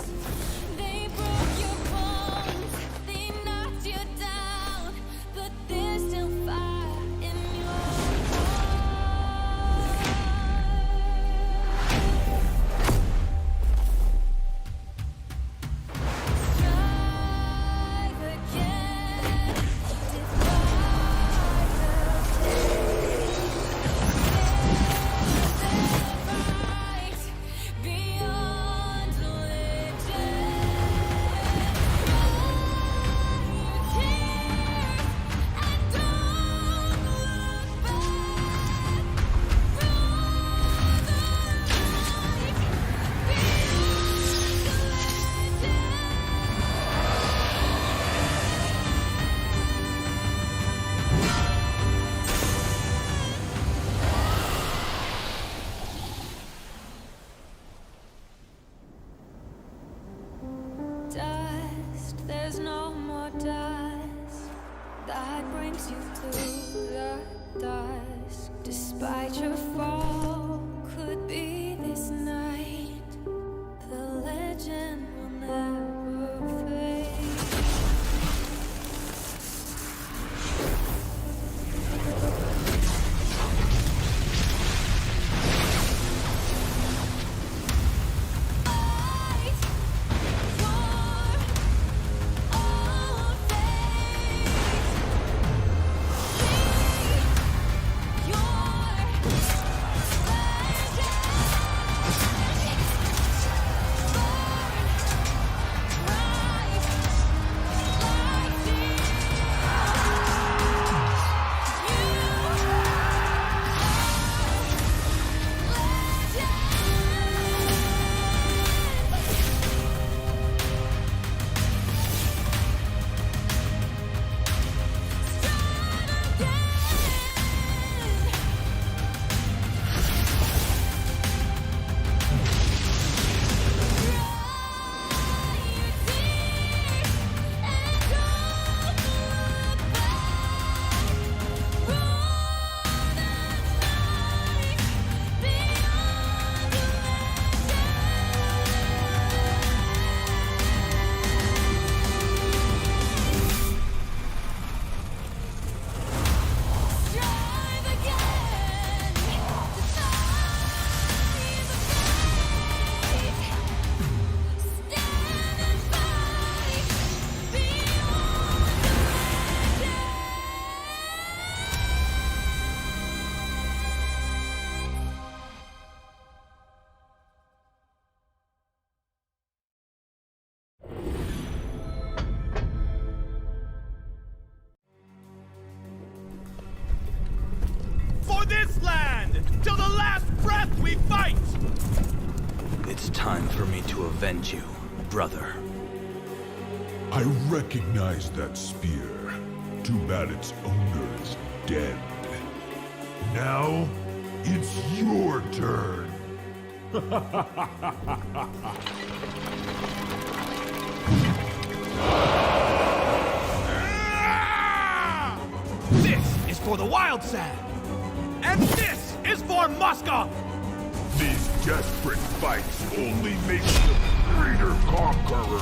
They broke your bones, they knocked you down, but there's still fire in your heart. there's no more dust that brings you through the dusk. Despite your fall, could be this night. The legend will never fade. This land! Till the last breath we fight! It's time for me to avenge you, brother. I recognize that spear. Too bad its owner is dead. Now, it's your turn. This is for the wild sand! And this is for Moscow! These desperate fights only make you a greater conqueror.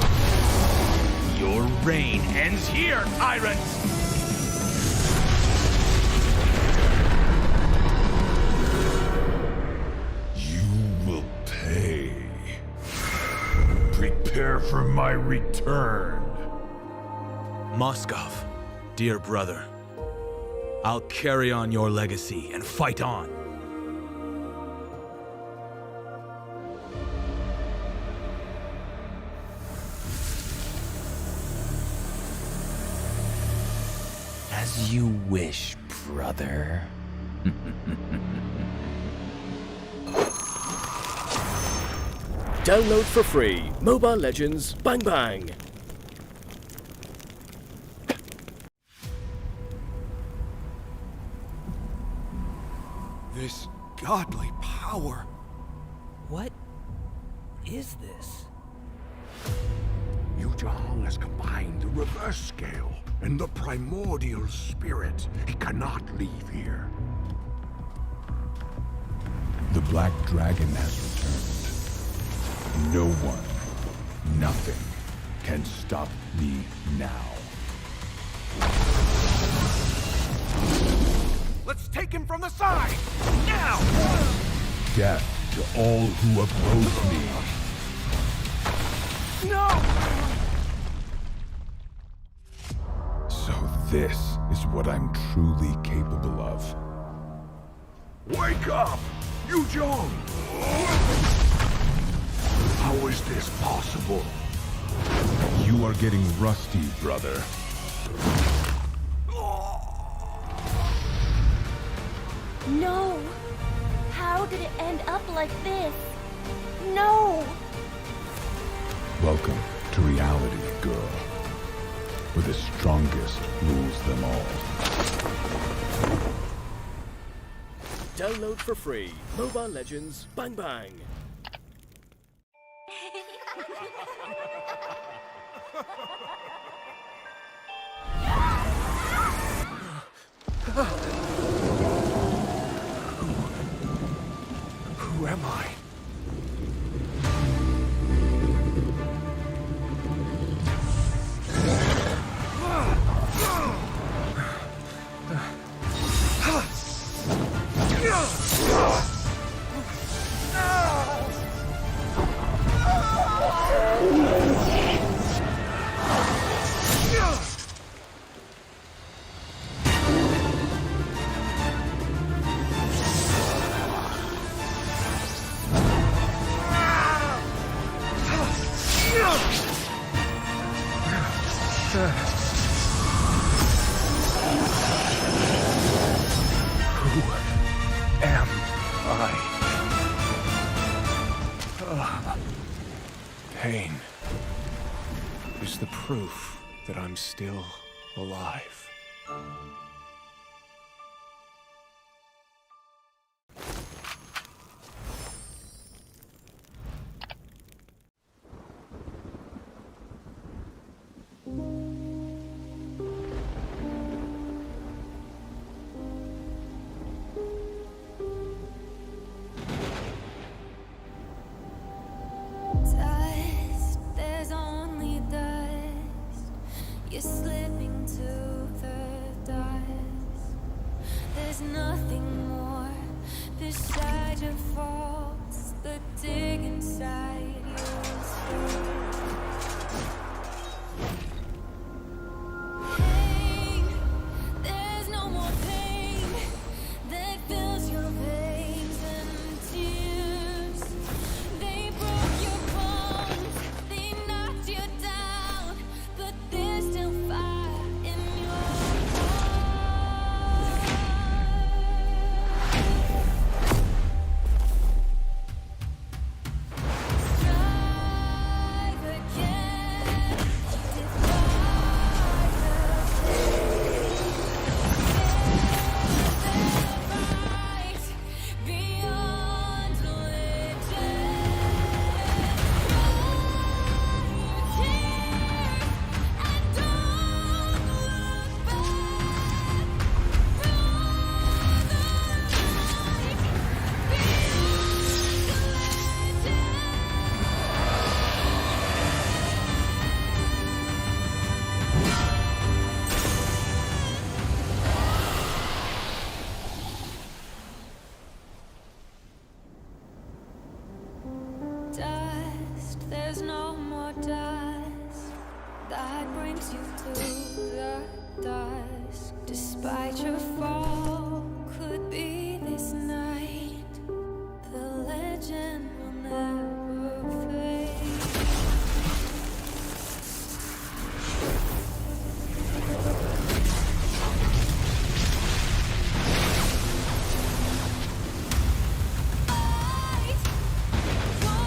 Your reign ends here, tyrants! You will pay. Prepare for my return. Moskov, dear brother, I'll carry on your legacy and fight on. As you wish, brother. Download for free. Mobile Legends Bang Bang. This godly power. What is this? Yuzhong has combined the reverse scale and the primordial spirit. He cannot leave here. The Black Dragon has returned. No one, nothing, can stop me now. Let's take him from the side! Now! Death to all who oppose me. No! So this is what I'm truly capable of. Wake up! Yuzhong! How is this possible? You are getting rusty, brother. No! How did it end up like this? No! Welcome to reality, girl. Where the strongest rules them all. Download for free. Mobile Legends Bang Bang. Who am I? Pain is the proof that I'm still alive. Dust, there's only dust. You're slipping to the dust. There's nothing more beside your faults that dig inside your soul. Pain, there's no more pain that fills your veins and tears. They broke your bones, they knocked you down, but there's still fire in your heart. Strive again, defy the fight beyond legend. Dust, there's no more dust that brings you to the dusk. Despite your fall, could be this night. The legend will never fade. Fight for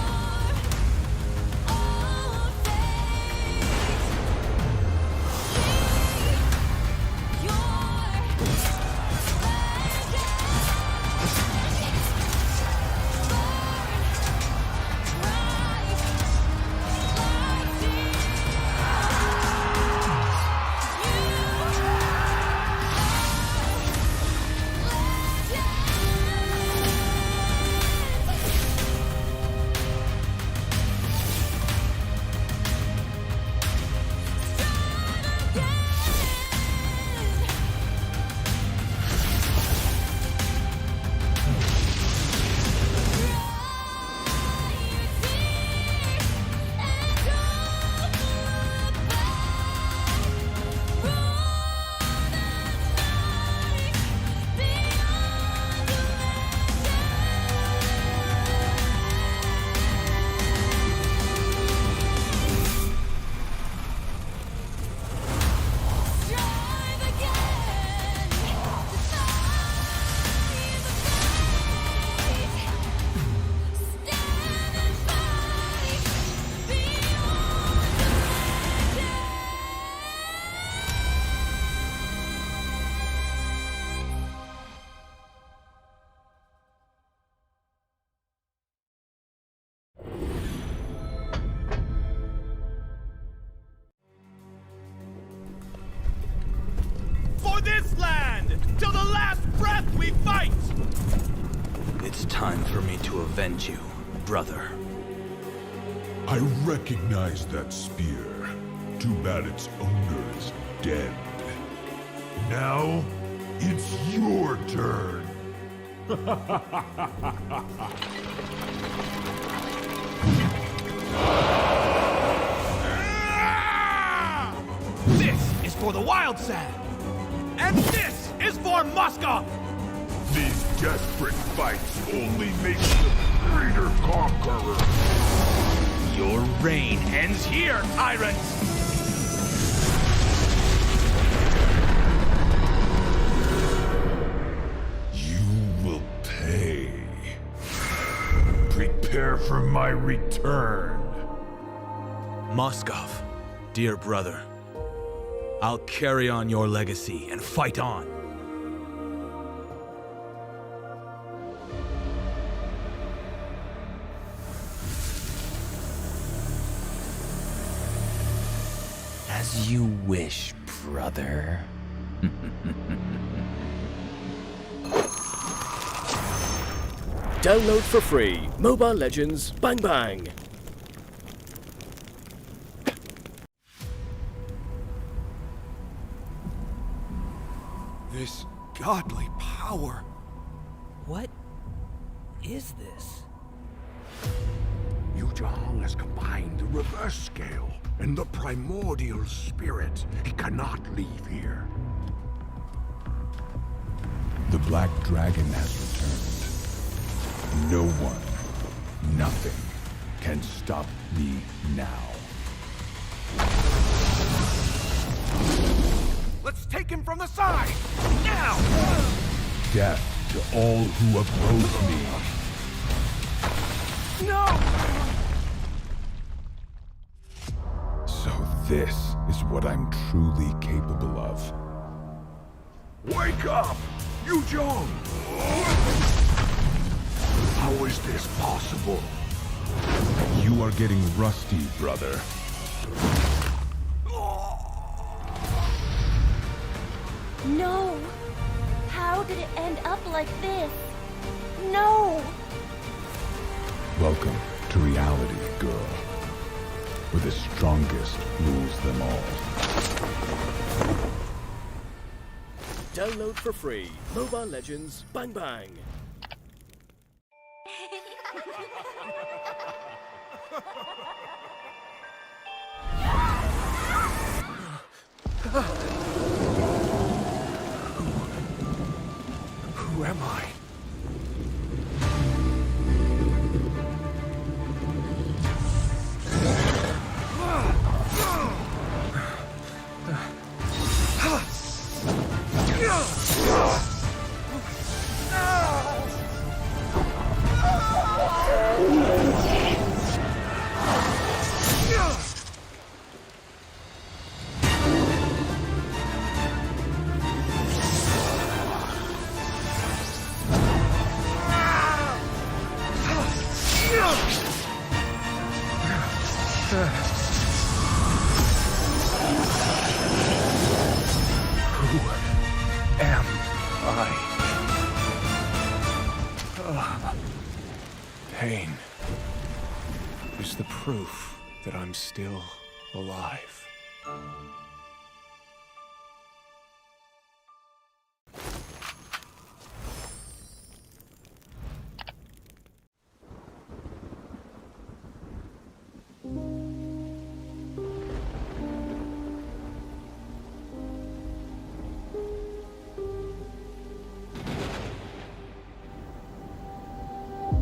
all fate. Your For this land, Till the last breath we fight! It's time for me to avenge you, brother. I recognize that spear. Too bad its owner is dead. Now, it's your turn. This is for the Wild Sand! And this is for Moscow! These desperate fights only make the greater conqueror. Your reign ends here, tyrants! You will pay. Prepare for my return. Moskov, dear brother, I'll carry on your legacy and fight on. As you wish, brother. Download for free. Mobile Legends Bang Bang. This godly power. What is this? Yuzhong has combined the reverse scale and the primordial spirit. He cannot leave here. The Black Dragon has returned. No one, nothing, can stop me now. Let's take him from the side! Now! Death to all who oppose me. No! So this is what I'm truly capable of. Wake up! Yuzhong! How is this possible? You are getting rusty, brother. No! How did it end up like this? No! Welcome to reality, girl. Where the strongest rules them all. Download for free. Mobile Legends Bang Bang. Who am I? Pain is the proof that I'm still alive.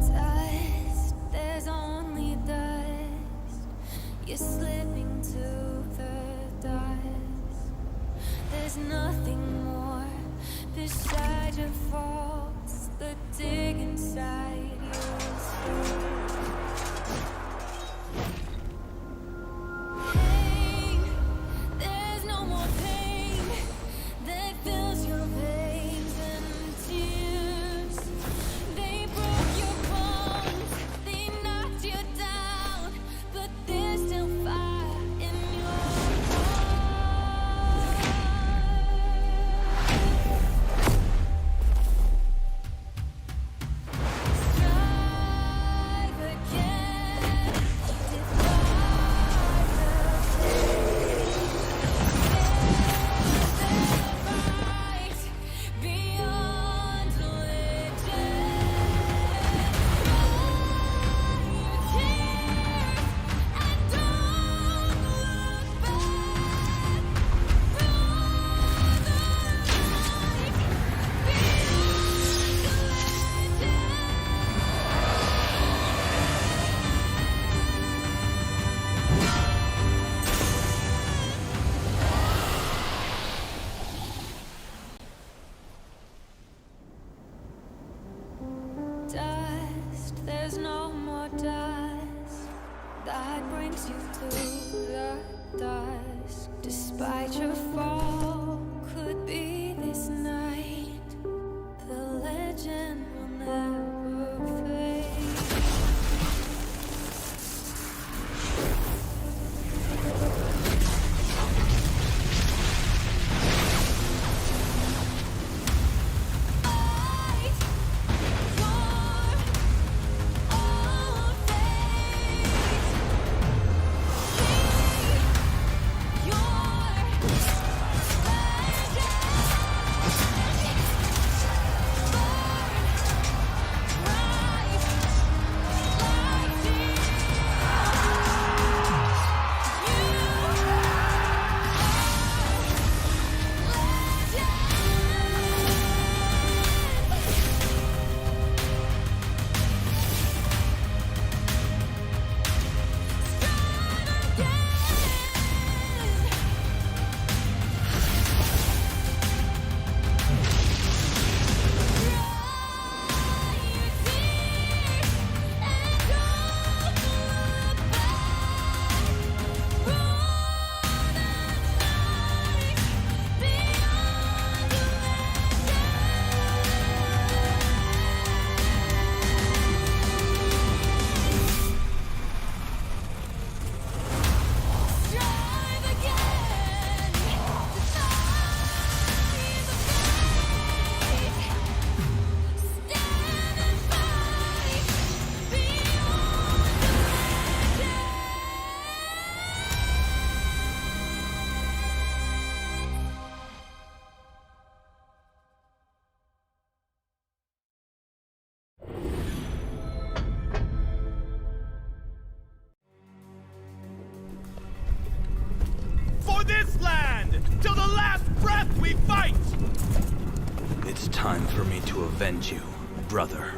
Dust, there's only dust. You're slipping to the dust. There's nothing more beside your faults that dig inside your soul. Pain, there's no more pain that fills your veins and tears. They broke your bones, they knocked you down, but there's still fire in your heart. guides you through the dusk. Despite your fall, could be this night. The legend will never fade. For this land, till the last breath we fight! It's time for me to avenge you, brother.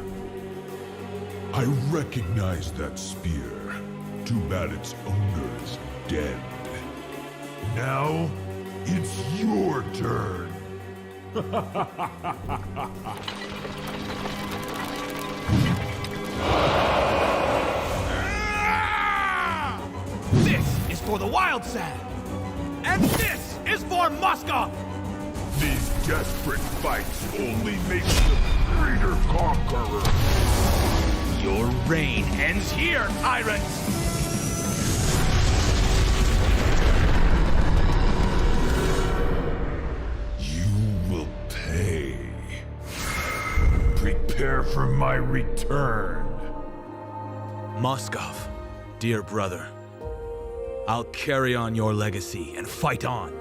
I recognize that spear. Too bad its owner is dead. Now, it's your turn. This is for the wild sand! And this is for Moscow! These desperate fights only make the greater conqueror. Your reign ends here, tyrants! You will pay. Prepare for my return. Moskov, dear brother, I'll carry on your legacy and fight on.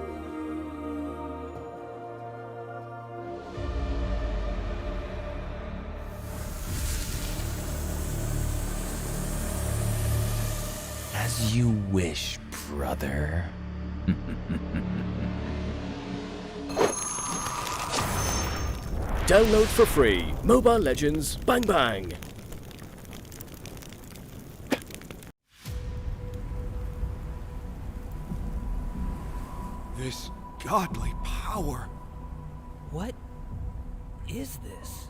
As you wish, brother. Download for free. Mobile Legends Bang Bang. This godly power. What is this?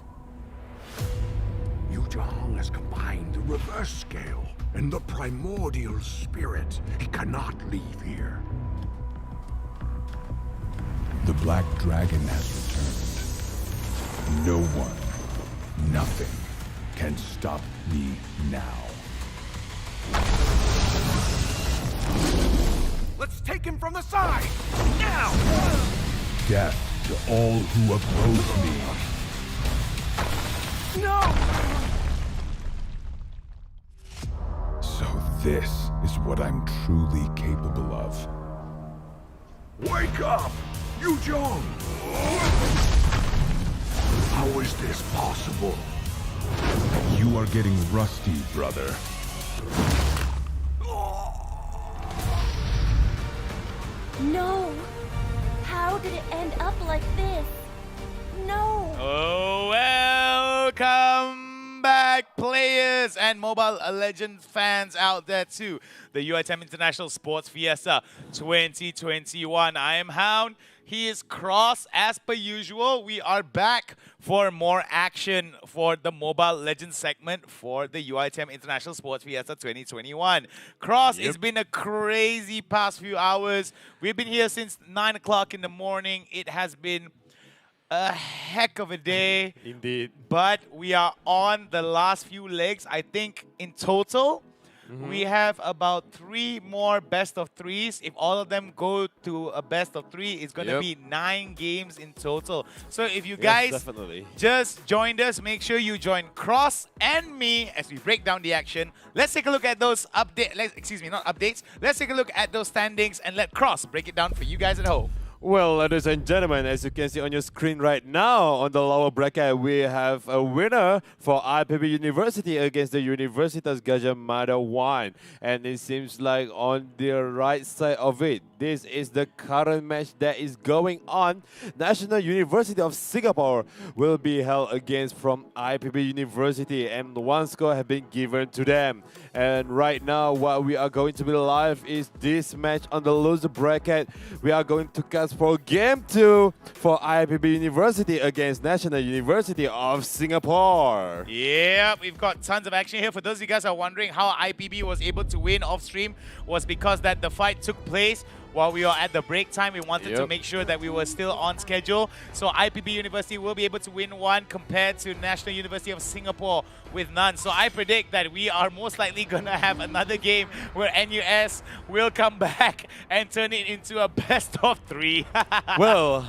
Yuzhong has combined the reverse scale and the primordial spirit. He cannot leave here. The Black Dragon has returned. No one, nothing, can stop me now. Let's take him from the side! Now! Death to all who oppose me. No! So this is what I'm truly capable of. Wake up! Yuzhong! How is this possible? You are getting rusty, brother. No! How did it end up like this? No! Oh, welcome back back, players and Mobile Legends fans out there too. The UiTM International Sports Fiesta 2021. I am Hound. He is Cross. As per usual, we are back for more action for the Mobile Legends segment for the UiTM International Sports Fiesta 2021. Cross, it's been a crazy past few hours. We've been here since 9 o'clock in the morning. It has been a heck of a day. Indeed. But we are on the last few legs. I think in total, we have about 3 more best of 3s. If all of them go to a best of 3, it's going to be 9 games in total. So if you guys just joined us, make sure you join Cross and me as we break down the action. Let's take a look at those excuse me, not updates. Let's take a look at those standings and let Cross break it down for you guys at home. Well, ladies and gentlemen, as you can see on your screen right now, on the lower bracket, we have a winner for IPB University against the Universitas GADJAH MADA 1. And it seems like on the right side of it, this is the current match that is going on. National University of Singapore will be held against from IPB University, and 1 score has been given to them. And right now, what we are going to be live is this match on the loser bracket. We are going to cast for Game 2 for IPB University against National University of Singapore. Yeah, we've got tons of action here. For those of you guys who are wondering how IPB was able to win off stream, was because that the fight took place while we were at the break time. We wanted to make sure that we were still on schedule. So IPB University will be able to win 1 compared to National University of Singapore with none. So I predict that we are most likely going to have another game where NUS will come back and turn it into a best of 3. Well,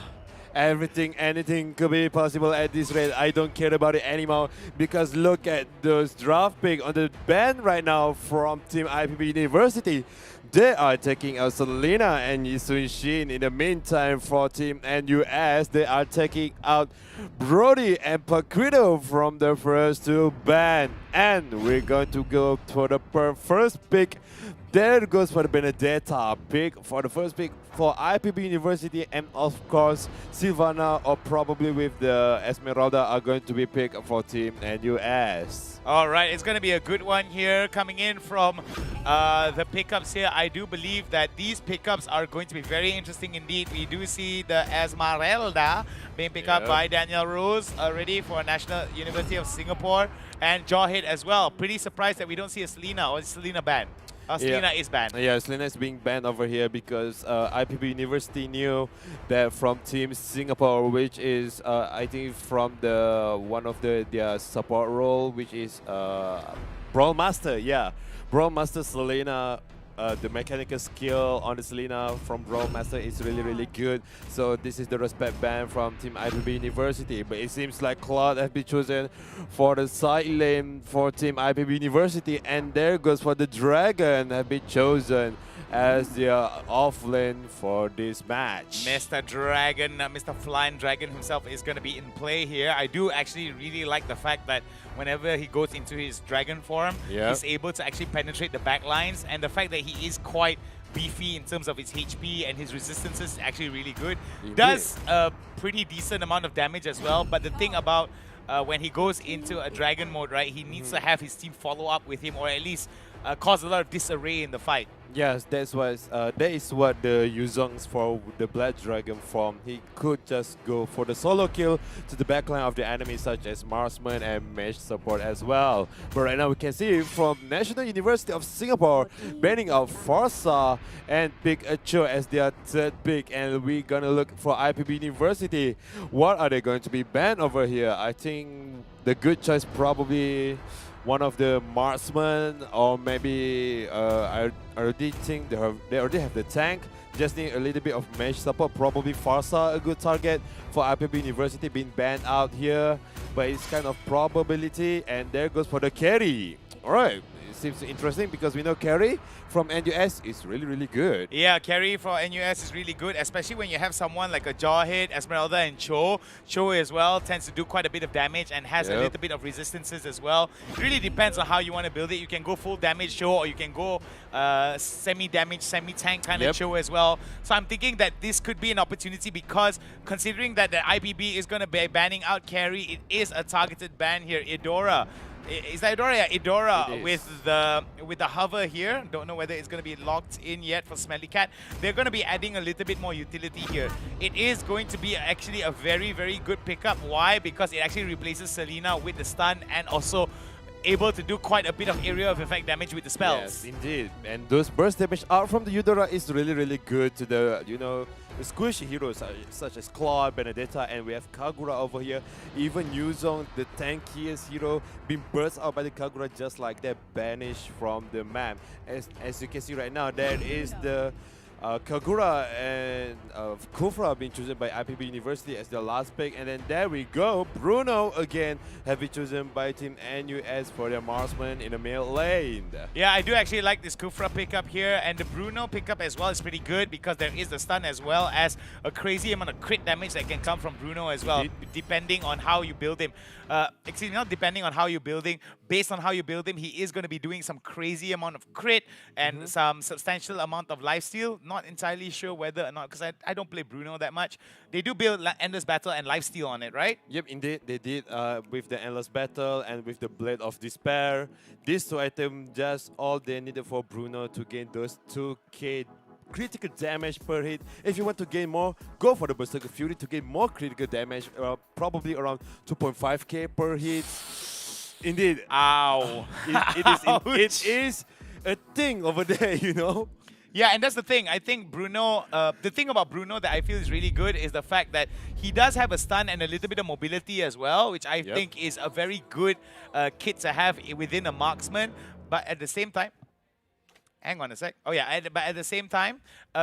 anything could be possible at this rate. I don't care about it anymore because look at those draft picks on the band right now from Team IPB University. They are taking out Selena and Yisun Shin. In the meantime, for Team NUS, they are taking out Brody and Paquito from the first 2 band. And we're going to go for the first pick. There goes for the Benedetta pick for the first pick for IPB University, and of course Silvana or probably with the Esmeralda are going to be picked for Team NUS. Alright, it's going to be a good one here coming in from the pickups here. I do believe that these pickups are going to be very interesting indeed. We do see the Esmeralda being picked up by Daniel Rose already for National University of Singapore, and Jawhead as well. Pretty surprised that we don't see a Selena, or is Selena banned? Selena is banned. Yeah, Selena is being banned over here because IPB University knew that from Team Singapore, which is I think from the one of their support role, which is Brawl Master. Yeah, Brawl Master Selena. The mechanical skill on the Selena from Brawl Master is really good. So this is the respect band from Team IPB University. But it seems like Claude has been chosen for the side lane for Team IPB University. And there goes for the Dragon have been chosen as the off lane for this match. Mr. Dragon, Mr. Flying Dragon himself is going to be in play here. I do actually really like the fact that whenever he goes into his dragon form, he's able to actually penetrate the back lines, and the fact that he is quite beefy in terms of his HP and his resistance is actually really good. Does a pretty decent amount of damage as well, but the thing about when he goes into a dragon mode, right, he needs to have his team follow up with him, or at least cause a lot of disarray in the fight. Yes, that is what the Yuzong's for the Black Dragon form. He could just go for the solo kill to the backline of the enemy, such as Marksman and Mage support as well. But right now we can see from National University of Singapore banning out Forza and pick a Cho as their 3rd pick, and we're gonna look for IPB University. What are they going to be banned over here? I think the good choice probably one of the marksmen, or maybe I already think they already have the tank. Just need a little bit of mage support. Probably Farsa a good target for IPB University being banned out here, but it's kind of probability. And there goes for the carry. All right. Seems interesting because we know carry from NUS is really good. Yeah, carry for NUS is really good, especially when you have someone like a Jawhead, Esmeralda, and Cho. Cho as well tends to do quite a bit of damage and has a little bit of resistances as well. It really depends on how you want to build it. You can go full damage Cho, or you can go semi-damage, semi-tank kind of Cho as well. So I'm thinking that this could be an opportunity because considering that the IPB is going to be banning out carry, it is a targeted ban here. Eudora Is that Idora? Yeah, Idora It is. with the hover here. Don't know whether it's going to be locked in yet for Smelly Cat. They're going to be adding a little bit more utility here. It is going to be actually a very, very good pickup. Why? Because it actually replaces Selena with the stun and also able to do quite a bit of area of effect damage with the spells. Yes, indeed. And those burst damage out from the Eudora is really, really good to the, the squishy heroes such as Claude, Benedetta, and we have Kagura over here. Even Yuzong, the tankiest hero, being burst out by the Kagura just like that, banished from the map. As you can see right now, there is the Kagura and Kufra being chosen by IPB University as the last pick, and then there we go, Bruno again have been chosen by Team NUS for their marksman in the mid lane. Yeah, I do actually like this Kufra pickup here, and the Bruno pickup as well is pretty good because there is the stun as well as a crazy amount of crit damage that can come from Bruno as well, depending on how you build him. Excuse me, not depending on how you're building, based on how you build him, he is going to be doing some crazy amount of crit and some substantial amount of lifesteal. Not entirely sure whether or not, because I don't play Bruno that much. They do build Endless Battle and lifesteal on it, right? Yep, indeed, they did with the Endless Battle and with the Blade of Despair. These two items, just all they needed for Bruno to gain those 2k critical damage per hit. If you want to gain more, go for the Berserker Fury to gain more critical damage, probably around 2.5k per hit. Indeed. Ow. It is a thing over there, Yeah, and that's the thing. I think Bruno, the thing about Bruno that I feel is really good is the fact that he does have a stun and a little bit of mobility as well, which I think is a very good kit to have within a marksman. But at the same time, hang on a sec. Oh yeah, but at the same time,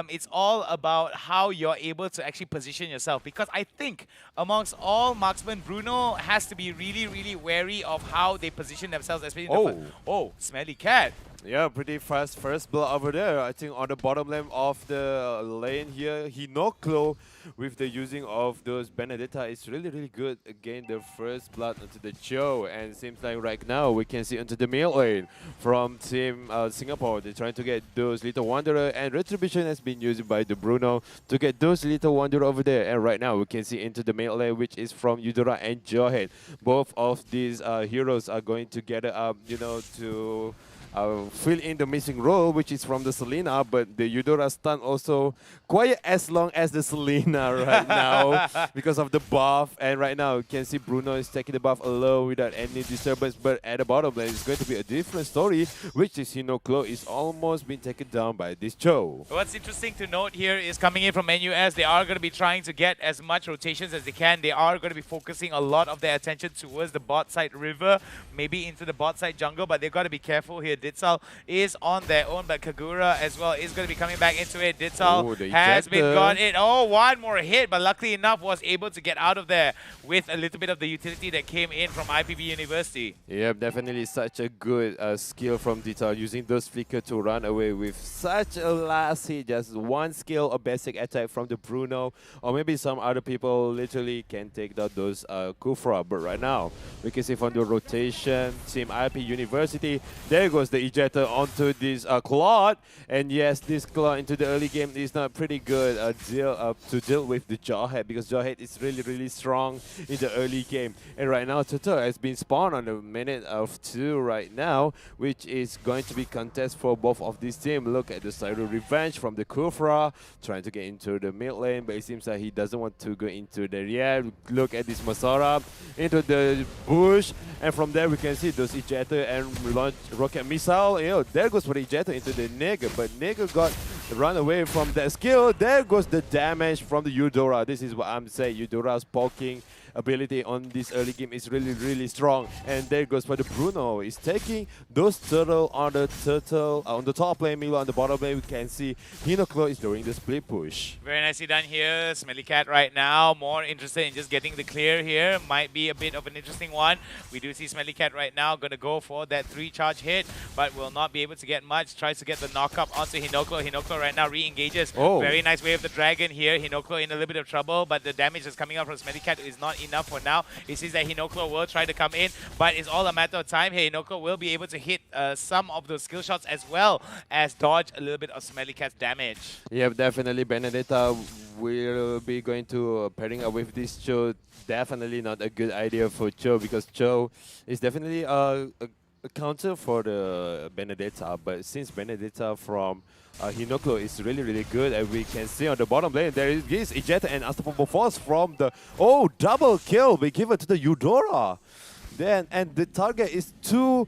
it's all about how you're able to actually position yourself. Because I think amongst all marksmen, Bruno has to be really, really wary of how they position themselves. Especially in the Smelly Cat. Yeah, pretty fast first blood over there. I think on the bottom lane of the lane here, Hinoklo with the using of those Benedetta is really, really good. Again, the first blood onto the Joe. And it seems like right now we can see into the mid lane from Team Singapore. They're trying to get those Little Wanderer, and Retribution has been used by the Bruno to get those Little Wanderer over there. And right now we can see into the mid lane, which is from Eudora and Johead. Both of these heroes are going to gather up, to fill in the missing role, which is from the Selena, but the Eudora stun also quite as long as the Selena right now because of the buff. And right now you can see Bruno is taking the buff alone without any disturbance, but at the bottom lane it's going to be a different story, which is Hinoklo is almost been taken down by this Joe. What's interesting to note here is coming in from NUS, they are going to be trying to get as much rotations as they can. They are going to be focusing a lot of their attention towards the bot side river, maybe into the bot side jungle, but they've got to be careful here. Ditzal is on their own, but Kagura as well is going to be coming back into it. Ditzal has been got it. Oh, one more hit, but luckily enough was able to get out of there with a little bit of the utility that came in from IPB University. Yeah, definitely such a good skill from Ditzal, using those flicker to run away with such a last hit. Just one skill, a basic attack from the Bruno, or maybe some other people literally can take down those Kufra. But right now, we can see from the rotation, Team IP University, there goes the ejector onto this Claude. And yes, this Claude into the early game is not pretty good to deal with the Jawhead, because Jawhead is really, really strong in the early game. And right now, Toto has been spawned on a minute of 2 right now, which is going to be contest for both of these teams. Look at the Cyro Revenge from the Kufra, trying to get into the mid lane, but it seems like he doesn't want to go into there yet. Look at this Masara into the bush, and from there we can see those ejector and launch rocket missile. There goes for the ejector into the Nigga, but Nigga got run away from that skill. There goes the damage from the Eudora. This is what I'm saying. Eudora's poking ability on this early game is really, really strong. And there goes for the Bruno. He's taking those turtle on the top lane. Meanwhile, on the bottom lane, we can see Hinoklo is doing the split push. Very nicely done here. Smelly Cat right now more interested in just getting the clear here. Might be a bit of an interesting one. We do see Smelly Cat right now going to go for that 3-charge hit, but will not be able to get much. Tries to get the knock-up onto Hinoklo. Hinoklo right now re-engages. Very nice way of the dragon here. Hinoklo in a little bit of trouble, but the damage that's coming out from Smelly Cat is not enough for now. It seems that Hinoklo will try to come in, but it's all a matter of time here. Hinoklo will be able to hit some of those skill shots as well as dodge a little bit of Smelly Cat's damage. Yeah, definitely Benedetta we'll be going to pairing up with this Cho. Definitely not a good idea for Cho because Cho is definitely a counter for the Benedetta. But since Benedetta from Hinoklo is really good, and we can see on the bottom lane there is ejected and unstoppable force from the double kill be given to the Eudora. Then and the target is two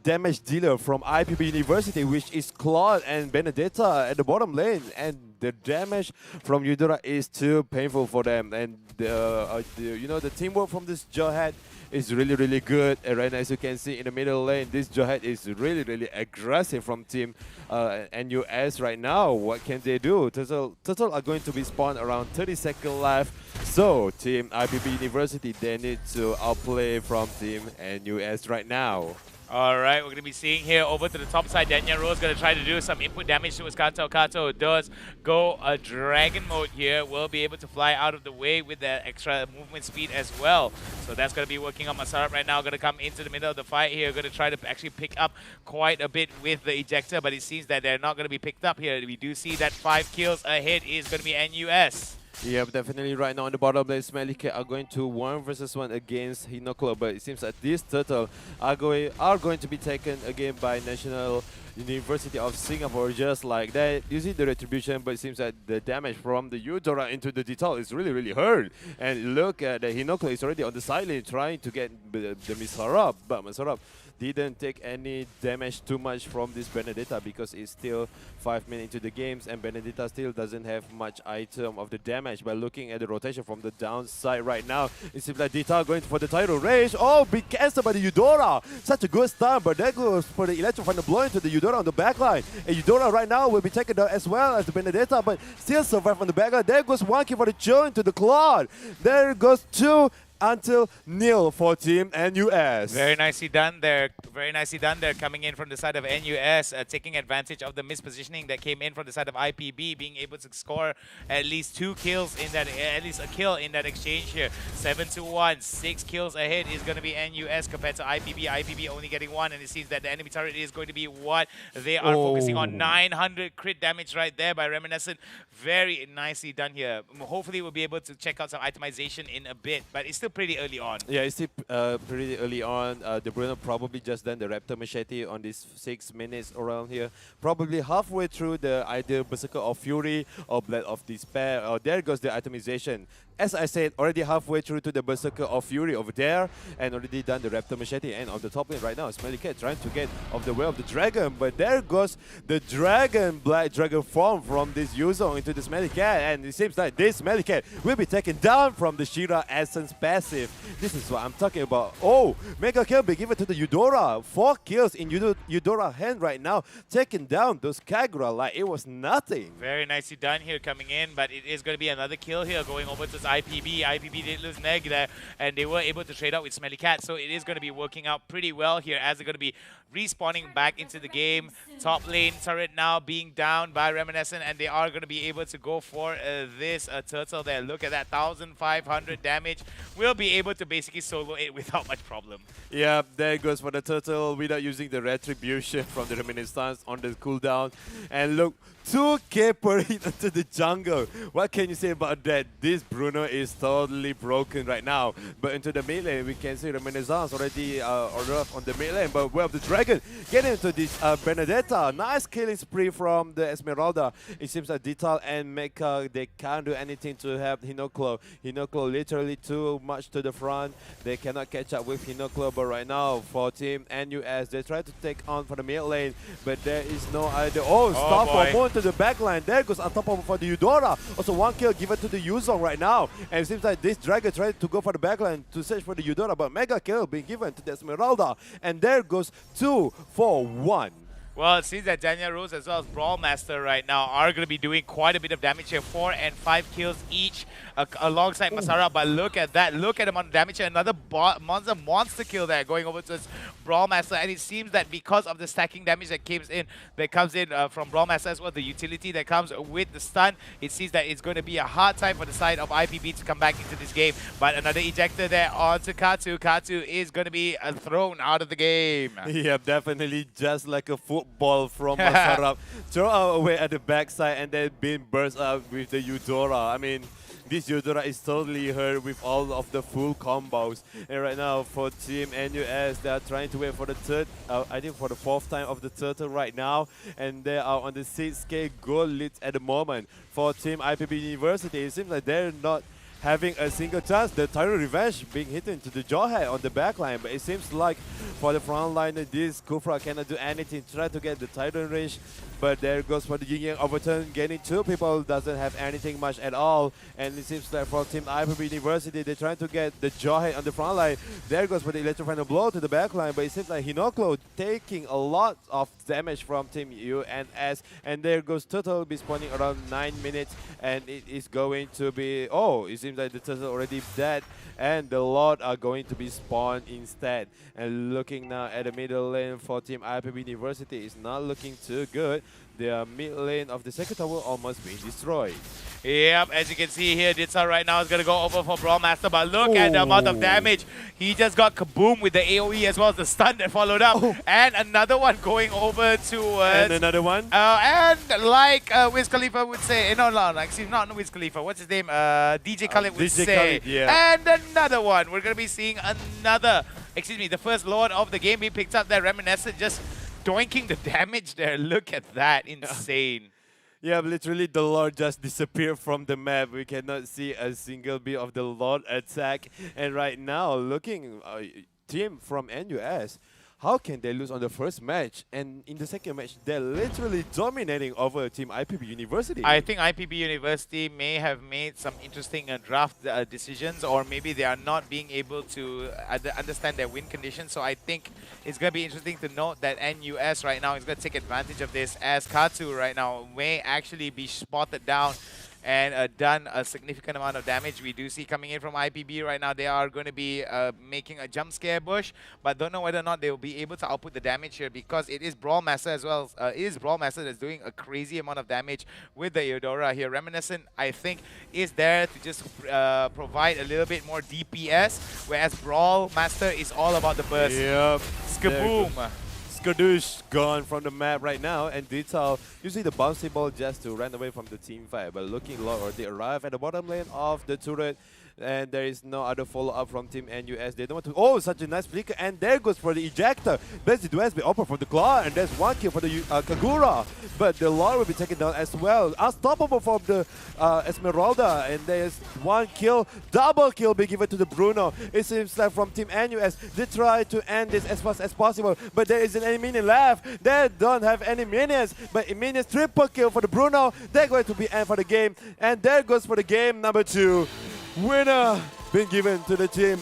damage dealer from IPB University, which is Claude and Benedetta at the bottom lane, and the damage from Eudora is too painful for them. And the teamwork from this GADJAH is really good. And right now, as you can see in the middle lane, this GADJAH is really aggressive from team NUS right now. What can they do? Turtle are going to be spawned around 30 seconds left. So team IPB University, they need to outplay from team NUS right now. Alright, we're going to be seeing here over to the top side, Daniel Rose going to try to do some input damage to his Kato. Kato does go a dragon mode here, will be able to fly out of the way with that extra movement speed as well. So that's going to be working on Masarap right now, going to come into the middle of the fight here, going to try to actually pick up quite a bit with the ejector, but it seems that they're not going to be picked up here. We do see that 5 kills ahead is going to be NUS. Yeah, definitely right now on the bottom lane, Smelly Cat are going to 1 versus 1 against Hinoklo, but it seems that this turtle are going to be taken again by National University of Singapore just like that, using the retribution, but it seems that the damage from the Eudora into the detail is really hurt. And look at the Hinoklo is already on the side lane trying to get the Masarap, but Masarap didn't take any damage too much from this Benedetta because it's still 5 minutes into the games and Benedetta still doesn't have much item of the damage. By looking at the rotation from the downside right now, it seems like Dita going for the title race. Oh, big cancel by the Eudora. Such a good start, but that goes for the electrifying blow into the Eudora on the backline. And Eudora right now will be taken down as well as the Benedetta, but still survive on the backline. There goes one kill for the Joe into the Claude. There goes two until nil for team NUS. Very nicely done there. Very nicely done there, coming in from the side of NUS, taking advantage of the mispositioning that came in from the side of IPB, being able to score at least 2 kills in that, at least a kill in that exchange here. 7-1, 6 kills ahead is going to be NUS compared to IPB. IPB only getting 1, and it seems that the enemy turret is going to be what they are focusing on. 900 crit damage right there by Reminiscent. Very nicely done here. Hopefully we'll be able to check out some itemization in a bit, but it's still pretty early on. Yeah, it's still pretty early on. De Bruyne probably just done the Raptor Machete on these 6 minutes around here. Probably halfway through the either Berserker of Fury or Blade of Despair. There goes the itemization. As I said, already halfway through to the Berserker of Fury over there and already done the Raptor Machete. And on the top lane right now, Smelly Cat trying to get off the way of the dragon. But there goes the dragon, black dragon form from this user into the Smelly Cat. And it seems like this Smelly Cat will be taken down from the Shira Essence passive. This is what I'm talking about. Oh, mega kill be given to the Eudora. 4 kills in Eudora hand right now, taking down those Kagura like it was nothing. Very nicely done here coming in, but it is going to be another kill here going over to IPB. IPB did lose Neg there, and they were able to trade out with Smelly Cat, so it is going to be working out pretty well here as they're going to be respawning back into the game. Top lane turret now being down by Reminiscent, and they are going to be able to go for this turtle there. Look at that, 1,500 damage. We'll be able to basically solo it without much problem. Yeah, there goes for the turtle without using the retribution from the Reminiscence on the cooldown. And look, 2k per hit into the jungle. What can you say about that? This Bruno is totally broken right now. But into the mid lane, we can see Reminiscence already rough on the mid lane. But well, the dragon getting into this Benedetta. Nice killing spree from the Esmeralda. It seems that Detail and Mecha, they can't do anything to help Hinoklo. Hinoklo literally too much to the front. They cannot catch up with Hinoklo. But right now, for team NUS, they try to take on for the mid lane. But there is no idea. Oh, stop for Moon to the backline. There goes on top of for the Eudora. Also 1 kill given to the Yuzong right now. And it seems like this dragon tried to go for the backline to search for the Eudora, but mega kill being given to the Esmeralda. And there goes 2 for 1. Well, it seems that Daniel Rose as well as Brawl Master right now are going to be doing quite a bit of damage here. 4 and 5 kills each alongside Masara. But look at that. Look at the amount of damage here. Another monster kill there going over to his Brawl Master. And it seems that because of the stacking damage that comes in from Brawl Master as well, the utility that comes with the stun, it seems that it's going to be a hard time for the side of IPB to come back into this game. But another ejector there onto Katu. Katu is going to be thrown out of the game. Yeah, definitely just like a fool football from Masarap, throw away at the backside, and then being burst up with the Eudora. I mean, this Eudora is totally hurt with all of the full combos. And right now for Team NUS, they are trying to wait for the third, I think for the fourth time of the turtle right now. And they are on the 6K goal lead at the moment. For Team IPB University, it seems like they're not having a single chance. The Tyro Revenge being hit into the jawhead on the backline, but it seems like for the front line, this Kufra cannot do anything. Try to get the Tyro in range, but there goes for the Yin Yang overturn. Getting two people doesn't have anything much at all, and it seems like for Team IPB University, they're trying to get the jawhead on the front line. There goes for the electrifying blow to the backline, but it seems like Hinoklo taking a lot of damage from Team UNS, and there goes Turtle be spawning around 9 minutes, and it is going to be, oh, it seems like the Turtle already dead, and the Lord are going to be spawned instead. And looking now at the middle lane for Team IPB University is not looking too good. The mid lane of the second tower almost being destroyed. Yep, as you can see here, Ditsa right now is going to go over for Brawl Master, but look at the amount of damage. He just got kaboom with the AoE as well as the stun that followed up. And another one going over towards... And another one? And like Wiz Khalifa would say, no, actually not Wiz Khalifa, what's his name? DJ Khaled would DJ say. Khaled, yeah. And another one. We're going to be seeing another, the first Lord of the game being picked up there, Reminiscent, just doinking the damage there. Look at that, insane. Yeah, literally the Lord just disappeared from the map. We cannot see a single bit of the Lord attack. And right now, looking team from NUS, how can they lose on the first match? And in the second match, they're literally dominating over Team IPB University. I think IPB University may have made some interesting draft decisions, or maybe they are not being able to understand their win conditions. So I think it's going to be interesting to note that NUS right now is going to take advantage of this, as Katsu right now may actually be spotted down and done a significant amount of damage. We do see coming in from IPB right now, they are going to be making a jump scare bush, but don't know whether or not they will be able to output the damage here, because it is Brawl Master as well. It is Brawl Master that's doing a crazy amount of damage with the Eudora here. Reminiscent, I think, is there to just provide a little bit more DPS, whereas Brawl Master is all about the burst. Yep. Skaboom! Skadoosh gone from the map right now, and Detail using the bouncy ball just to run away from the team fight. But looking low, or they arrive at the bottom lane of the turret, and there is no other follow-up from Team NUS. They don't want to... Oh, such a nice flicker, and there goes for the ejector. Best it has been open for the claw, and there's one kill for the Kagura. But the Lord will be taken down as well. Unstoppable from the Esmeralda, and there's one kill. Double kill being given to the Bruno. It seems like from Team NUS, they try to end this as fast as possible, but there isn't any minion left. They don't have any minions, but minions triple kill for the Bruno. They're going to be end for the game, and there goes for the game number 2. Winner been given to the team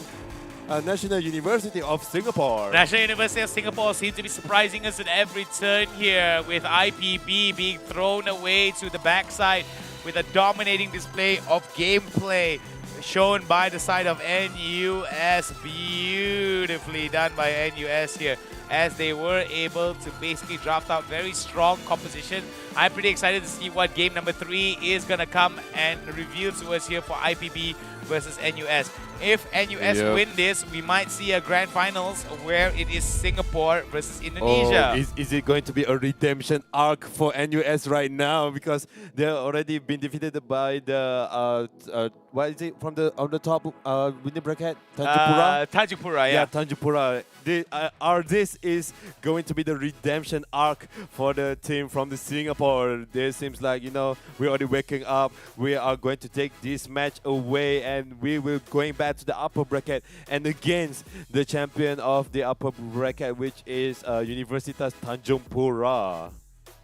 National University of Singapore. National University of Singapore seems to be surprising us at every turn here, with IPB being thrown away to the backside with a dominating display of gameplay shown by the side of NUS. Beautifully done by NUS here, as they were able to basically draft out very strong composition. I'm pretty excited to see what game number 3 is going to come and reveal to us here for IPB versus NUS. If NUS win this, we might see a grand finals where it is Singapore versus Indonesia. Oh, is it going to be a redemption arc for NUS right now? Because they've already been defeated by the what is it from the on the top winning bracket? Tanjungpura. Tanjungpura, yeah. Tanjungpura. This is going to be the redemption arc for the team from the Singapore. There seems like, you know, we're already waking up. We are going to take this match away, and we will going back to the upper bracket and against the champion of the upper bracket, which is Universitas Tanjungpura.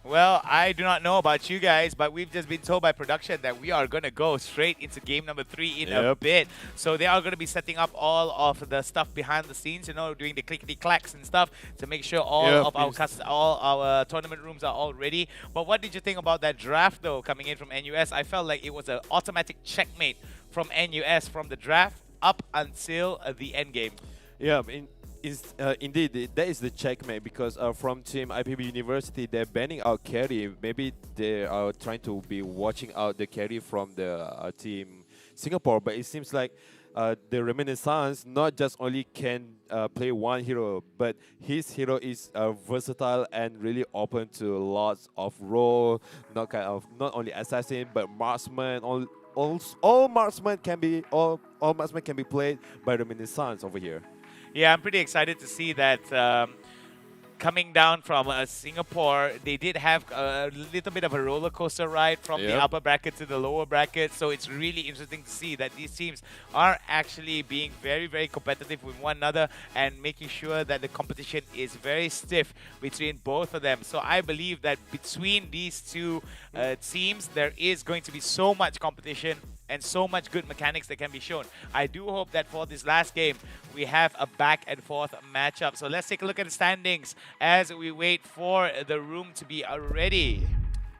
Well, I do not know about you guys, but we've just been told by production that we are going to go straight into game number 3 in a bit. So they are going to be setting up all of the stuff behind the scenes, you know, doing the clickety-clacks and stuff to make sure all of our tournament rooms are all ready. But what did you think about that draft, though, coming in from NUS? I felt like it was an automatic checkmate from NUS from the draft up until the end game. Yeah, indeed, that is the checkmate, because from Team IPB University, they're banning out carry. Maybe they are trying to be watching out the carry from the Team Singapore, but it seems like the Reminiscence not just only can play one hero, but his hero is versatile and really open to lots of role. Not only assassin but marksman. All marksmen can be all marksmen can be played by Reminiscence over here. Yeah, I'm pretty excited to see that. Coming down from Singapore, they did have a little bit of a roller coaster ride from the upper bracket to the lower bracket. So it's really interesting to see that these teams are actually being very, very competitive with one another and making sure that the competition is very stiff between both of them. So I believe that between these two teams, there is going to be so much competition and so much good mechanics that can be shown. I do hope that for this last game, we have a back and forth matchup. So let's take a look at the standings as we wait for the room to be ready.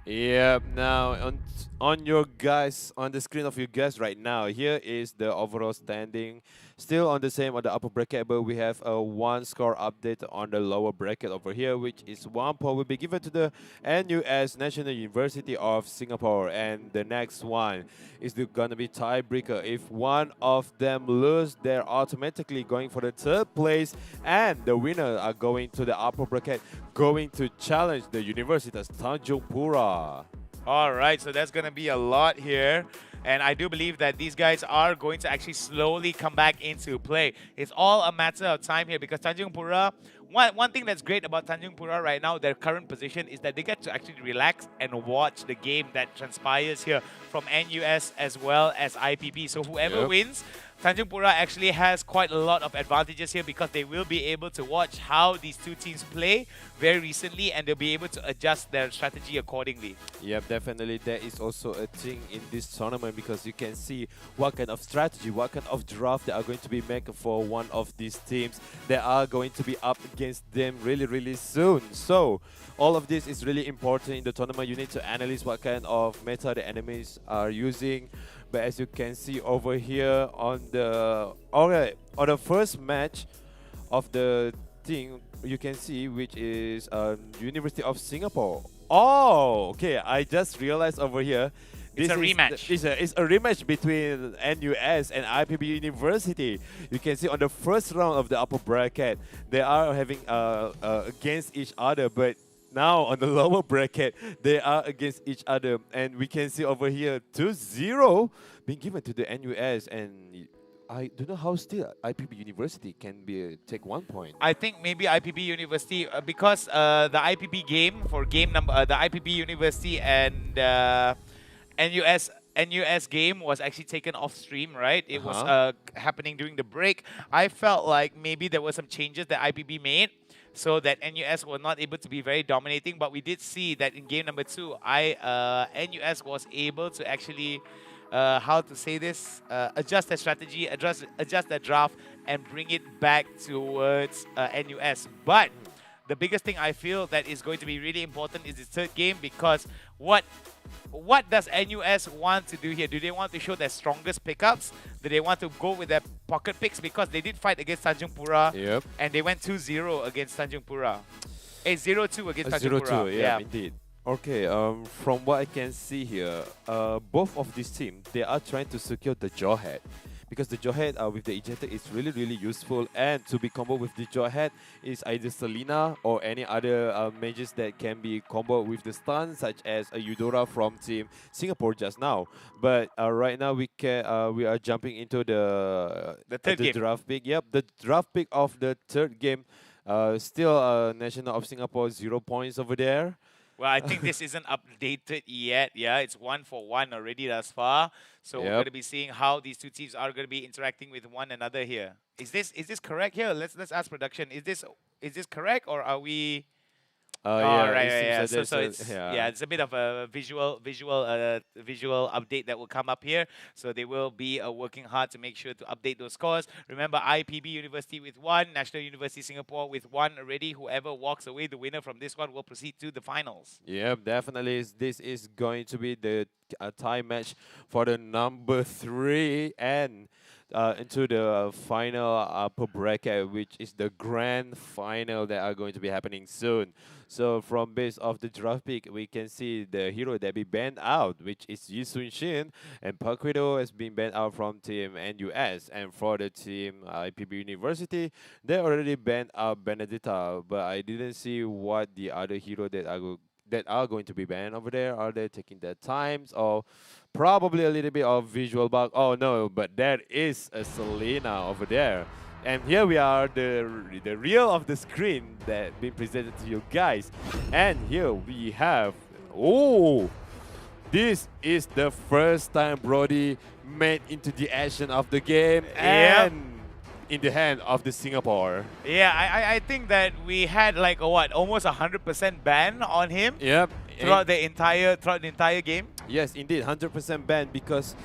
Yep, now on the screen of you guys right now, here is the overall standing. Still on the upper bracket, but we have a one score update on the lower bracket over here, which is 1 point will be given to the NUS National University of Singapore, and the next one is gonna be tiebreaker. If one of them lose, they're automatically going for the third place, and the winner are going to the upper bracket, going to challenge the Universitas Tanjungpura. All right, so that's going to be a lot here. And I do believe that these guys are going to actually slowly come back into play. It's all a matter of time here because Tanjungpura, one thing that's great about Tanjungpura right now, their current position, is that they get to actually relax and watch the game that transpires here from NUS as well as IPP. So whoever wins, Tanjungpura actually has quite a lot of advantages here because they will be able to watch how these two teams play very recently and they'll be able to adjust their strategy accordingly. Yep, definitely. There is also a thing in this tournament because you can see what kind of strategy, what kind of draft they are going to be making for one of these teams. They are going to be up against them really, really soon. So all of this is really important in the tournament. You need to analyze what kind of meta the enemies are using. But as you can see over here on the first match of the thing, you can see which is University of Singapore. Oh, okay. I just realized over here. It's a rematch. It's a rematch between NUS and IPB University. You can see on the first round of the upper bracket, they are having against each other, but now on the lower bracket, they are against each other. And we can see over here 2-0 being given to the NUS. And I don't know how still IPB University can take 1 point. I think maybe IPB University, because the IPB game for game number, the IPB University and NUS game was actually taken off stream, right? It was happening during the break. I felt like maybe there were some changes that IPB made so that NUS were not able to be very dominating. But we did see that in game number 2, NUS was able to actually, how to say this, adjust their strategy, adjust their draft, and bring it back towards NUS. But the biggest thing I feel that is going to be really important is the third game, because what does NUS want to do here? Do they want to show their strongest pickups? Do they want to go with their pocket picks? Because they did fight against Tanjungpura, and they went 2-0 against Tanjungpura. 0-2 against Tanjungpura. 0-2, yeah, indeed. Okay, from what I can see here, both of these teams, they are trying to secure the jaw head. Because the jaw head with the ejector is really, really useful, and to be comboed with the jaw head is either Selena or any other mages that can be comboed with the stun, such as a Eudora from Team Singapore just now. But right now we are jumping into the third game. Draft pick. Yep, the draft pick of the third game. Still National of Singapore 0 points over there. Well, I think this isn't updated yet. Yeah, it's 1-1 already thus far. So we're going to be seeing how these two teams are going to be interacting with one another here. Is this correct here? Let's ask production. Is this correct, or are we? Yeah. So it's it's a bit of a visual update that will come up here. So they will be working hard to make sure to update those scores. Remember, IPB University with 1, National University Singapore with 1 already. Whoever walks away the winner from this one will proceed to the finals. Yeah, definitely. This is going to be the tie match for the number 3, and into the final upper bracket, which is the grand final that are going to be happening soon. So from base of the draft pick, we can see the hero that be banned out, which is Yi Sun Shin, and Paquido has been banned out from team NUS. And for the team IPB University, they already banned out Benedetta, but I didn't see what the other hero that are going to be banned over there. Are they taking their times, or probably a little bit of visual bug? Oh no, but there is a Selena over there. And here we are, the reel of the screen that been presented to you guys. And here we have, oh, this is the first time Brody made into the action of the game and in the hand of the Singapore. Yeah, I think that we had like a what, almost 100% ban on him. Yep. Throughout the entire game. Yes, indeed, 100% ban, because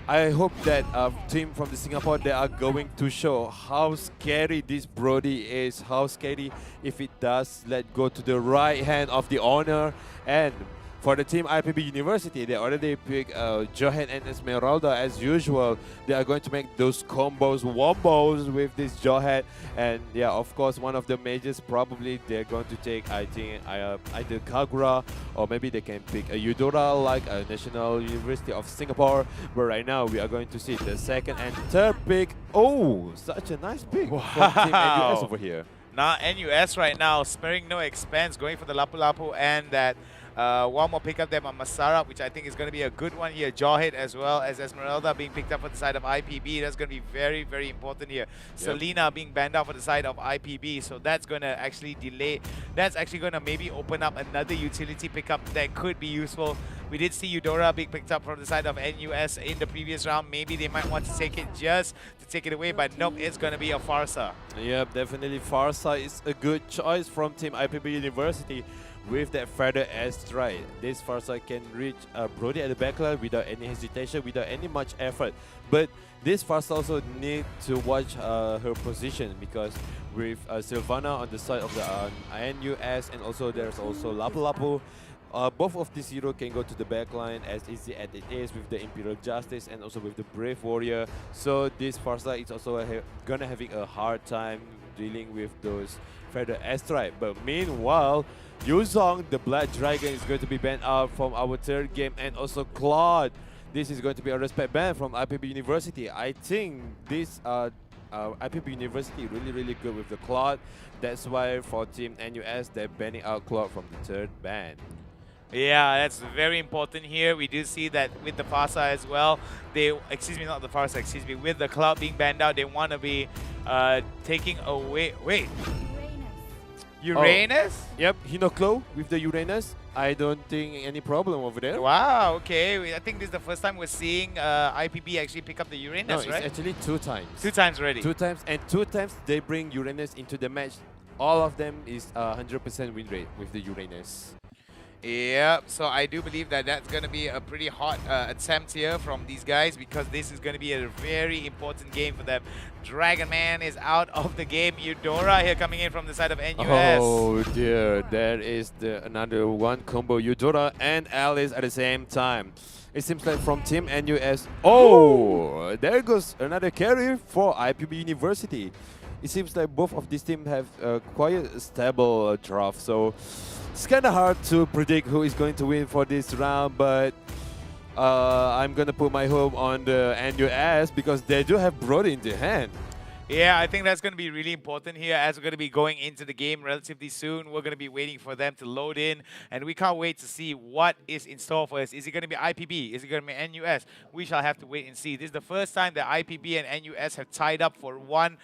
I hope that team from the Singapore, they are going to show how scary this Brody is, how scary if it does let go to the right hand of the owner. And for the team IPB University, they already picked Johan and Esmeralda as usual. They are going to make those wombos with this Johan. And yeah, of course, one of the majors probably they're going to take, I think, either Kagura, or maybe they can pick a Eudora like a National University of Singapore. But right now, we are going to see the second and third pick. Oh, such a nice pick from Team NUS over here. Now NUS right now, sparing no expense, going for the Lapu Lapu and that one more pickup there on Masara, which I think is going to be a good one here. Jawhead as well as Esmeralda being picked up for the side of IPB. That's going to be very, very important here. Yep. Selena being banned out for the side of IPB. So that's going to actually delay. That's actually going to maybe open up another utility pickup that could be useful. We did see Eudora being picked up from the side of NUS in the previous round. Maybe they might want to take it just to take it away, but nope, it's going to be a Farsa. Yep, definitely Farsa is a good choice from Team IPB University. With that feather airstrike, this Farsa can reach Brody at the backline without any hesitation, without any much effort. But this Farsa also need to watch her position, because with Sylvana on the side of the NUS, and also there's also Lapu Lapu. Both of these heroes can go to the backline as easy as it is with the Imperial Justice and also with the Brave Warrior. So this Farsa is also gonna having a hard time dealing with those feather airstrike. But meanwhile, Yuzong, the Black Dragon, is going to be banned out from our third game, and also Claude. This is going to be a respect ban from IPB University. I think this IPB University really good with the Claude. That's why for Team NUS, they're banning out Claude from the third ban. Yeah, that's very important here. We do see that with the Farsa as well. Not the Farsa, with the Cloud being banned out, they want to be taking away. Wait. Uranus? Oh. Yep, Hinoklo with the Uranus. I don't think any problem over there. Wow, okay. I think this is the first time we're seeing IPB actually pick up the Uranus, no, right? It's actually 2 times. 2 times already. 2 times, and 2 times they bring Uranus into the match. All of them is 100% win rate with the Uranus. Yeah, so I do believe that that's going to be a pretty hot attempt here from these guys, because this is going to be a very important game for them. Dragon Man is out of the game. Eudora here coming in from the side of NUS. Oh dear, there is another one combo. Eudora and Alice at the same time. It seems like from Team NUS. Oh, there goes another carry for IPB University. It seems like both of these teams have quite a stable draft, so it's kind of hard to predict who is going to win for this round, but I'm going to put my hope on the NUS because they do have Brody in the hand. Yeah, I think that's going to be really important here as we're going to be going into the game relatively soon. We're going to be waiting for them to load in, and we can't wait to see what is in store for us. Is it going to be IPB? Is it going to be NUS? We shall have to wait and see. This is the first time that IPB and NUS have tied up for 1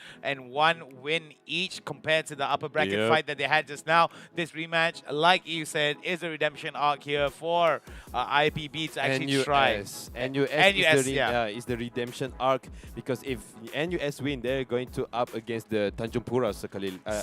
win each compared to the upper bracket fight that they had just now. This rematch, like you said, is a redemption arc here for IPB to actually try. NUS is the redemption arc, because if NUS win, they're going to up against the Tanjungpura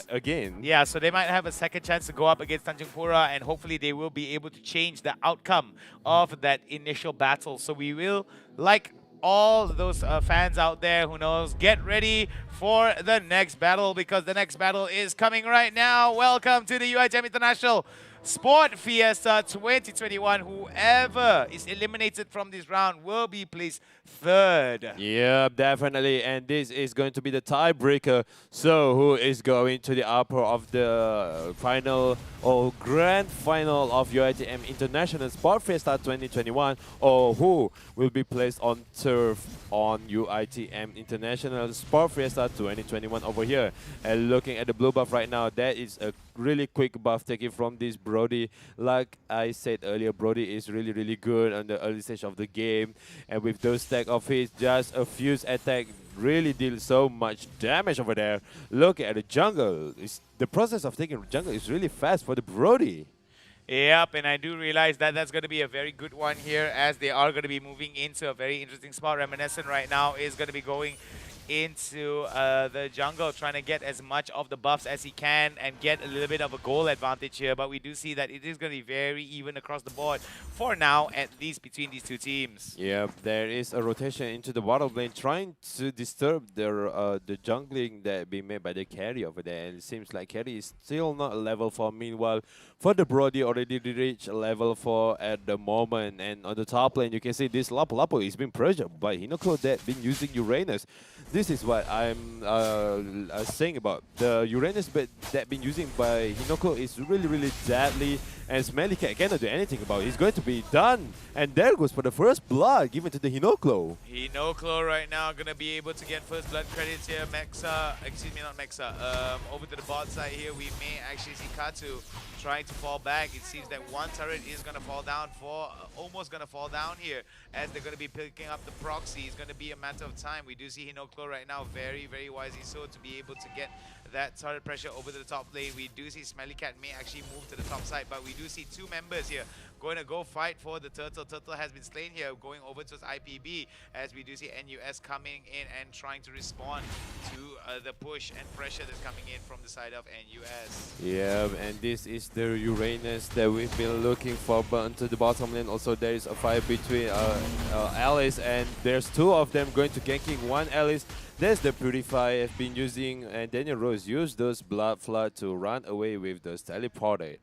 again. Yeah, so they might have a second chance to go up against Tanjungpura, and hopefully they will be able to change the outcome of that initial battle. So we will, like all those fans out there, who knows, get ready for the next battle, because the next battle is coming right now. Welcome to the UiTM International Sport Fiesta 2021. Whoever is eliminated from this round will be placed third. Yeah, definitely. And this is going to be the tiebreaker. So who is going to the upper of the final or grand final of UiTM International Sport Fiesta 2021, or who will be placed on turf on UiTM International Sport Fiesta 2021 over here. And looking at the blue buff right now, that is a really quick buff taken from this Brody. Like I said earlier, Brody is really, really good on the early stage of the game. And with those stack of his, just a fuse attack really deals so much damage over there. Look at the jungle. The process of taking jungle is really fast for the Brody. Yep, and I do realize that that's going to be a very good one here, as they are going to be moving into a very interesting spot. Reminiscent right now is going to be going into the jungle, trying to get as much of the buffs as he can and get a little bit of a goal advantage here. But we do see that it is going to be very even across the board for now, at least between these two teams. Yeah, there is a rotation into the bottom lane, trying to disturb the jungling that being made by the carry over there. And it seems like carry is still not level 4. Meanwhile, for the Brody already reached level 4 at the moment. And on the top lane, you can see this Lapu Lapu is being pressured by Hinoklo that been using Uranus. This is what I'm saying about the Uranus that been using by Hinoklo is really, really deadly, and Smelly Cat cannot do anything about it. He's going to be done, and there goes for the first blood given to the Hinoklo. Hinoklo right now going to be able to get first blood credits here. Mexa, excuse me, not Mexa. Over to the bot side here, we may actually see Katu trying to fall back. It seems that one turret is going to fall down almost going to fall down here, as they're going to be picking up the proxy. It's going to be a matter of time. We do see Hinoklo right now very, very wisely so to be able to get that turret pressure over to the top lane. We do see Smelly Cat may actually move to the top side, but we do see two members here going to go fight for the Turtle. Turtle has been slain here, going over to IPB, as we do see NUS coming in and trying to respond to the push and pressure that's coming in from the side of NUS. Yeah, and this is the Uranus that we've been looking for, but onto the bottom lane also there is a fight between Alice, and there's two of them going to ganking one Alice. There's the Purify have been using, and Daniel Rose used those Blood Flood to run away with those teleported.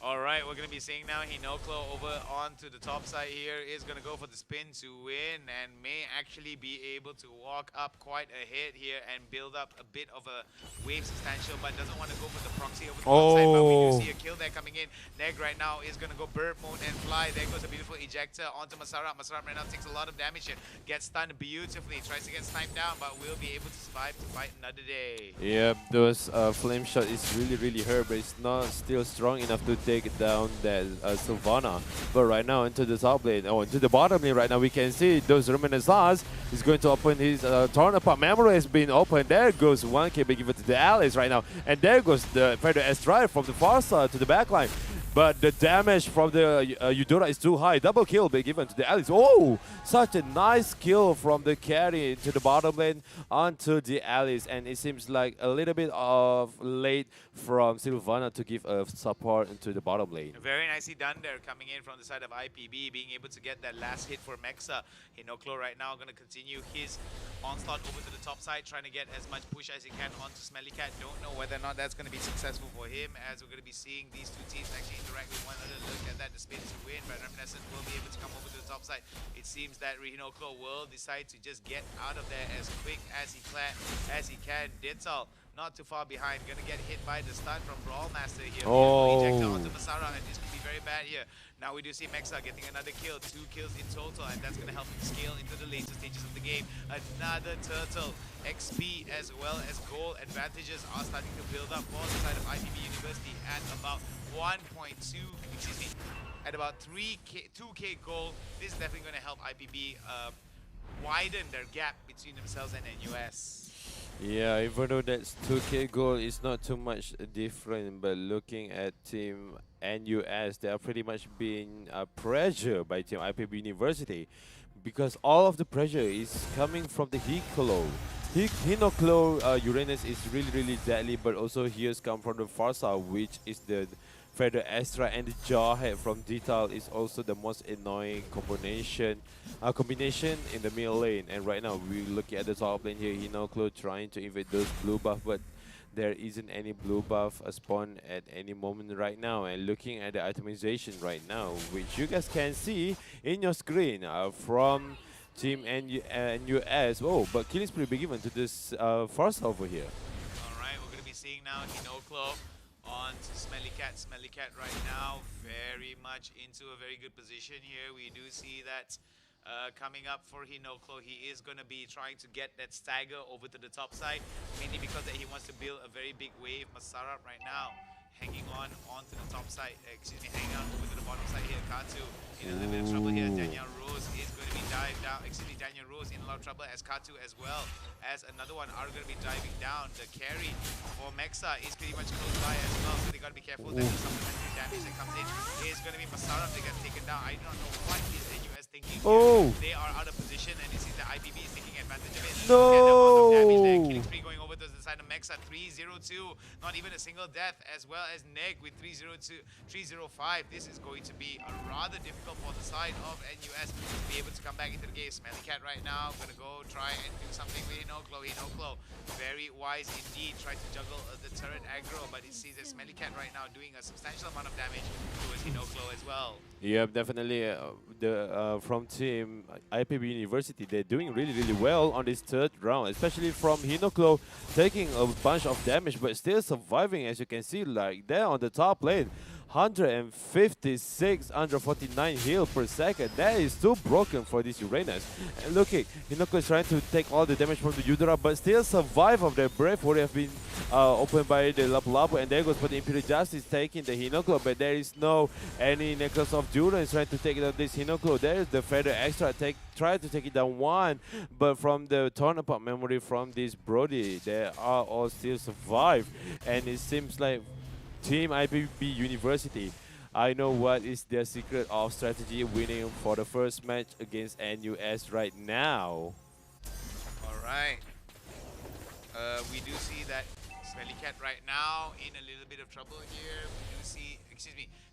Alright, we're going to be seeing now Hinoklo over onto the top side here is going to go for the spin to win, and may actually be able to walk up quite a hit here and build up a bit of a wave substantial, but doesn't want to go for the proxy over the top side. But we do see a kill there coming in. Neg right now is going to go bird mode and fly. There goes a beautiful ejector onto Masarat. Masarat right now takes a lot of damage here. Gets stunned beautifully. Tries to get sniped down, but will be able to survive to fight another day. Yeah, those flame shot is really, really hurt, but it's not still strong enough to take down that Sylvana. But right now into the top lane, into the bottom lane right now, we can see those Reminiscence is going to open his torn apart memory has been opened. There goes 1k being given to the Alice right now, and there goes the Feather S drive from the far side to the backline. But the damage from the Eudora is too high. Double kill being given to the Alice. Oh, such a nice kill from the carry into the bottom lane onto the Alice. And it seems like a little bit of late from Sylvana to give support into the bottom lane. Very nicely done there, coming in from the side of IPB, being able to get that last hit for Mexa. Hinoklo right now going to continue his onslaught over to the top side, trying to get as much push as he can onto Smelly Cat. Don't know whether or not that's going to be successful for him, as we're going to be seeing these two teams actually interact with one another. Look at that, the spin to win, but Reminiscent will be able to come over to the top side. It seems that Hinoklo will decide to just get out of there as quick as he can. Ditzel not too far behind, gonna get hit by the stun from Brawl Master here. Ejector onto Masara, and this could be very bad here. Now we do see Mexa getting another kill, 2 kills in total, and that's gonna help him scale into the later stages of the game. Another Turtle XP as well as goal advantages are starting to build up for the side of IPB University at about 1.2, excuse me, at about 2k gold. This is definitely gonna help IPB widen their gap between themselves and NUS. Yeah, even though that's 2k goal, it's not too much different, but looking at team NUS, they are pretty much being pressured by team IPB University, because all of the pressure is coming from the Hinoklo. Hinoklo Uranus is really, really deadly, but also here's come from the Farsa, which is the Feather Astra, and the Jawhead from Detail is also the most annoying combination in the middle lane. And right now we look at the top lane here, Hinoklo trying to invade those blue buff, but there isn't any blue buff spawn at any moment right now. And looking at the itemization right now, which you guys can see in your screen from Team NUS. Oh, but killing spree be given to this first over here. Alright, we're going to be seeing now Hinoklo on to Smelly Cat. Smelly Cat right now very much into a very good position here. We do see that coming up for Hinoklo, he is going to be trying to get that stagger over to the top side, mainly because that he wants to build a very big wave. Masarap right now hanging on onto the top side, hanging on over to the bottom side here. Katu in a little bit of trouble here. Daniel Rose is going to be dived down. Daniel Rose in a lot of trouble as Katu, as well as another one are going to be diving down. The carry for Mexa is pretty much close by as well, so they got to be careful that the supplementary damage that comes in is going to be Masarap. They get taken down. I don't know what is NUS thinking. Oh, they are out of position, and it seems the IPB is taking advantage of it. No. Look at the amount of damage there. Killing spree going over to the side of Mexa. 302, not even a single death, as well as Neg with 302, 305. This is going to be a rather difficult for the side of NUS to be able to come back into the game. Smelly Cat right now gonna go try and do something with Hinoklo. Hinoklo, very wise indeed, try to juggle the turret aggro, but it sees that Smelly Cat right now doing a substantial amount of damage towards Hinoklo as well. Yeah, definitely. From Team IPB University, they're doing really well on this third round, especially from Hinoklo taking a bunch of damage, but still surviving, as you can see, like there on the top lane. 156, 149 heal per second. That is too broken for this Uranus. And looking, Hinoklo is trying to take all the damage from the Eudora, but still survive of their Brave Warrior have been opened by the Lapu Lapu, and there goes for the Imperial Justice taking the Hinoklo, but there is no any Necklace of Durance trying to take out this Hinoklo. There is the Feather Extra try to take it down one, but from the turn apart memory from this Brody, they are all still survive, and it seems like Team IPB University, I know what is their secret of strategy winning for the first match against NUS right now. Alright. We do see that Smelly Cat right now in a little bit of trouble here. We do see,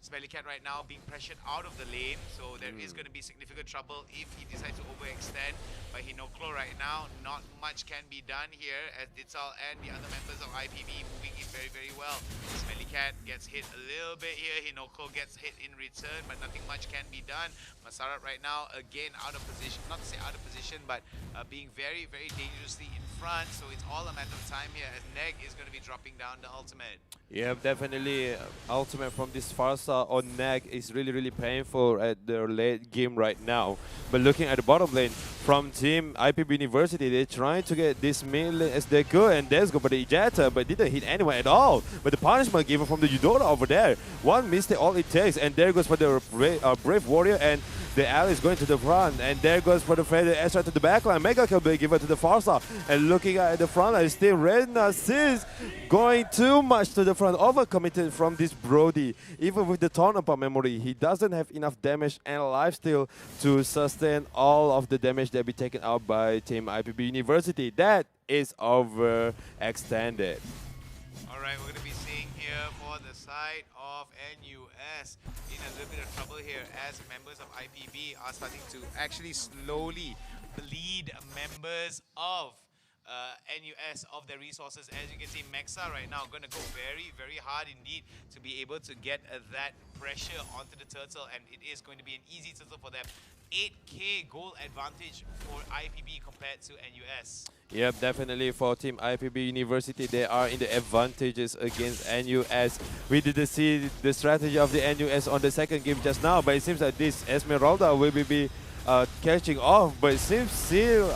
Smelly Cat right now being pressured out of the lane, so there is going to be significant trouble if he decides to overextend. But Hinoklo right now, not much can be done here, as Ditzal and the other members of IPB moving in very well. Smelly Cat gets hit a little bit here, Hinoklo gets hit in return, but nothing much can be done. Masarat right now, again, out of position, not to say out of position, but being very dangerously in front, so it's all a matter of time here, as Neg is going to be dropping down the ultimate. Yeah, definitely. Ultimate from this Farsa on Neg is really painful at the late game right now. But looking at the bottom lane from Team IPB University, they're trying to get this mid lane as they could, and there's go for the Ejecta, but didn't hit anyone at all. But the punishment given from the Eudora over there, one mistake all it takes, and there goes for the Brave Warrior, and the ally is going to the front, and there goes for the Feather Extra to the backline. Mega kill be given to the Farsa, and looking at the front line, still Redna Sis going too much to the front, overcommitted from this Brody. Even with the turn apart memory, he doesn't have enough damage and lifesteal to sustain all of the damage that be taken out by Team IPB University. That is overextended. Alright, we're going to be seeing here for the side of NUS in a little bit of trouble here, as members of IPB are starting to actually slowly bleed members of NUS of their resources. As you can see, Mexa right now going to go very hard indeed to be able to get that pressure onto the turtle, and it is going to be an easy turtle for them. 8k goal advantage for IPB compared to NUS. Yep, definitely for Team IPB University, they are in the advantages against NUS. We didn't see the strategy of the NUS on the second game just now, but it seems that this Esmeralda will be catching off, but it seems still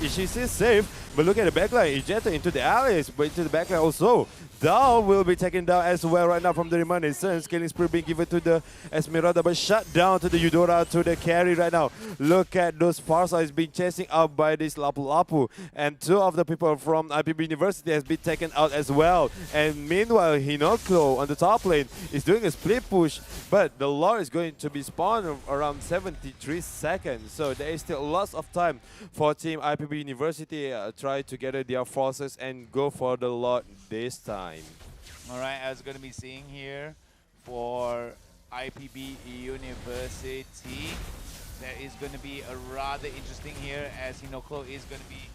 she's still safe. But look at the backline, Ejecta into the allies, but into the backline also. Down will be taken down as well right now from the remaining Suns. Killing spree being given to the Esmeralda, but shut down to the Eudora, to the carry right now. Look at those Farsa is being chasing out by this Lapu Lapu, and two of the people from IPB University has been taken out as well. And meanwhile, Hinoklo on the top lane is doing a split push, but the Lord is going to be spawned around 73 seconds. So there is still lots of time for Team IPB University try to gather their forces and go for the Lord this time. Alright, as we're going to be seeing here for IPB University, there is going to be a rather interesting here, as Hinoklo is going to be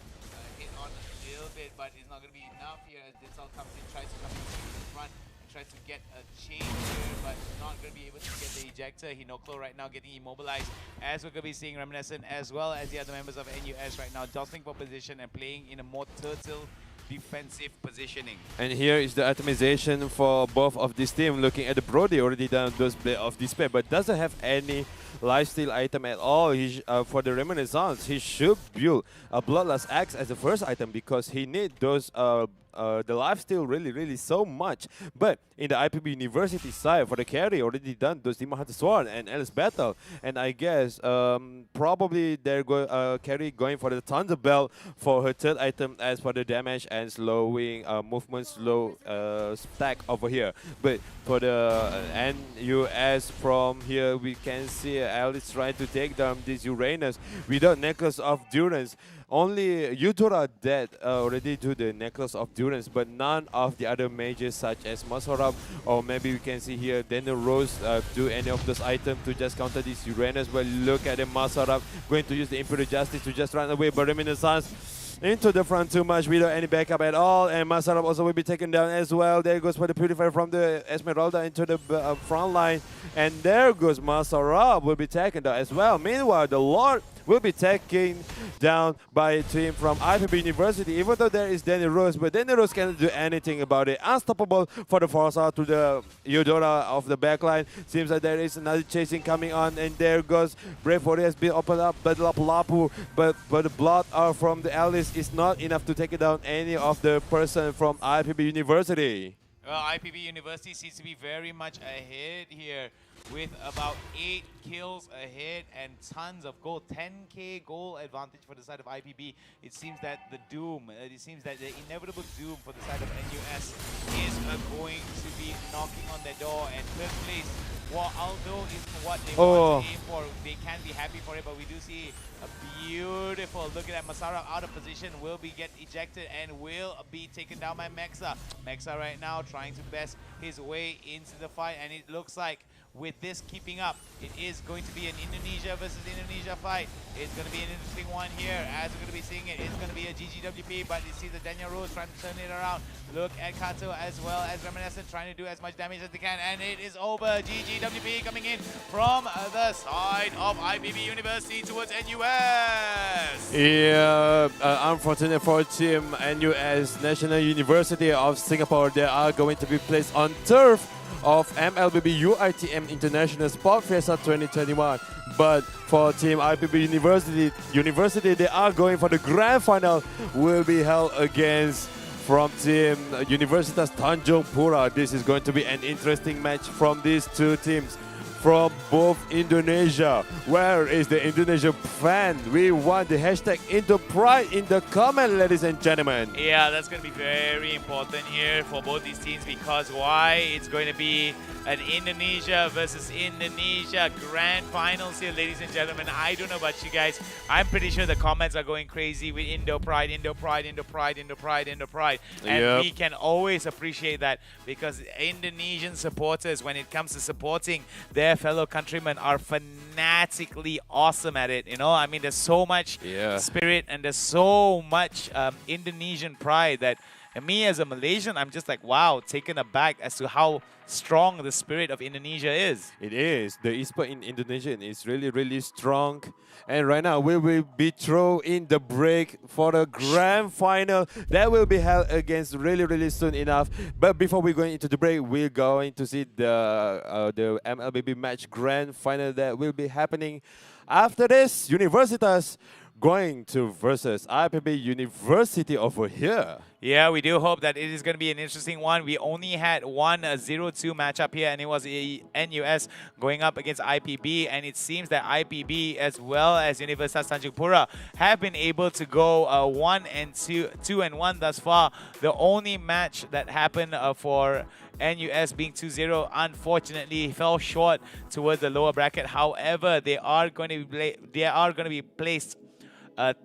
hit on a little bit, but it's not going to be enough here as Dinsal comes in, tries to come in front, and tries to get a change here, but not going to be able to get the ejector. Hinoklo right now getting immobilized, as we're going to be seeing Reminiscent as well as the other members of NUS right now jostling for position and playing in a more turtle defensive positioning. And here is the atomization for both of this team. Looking at the Brody, already done those Blade of Despair, but doesn't have any lifesteal item at all. For the Reminiscence, he should build a Bloodlust Axe as the first item because he need those the lifesteal really so much. But in the IPB University side, for the carry, already done those Demon Hunter Sword and Alice Battle. And I guess probably they're carry going for the Thunder Belt for her third item as for the damage and slowing movement slow stack over here. But for the NUS from here, we can see Alice trying to take down this Uranus without Necklace of Durance. Only Eudora dead already do the Necklace of Durance, but none of the other mages such as Masorab, or maybe we can see here Daniel Rose do any of those items to just counter this Uranus. But look at the Masorab going to use the Imperial Justice to just run away, but Reminiscence into the front too much without any backup at all, and Masorab also will be taken down as well. There goes for the Purifier from the Esmeralda into the front line, and there goes Masorab will be taken down as well. Meanwhile, the Lord will be taken down by a team from IPB University, even though there is Danny Rose, but Danny Rose cannot do anything about it. Unstoppable for the Forza to the Eudora of the backline. Seems like there is another chasing coming on, and there goes Brave Warrior has been opened up, Battle Up Lapu, but the blood from the Alice is not enough to take it down any of the person from IPB University. Well, IPB University seems to be very much ahead here with about 8 kills ahead and tons of gold. 10k goal advantage for the side of IPB. It seems that the doom, it seems that the inevitable doom for the side of NUS is going to be knocking on their door, and third place, well, although isn't what they want to aim for, they can be happy for it, but we do see a beautiful look at that. Masara out of position, will be get ejected and will be taken down by Mexa. Mexa right now trying to best his way into the fight, and it looks like with this keeping up, it is going to be an Indonesia versus Indonesia fight. It's going to be an interesting one here, as we're going to be seeing it. It's going to be a GGWP, but you see the Daniel Rose trying to turn it around. Look at Kato as well as Reminiscent trying to do as much damage as they can, and it is over. GGWP coming in from the side of IPB University towards NUS. Yeah, unfortunate for Team NUS, National University of Singapore. They are going to be placed on turf of MLBB UiTM International Sport Fiesta 2021. But for Team IPB University, they are going for the grand final, will be held against from Team Universitas Tanjungpura. This is going to be an interesting match from these two teams from both Indonesia. Where is the Indonesia fan? We want the hashtag Indo Pride in the comment, ladies and gentlemen. Yeah, that's going to be very important here for both these teams, because why? It's going to be an Indonesia versus Indonesia grand finals here, ladies and gentlemen. I don't know about you guys. I'm pretty sure the comments are going crazy with Indo Pride, Indo Pride, Indo Pride, Indo Pride, Indo Pride. And we can always appreciate that, because Indonesian supporters, when it comes to supporting their fellow countrymen, are fanatically awesome at it. You know, I mean, there's so much spirit and there's so much Indonesian pride that me as a Malaysian, I'm just like, wow, taken aback as to how strong the spirit of Indonesia is. It is. The esports in Indonesia is really strong. And right now we will be thrown in the break for the grand final that will be held against really soon enough. But before we go into the break, we're going to see the MLBB match grand final that will be happening after this. Universitas going to versus IPB University over here. Yeah, we do hope that it is going to be an interesting one. We only had one 0-2 matchup here, and it was NUS going up against IPB, and it seems that IPB as well as Universitas Tanjungpura have been able to go 1-2 thus far. The only match that happened for NUS being 2-0 unfortunately fell short towards the lower bracket. However, they are going to be placed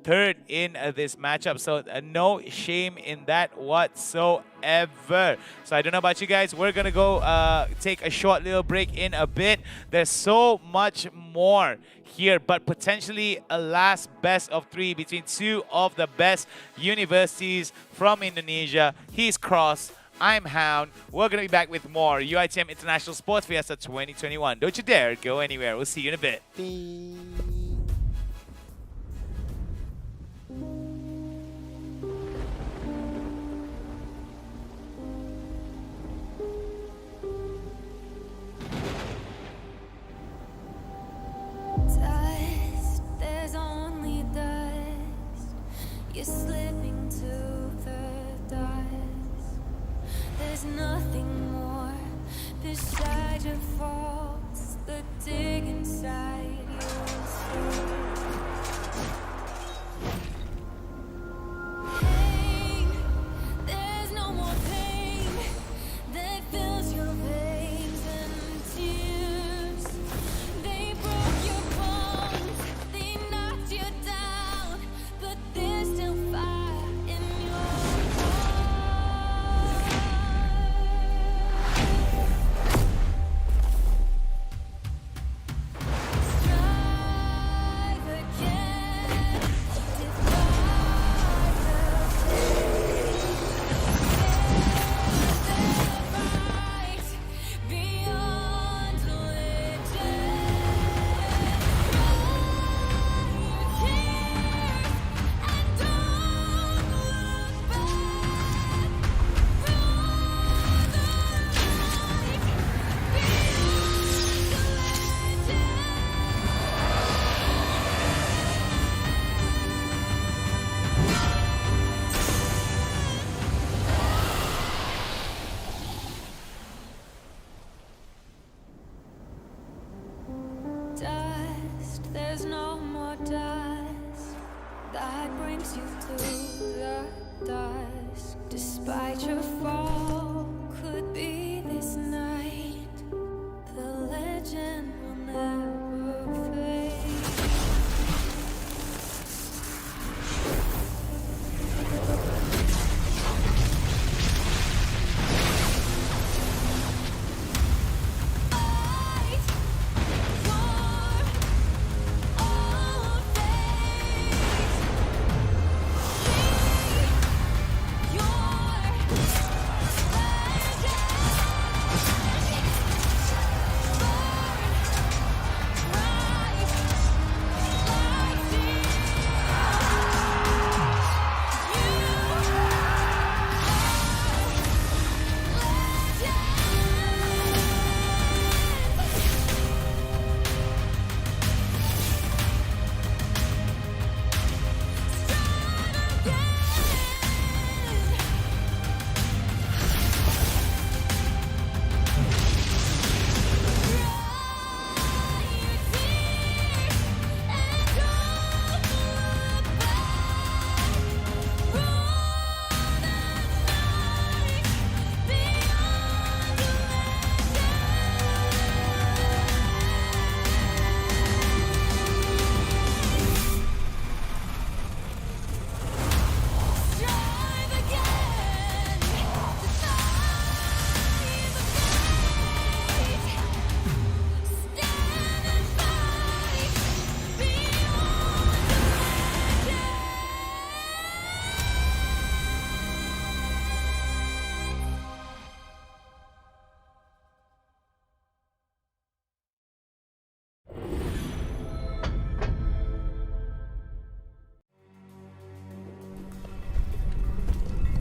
third in this matchup. So no shame in that whatsoever. So I don't know about you guys. We're going to go take a short little break in a bit. There's so much more here, but potentially a last best of 3 between 2 of the best universities from Indonesia. He's Cross. I'm Hound. We're going to be back with more UiTM International Sports Fiesta 2021. Don't you dare go anywhere. We'll see you in a bit. There's only dust. You're slipping to the dust. There's nothing more beside your faults that dig inside your soul. Pain, there's no more pain that fills your veins and tears. They broke your bones, they knocked you down, but there's still fire in your heart. Strive again, defy the fight beyond legend. Dust, there's no more dust that brings you to the dusk. Despite your fall, could be this night. The legend will never fade.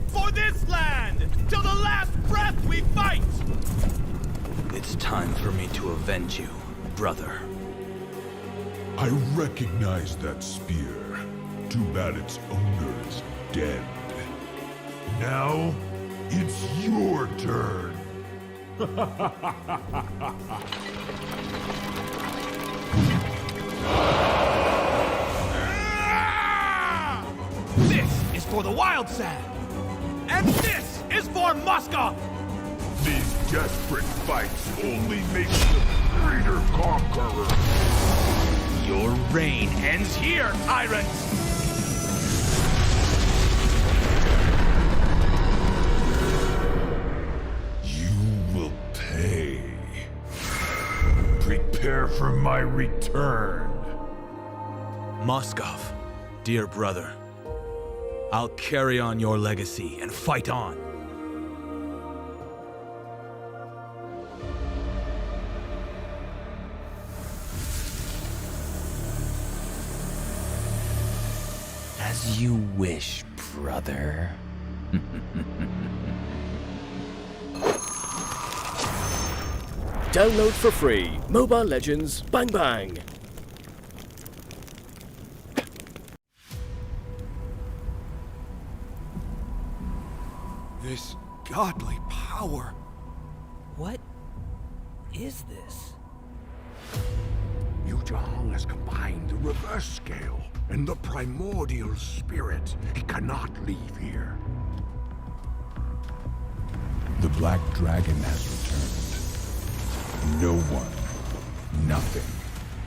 For this land, till the last breath we fight! It's time for me to avenge you, brother. I recognize that spear. Too bad its owner is dead. Now, it's your turn. This is for the wild sand! And this is for Moscow! These desperate fights only make the greater conqueror. Your reign ends here, tyrants! my return. Moskov, dear brother, I'll carry on your legacy and fight on. As you wish, brother. Download for free. Mobile Legends Bang Bang. This godly power. What is this? Yuzhong has combined the reverse scale and the primordial spirit. He cannot leave here. The Black Dragon has returned. No one, nothing,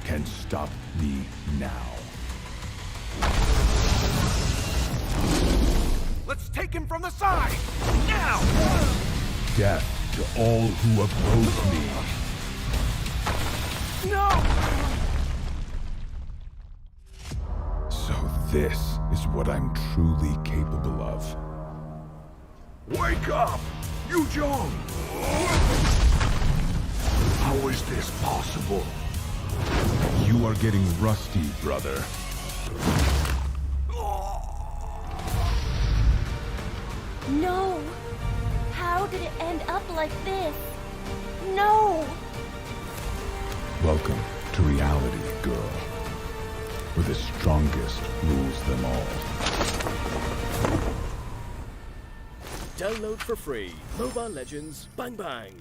can stop me now. Let's take him from the side! Now! Death to all who oppose me. No! So this is what I'm truly capable of. Wake up! Yuzhong! How is this possible? You are getting rusty, brother. No! How did it end up like this? No! Welcome to reality, girl. Where the strongest rules them all. Download for free. Mobile Legends Bang Bang.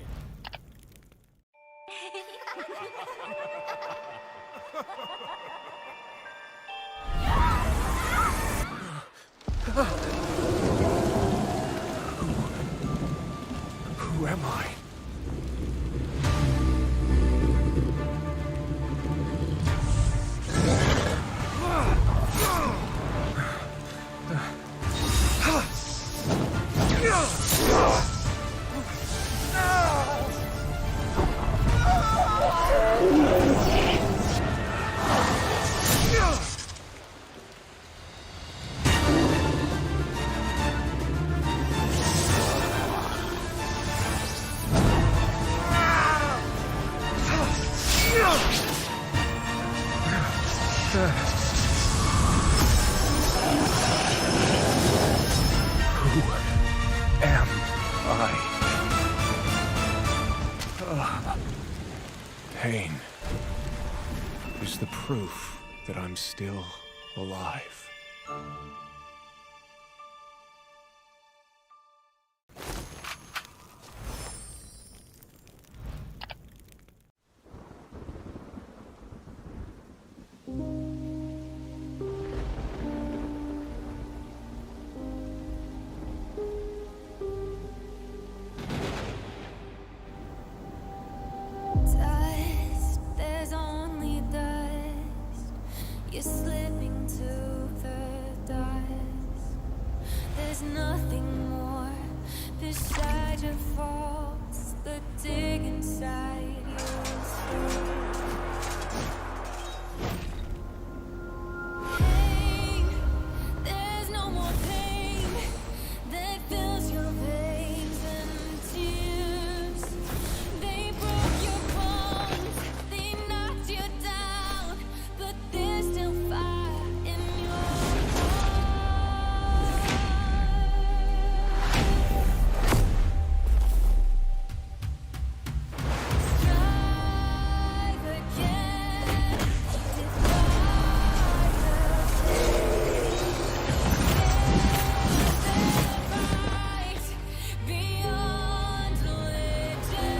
Who am I? Pain is the proof that I'm still alive. Dust, there's only dust. You're slipping to the dust. There's nothing more beside your faults that dig inside your soul. Pain, there's no more pain that fills your veins and tears. They broke your bones, they knocked you down, but there's still fire in your heart. Strive again, defy the fight beyond legend.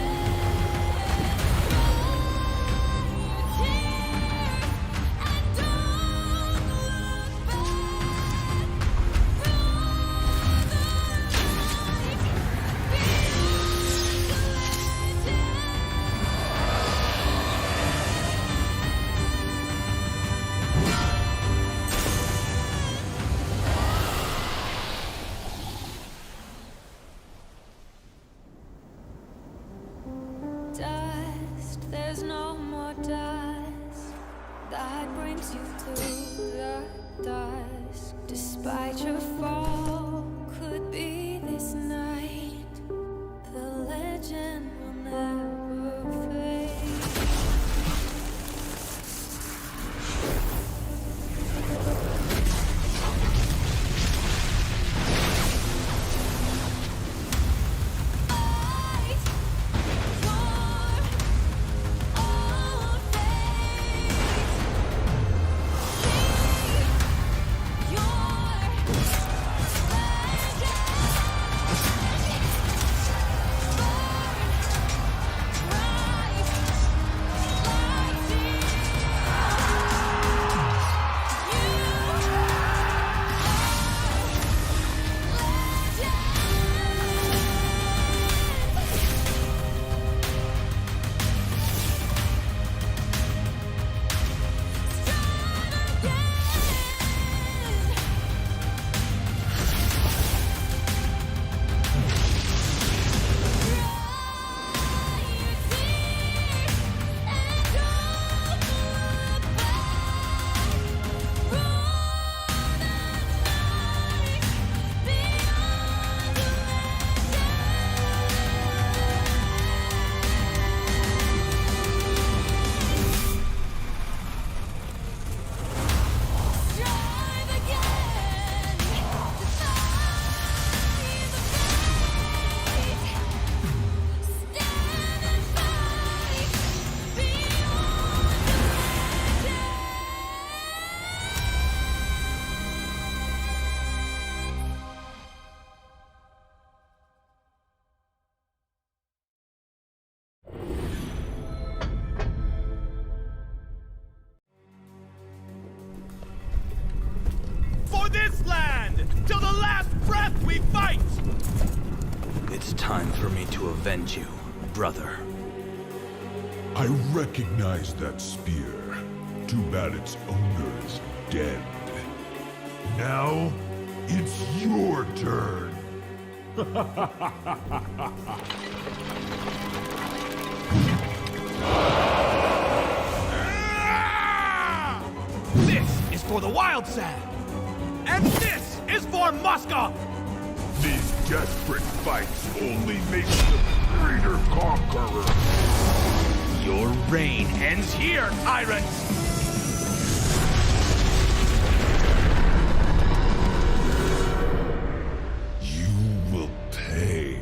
Dust, there's no more dust. Despite your fall, could be this night. The legend will never fade. For this land, till the last breath we fight! It's time for me to avenge you, brother. I recognize that spear. Too bad its owner is dead. Now, it's your turn. This is for the wild sand! And this is for Moscow! These desperate fights only make the greater conqueror. Your reign ends here, tyrants! You will pay.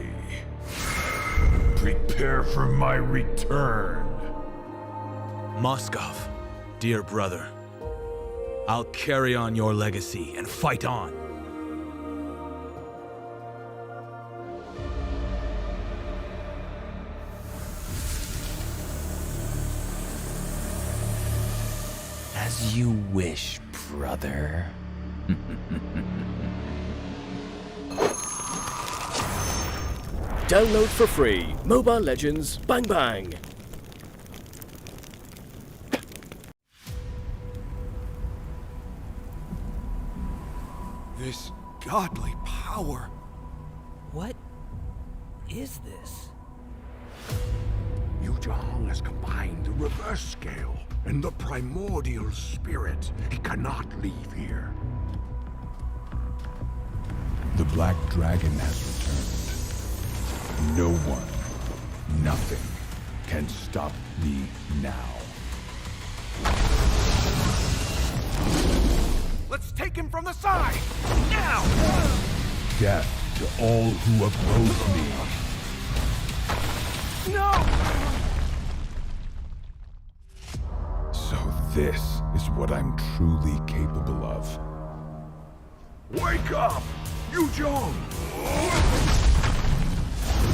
Prepare for my return. Moskov, dear brother, I'll carry on your legacy and fight on. As you wish, brother. Download for free. Mobile Legends Bang Bang. This godly power. What is this? Yuzhong has combined the reverse scale and the primordial spirit. He cannot leave here. The Black Dragon has returned. No one, nothing, can stop me now. Let's take him from the side! Now! Death to all who oppose me. No! So this is what I'm truly capable of. Wake up! Yuzhong!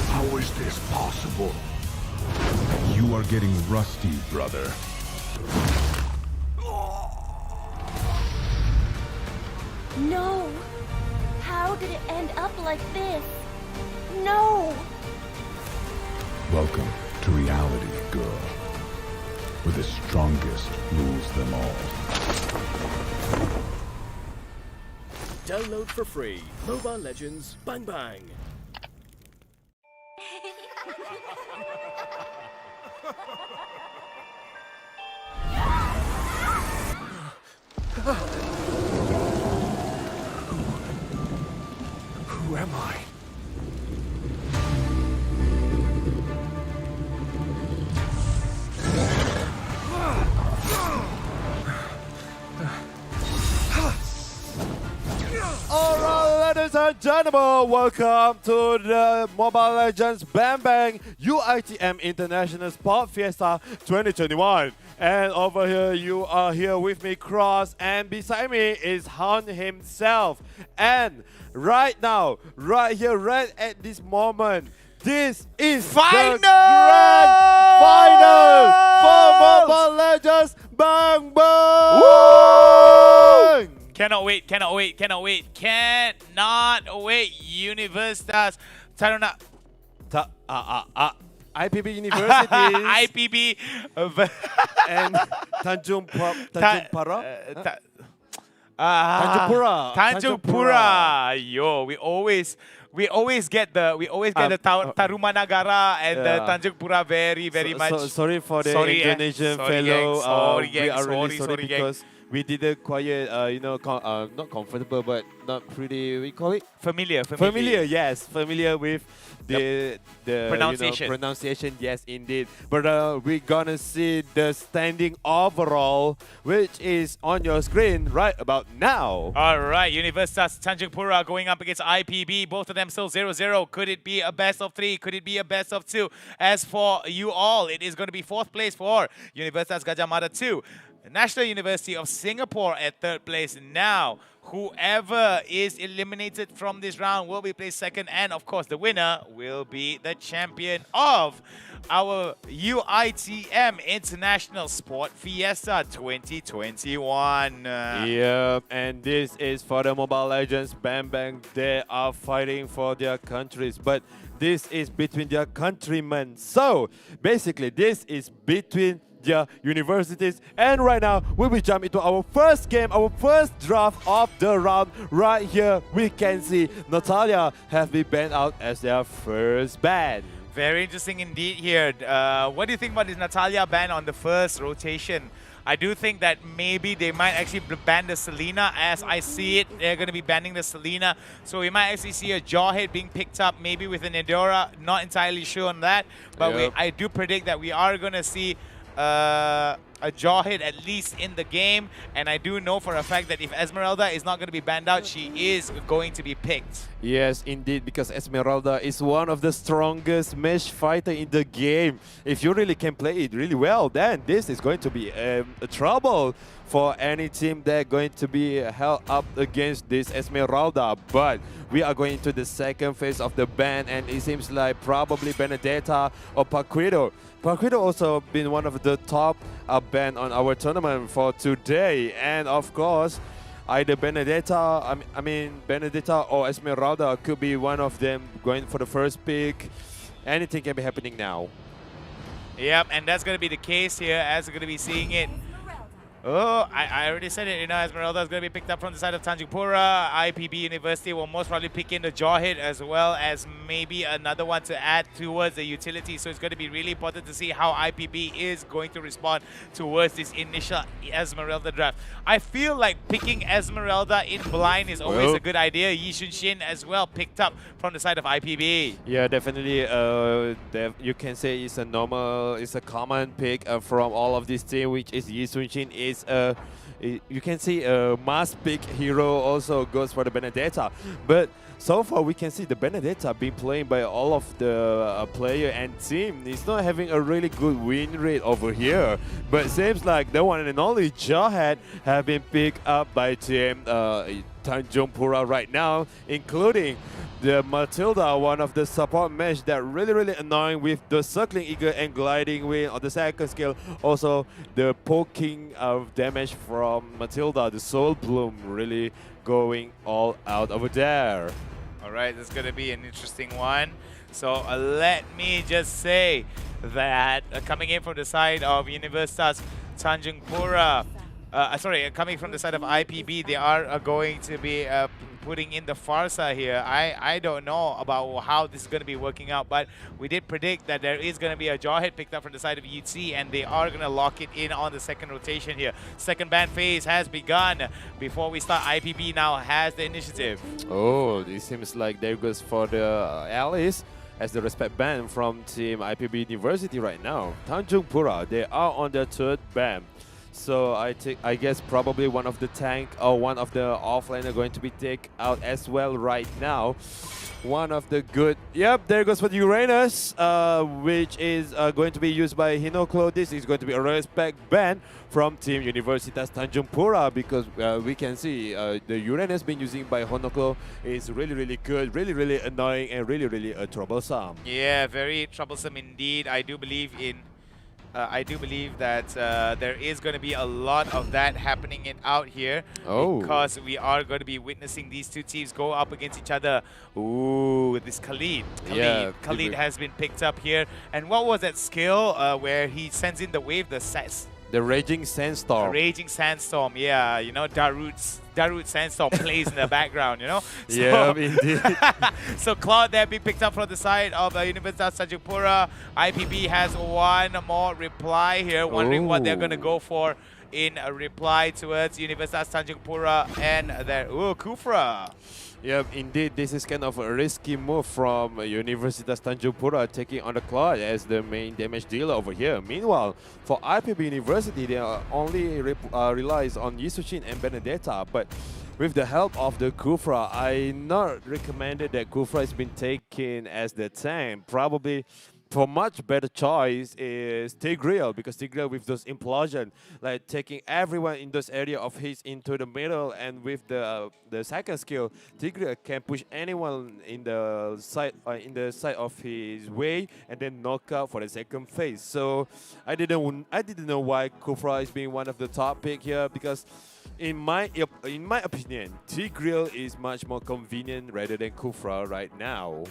How is this possible? You are getting rusty, brother. No! How did it end up like this? No! Welcome to reality, girl. Where the strongest rules them all. Download for free. Mobile Legends Bang Bang. Who am I? Alright, ladies and gentlemen, welcome to the Mobile Legends Bang Bang UiTM International Sport Fiesta 2021. And over here, you are here with me, Cross, and beside me is Han himself. And right now, right here, right at this moment, this is Final! the grand final for Mobile Legends Bang Bang! Woo! Cannot wait, cannot wait, cannot wait, cannot wait. Universitas Taruna IPB University IPB and Tanjungpura. Tanjungpura. Tanjungpura. Yo, we always get the Tarumanagara and the Tanjungpura very much. Sorry for the Indonesian fellow. We are really sorry because we didn't quite, not comfortable, but not pretty. We call it familiar. Yes, familiar with the pronunciation. Yes, indeed. But we're gonna see the standing overall, which is on your screen right about now. All right, Universitas Tanjungpura going up against IPB. Both of them still 0-0. Could it be a best of 3? Could it be a best of 2? As for you all, it is going to be 4th place for Universitas Gajah Mada 2. National University of Singapore at 3rd place. Now, whoever is eliminated from this round will be placed 2nd, and of course the winner will be the champion of our UiTM International Sport Fiesta 2021. Yep, and this is for the Mobile Legends Bang Bang. They are fighting for their countries, but this is between their countrymen. So basically this is between their universities, and right now we will jump into our first game, our first draft of the round. Right here we can see Natalia have been banned out as their first ban. Very interesting indeed here. What do you think about this Natalia ban on the first rotation? I do think that maybe they might actually ban the Selena. As I see it, they're going to be banning the Selena. So we might actually see a Jawhead being picked up, maybe with an Endora. Not entirely sure on that. But I do predict that we are going to see a Jawhead at least in the game, and I do know for a fact that if Esmeralda is not going to be banned out, she is going to be picked. Yes, indeed, because Esmeralda is one of the strongest mesh fighter in the game. If you really can play it really well, then this is going to be a trouble for any team that going to be held up against this Esmeralda. But we are going to the second phase of the ban, and it seems like probably Benedetta or Paquito. Paquito also been one of the top ban on our tournament for today, and of course either Benedetta, Benedetta or Esmeralda could be one of them going for the first pick. Anything can be happening now. Yep, and that's going to be the case here as we're going to be seeing it. Oh, I already said it, Esmeralda is going to be picked up from the side of Tanjungpura. IPB University will most probably pick in the Jawhead as well as maybe another one to add towards the utility. So it's going to be really important to see how IPB is going to respond towards this initial Esmeralda draft. I feel like picking Esmeralda in blind is always a good idea. Yi Shin as well picked up from the side of IPB. Yeah, definitely. You can say it's a common pick from all of this team, which is Yi Shin. You can see a must pick hero also goes for the Benedetta, but so far we can see the Benedetta being played by all of the player and team. He's not having a really good win rate over here, but it seems like the one and only Jawhead have been picked up by team Tanjungpura right now, including the Matilda, one of the support mesh that really annoying with the circling eagle and gliding wing on the second skill. Also the poking of damage from Matilda, the Soul Bloom really going all out over there. Alright, this is going to be an interesting one. So let me just say that coming in from the side of Universitas Tanjungpura, coming from the side of IPB, they are going to be putting in the Farsa here. I don't know about how this is going to be working out, but we did predict that there is going to be a Jawhead picked up from the side of UC, and they are going to lock it in on the second rotation here. Second ban phase has begun. Before we start, IPB now has the initiative. Oh, it seems like there goes for the Alice as the respect ban from team IPB University right now. Tanjungpura, they are on their third ban. So I guess probably one of the tank or one of the offlane are going to be taken out as well right now. One of the good, yep, there goes for the Uranus, which is going to be used by Hinoklo. This is going to be a respect ban from Team Universitas Tanjungpura, because we can see the Uranus being used by Hinoklo is really good, really annoying, and really troublesome. Yeah, very troublesome indeed. I do believe that there is going to be a lot of that happening out here, because we are going to be witnessing these two teams go up against each other. Ooh, this Khalid Khalid has been picked up here. And what was that skill where he sends in the wave, the Raging Sandstorm. The Raging Sandstorm, yeah, you know, Darude Sandstorm plays in the background, you know? So, yeah, indeed. So Claude there being picked up from the side of Universitas Tanjungpura. IPB has one more reply here, wondering what they're going to go for in a reply towards Universitas Tanjungpura and their Kufra. Yep, indeed, this is kind of a risky move from Universitas Tanjungpura, taking on the Claude as the main damage dealer over here. Meanwhile, for IPB University, they only relies on Yisushin and Benedetta, but with the help of the Kufra, I not recommended that Kufra has been taken as the tank. Probably for much better choice is Tigreal, because Tigreal with those implosion, like taking everyone in this area of his into the middle, and with the second skill, Tigreal can push anyone in the side of his way and then knock out for the second phase. So I didn't know why Kufra is being one of the top pick here, because in my opinion, Tigreal is much more convenient rather than Kufra right now.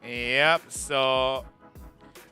Yep, so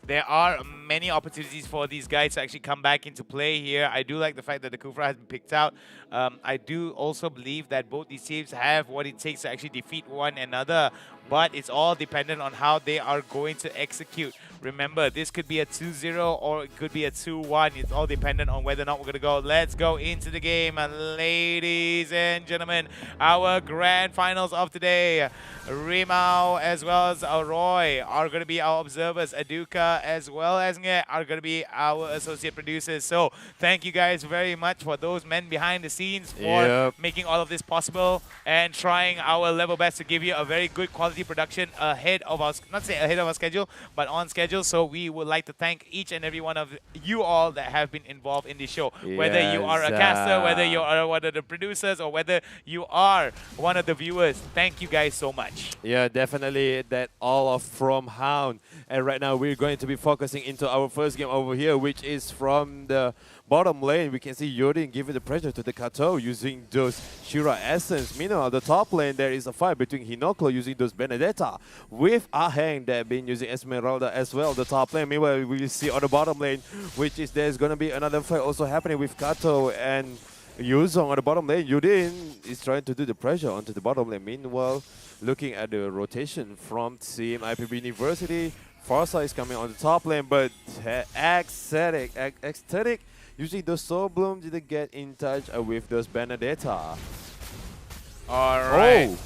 there are many opportunities for these guys to actually come back into play here. I do like the fact that the Kufra has been picked out. I do also believe that both these teams have what it takes to actually defeat one another, but it's all dependent on how they are going to execute. Remember, this could be a 2-0 or it could be a 2-1. It's all dependent on whether or not we're going to go. Let's go into the game, ladies and gentlemen. Our grand finals of today. Rimau as well as Roy are going to be our observers. Aduka as well as Nge are going to be our associate producers. So thank you guys very much for those men behind the scenes for making all of this possible and trying our level best to give you a very good quality production ahead of our, not say ahead of our schedule, but on schedule. So we would like to thank each and every one of you all that have been involved in this show. Whether you are a caster, whether you are one of the producers, or whether you are one of the viewers, thank you guys so much. Yeah, definitely that all of from Hound. And right now we're going to be focusing into our first game over here, which is from the bottom lane. We can see Yodin giving the pressure to the Kato using those Shira Essence. Meanwhile, the top lane, there is a fight between Hinoklo using those Benedetta with Aheng that been using Esmeralda as well, the top lane. Meanwhile, we will see on the bottom lane, which is there's going to be another fight also happening with Kato and Yuzong on the bottom lane. Yudin is trying to do the pressure onto the bottom lane. Meanwhile, looking at the rotation from Team IPB University, Farsa is coming on the top lane, but Ecstatic using those Soul Bloom didn't get in touch with those Benedetta. Alright. Oh,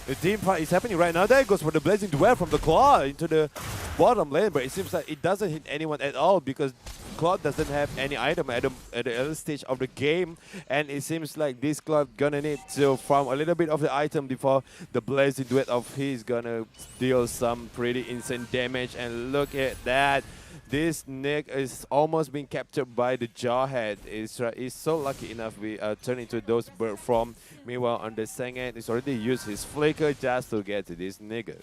the team fight is happening right now. There goes for the Blazing Duel from the Claw into the bottom lane, but it seems like it doesn't hit anyone at all because Claw doesn't have any item at the early stage of the game, and it seems like this Claw gonna need to farm a little bit of the item before the Blazing Duet of his gonna deal some pretty insane damage. And look at that. This Nick is almost being captured by the Jawhead. He's so lucky enough we turn into those bird from. Meanwhile, on the Sengen, he's already used his flicker just to get to this nigga.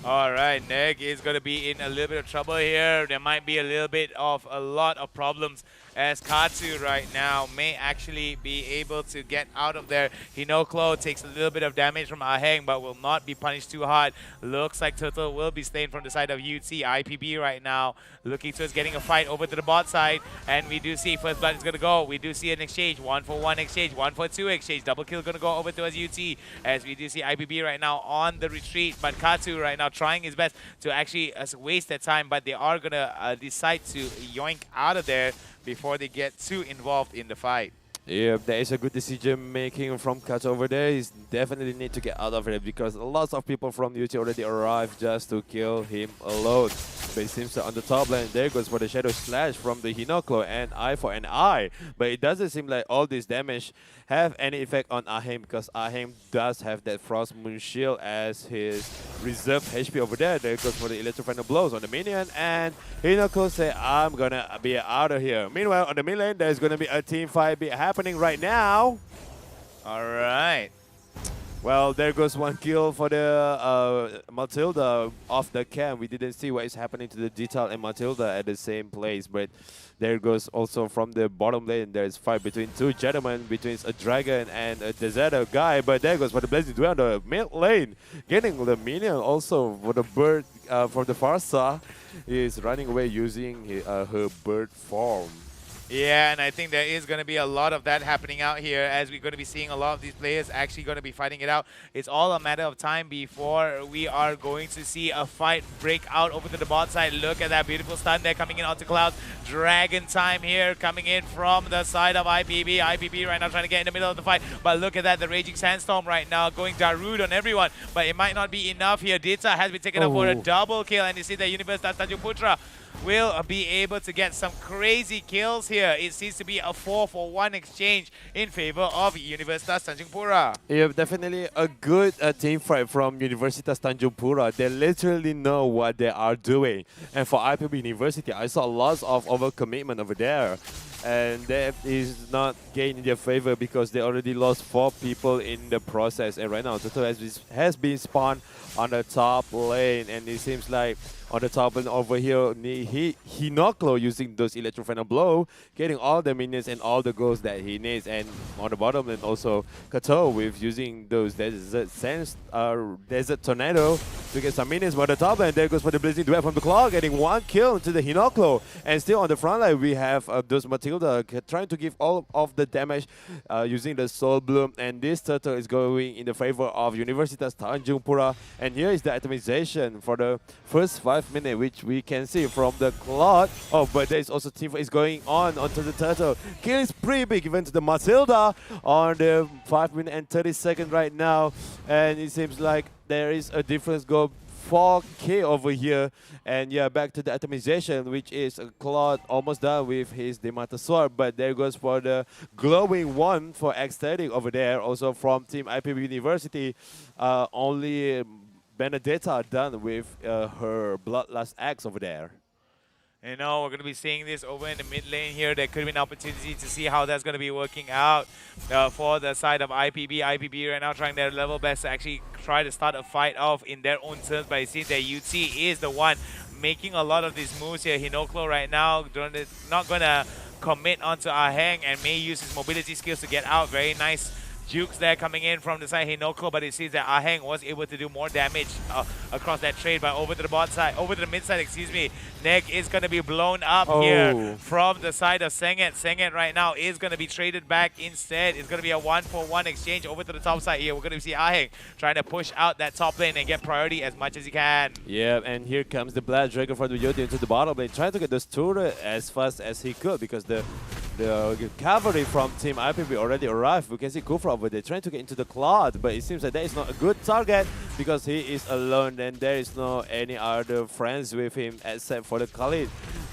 Alright, Neg is going to be in a little bit of trouble here. There might be a lot of problems as Katsu right now may actually be able to get out of there. Hinoklo takes a little bit of damage from Aheng, but will not be punished too hard. Looks like Turtle will be slain from the side of UT. IPB right now looking towards getting a fight over to the bot side, and we do see First Blood is going to go. We do see an exchange, 1-for-1 exchange, 1-for-2 exchange. Double kill going to go over towards UT, as we do see IPB right now on the retreat, but Katsu right now trying his best to actually waste their time, but they are going to decide to yoink out of there before they get too involved in the fight. Yeah, there is a good decision making from Katsu over there. He's definitely need to get out of it because lots of people from UT already arrived just to kill him alone. But it seems that on the top lane, there goes for the Shadow Slash from the Hinoklo and eye for an eye. But it doesn't seem like all this damage have any effect on Aheng because Aheng does have that Frost Moon Shield as his reserve HP over there. There goes for the Electro Blows on the minion, and Hinoklo say, I'm gonna be out of here. Meanwhile, on the mid lane, there's gonna be a team fight happening right now. All right. Well, there goes one kill for the Matilda off the camp. We didn't see what is happening to the Detail and Matilda at the same place, but there goes also from the bottom lane. There's fight between two gentlemen, between a dragon and a Deserter guy. But there goes for the Blazing Duel on the mid lane, getting the minion also for the bird for the Farsa. He is running away using her bird form. Yeah, and I think there is going to be a lot of that happening out here, as we're going to be seeing a lot of these players actually going to be fighting it out. It's all a matter of time before we are going to see a fight break out over to the bot side. Look at that beautiful stun there coming in onto Cloud. Dragon time here coming in from the side of IPB. IPB right now trying to get in the middle of the fight, but look at that, the Raging Sandstorm right now going Darude on everyone, but it might not be enough here. Dita has been taken up for a double kill, and you see the UNIVERSITAS TANJUNGPURA will be able to get some crazy kills here. It seems to be a 4-for-1 exchange in favor of Universitas TANJUNGPURA. Yeah, definitely a good team fight from Universitas TANJUNGPURA. They literally know what they are doing. And for IPB University, I saw lots of overcommitment over there. And that is not gaining their favor because they already lost 4 people in the process. And right now, Toto has been spawned on the top lane, and it seems like on the top lane over here, Hinoklo using those Electro Blow, getting all the minions and all the goals that he needs. And on the bottom lane also, Kato with using those Desert Tornado to get some minions. But on the top lane, there goes for the Blazing Duel from the Claw, getting 1 kill to the Hinoklo. And still on the front line, we have those Matilda trying to give all of the damage using the Soul Bloom. And this turtle is going in the favor of Universitas TANJUNGPURA. And here is the atomization for the first 5 minutes, which we can see from the clock. Oh, but there is also team fight is going on onto the turtle. Kill is pretty big given to the Matilda on the 5 minutes and 30 seconds right now. And it seems like there is a difference go 4K over here. And yeah, back to the atomization, which is Claude almost done with his Demata Sword. But there goes for the glowing one for Ecstatic over there, also from Team IPB University. Only Benedetta done with her Bloodlust Axe over there. You know, we're going to be seeing this over in the mid lane here. There could be an opportunity to see how that's going to be working out for the side of IPB. IPB right now trying their level best to actually try to start a fight off in their own terms, but it seems that UT is the one making a lot of these moves here. Hinoklo right now not going to commit onto Aheng and may use his mobility skills to get out. Very nice jukes there coming in from the side Hinoklo, but it seems that Aheng was able to do more damage across that trade. But over to the bot side, over to the mid side, excuse me, Neg is going to be blown up here from the side of Senget. Senget right now is going to be traded back instead. It's going to be a 1-for-1 exchange over to the top side here. We're going to see Aheng trying to push out that top lane and get priority as much as he can. Yeah, and here comes the Black Dragon from the Yodi into the bottom lane, trying to get this turret as fast as he could because the cavalry from Team IPB already arrived. We can see Kufra over there trying to get into the Cloud, but it seems that that is not a good target because he is alone and there is no any other friends with him except for the Khalid.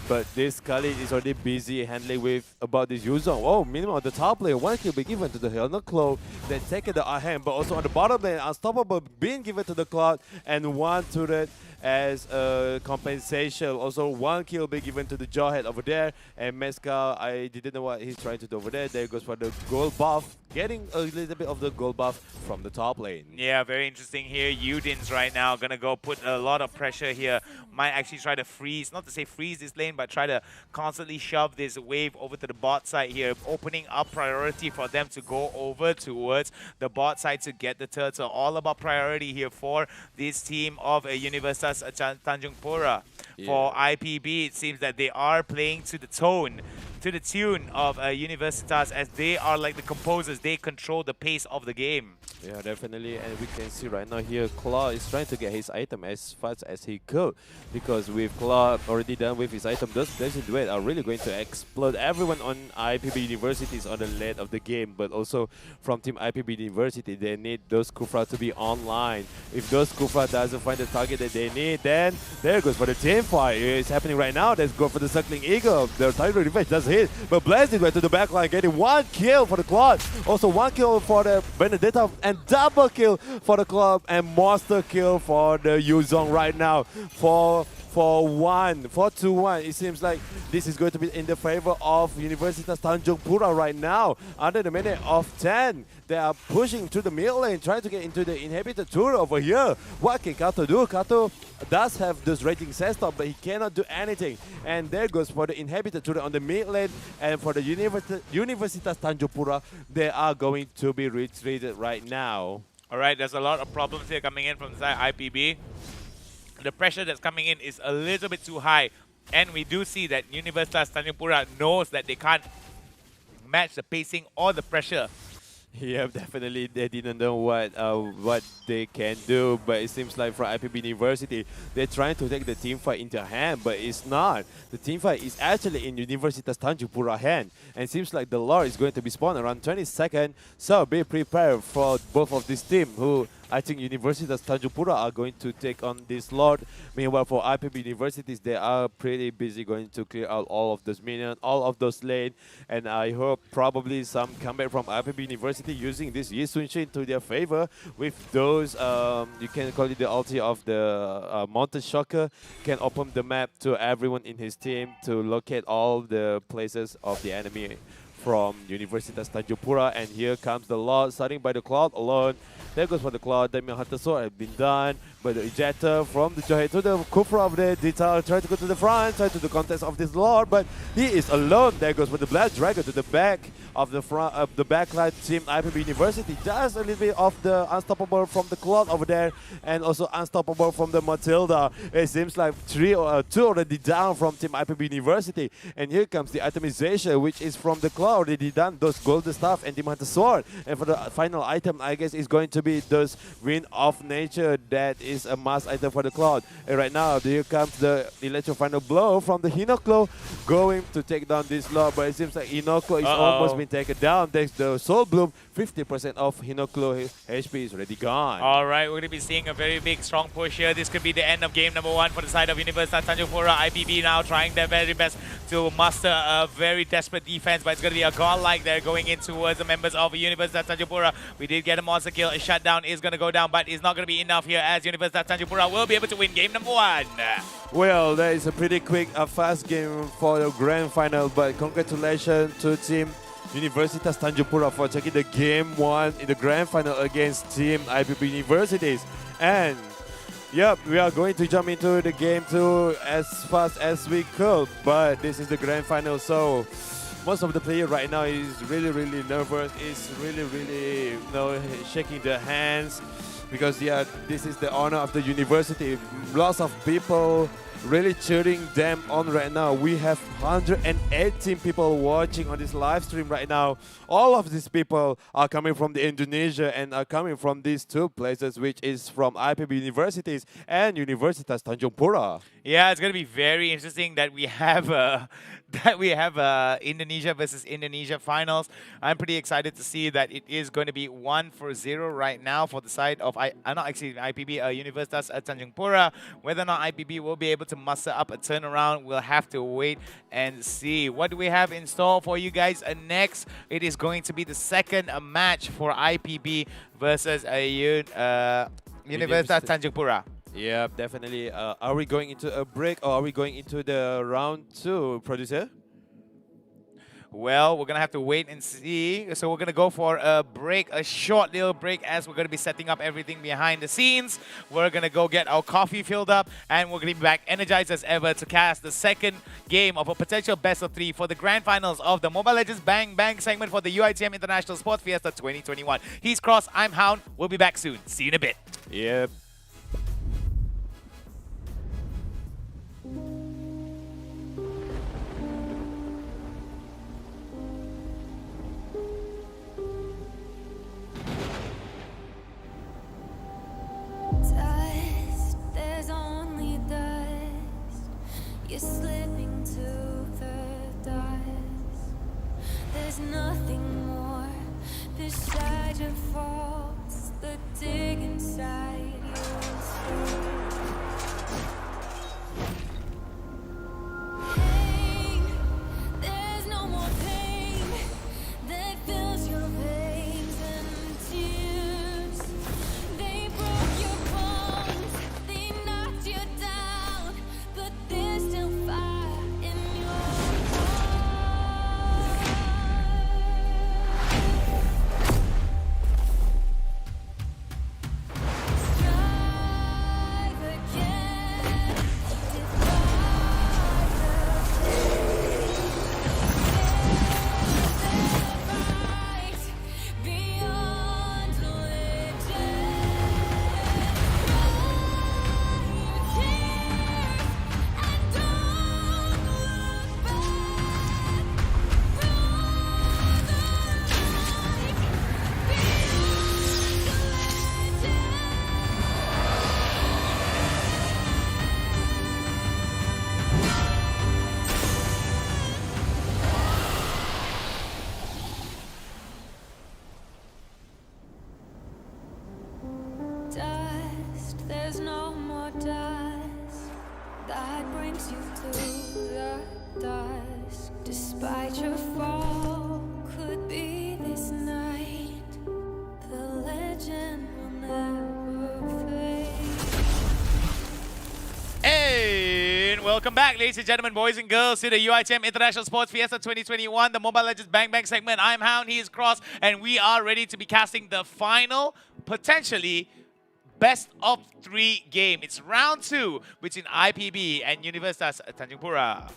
But this Khalid is already busy handling with about this Yuzong. Oh, minimum on the top lane, 1 kill being given to the Hinoklo, then taking the Aheng, but also on the bottom lane, Unstoppable being given to the Cloud and 1 turret as a compensation. Also 1 kill being given to the Jawhead over there, and Meska, I didn't know what he's trying to do over there. There goes for the gold buff getting a little bit of the gold buff from the top lane. Yeah, very interesting here. Udins right now gonna go put a lot of pressure here. Might actually try to freeze, not to say freeze this lane, but try to constantly shove this wave over to the bot side here, opening up priority for them to go over towards the bot side to get the turtle. All about priority here for this team of Universitas Tanjungpura. Yeah. For IPB, it seems that they are playing to the tune of Universitas, as they are like the composers. They control the pace of the game. Yeah, definitely, and we can see right now here, Claw is trying to get his item as fast as he could, because with Claw already done with his item, those Blazing Duet are really going to explode everyone on IPB Universities on the late of the game, but also from Team IPB University, they need those Kufra to be online. If those Kufra doesn't find the target that they need, then there goes for the team fight. It's happening right now. Let's go for the Circling Eagle. The Tiger Revenge does hit, but Blazing Duet to the backline, getting 1 kill for the Claw, also 1 kill for the Benedetta, and double kill for the club, and monster kill for the Yuzong right now for 2-1. It seems like this is going to be in the favor of Universitas Tanjungpura right now. Under the minute of 10, they are pushing to the mid lane, trying to get into the inhibitor turret over here. What can Kato do? Kato does have this rating set stop, but he cannot do anything. And there goes for the inhibitor turret on the mid lane, and for the Universitas Tanjungpura, they are going to be retreated right now. All right, there's a lot of problems here coming in from the side IPB. The pressure that's coming in is a little bit too high, and we do see that Universitas Tanjungpura knows that they can't match the pacing or the pressure. Yeah, definitely they didn't know what they can do, but it seems like for IPB University, they're trying to take the team fight into hand, but it's not. The team fight is actually in Universitas Tanjungpura hand, and it seems like the Lord is going to be spawned around 20 seconds, so be prepared for both of these teams, who I think Universitas Tanjungpura are going to take on this Lord. Meanwhile, for IPB Universities, they are pretty busy going to clear out all of those minions, all of those lane, and I hope probably some comeback from IPB University using this Yi Sun Shin to their favor with those, you can call it the ulti of the Mountain Shocker, can open the map to everyone in his team to locate all the places of the enemy from Universitas Tanjungpura. And here comes the Lord, starting by the Cloud alone. There goes for the Cloud. Damian Hunter Sword has been done, but the ejector from the Joy to the Kufra of the Detail, try to go to the front, try to the contest of this Lord, but he is alone. There goes for the Black Dragon to the back of the front of the backline team IPB University. Just a little bit of the unstoppable from the Cloud over there, and also unstoppable from the Matilda. It seems like 2 already down from team IPB University, and here comes the itemization, which is from the Cloud already done, those golden stuff and Demon Sword. And for the final item, I guess is going to be those Wind of Nature. That is a must item for the Cloud. And right now, here comes the Electro Final Blow from the Hinoklo, going to take down this Lord, but it seems like Hinoklo is almost been taken down. Thanks to the Soul Bloom, 50% of Hinoklo HP is already gone. All right, we're going to be seeing a very big, strong push here. This could be the end of game number 1 for the side of Universitas Tanjungpura. IPB now trying their very best to muster a very desperate defense, but it's going to be a godlike there going in towards the members of Universitas Tanjungpura. We did get a monster kill. A shutdown is going to go down, but it's not going to be enough here, as Universitas Tanjungpura will be able to win game number 1. Well, that is a pretty quick, fast game for the grand final, but congratulations to Team Universitas Tanjungpura for taking the game 1 in the grand final against Team IPB Universities. And yep, we are going to jump into the game 2 as fast as we could, but this is the grand final, so most of the players right now is really nervous. It's really shaking their hands, because yeah, this is the honor of the university. Lots of people really cheering them on right now. We have 118 people watching on this live stream right now. All of these people are coming from the Indonesia and are coming from these 2 places, which is from IPB Universities and Universitas Tanjungpura. Yeah, it's going to be very interesting that we have Indonesia versus Indonesia finals. I'm pretty excited to see that it is going to be 1-0 right now for the side of IPB Universitas Tanjungpura. Whether or not IPB will be able to muster up a turnaround, we'll have to wait and see. What do we have in store for you guys next? It is going to be the second match for IPB versus Universitas Tanjungpura. Yeah, definitely. Are we going into a break, or are we going into the round 2, producer? Well, we're going to have to wait and see. So we're going to go for a break, a short little break, as we're going to be setting up everything behind the scenes. We're going to go get our coffee filled up, and we're going to be back energized as ever to cast the second game of a potential best of 3 for the grand finals of the Mobile Legends Bang Bang segment for the UiTM International Sports Fiesta 2021. He's Cross, I'm Hound. We'll be back soon. See you in a bit. Yep. Dust, there's only dust. You're slipping to the dust. There's nothing more beside your faults that dig inside your soul. Pain, there's no more pain that fills your veins and tears. They broke your bones, they knocked you down, but there's still fire in your heart. Strive again, defy the fight beyond legend. Dust, there's no more dust that brings you to the dust. Despite your fall, could be this night. The legend will never fade. And welcome back, ladies and gentlemen, boys and girls, to the UiTM International Sports Fiesta 2021, the Mobile Legends Bang Bang segment. I'm Hound, he is Cross, and we are ready to be casting the final, potentially, best of 3 game. It's round 2 between IPB and Universitas Tanjungpura.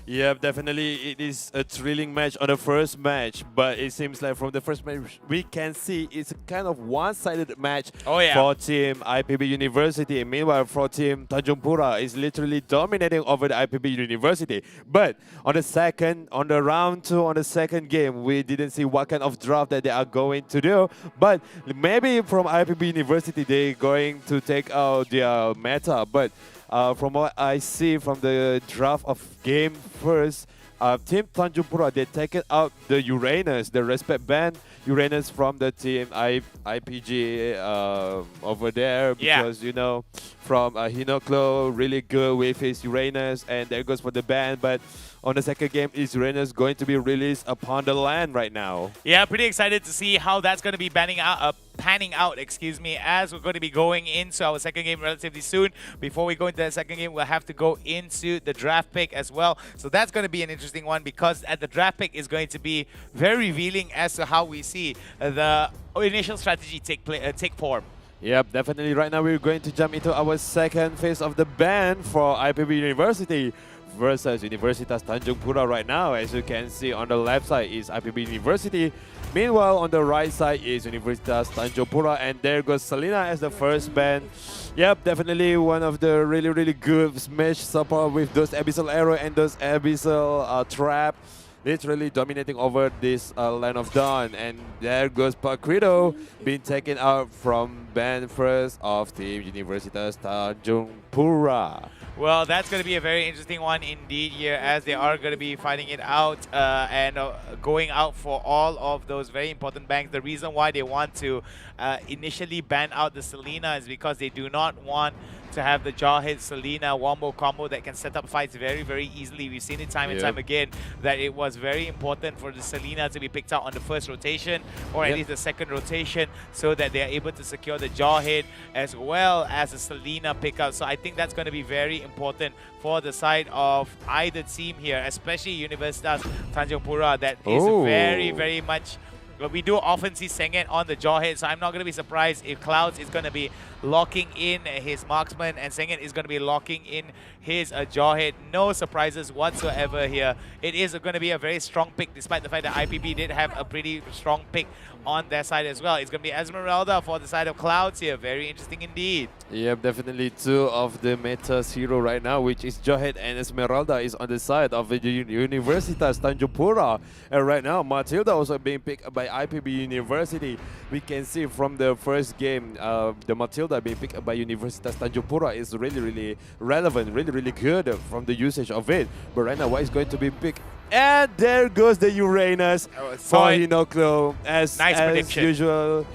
Yep, definitely it is a thrilling match on the first match, but it seems like from the first match we can see it's a kind of one-sided match for Team IPB University. Meanwhile, for Team Tanjungpura is literally dominating over the IPB University. But on the round 2, on the second game, we didn't see what kind of draft that they are going to do. But maybe from IPB University they're going to take out their meta. But from what I see from the draft of game first, Team Tanjungpura, they taken out the Uranus, the respect band Uranus from the team IPG over there, because you know, from Hinoklo, really good with his Uranus, and there goes for the ban. But on the second game, is Uranus going to be released upon the land right now? Yeah, pretty excited to see how that's going to be panning out, excuse me, as we're going to be going into our second game relatively soon. Before we go into the second game, we'll have to go into the draft pick as well. So that's going to be an interesting one, because at the draft pick is going to be very revealing as to how we see the initial strategy take form. Yep, definitely. Right now, we're going to jump into our second phase of the ban for IPB University versus Universitas Tanjungpura right now. As you can see, on the left side is IPB University. Meanwhile, on the right side is Universitas Tanjungpura, and there goes Selena as the first ban. Yep, definitely one of the really good smash support with those Abyssal Arrow and those Abyssal Trap. Literally dominating over this Land of Dawn. And there goes Pacrido being taken out from ban first of Team Universitas Tanjungpura. Well, that's going to be a very interesting one indeed here, as they are going to be fighting it out and going out for all of those very important banks. The reason why they want to initially ban out the Selena is because they do not want to have the Jarhead Selena wombo combo that can set up fights very, very easily. We've seen it time and time again that it was very important for the Selena to be picked out on the first rotation or at least the second rotation so that they are able to secure the Jarhead as well as the Selena pickup. So I think that's going to be very important for the side of either team here, especially Universitas Tanjungpura, that is very, very much... We do often see Sengen on the Jarhead, so I'm not going to be surprised if Clouds is going to be locking in his marksman and Sengen is going to be locking in his Jarhead. No surprises whatsoever here. It is going to be a very strong pick, despite the fact that IPB did have a pretty strong pick on their side as well. It's going to be Esmeralda for the side of Clouds here. Very interesting indeed. Yep, definitely two of the meta's hero right now, which is Jarhead and Esmeralda, is on the side of the Universitas Tanjungpura. And right now, Matilda also being picked by IPB University. We can see from the first game, the Matilda being picked by Universitas Tanjungpura is really, really relevant, really good from the usage of it. But right now, what is going to be picked? And there goes the Uranus for Hinoklo, as prediction. usual.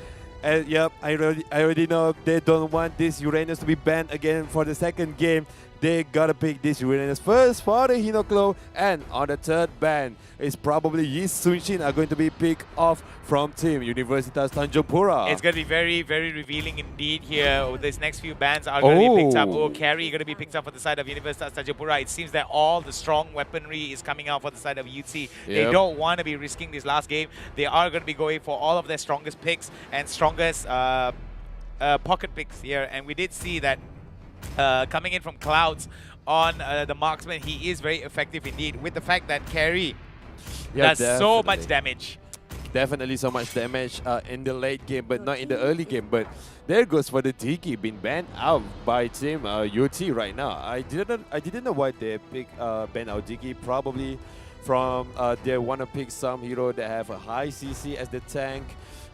Yep, I already know they don't want this Uranus to be banned again for the second game. They gotta pick this Uranus first for the Hinoklo, and on the third ban is probably Yi Sunshin are going to be picked off from team Universitas Tanjungpura. It's going to be very, very revealing indeed here. These next few bans are going to be picked up. Carry going to be picked up for the side of Universitas Tanjungpura. It seems that all the strong weaponry is coming out for the side of UT. They don't want to be risking this last game. They are going to be going for all of their strongest picks and strongest pocket picks here. And we did see that coming in from Clouds on the marksman, he is very effective indeed, with the fact that Carry does so much damage. Definitely so much damage in the late game, but not in the early game. But there goes for the Tiki being banned out by team UT right now. I didn't know why they pick ban out Tiki. Probably from they want to pick some hero that have a high CC as the tank.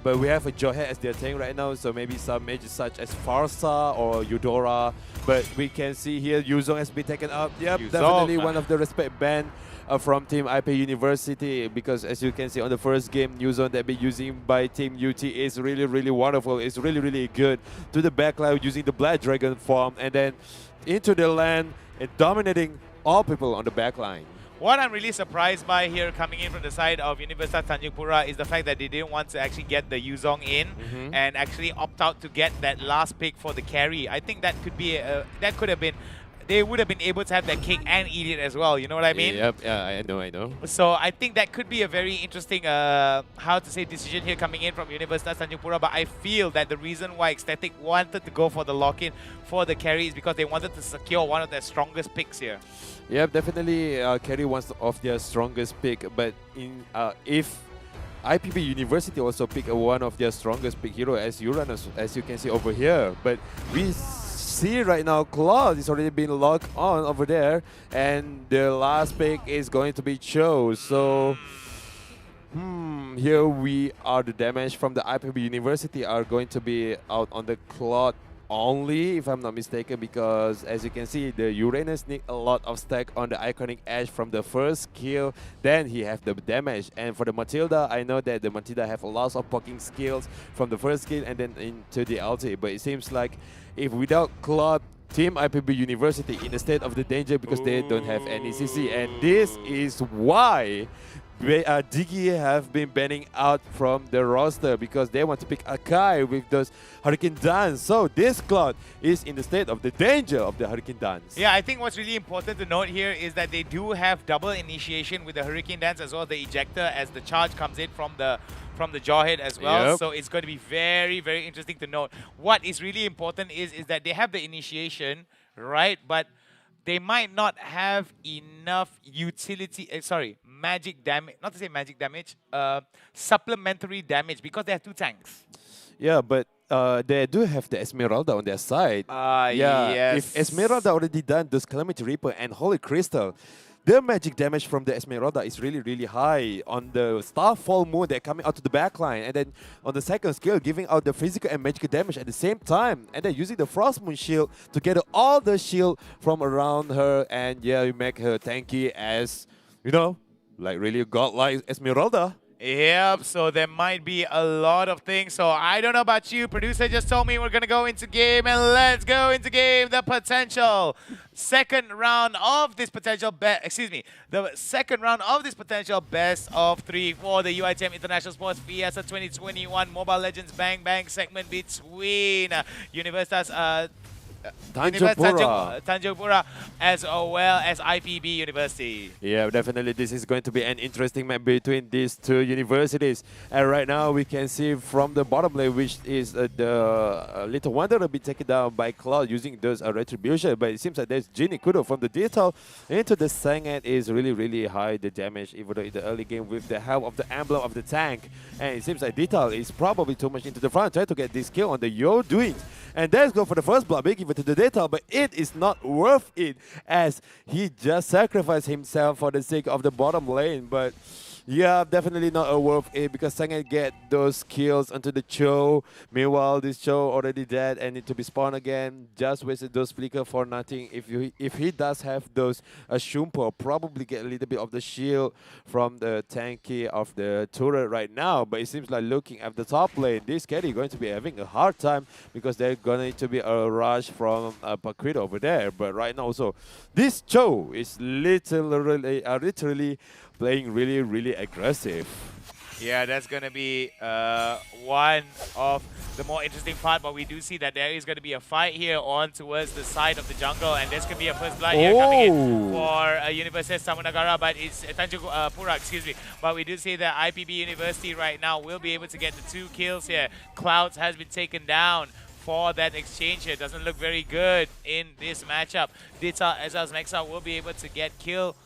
But we have a Jarhead as their tank right now, so maybe some mages such as Farsa or Eudora. But we can see here Yuzong has been taken up. Yep, definitely one of the respect ban from Team IP University, because as you can see on the first game, Yuzong that been using by Team UT is really wonderful. It's really good to the backline using the Black Dragon form and then into the land and dominating all people on the backline. What I'm really surprised by here coming in from the side of Universitas Tanjungpura is the fact that they didn't want to actually get the Yuzong in and actually opt out to get that last pick for the carry. I think that could be that could have been, they would have been able to have that kick and eat it as well. You know what I mean? Yep, yeah, I know. So I think that could be a very interesting, how to say, decision here coming in from Universitas Tanjungpura. But I feel that the reason why Ecstatic wanted to go for the lock-in for the carry is because they wanted to secure one of their strongest picks here. Yep, definitely carry one of their strongest pick. But in if IPB University also pick one of their strongest pick hero as Uranus, as you can see over here. But we see right now Claude is already been locked on over there, and the last pick is going to be Cho. So here we are. The damage from the IPB University are going to be out on the Claude only, if I'm not mistaken, because as you can see, the Uranus need a lot of stack on the Iconic Edge from the first kill, then he have the damage. And for the Matilda, I know that the Matilda have a lot of poking skills from the first kill and then into the ulti, but it seems like if without Claude, Team IPB University in a state of the danger because they don't have any CC, and this is why Diggy have been banning out from the roster because they want to pick Akai with those Hurricane Dance. So this Cloud is in the state of the danger of the Hurricane Dance. Yeah, I think what's really important to note here is that they do have double initiation with the Hurricane Dance as well as the Ejector as the charge comes in from the Jarhead as well. So it's going to be very, very interesting to note. What is really important is that they have the initiation, right? But they might not have enough utility, magic damage, not to say magic damage, supplementary damage because they have two tanks. Yeah, but they do have the Esmeralda on their side. Yes. If Esmeralda already done those Calamity Reaper and Holy Crystal, the magic damage from the Esmeralda is really, really high. On the Starfall Moon, they're coming out to the backline. And then on the second skill, giving out the physical and magical damage at the same time. And then using the Frost Moon shield to gather all the shield from around her. And yeah, you make her tanky as, you know, like really godlike Esmeralda. Yep, so there might be a lot of things. So I don't know about you. Producer just told me we're going to go into game, and let's go into game. The potential second round of this potential the second round of this potential best of 3 for the UiTM International Sports Fiesta 2021 Mobile Legends Bang Bang segment between Universitas Tanjungpura as well as IPB University. Yeah, definitely this is going to be an interesting match between these two universities. And right now we can see from the bottom lane, which is the Little Wonder will be taken down by Cloud using those retribution. But it seems like there's Genie Kudo from the Digital into the Sangat is really high, the damage, even though in the early game with the help of the emblem of the tank. And it seems like Digital is probably too much into the front, trying to get this kill on the Yo doings. And there's go for the first blood, big even to the Data, but it is not worth it as he just sacrificed himself for the sake of the bottom lane. But yeah, definitely not worth it because Sangat get those kills onto the Cho. Meanwhile, this Cho already dead and need to be spawned again. Just wasted those flicker for nothing. If he does have those Shumpo, probably get a little bit of the shield from the tanky of the turret right now. But it seems like looking at the top lane, this carry going to be having a hard time because there's going to be a rush from Paquito over there. But right now also, this Cho is literally playing really aggressive. Yeah, that's going to be one of the more interesting part, but we do see that there is going to be a fight here on towards the side of the jungle, and there's going to be a first blood here coming in for Universitas Samunagara, but it's Tanjungpura, excuse me. But we do see that IPB University right now will be able to get the 2 kills here. Clouds has been taken down for that exchange here. Doesn't look very good in this matchup. Dita as well as Mexa will be able to get kill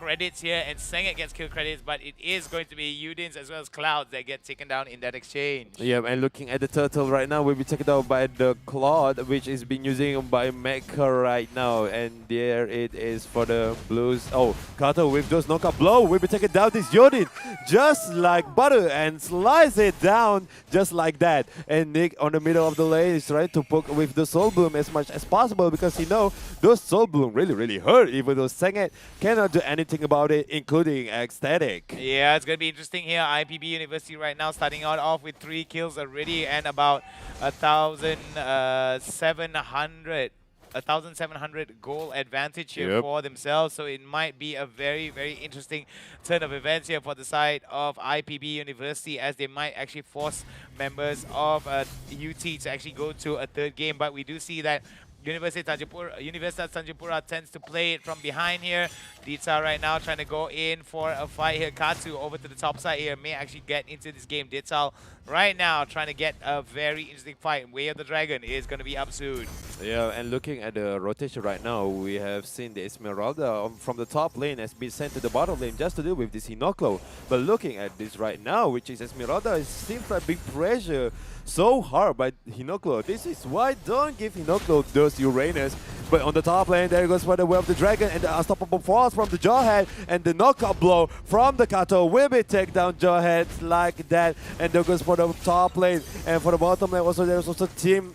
credits here, and Sangat gets kill credits, but it is going to be Udins as well as Clouds that get taken down in that exchange. Yeah, and looking at the turtle right now, will be taken down by the Claude, which is being used by Mecha right now, and there it is for the Blues. Oh, Kato with those knockout blow will be taken down this Yodin, just like butter, and slice it down just like that. And Nick on the middle of the lane is trying to poke with the Soul Bloom as much as possible because he knows those Soul Bloom really hurt, even though Sangat cannot do anything about it, including ecstatic. Yeah, it's going to be interesting here. IPB University right now starting out off with 3 kills already and about 1,700 goal advantage here for themselves. So it might be a very interesting turn of events here for the side of IPB University, as they might actually force members of UT to actually go to a 3rd game. But we do see that Universitas Tanjungpura tends to play it from behind here. Dita right now trying to go in for a fight here. Katsu over to the top side here may actually get into this game. Dita right now trying to get a very interesting fight. Way of the Dragon is going to be up soon. Yeah, and looking at the rotation right now, we have seen the Esmeralda from the top lane has been sent to the bottom lane just to deal with this Hinoklo. But looking at this right now, which is Esmeralda, it seems like big pressure so hard by Hinoklo. This is why don't give Hinoklo those Uranus. But on the top lane, there goes for the Way of the Dragon and the Unstoppable Force from the Jawhead, and the knockout blow from the Kato will be take down Jawhead like that. And there goes for the top lane, and for the bottom lane also there's also team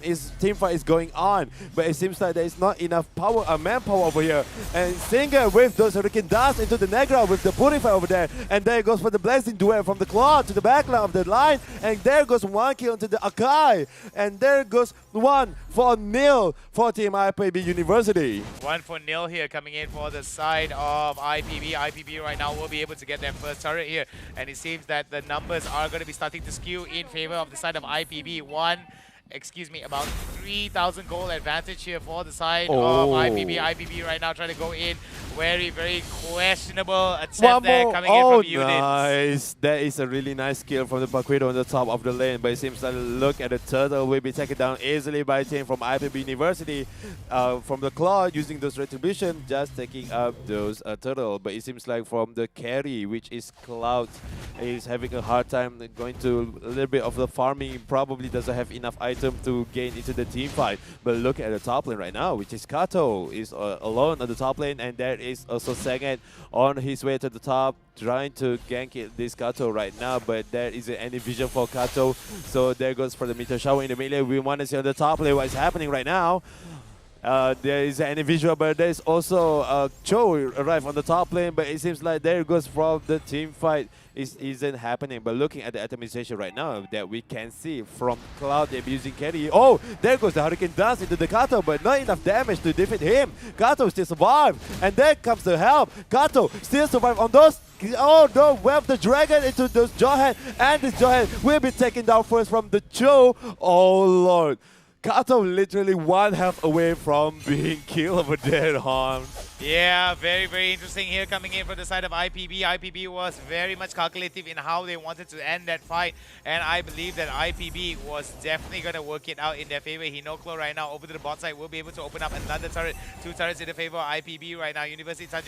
fight is going on. But it seems like there is not enough power, manpower over here. And Singer with those Hurricane Dust into the Negra with the Purify over there, and there goes for the Blazing Duel from the Claw to the backline of the line, and there goes 1 kill into the Akai, and there goes 1-0 for Team IPB University. 1-0 here coming in for the side of IPB. IPB right now will be able to get their first turret here, and it seems that the numbers are going to be starting to skew in favor of the side of IPB. About 3,000 goal advantage here for the side of IPB. IPB right now trying to go in. Very questionable attempt there coming in from Udins. Nice. That is a really nice kill from the Paquito on the top of the lane. But it seems like look at the turtle will be taken down easily by a team from IPB University. From the Claw using those retribution, just taking up those turtle. But it seems like from the carry, which is Cloud, is having a hard time going to a little bit of the farming. Probably doesn't have enough items to gain into the team fight. But look at the top lane right now, which is Kato is alone on the top lane, and there is also Sangat on his way to the top, trying to gank this Kato right now, but there isn't any vision for Kato. So there goes for the meteor shower in the mid lane. We want to see on the top lane what is happening right now. There is any visual, but there is also Cho arrive on the top lane, but it seems like there goes from the team fight isn't happening. But looking at the atomization right now, that we can see from Cloud, they're using carry. Oh, there goes the Hurricane Dance into the Kato, but not enough damage to defeat him. Kato still survive, and then comes the help. Kato still survive on those. Oh no, web the dragon into those Jawhead, and this Jawhead will be taken down first from the Cho. Oh lord. Kato literally 1 health away from being killed over there, harm. Yeah, very, very interesting here coming in from the side of IPB. IPB was very much calculative in how they wanted to end that fight, and I believe that IPB was definitely going to work it out in their favor. Hinoklo right now over to the bot side will be able to open up another turret. 2 turrets in the favor of IPB right now. Universitas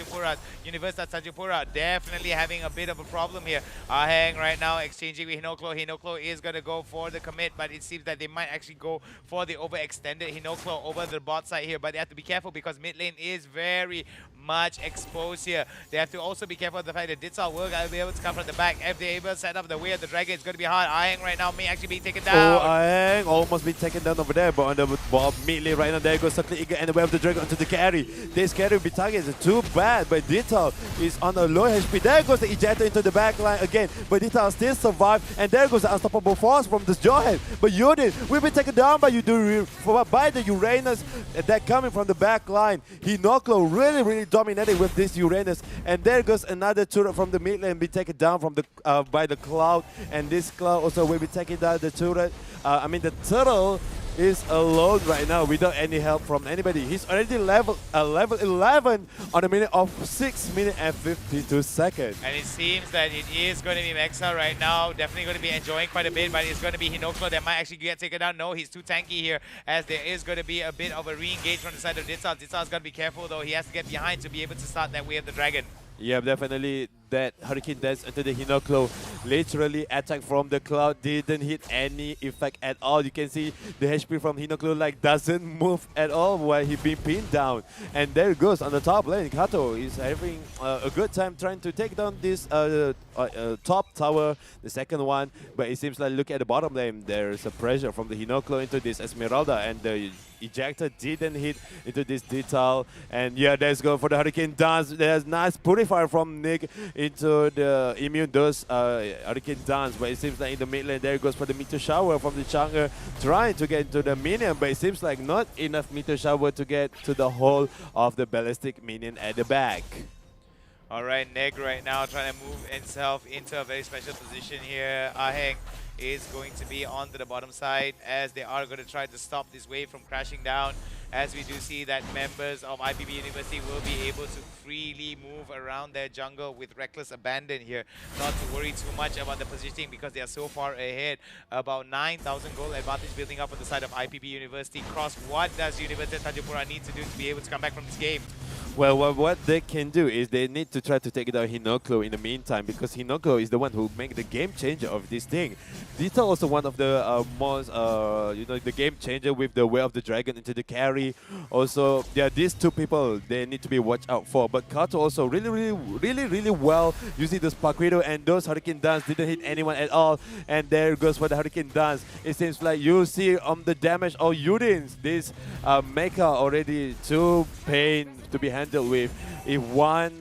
Tanjungpura definitely having a bit of a problem here. Aheng right now exchanging with Hinoklo. Hinoklo is going to go for the commit, but it seems that they might actually go for the overextended Hinoklo over the bot side here. But they have to be careful because mid lane is very much exposed here. They have to also be careful of the fact that Ditsal will be able to come from the back. If they're able to set up the way of the dragon, it's going to be hard. Aheng right now may actually be taken down. Oh, Aheng almost been taken down over there, but on the ball mid lane right now, there goes Circle Eagle and the way of the dragon onto the carry. This carry will be targeted. Too bad, but Ditsal is on a low HP. There goes the ejector into the back line again, but Ditsal still survived, and there goes the unstoppable force from this Jawhead. But Yudin will be taken down by the Uranus that coming from the back line. Hinoklo really dominated with this Uranus, and there goes another turret from the mid lane be taken down from the by the Cloud, and this Cloud also will be taking down the turret. The turtle is alone right now without any help from anybody. He's already level 11 on a minute of 6 minutes and 52 seconds. And it seems that it is going to be Mexa right now. Definitely going to be enjoying quite a bit, but it's going to be Hinoklo that might actually get taken down. No, he's too tanky here, as there is going to be a bit of a re-engage from the side of Ditsal. Ditsal's got to be careful though. He has to get behind to be able to start that way of the dragon. Yeah, definitely that Hurricane Dance into the Hinoklo. Literally attack from the Cloud didn't hit any effect at all. You can see the HP from Hinoklo like doesn't move at all while he being pinned down. And there it goes on the top lane. Kato is having a good time trying to take down this top tower, the second one. But it seems like look at the bottom lane. There's a pressure from the Hinoklo into this Esmeralda, and the ejector didn't hit into this detail. And yeah, let's go for the Hurricane Dance. There's nice purifier from Nick into the immune dose Hurricane Dance, but it seems like in the mid lane there goes for the meteor shower from the Chang'e, trying to get into the minion, but it seems like not enough meteor shower to get to the whole of the ballistic minion at the back. Alright, Neg right now trying to move himself into a very special position here. Aheng is going to be onto the bottom side, as they are going to try to stop this wave from crashing down, as we do see that members of IPB University will be able to freely move around their jungle with reckless abandon here. Not to worry too much about the positioning because they are so far ahead. About 9,000 gold advantage building up on the side of IPB University. Cross, what does Universitas Tanjungpura need to do to be able to come back from this game? Well, what they can do is they need to try to take down Hinoklo in the meantime, because Hinoklo is the one who make the game changer of this thing. These are also one of the most, the game changer with the Way of the Dragon into the carry. Also, yeah, these two people, they need to be watched out for. But Kato also really well using the Sparkwido, and those Hurricane Dance didn't hit anyone at all. And there goes for the Hurricane Dance. It seems like you see the damage of Yudins. This Mecha already too pain to be handled with. If one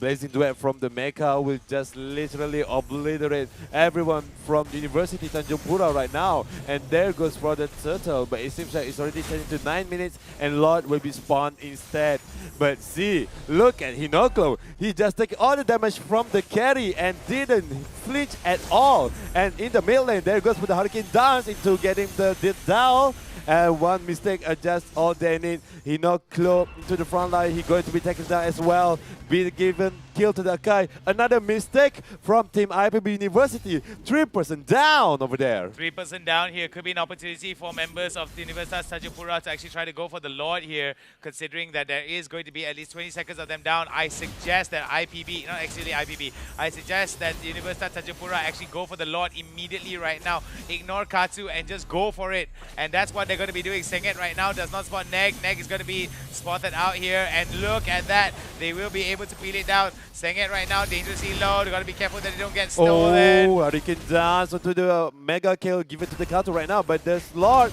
Blazing Duet from the Mecha will just literally obliterate everyone from the University Tanjungpura right now. And there goes for the turtle, but it seems like it's already turned into 9 minutes and Lord will be spawned instead. But see, look at Hinoklo. He just took all the damage from the carry and didn't flinch at all. And in the mid lane, there goes for the Hurricane Dance into getting the down. And one mistake are just all they need. Hinoklo into the front line. He's going to be taken down as well. Be given kill to the Akai. Another mistake from Team IPB University. 3% down over there. 3% down here. Could be an opportunity for members of the Universitas Tanjungpura to actually try to go for the Lord here, considering that there is going to be at least 20 seconds of them down. I suggest that IPB, not actually IPB, I suggest that the Universitas Tanjungpura actually go for the Lord immediately right now. Ignore Katsu and just go for it. And that's what they're going to be doing. Senget right now does not spot Neg. Neg is going to be spotted out here. And look at that. They will be able to peel it down. Senget right now, dangerously low. They got to be careful that they don't get stolen. Oh, Hurricane Dance onto the mega kill given to the Kato right now. But there's Lord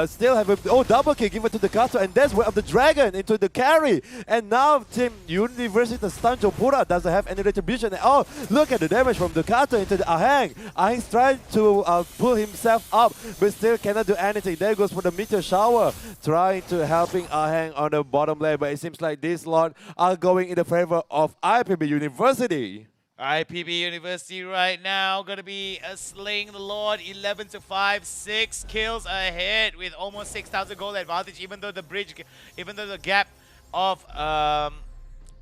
still have a double kill given to the Kato, and that's way of the dragon into the carry. And now Team Universitas Tanjungpura doesn't have any retribution at all. Look at the damage from the Kato into the Ahang. Ahang's trying to pull himself up, but still cannot do anything. There goes for the meteor shower, trying to helping Ahang on the bottom lane, but it seems like this lot are going in the favor of IPB University. IPB University right now going to be slaying the Lord 11 to 5, 6 kills ahead with almost 6,000 gold advantage. Even though the bridge, even though the gap of,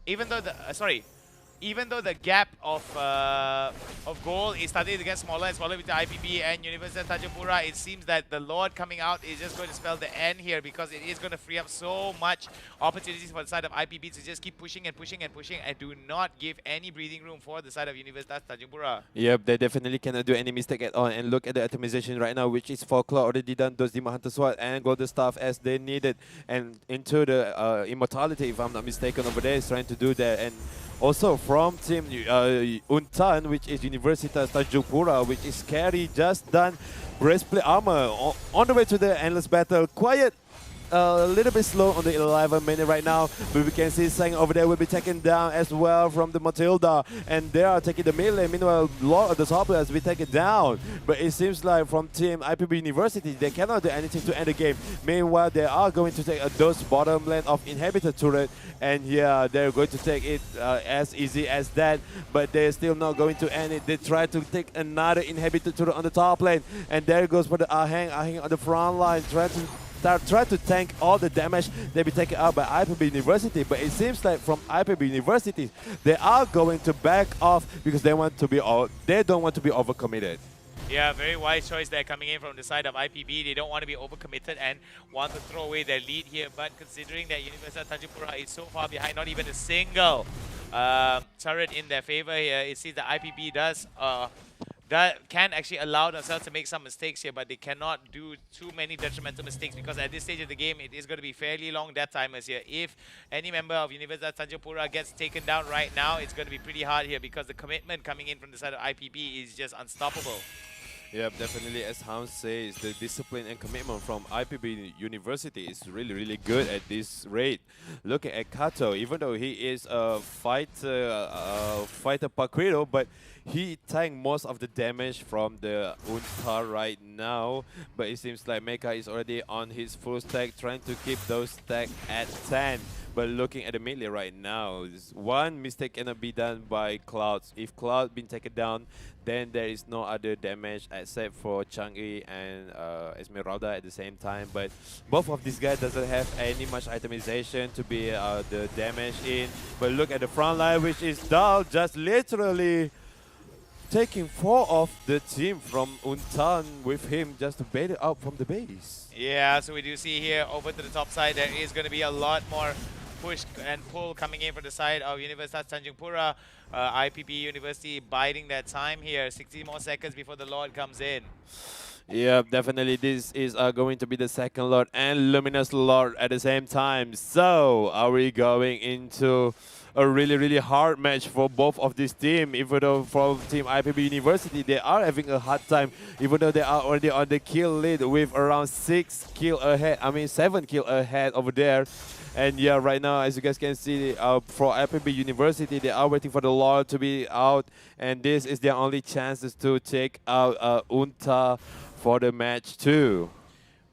even though the gap of goal is starting to get smaller and smaller with the IPB and Universitas Tanjungpura, it seems that the Lord coming out is just going to spell the end here, because it is going to free up so much opportunities for the side of IPB to just keep pushing and pushing and pushing, and do not give any breathing room for the side of Universitas Tanjungpura. Yep, they definitely cannot do any mistake at all. And look at the optimization right now, which is Folklore already done those Demon Hunter Sword and Golden Staff as they needed. And into the Immortality, if I'm not mistaken, over there is trying to do that. And also from Team Untan, which is Universitas Tanjungpura, which is Carry, just done breastplate armor on the way to the endless battle. Quiet, a little bit slow on the 11 minute right now, but we can see Sang over there will be taken down as well from the Matilda, and they are taking the mid lane. Meanwhile, Lord of the top has been taken down, but it seems like from Team IPB University, they cannot do anything to end the game. Meanwhile, they are going to take those bottom lane of Inhibitor turret, and yeah, they're going to take it as easy as that, but they're still not going to end it. They try to take another Inhibitor turret on the top lane, and there goes for the Ahang on the front line, try to tank all the damage they be taken out by IPB University, but it seems like from IPB University, they are going to back off because they don't want to be overcommitted. Yeah, very wise choice there coming in from the side of IPB. They don't want to be overcommitted and want to throw away their lead here, but considering that Universitas Tanjungpura is so far behind, not even a single turret in their favor here, it seems that IPB that can actually allow themselves to make some mistakes here, but they cannot do too many detrimental mistakes, because at this stage of the game, it is going to be fairly long death timers here. If any member of Universitas Tanjungpura gets taken down right now, it's going to be pretty hard here, because the commitment coming in from the side of IPB is just unstoppable. Yeah, definitely, as Hans says, the discipline and commitment from IPB University is really, really good at this rate. Looking at Kato, even though he is a fighter Paquito, but he tanked most of the damage from the Unta right now. But it seems like Mecha is already on his full stack, trying to keep those stack at 10. But looking at the mid lane right now, one mistake cannot be done by Clouds. If Cloud been taken down, then there is no other damage except for Changi and Esmeralda at the same time. But both of these guys doesn't have any much itemization to be the damage in. But look at the front line, which is Dal just literally taking 4 of the team from Untan with him just to bait it out from the base. Yeah, so we do see here over to the top side, there is going to be a lot more push and pull coming in from the side of Universitas Tanjungpura. IPB University biding their time here, 60 more seconds before the Lord comes in. Yeah, definitely this is going to be the second Lord and Luminous Lord at the same time. So, are we going into a really, really hard match for both of these teams? Even though from Team IPB University, they are having a hard time, even though they are already on the kill lead with around 7 kill ahead over there. And yeah, right now, as you guys can see, for IPB University, they are waiting for the Lord to be out, and this is their only chances to take out Unta for the match too.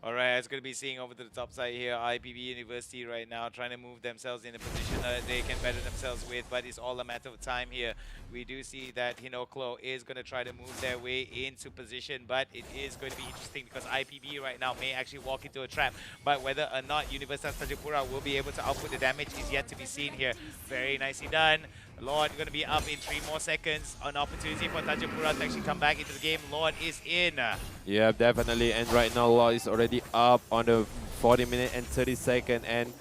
Alright, it's going to be seeing over to the top side here, IPB University right now trying to move themselves in a position that they can better themselves with, but it's all a matter of time here. We do see that Hinoklo is going to try to move their way into position, but it is going to be interesting because IPB right now may actually walk into a trap, but whether or not Universitas Tanjungpura will be able to output the damage is yet to be seen here. Very nicely done. Lord going to be up in 3 more seconds. An opportunity for Tanjungpura to actually come back into the game. Lord is in. Yeah, definitely. And right now, Lord is already up on the 40 minute and 30 second and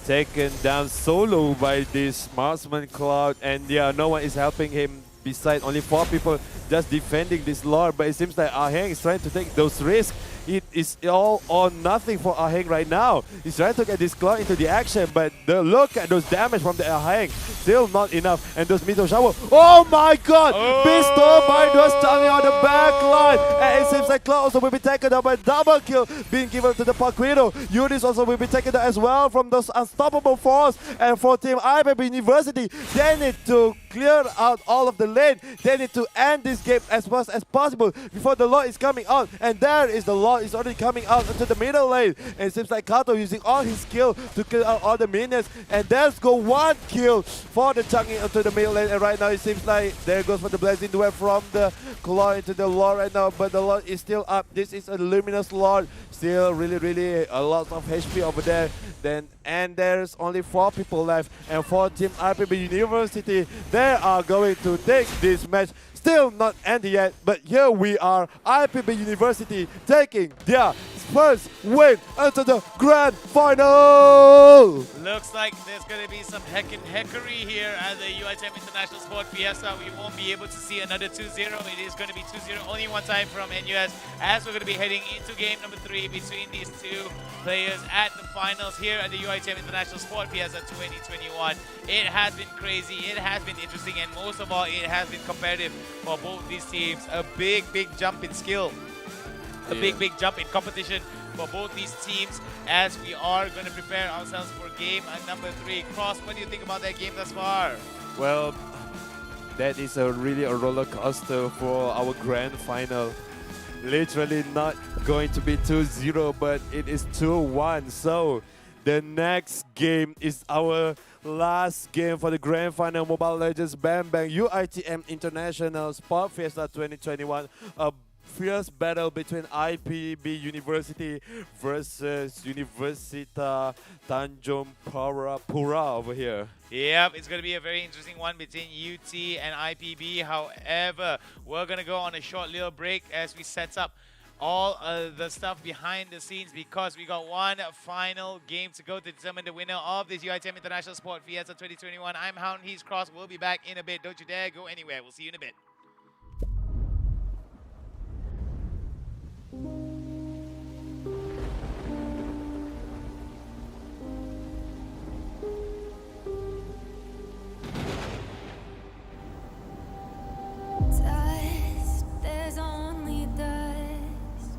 taken down solo by this marksman Cloud. And yeah, no one is helping him besides only 4 people just defending this Lord. But it seems like Aheng is trying to take those risks. it is all or nothing for Aheng right now. He's trying to get this claw into the action, but look at those damage from the Aheng. Still not enough. And those Mito Shower. Oh my god! Bestowed by those Changi on the back line. And it seems like Claw also will be taken down by double kill being given to the Paquito. Unis also will be taken down as well from those unstoppable force. And for Team IPB University, they need to clear out all of the lane. They need to end this game as fast as possible before the Lord is coming out. And there is the Lord is already coming out into the middle lane. And it seems like Kato using all his skill to kill out all the minions. And there's go one kill for the Changi into the middle lane. And right now it seems like there goes for the Blazing Duel from the Claw into the Lord right now. But the Lord is still up. This is a Luminous Lord. Still really a lot of HP over there. And there's only 4 people left. And for Team IPB University, they are going to take this match. Still not ended yet, but here we are, IPB University taking their first win into the grand final. Looks like there's going to be some heckery here at the UiTM International Sport Fiesta. We won't be able to see another 2-0. It is going to be 2-0 only one time from NUS, as we're going to be heading into game number 3 between these two players at the finals here at the UiTM International Sport Fiesta 2021. It has been crazy, it has been interesting, and most of all, it has been competitive for both these teams. A big jump in skill. A big jump in competition for both these teams, as we are going to prepare ourselves for game number 3. Cross, what do you think about that game thus far? Well, that is really a roller coaster for our grand final. Literally not going to be 2-0, but it is 2-1. So the next game is our last game for the grand final Mobile Legends Bang Bang UiTM International Sport Fiesta 2021. A fierce battle between IPB University versus Universitas TANJUNGPURA over here. Yep, it's going to be a very interesting one between UT and IPB. However, we're going to go on a short little break as we set up all the stuff behind the scenes, because we got one final game to go to determine the winner of this UiTM International Sport Fiesta 2021. I'm Hound, he's Cross. We'll be back in a bit. Don't you dare go anywhere. We'll see you in a bit. Dust, there's only dust.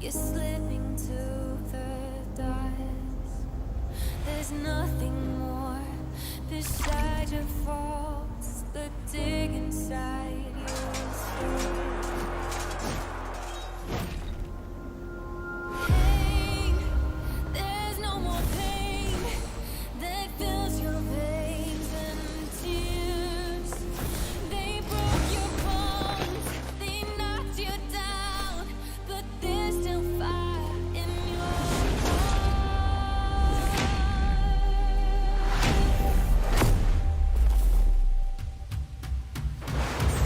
You're slipping to the dust. There's nothing more beside your faults that dig inside your soul. Pain, there's no more pain that fills your veins, and tears, they broke your bones, they knocked you down, but there's still fire in your heart.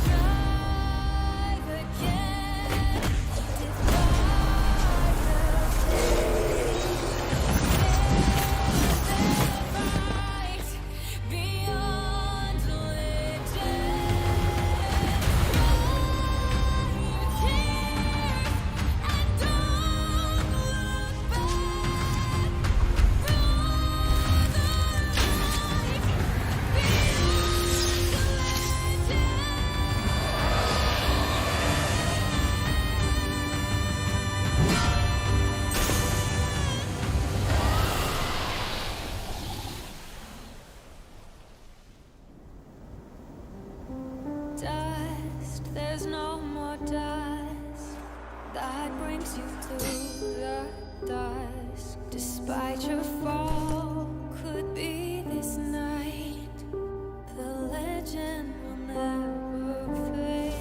Strive again, fight beyond legend. And don't look back. Dust, there's no more dust that brings you to the dusk. Despite your fall, could be this night. The legend will never fade.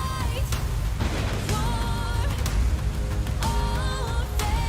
Fight for all fate.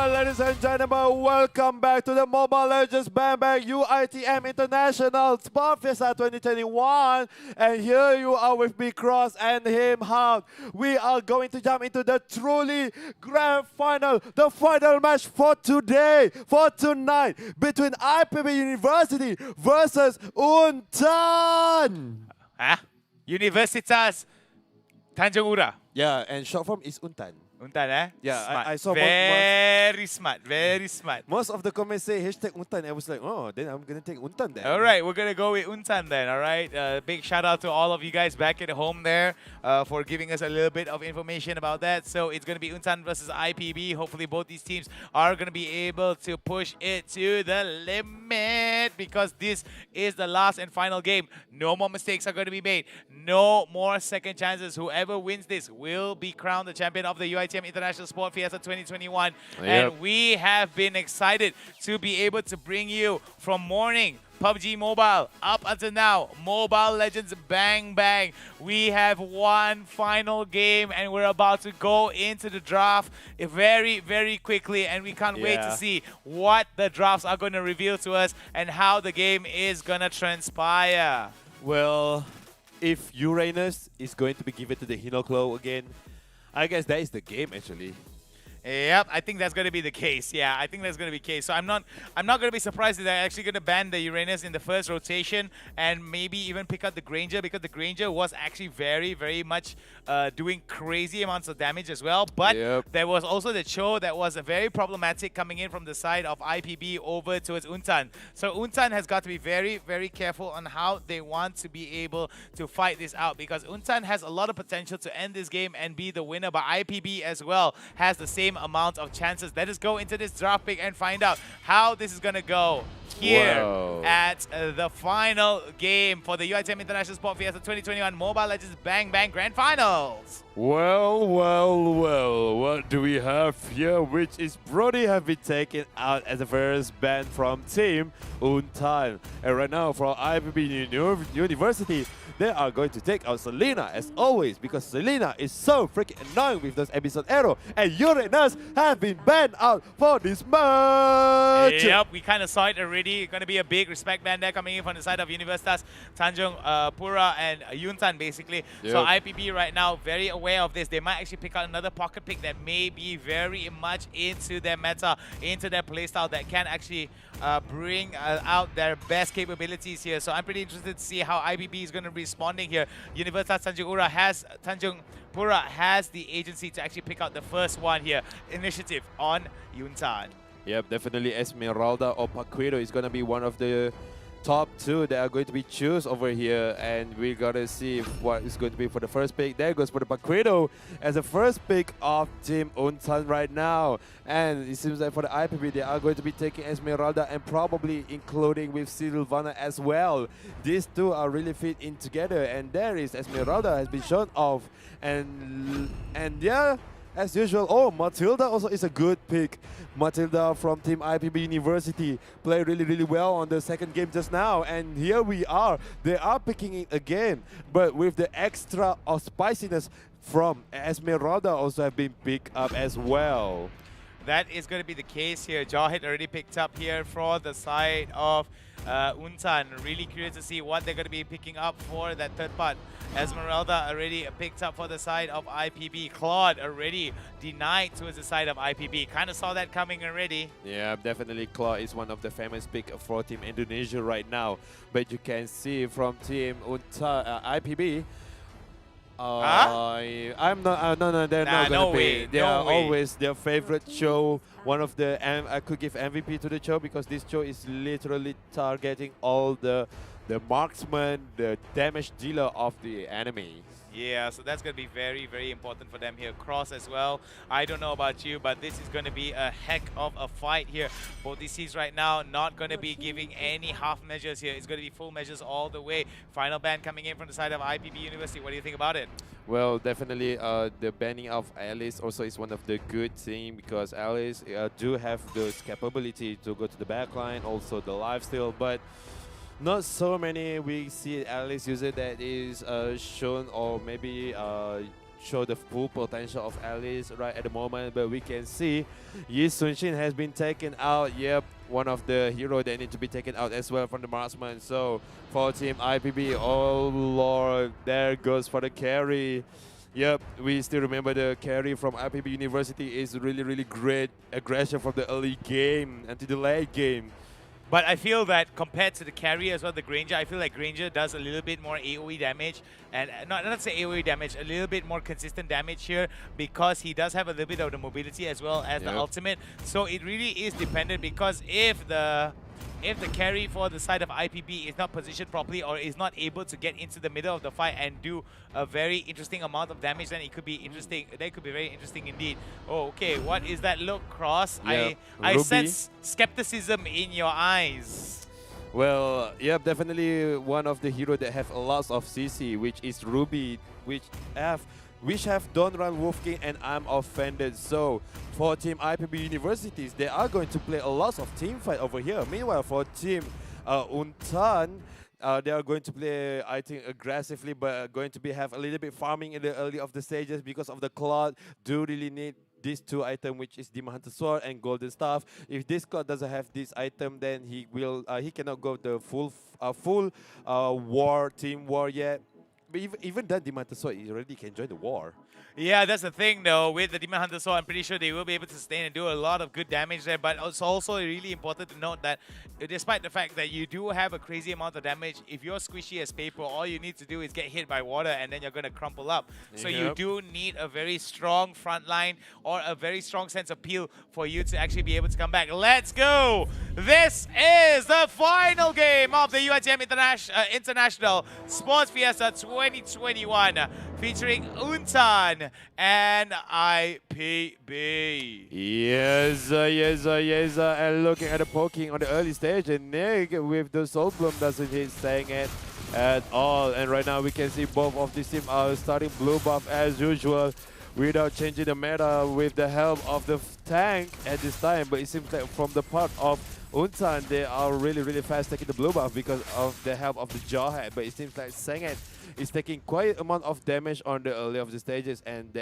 Alright, ladies and gentlemen, welcome back to the Mobile Legends Bang Bang UiTM International Sport Fiesta 2021. And here you are with me, Cross, and him, Hound. We are going to jump into the truly grand final, the final match for today, for tonight, between IPB University versus Untan. Huh? Universitas Tanjungpura. Yeah, and short form is Untan. Untan, eh? Yeah, Smart. I saw very smart, very smart. most of the comments say hashtag Untan. I was like, oh, then I'm going to take Untan then. All right, we're going to go with Untan then, all right? Big shout out to all of you guys back at home there for giving us a little bit of information about that. So it's going to be Untan versus IPB. Hopefully both these teams are going to be able to push it to the limit because this is the last and final game. No more mistakes are going to be made. No more second chances. Whoever wins this will be crowned the champion of the UiTM International Sport Fiesta 2021. Yep. And we have been excited to be able to bring you from morning PUBG Mobile up until now, Mobile Legends Bang Bang. We have one final game and we're about to go into the draft very, very quickly, and we can't wait to see what the drafts are going to reveal to us and how the game is going to transpire. Well, if Uranus is going to be given to the Hinoklo again, I guess that is the game actually. Yep, I think that's going to be the case. Yeah, I think that's going to be the case. So I'm not going to be surprised that they're actually going to ban the Uranus in the first rotation and maybe even pick up the Granger, because the Granger was actually very, very much doing crazy amounts of damage as well. But there was also the Cho that was very problematic coming in from the side of IPB over towards Untan. So Untan has got to be very, very careful on how they want to be able to fight this out, because Untan has a lot of potential to end this game and be the winner, but IPB as well has the same amount of chances. Let us go into this draft pick and find out how this is going to go here at the final game for the UiTM International Sport Fiesta 2021 Mobile Legends Bang Bang Grand Finals. Well, well, well, what do we have here? Which is Brody have been taken out as the first ban from Team Untan. And right now for IPB University, they are going to take out Selena as always, because Selena is so freaking annoying with those episode arrow, and Uranus have been banned out for this match. Yep, we kind of saw it already. Going to be a big respect ban there coming in from the side of Universitas Tanjungpura and Untan basically. So IPB right now very aware of this. They might actually pick out another pocket pick that may be very much into their meta, into their playstyle, that can actually bring out their best capabilities here. So I'm pretty interested to see how IPB is going to be responding here. Universitas Tanjungpura has the agency to actually pick out the first one here. Initiative on Untan. Yep, definitely Esmeralda or Paquito is going to be one of the top two that are going to be chosen over here, and we gotta see what is going to be for the first pick. There goes for the Paquito as the first pick of Team Untan right now, and it seems like for the IPB they are going to be taking Esmeralda and probably including with Silvana as well. These two are really fit in together, and there is Esmeralda has been shown off, and yeah, as usual. Oh, Matilda also is a good pick. Matilda from Team IPB University played really, really well on the second game just now. And here we are. They are picking it again. But with the extra of spiciness from Esmeralda also have been picked up as well. That is going to be the case here. Jawhead already picked up here for the side of Untan. Really curious to see what they're going to be picking up for that third part. Esmeralda already picked up for the side of IPB. Claude already denied towards the side of IPB. Kind of saw that coming already. Yeah, definitely Claude is one of the famous pick for Team Indonesia right now. But you can see from Team IPB, I'm not. No, they're not gonna be. They are always their favorite show. One of the I could give MVP to the show because this show is literally targeting all the marksman, the damage dealer of the enemy. Yeah, so that's going to be very, very important for them here. Cross as well. I don't know about you, but this is going to be a heck of a fight here. Both these teams right now not going to be giving any half measures here. It's going to be full measures all the way. Final ban coming in from the side of IPB University. What do you think about it? Well, definitely the banning of Alice also is one of the good things, because Alice do have those capability to go to the backline, also the lifesteal, but not so many we see Alice user that is shown or maybe show the full potential of Alice right at the moment, but we can see Yi Sun-shin has been taken out. Yep, one of the heroes that need to be taken out as well from the marksman. So for Team IPB, oh lord, there goes for the carry. Yep, we still remember the carry from IPB University is really great aggression from the early game until the late game. But I feel that compared to the carry as well, the Granger, I feel like Granger does a little bit more AoE damage. And not say AoE damage, a little bit more consistent damage here because he does have a little bit of the mobility as well as the ultimate. So it really is dependent because if the carry for the side of IPB is not positioned properly or is not able to get into the middle of the fight and do a very interesting amount of damage, then it could be interesting. That could be very interesting indeed. Oh, okay. What is that look, Cross? Yep. I Ruby. sense skepticism in your eyes. Well, yep, definitely one of the heroes that have a lot of CC, which is Ruby, which have Don't Run Wolf King, and I'm offended. So for Team IPB Universities, they are going to play a lot of team fight over here. Meanwhile, for Team Untan, they are going to play, I think, aggressively, but going to have a little bit farming in the early of the stages because of the Cloud. Do really need these two items, which is Demon Hunter Sword and Golden Staff. If this Cloud doesn't have this item, then he will he cannot go the full team war yet. But even that Demon Hunter Sword, he already can join the war. Yeah, that's the thing though. With the Demon Hunter Sword, I'm pretty sure they will be able to sustain and do a lot of good damage there. But it's also really important to note that despite the fact that you do have a crazy amount of damage, if you're squishy as paper, all you need to do is get hit by water and then you're going to crumple up. So you do need a very strong front line or a very strong sense of peel for you to actually be able to come back. Let's go! This is the final game of the UiTM International Sports Fiesta 2021 featuring Untan and IPB. Yes, and looking at the poking on the early stage, and Nick with the Soul Bloom doesn't hit saying it at all. And right now we can see both of these teams are starting blue buff as usual without changing the meta with the help of the tank at this time. But it seems like from the part of Untan, they are really fast taking the blue buff because of the help of the Jawhead. But it seems like Senget is taking quite amount of damage on the early of the stages, and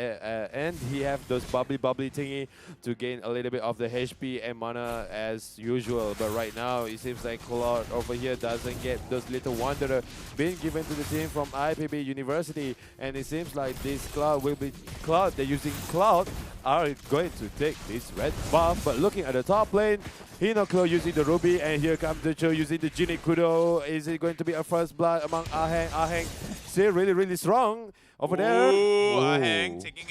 he have those bubbly thingy to gain a little bit of the HP and mana as usual. But right now it seems like Cloud over here doesn't get those little wanderer being given to the team from IPB University, and it seems like this they're using Cloud are going to take this red buff. But looking at the top lane, Hinoklo using the Ruby, and here comes the Cho using the Jinny Kudo. Is it going to be a first blood among Aheng? Aheng still really strong over there. Ooh, Aheng taking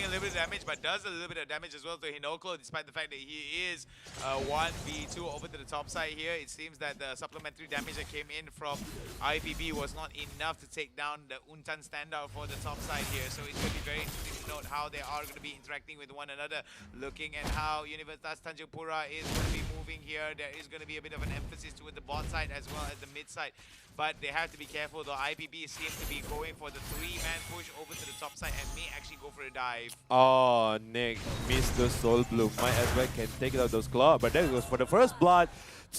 a little bit of damage, but does a little bit of damage as well to Hinoklo, despite the fact that he is 1v2 over to the top side here. It seems that the supplementary damage that came in from IPB was not enough to take down the Untan standout for the top side here. So it's going to be very interesting to note how they are going to be interacting with one another. Looking at how Universitas Tanjungpura is going to be moving here, there is going to be a bit of an emphasis toward the bot side as well as the mid side. But they have to be careful, though. IPB seems to be going for the 3-man push over to the top side and may actually go for a dive. Oh, Nick missed the Soul Bloom. Might as well can take it out those claws. But there goes for the first blood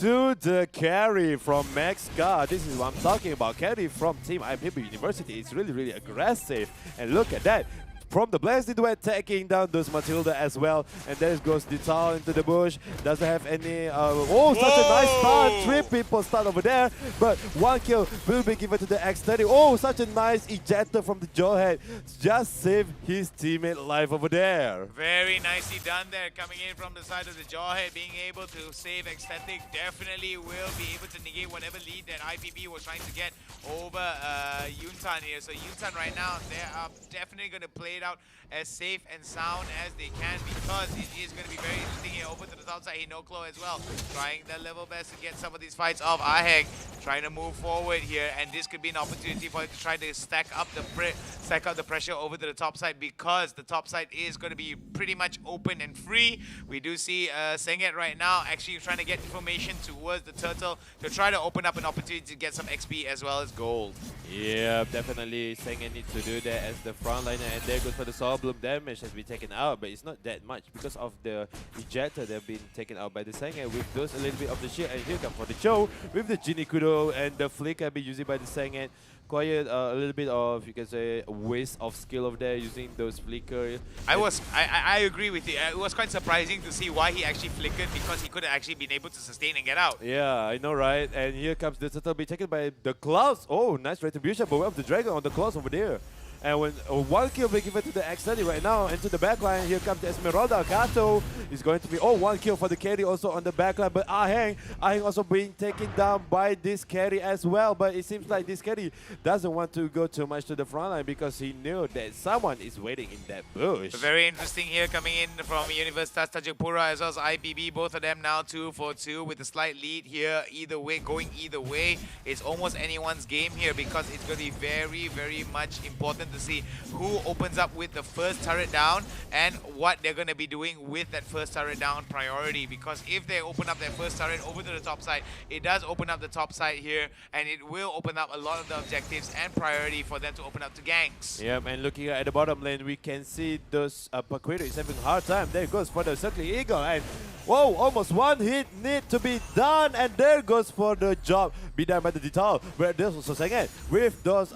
to the carry from Max God. This is what I'm talking about. Carry from Team IPB University is really aggressive. And look at that. From the Blazing Duet taking down those Matilda as well. And there goes Dital into the bush. Doesn't have any... oh, such a nice start. 3 people start over there. But 1 kill will be given to the X30. Oh, such a nice ejector from the Jawhead. Just save his teammate life over there. Very nicely done there. Coming in from the side of the Jawhead. Being able to save Ecstatic definitely will be able to negate whatever lead that IPB was trying to get over Untan here. So Untan right now, they are definitely going to play it out as safe and sound as they can, because it is going to be very interesting here over to the top side. Hinoklo as well, trying their level best to get some of these fights off. Aheng trying to move forward here, and this could be an opportunity for him to try to stack up the pressure over to the top side, because the top side is going to be pretty much open and free. We do see Senget right now actually trying to get information towards the turtle to try to open up an opportunity to get some XP as well as gold. Yeah, definitely Senget needs to do that as the frontliner, and there goes for the Soul Bloom damage has been taken out, but it's not that much because of the ejector that have been taken out by the Sengen with those a little bit of the shield. And here come for the Cho with the Genie Kudo and the flicker being used by the Sengen. Quite a little bit of, you can say, a waste of skill over there using those flicker. I agree with you. It was quite surprising to see why he actually flickered, because he could have actually been able to sustain and get out. Yeah, I know, right? And here comes the turtle being taken by the Clouds. Oh, nice retribution, but we have the Dragon on the Clouds over there. And when one kill being given to the X30 right now, into the backline, here comes the Esmeralda. Kato is going to be, one kill for the carry also on the backline. But Aheng also being taken down by this carry as well. But it seems like this carry doesn't want to go too much to the front line because he knew that someone is waiting in that bush. Very interesting here coming in from Universitas Tanjungpura as well as IPB. Both of them now 2-for-2 with a slight lead here. Either way, going either way, it's almost anyone's game here because it's going to be very, very much important to see who opens up with the first turret down and what they're going to be doing with that first turret down priority. Because if they open up their first turret over to the top side, it does open up the top side here, and it will open up a lot of the objectives and priority for them to open up to ganks. Yep, and looking at the bottom lane, we can see those Paquito is having a hard time. There goes for the Circling Eagle, and whoa, almost one hit need to be done, and there goes for the job be done by the Detail. Where there's also second with those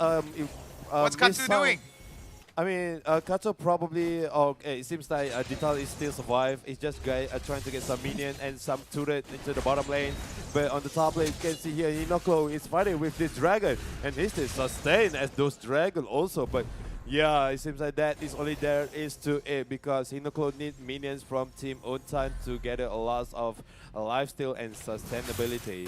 what's Katsu doing? I mean, Kato probably, it seems like Detail is still survive. It's just trying to get some minion and some turret into the bottom lane. But on the top lane, you can see here, Hinoklo is fighting with this dragon. And he's still sustained as those dragon also. But yeah, it seems like that is only there is to it because Hinoklo need minions from Team Untan to gather a lot of lifesteal and sustainability.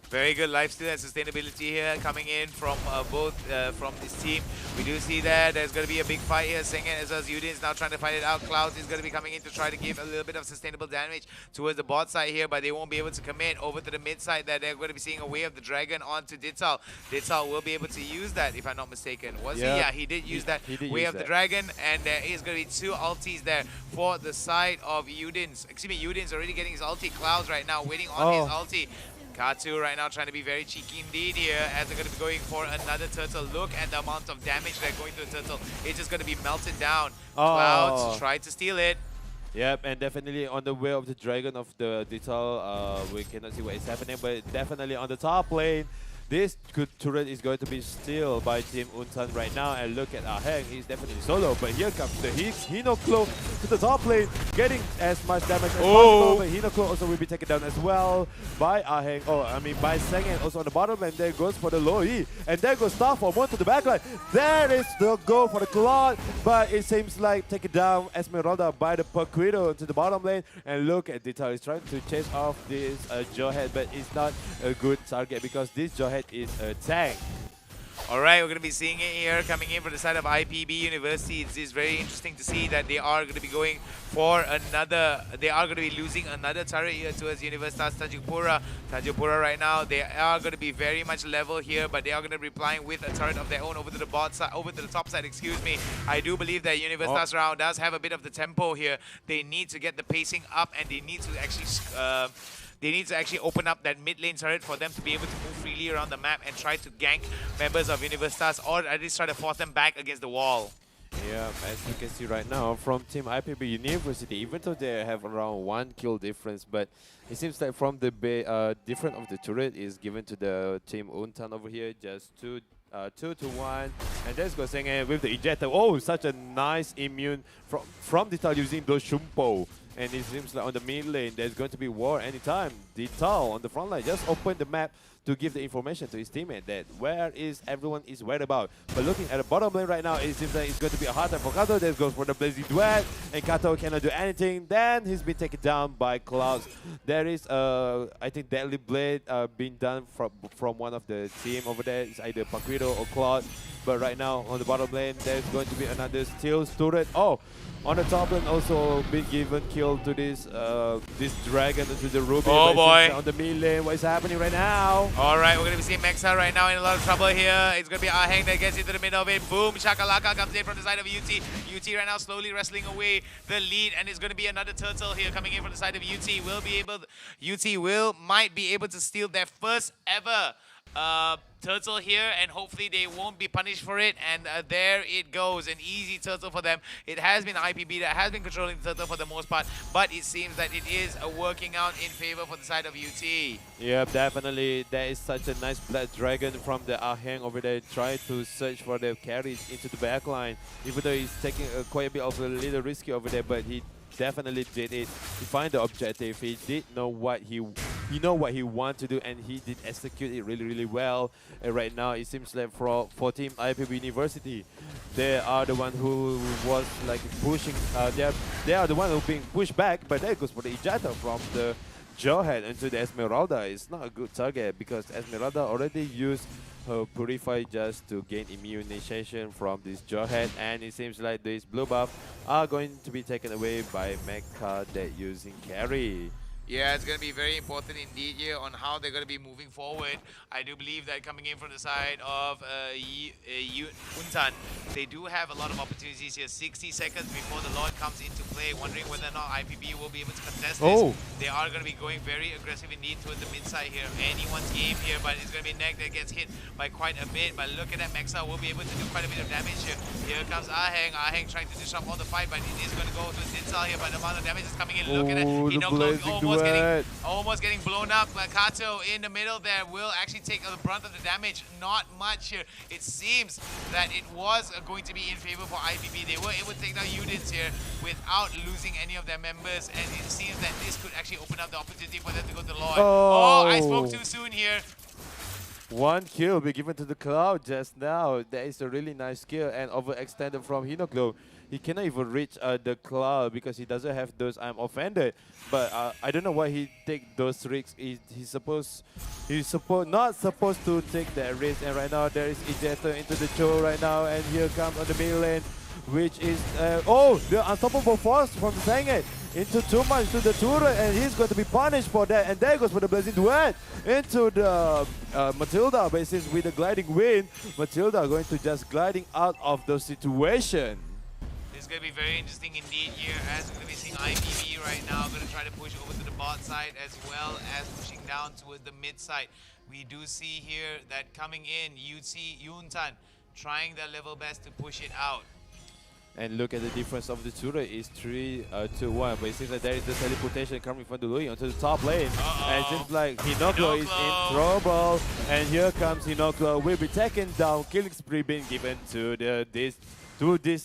Very good lifesteal and sustainability here coming in from both from this team. We do see that there's going to be a big fight here. Sengen as well as Yudin is now trying to fight it out. Clouds is going to be coming in to try to give a little bit of sustainable damage towards the bot side here, but they won't be able to commit over to the mid side. That they're going to be seeing a way of the dragon onto Dital. Dital will be able to use that, if I'm not mistaken. Was he? Yeah, he did use that way of the dragon, and there is going to be two ultis there for the side of Yudin's. Excuse me, Yudin's already getting his ulti. Clouds right now waiting on his ulti. Katsu right now trying to be very cheeky indeed here as they're going to be going for another turtle. Look at the amount of damage they're going to the turtle. It's just going to be melted down. Clouds try to steal it. Yep, and definitely on the way of the dragon of the Detail, we cannot see what is happening, but definitely on the top lane, this good turret is going to be steal by Team Untan right now. And look at Aheng, he's definitely solo. But here comes the Hinoklo to the top lane, getting as much damage as possible. But Hinoklo also will be taken down as well by Aheng. By Sengen. Also on the bottom lane, there goes for the low E. And there goes Starform one to the back line. There is the goal for the Claude. But it seems like taken down Esmeralda by the Paquito to the bottom lane. And look at Detail, he's trying to chase off this Jawhead, but it's not a good target because this Jawhead is a tank. Alright, we're going to be seeing it here coming in from the side of IPB University. It's very interesting to see that they are going to be going for another, they are going to be losing another turret here towards Universitas Tanjungpura. Tanjungpura right now, they are going to be very much level here, but they are going to be replying with a turret of their own over to the bot side, over to the top side, excuse me. I do believe that Universitas round does have a bit of the tempo here. They need to get the pacing up, and they need to actually open up that mid lane turret for them to be able to move freely around the map and try to gank members of Universitas, or at least try to force them back against the wall. Yeah, as you can see right now from Team IPB University, even though they have around 1 kill difference, but it seems like from the different of the turret is given to the Team Untan over here, just 2 to 1, and there's goes Sengen with the ejector. Oh, such a nice immune from Detail using those Shumpo. And it seems like on the mid lane, there's going to be war anytime. Detail on the front line just opened the map to give the information to his teammate that where is everyone is worried about. But looking at the bottom lane right now, it seems like it's going to be a hard time for Kato. There goes for the Blazing Duet, and Kato cannot do anything. Then he's been taken down by Clouds. There is, I think, Deadly Blade being done from one of the team over there. It's either Paquito or Cloud. But right now on the bottom lane, there's going to be another steel turret. Oh, on the top lane also been given kill to this dragon to the Ruby. Oh boy! On the mid lane, what is happening right now? All right, we're gonna be seeing Mexa right now in a lot of trouble here. It's gonna be Aheng that gets into the middle of it. Boom! Shakalaka comes in from the side of UT. UT right now slowly wrestling away the lead, and it's gonna be another turtle here coming in from the side of UT. Might be able to steal their first ever turtle here, and hopefully they won't be punished for it. And there it goes, an easy turtle for them. It has been IPB that has been controlling the turtle for the most part, but it seems that it is working out in favor for the side of UT. Yeah, definitely. There is such a nice Black Dragon from the Aheng over there, trying to search for the carries into the backline. Even though he's taking quite a bit of a little risky over there, but he definitely did it. He find the objective. He did know what he want to do, and he did execute it really well. And right now, it seems like for Team IPB University, they are the one who was like pushing. They are the one who being pushed back. But there goes for the ejector from the Jawhead into the Esmeralda. It's not a good target because Esmeralda already used her Purify just to gain immunization from this Jawhead, and it seems like this blue buff are going to be taken away by Mecha that using carry. Yeah, it's going to be very important indeed here on how they're going to be moving forward. I do believe that coming in from the side of Untan, they do have a lot of opportunities here. 60 seconds before the Lord comes into play, wondering whether or not IPB will be able to contest this. They are going to be going very aggressive indeed towards the mid side here. Anyone's game here, but it's going to be Neg that gets hit by quite a bit. But look at that, Mexa will be able to do quite a bit of damage here. Here comes Aheng. Aheng trying to disrupt all the fight, but it is going to go to Zinsal here. But the amount of damage is coming in. Look at it. Almost getting blown up. Kato in the middle there will actually take the brunt of the damage. Not much here. It seems that it was going to be in favor for IPB. They were able to take down Udins here without losing any of their members, and it seems that this could actually open up the opportunity for them to go to the Lord. Oh, I spoke too soon here. One kill be given to the Cloud just now. That is a really nice kill, and overextended from Hinoklo. He cannot even reach the Cloud because he doesn't have those I'm offended. But I don't know why he take those risks. He's not supposed to take that risk. And right now there is ejector into the Joe right now, and here comes on the middle lane, which is the unstoppable force from the Sangate into too much to the turret, and he's going to be punished for that. And there goes for the blazing duet into the Matilda. But since with the gliding wind, Matilda going to just gliding out of the situation. It's going to be very interesting indeed here, as we're going to be seeing IPB right now going to try to push over to the bot side as well as pushing down towards the mid side. We do see here that coming in, you see Yuntan trying their level best to push it out. And look at the difference of the turret is 3-2-1, but it seems like there is the teleportation coming from the Louis onto the top lane. And it seems like Hinoklo is in trouble, and here comes Hinoklo, will be taken down, killing spree being given to this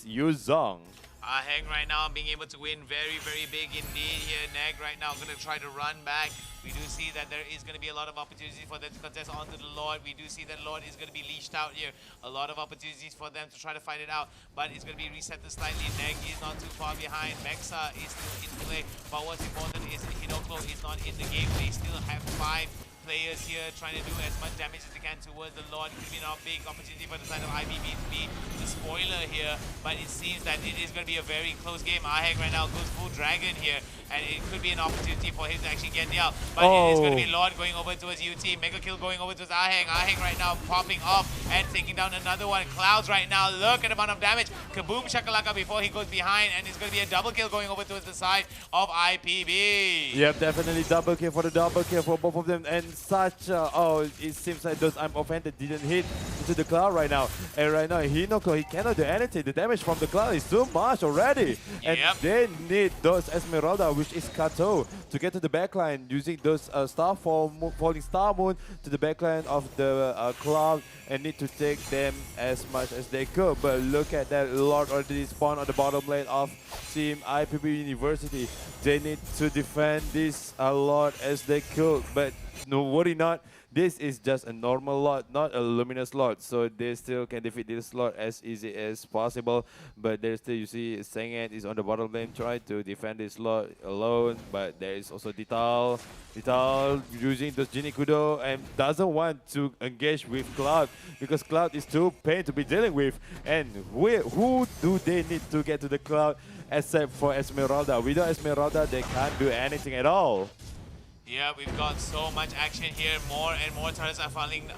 Yuzong. Aheng right now being able to win very big indeed here. Neg right now going to try to run back. We do see that there is going to be a lot of opportunities for them to contest onto the Lord. We do see that Lord is going to be leashed out here. A lot of opportunities for them to try to fight it out, but it's going to be reset slightly. Neg is not too far behind. Mexa is still in play, but what's important is Hinoklo is not in the game. They still have 5 players here trying to do as much damage as they can towards the Lord. It could be a big opportunity for the side of IPB to be the spoiler here, but it seems that it is going to be a very close game. Aheng right now goes full dragon here, and it could be an opportunity for him to actually get the out. But it is going to be Lord going over towards UT, Mega Kill going over towards Aheng. Aheng right now popping off and taking down another one. Clouds right now, look at the amount of damage. Kaboom shakalaka before he goes behind, and it's going to be a double kill going over towards the side of IPB. Yep, definitely double kill for both of them, and such it seems like those I'm offended didn't hit into the Cloud right now. And right now Hinoko, he cannot do anything. The damage from the Cloud is too much already. And they need those Esmeralda, which is Kato, to get to the backline using those falling Star Moon to the backline of the Cloud, and need to take them as much as they could. But look at that, Lord already spawned on the bottom lane of Team IPB University. They need to defend this a lot as they could, but no worry not. This is just a normal lot, not a luminous lot, so they still can defeat this lot as easy as possible. But there's still, you see, Senget is on the bottom lane trying to defend this lot alone, but there is also Dital using those Genie Kudo and doesn't want to engage with Cloud because Cloud is too pain to be dealing with. And who do they need to get to the Cloud except for Esmeralda? Without Esmeralda, they can't do anything at all. Yeah, we've got so much action here. More and more turrets are falling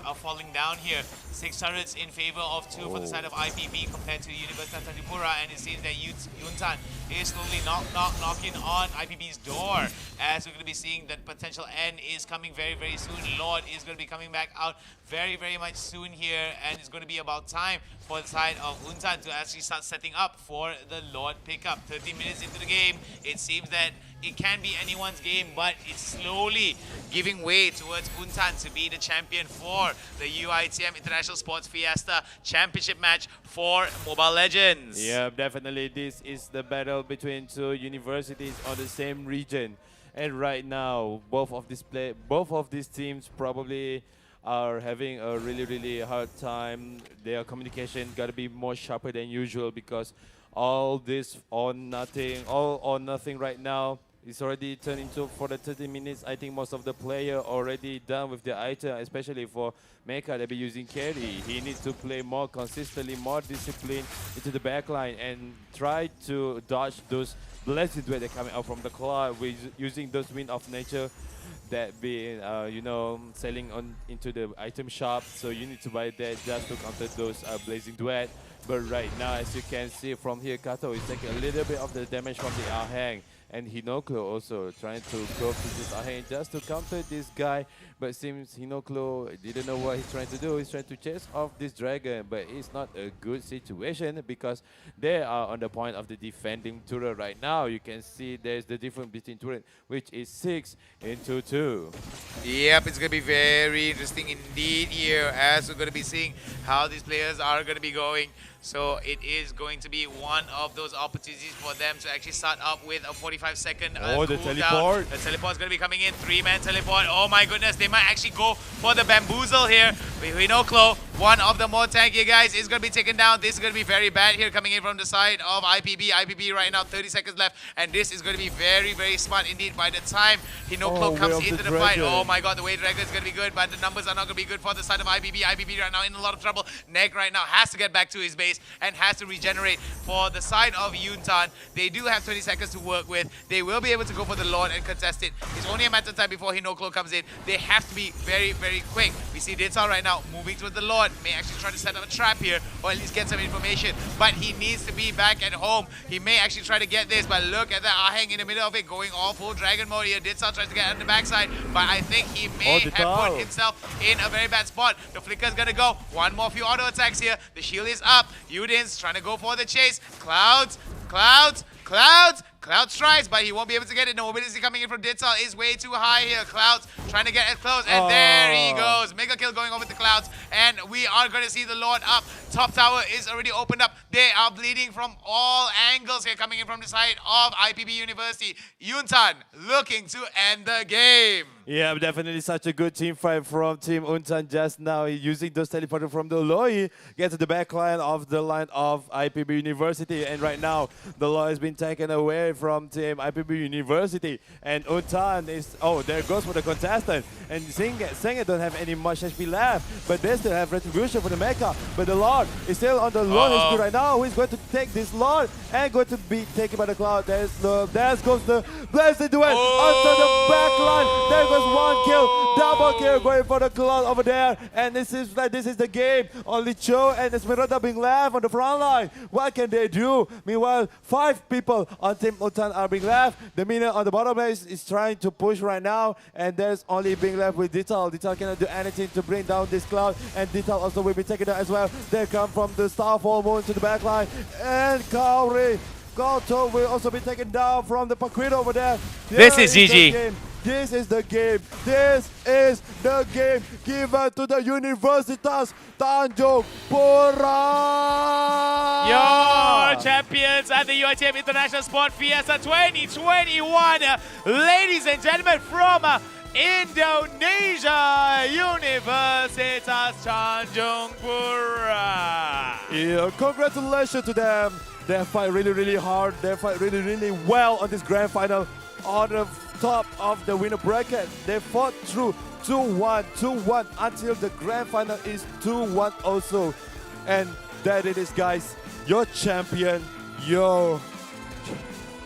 down here. 6 turrets in favor of 2 for the side of IPB compared to Universitas Tanjungpura, and it seems that Yuntan is slowly knocking on IPB's door, as we're going to be seeing that potential end is coming very, very soon. Lord is going to be coming back out very, very much soon here, and it's going to be about time for the side of Untan to actually start setting up for the Lord pickup. 30 minutes into the game, it seems that it can be anyone's game, but it's slowly giving way towards Untan to be the champion for the UiTM International Sports Fiesta Championship match for Mobile Legends. Yeah, definitely this is the battle between 2 universities on the same region. And right now, both of these teams probably are having a really hard time. Their communication got to be more sharper than usual, because all this or nothing right now. It's already turned into, for the 30 minutes, I think most of the player already done with the item, especially for Mecha that be using carry. He needs to play more consistently, more disciplined into the backline, and try to dodge those blessed duet that are coming out from the cloud with using those wind of nature that being, selling on into the item shop. So you need to buy that just to counter those blazing duet. But right now, as you can see from here, Kato is taking a little bit of the damage from the Ahang. And Hinoklo also trying to go through this Ahang just to counter this guy. But seems Hinoklo didn't know what he's trying to do. He's trying to chase off this dragon. But it's not a good situation, because they are on the point of the defending turret right now. You can see there's the difference between turret, which is 6 into 2. Yep, it's going to be very interesting indeed here, as we're going to be seeing how these players are going to be going. So it is going to be one of those opportunities for them to actually start up with a 45-second the cooldown. teleport. The teleport's going to be coming in. 3-man teleport. Oh my goodness, they might actually go for the bamboozle here. We know Klo, one of the more tankier guys, is going to be taken down. This is going to be very bad here, coming in from the side of IPB. IPB right now, 30 seconds left, and this is going to be very, very smart indeed. By the time Hinoklo comes into the fight, oh my god, the Way Dragon is going to be good, but the numbers are not going to be good for the side of IPB. IPB right now in a lot of trouble. Neg right now has to get back to his base and has to regenerate. For the side of Yuntan, they do have 20 seconds to work with. They will be able to go for the Lord and contest it. It's only a matter of time before Hinoklo comes in. They have to be very, very quick. We see Dinsal right now moving towards the Lord. May actually try to set up a trap here, or at least get some information. But he needs to be back at home. He may actually try to get this, but look at that Ahang in the middle of it, going all full dragon mode here. Dinsal tries to get on the backside, but I think he may have put himself in a very bad spot. The flicker's gonna go. One more few auto attacks here. The shield is up. Udin's trying to go for the chase. Clouds tries, but he won't be able to get it. No mobility coming in from Dinsal is way too high here. Clouds trying to get as close, and there he goes. Mega kill going over the Clouds, and we are going to see the Lord up. Top tower is already opened up. They are bleeding from all angles here, coming in from the side of IPB University. Yuntan looking to end the game. Yeah, definitely such a good team fight from Team Untan just now. Using those teleporters from the Loi, get to the back line of the line of IPB University. And right now, the Loi has been taken away from Team IPB University. And Untan is, there goes for the contestant. And Senga don't have any much HP left, but they still have retribution for the Mecha. But the Lord is still on the low HP right now. Who is going to take this Lord and going to be taken by the Cloud? There goes the Blessed Duet onto the back line. There goes one kill, double kill going for the Cloud over there. And this is the game. Only Cho and Esmeralda being left on the front line. What can they do? Meanwhile, 5 people on Team Untan are being left. The minion on the bottom base is trying to push right now, and there's only being left with Dital. Dital cannot do anything to bring down this Cloud, and Dital also will be taken down as well. They come from the Starfall Moon to the back line, and Kaori Goto will also be taken down from the Paquito over there. This is GG. This is the game. This is the game given to the Universitas Tanjungpura. Your champions at the UiTM International Sport Fiesta 2021. Ladies and gentlemen, from Indonesia, Universitas Tanjungpura. Yeah, congratulations to them. They fight really hard. They fight really well on this grand final. On the top of the winner bracket, they fought through 2-1 until the grand final is 2-1 also. And that it is, guys. Your champion,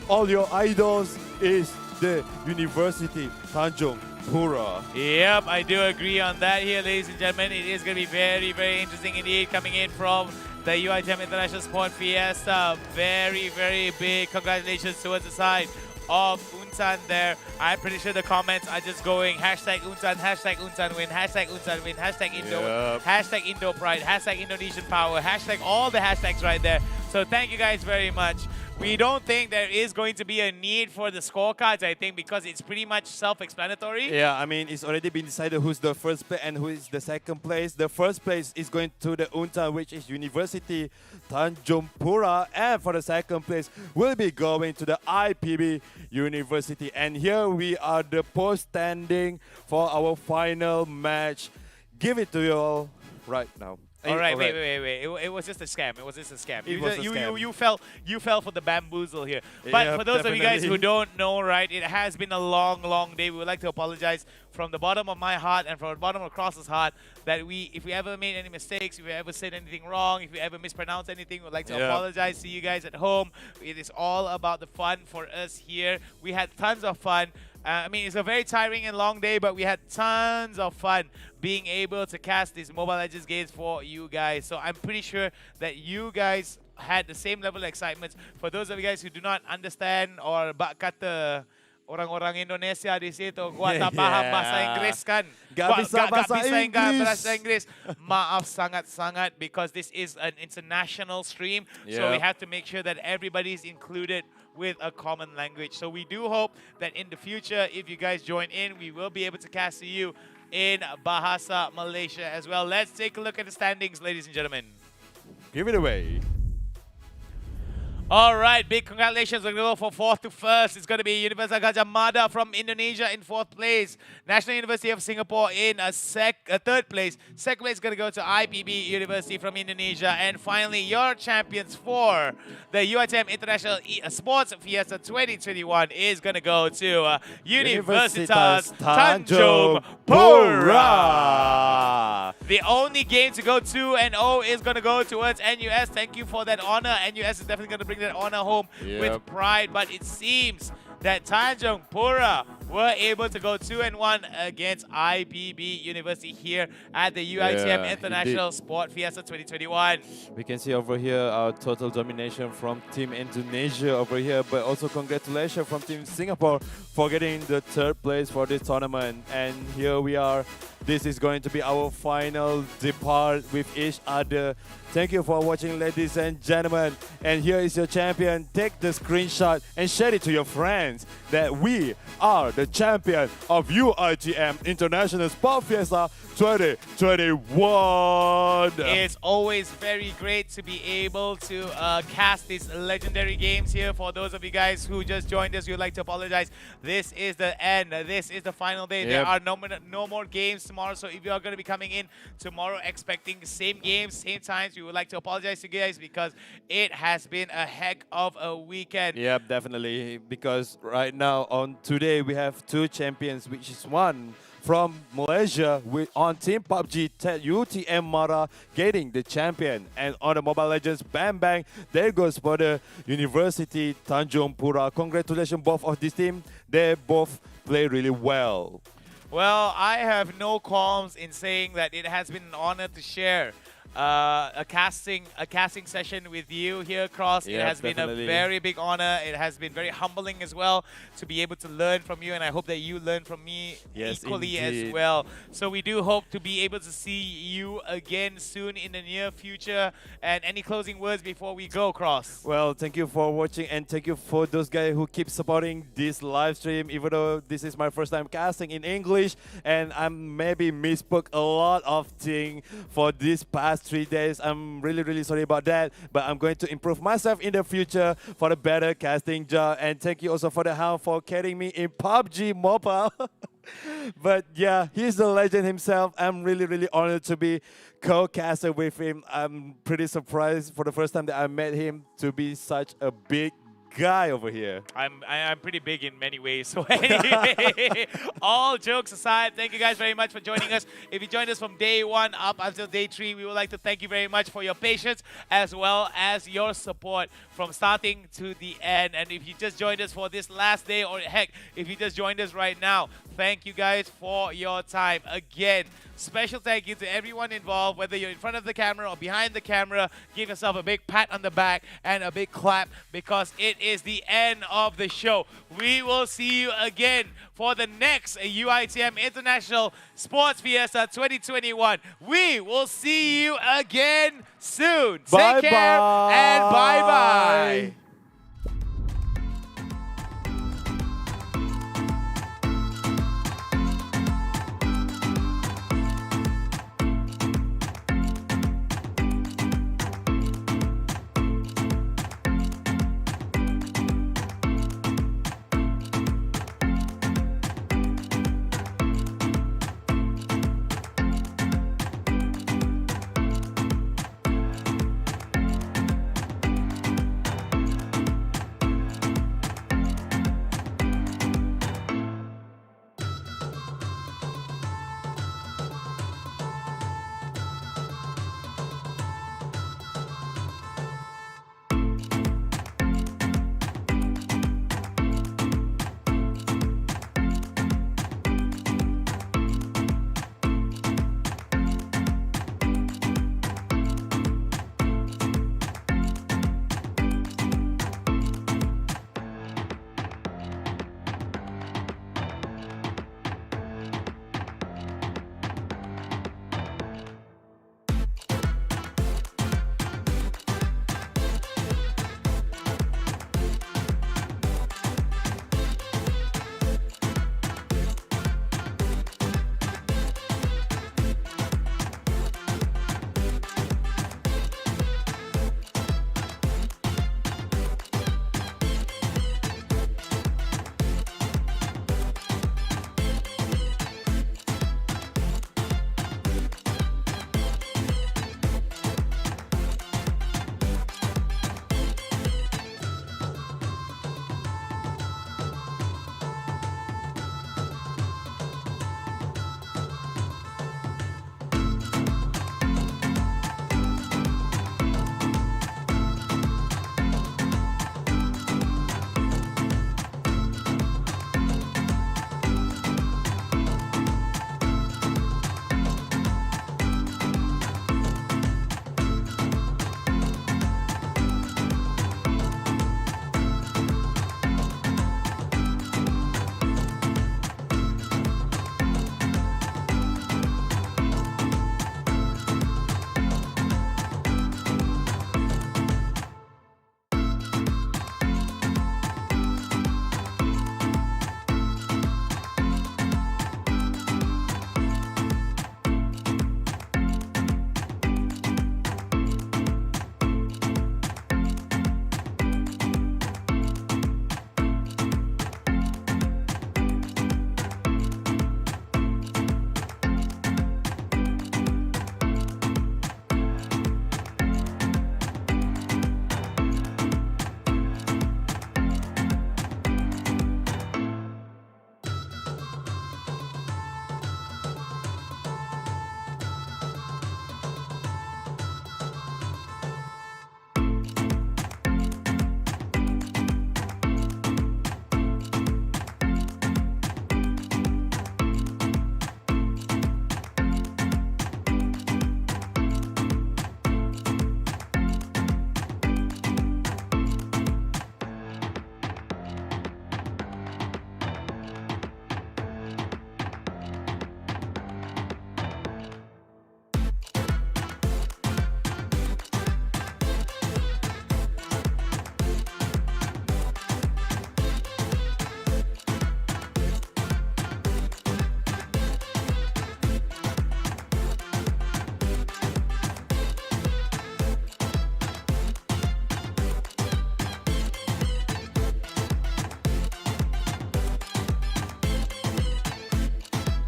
all your idols is the University Tanjung Tanjungpura. Yep, I do agree on that here, ladies and gentlemen. It is going to be very, very interesting indeed coming in from the UiTM International Sport Fiesta. Very, very big congratulations towards the side of Unsan there. I'm pretty sure the comments are just going hashtag Unsan win, hashtag Unsan win, hashtag Indo, hashtag Indo Pride, hashtag Indonesian Power, hashtag all the hashtags right there. So thank you guys very much. We don't think there is going to be a need for the scorecards, I think, because it's pretty much self-explanatory. Yeah, I mean, it's already been decided who's the first place and who is the second place. The first place is going to the UNTAN, which is University Tanjungpura. And for the second place, we'll be going to the IPB University. And here we are, the post standing for our final match. Give it to you all right now. All right, wait. It was just a scam. It was just a scam. You fell for the bamboozle here. But Yeah, for those of you guys who definitely. don't know, right, it has been a long, long day. We would like to apologize from the bottom of my heart and from the bottom of Cross's heart that if we ever made any mistakes, if we ever said anything wrong, if we ever mispronounced anything, we'd like to apologize to you guys at home. It is all about the fun for us here. We had tons of fun. I mean, it's a very tiring and long day, but we had tons of fun being able to cast these Mobile Legends games for you guys. So I'm pretty sure that you guys had the same level of excitement. For those of you guys who do not understand or bak kata orang-orang Indonesia di situ, gua tak paham bahasa Inggris kan. Gak bisa bahasa Inggris. Maaf sangat-sangat, because this is an international stream. So we have to make sure that everybody is included with a common language. So we do hope that in the future, if you guys join in, we will be able to cast to you in Bahasa Malaysia as well. Let's take a look at the standings, ladies and gentlemen. Give it away. All right, big congratulations. We're going to go for 4th to 1st. It's going to be Universitas GADJAH MADA from Indonesia in 4th place. National University of Singapore in 3rd place. 2nd place is going to go to IPB University from Indonesia. And finally, your champions for the UiTM International Sports Fiesta 2021 is going to go to Universitas Tanjungpura. The only game to go 2-0 is going to go towards NUS. Thank you for that honor. NUS is definitely going to bring that honor home with pride. But it seems that Tanjungpura were able to go 2-1 against IPB University here at the UiTM International Sport Fiesta 2021. We can see over here our total domination from Team Indonesia over here, but also congratulations from Team Singapore for getting the 3rd place for this tournament. And here we are. This is going to be our final depart with each other. Thank you for watching, ladies and gentlemen. And here is your champion. Take the screenshot and share it to your friends that we are the champion of UiTM International Sport Fiesta 2021. It's always very great to be able to cast these legendary games here. For those of you guys who just joined us, we'd like to apologize. This is the end. This is the final day. There are no more games tomorrow. So if you are going to be coming in tomorrow expecting same games, same times, we would like to apologize to you guys because it has been a heck of a weekend. Yep, definitely. Because right now, on today, we have 2 champions, which is one from Malaysia on Team PUBG, UiTM MADA getting the champion. And on the Mobile Legends Bang Bang, there goes for the University Tanjungpura. Congratulations both of this team. They both play really well. Well, I have no qualms in saying that it has been an honor to share a casting session with you here, Cross. It has been a very big honor. It has been very humbling as well to be able to learn from you, and I hope that you learn from me equally as well. So we do hope to be able to see you again soon in the near future. And any closing words before we go, Cross? Well, thank you for watching, and thank you for those guys who keep supporting this live stream, even though this is my first time casting in English, and I maybe misspoke a lot of things for this past 3 days. I'm really sorry about that, but I'm going to improve myself in the future for the better casting job. And thank you also for the help for carrying me in PUBG Mobile. But yeah, he's the legend himself. I'm really honored to be co-caster with him. I'm pretty surprised for the first time that I met him to be such a big guy over here. I'm pretty big in many ways. So anyway, all jokes aside, thank you guys very much for joining us. If you joined us from day 1 up until day 3, we would like to thank you very much for your patience as well as your support from starting to the end. And if you just joined us for this last day, or heck, if you just joined us right now, thank you guys for your time. Again, special thank you to everyone involved, whether you're in front of the camera or behind the camera. Give yourself a big pat on the back and a big clap because it is the end of the show. We will see you again for the next UiTM International Sports Fiesta 2021. We will see you again soon. Take care and bye-bye.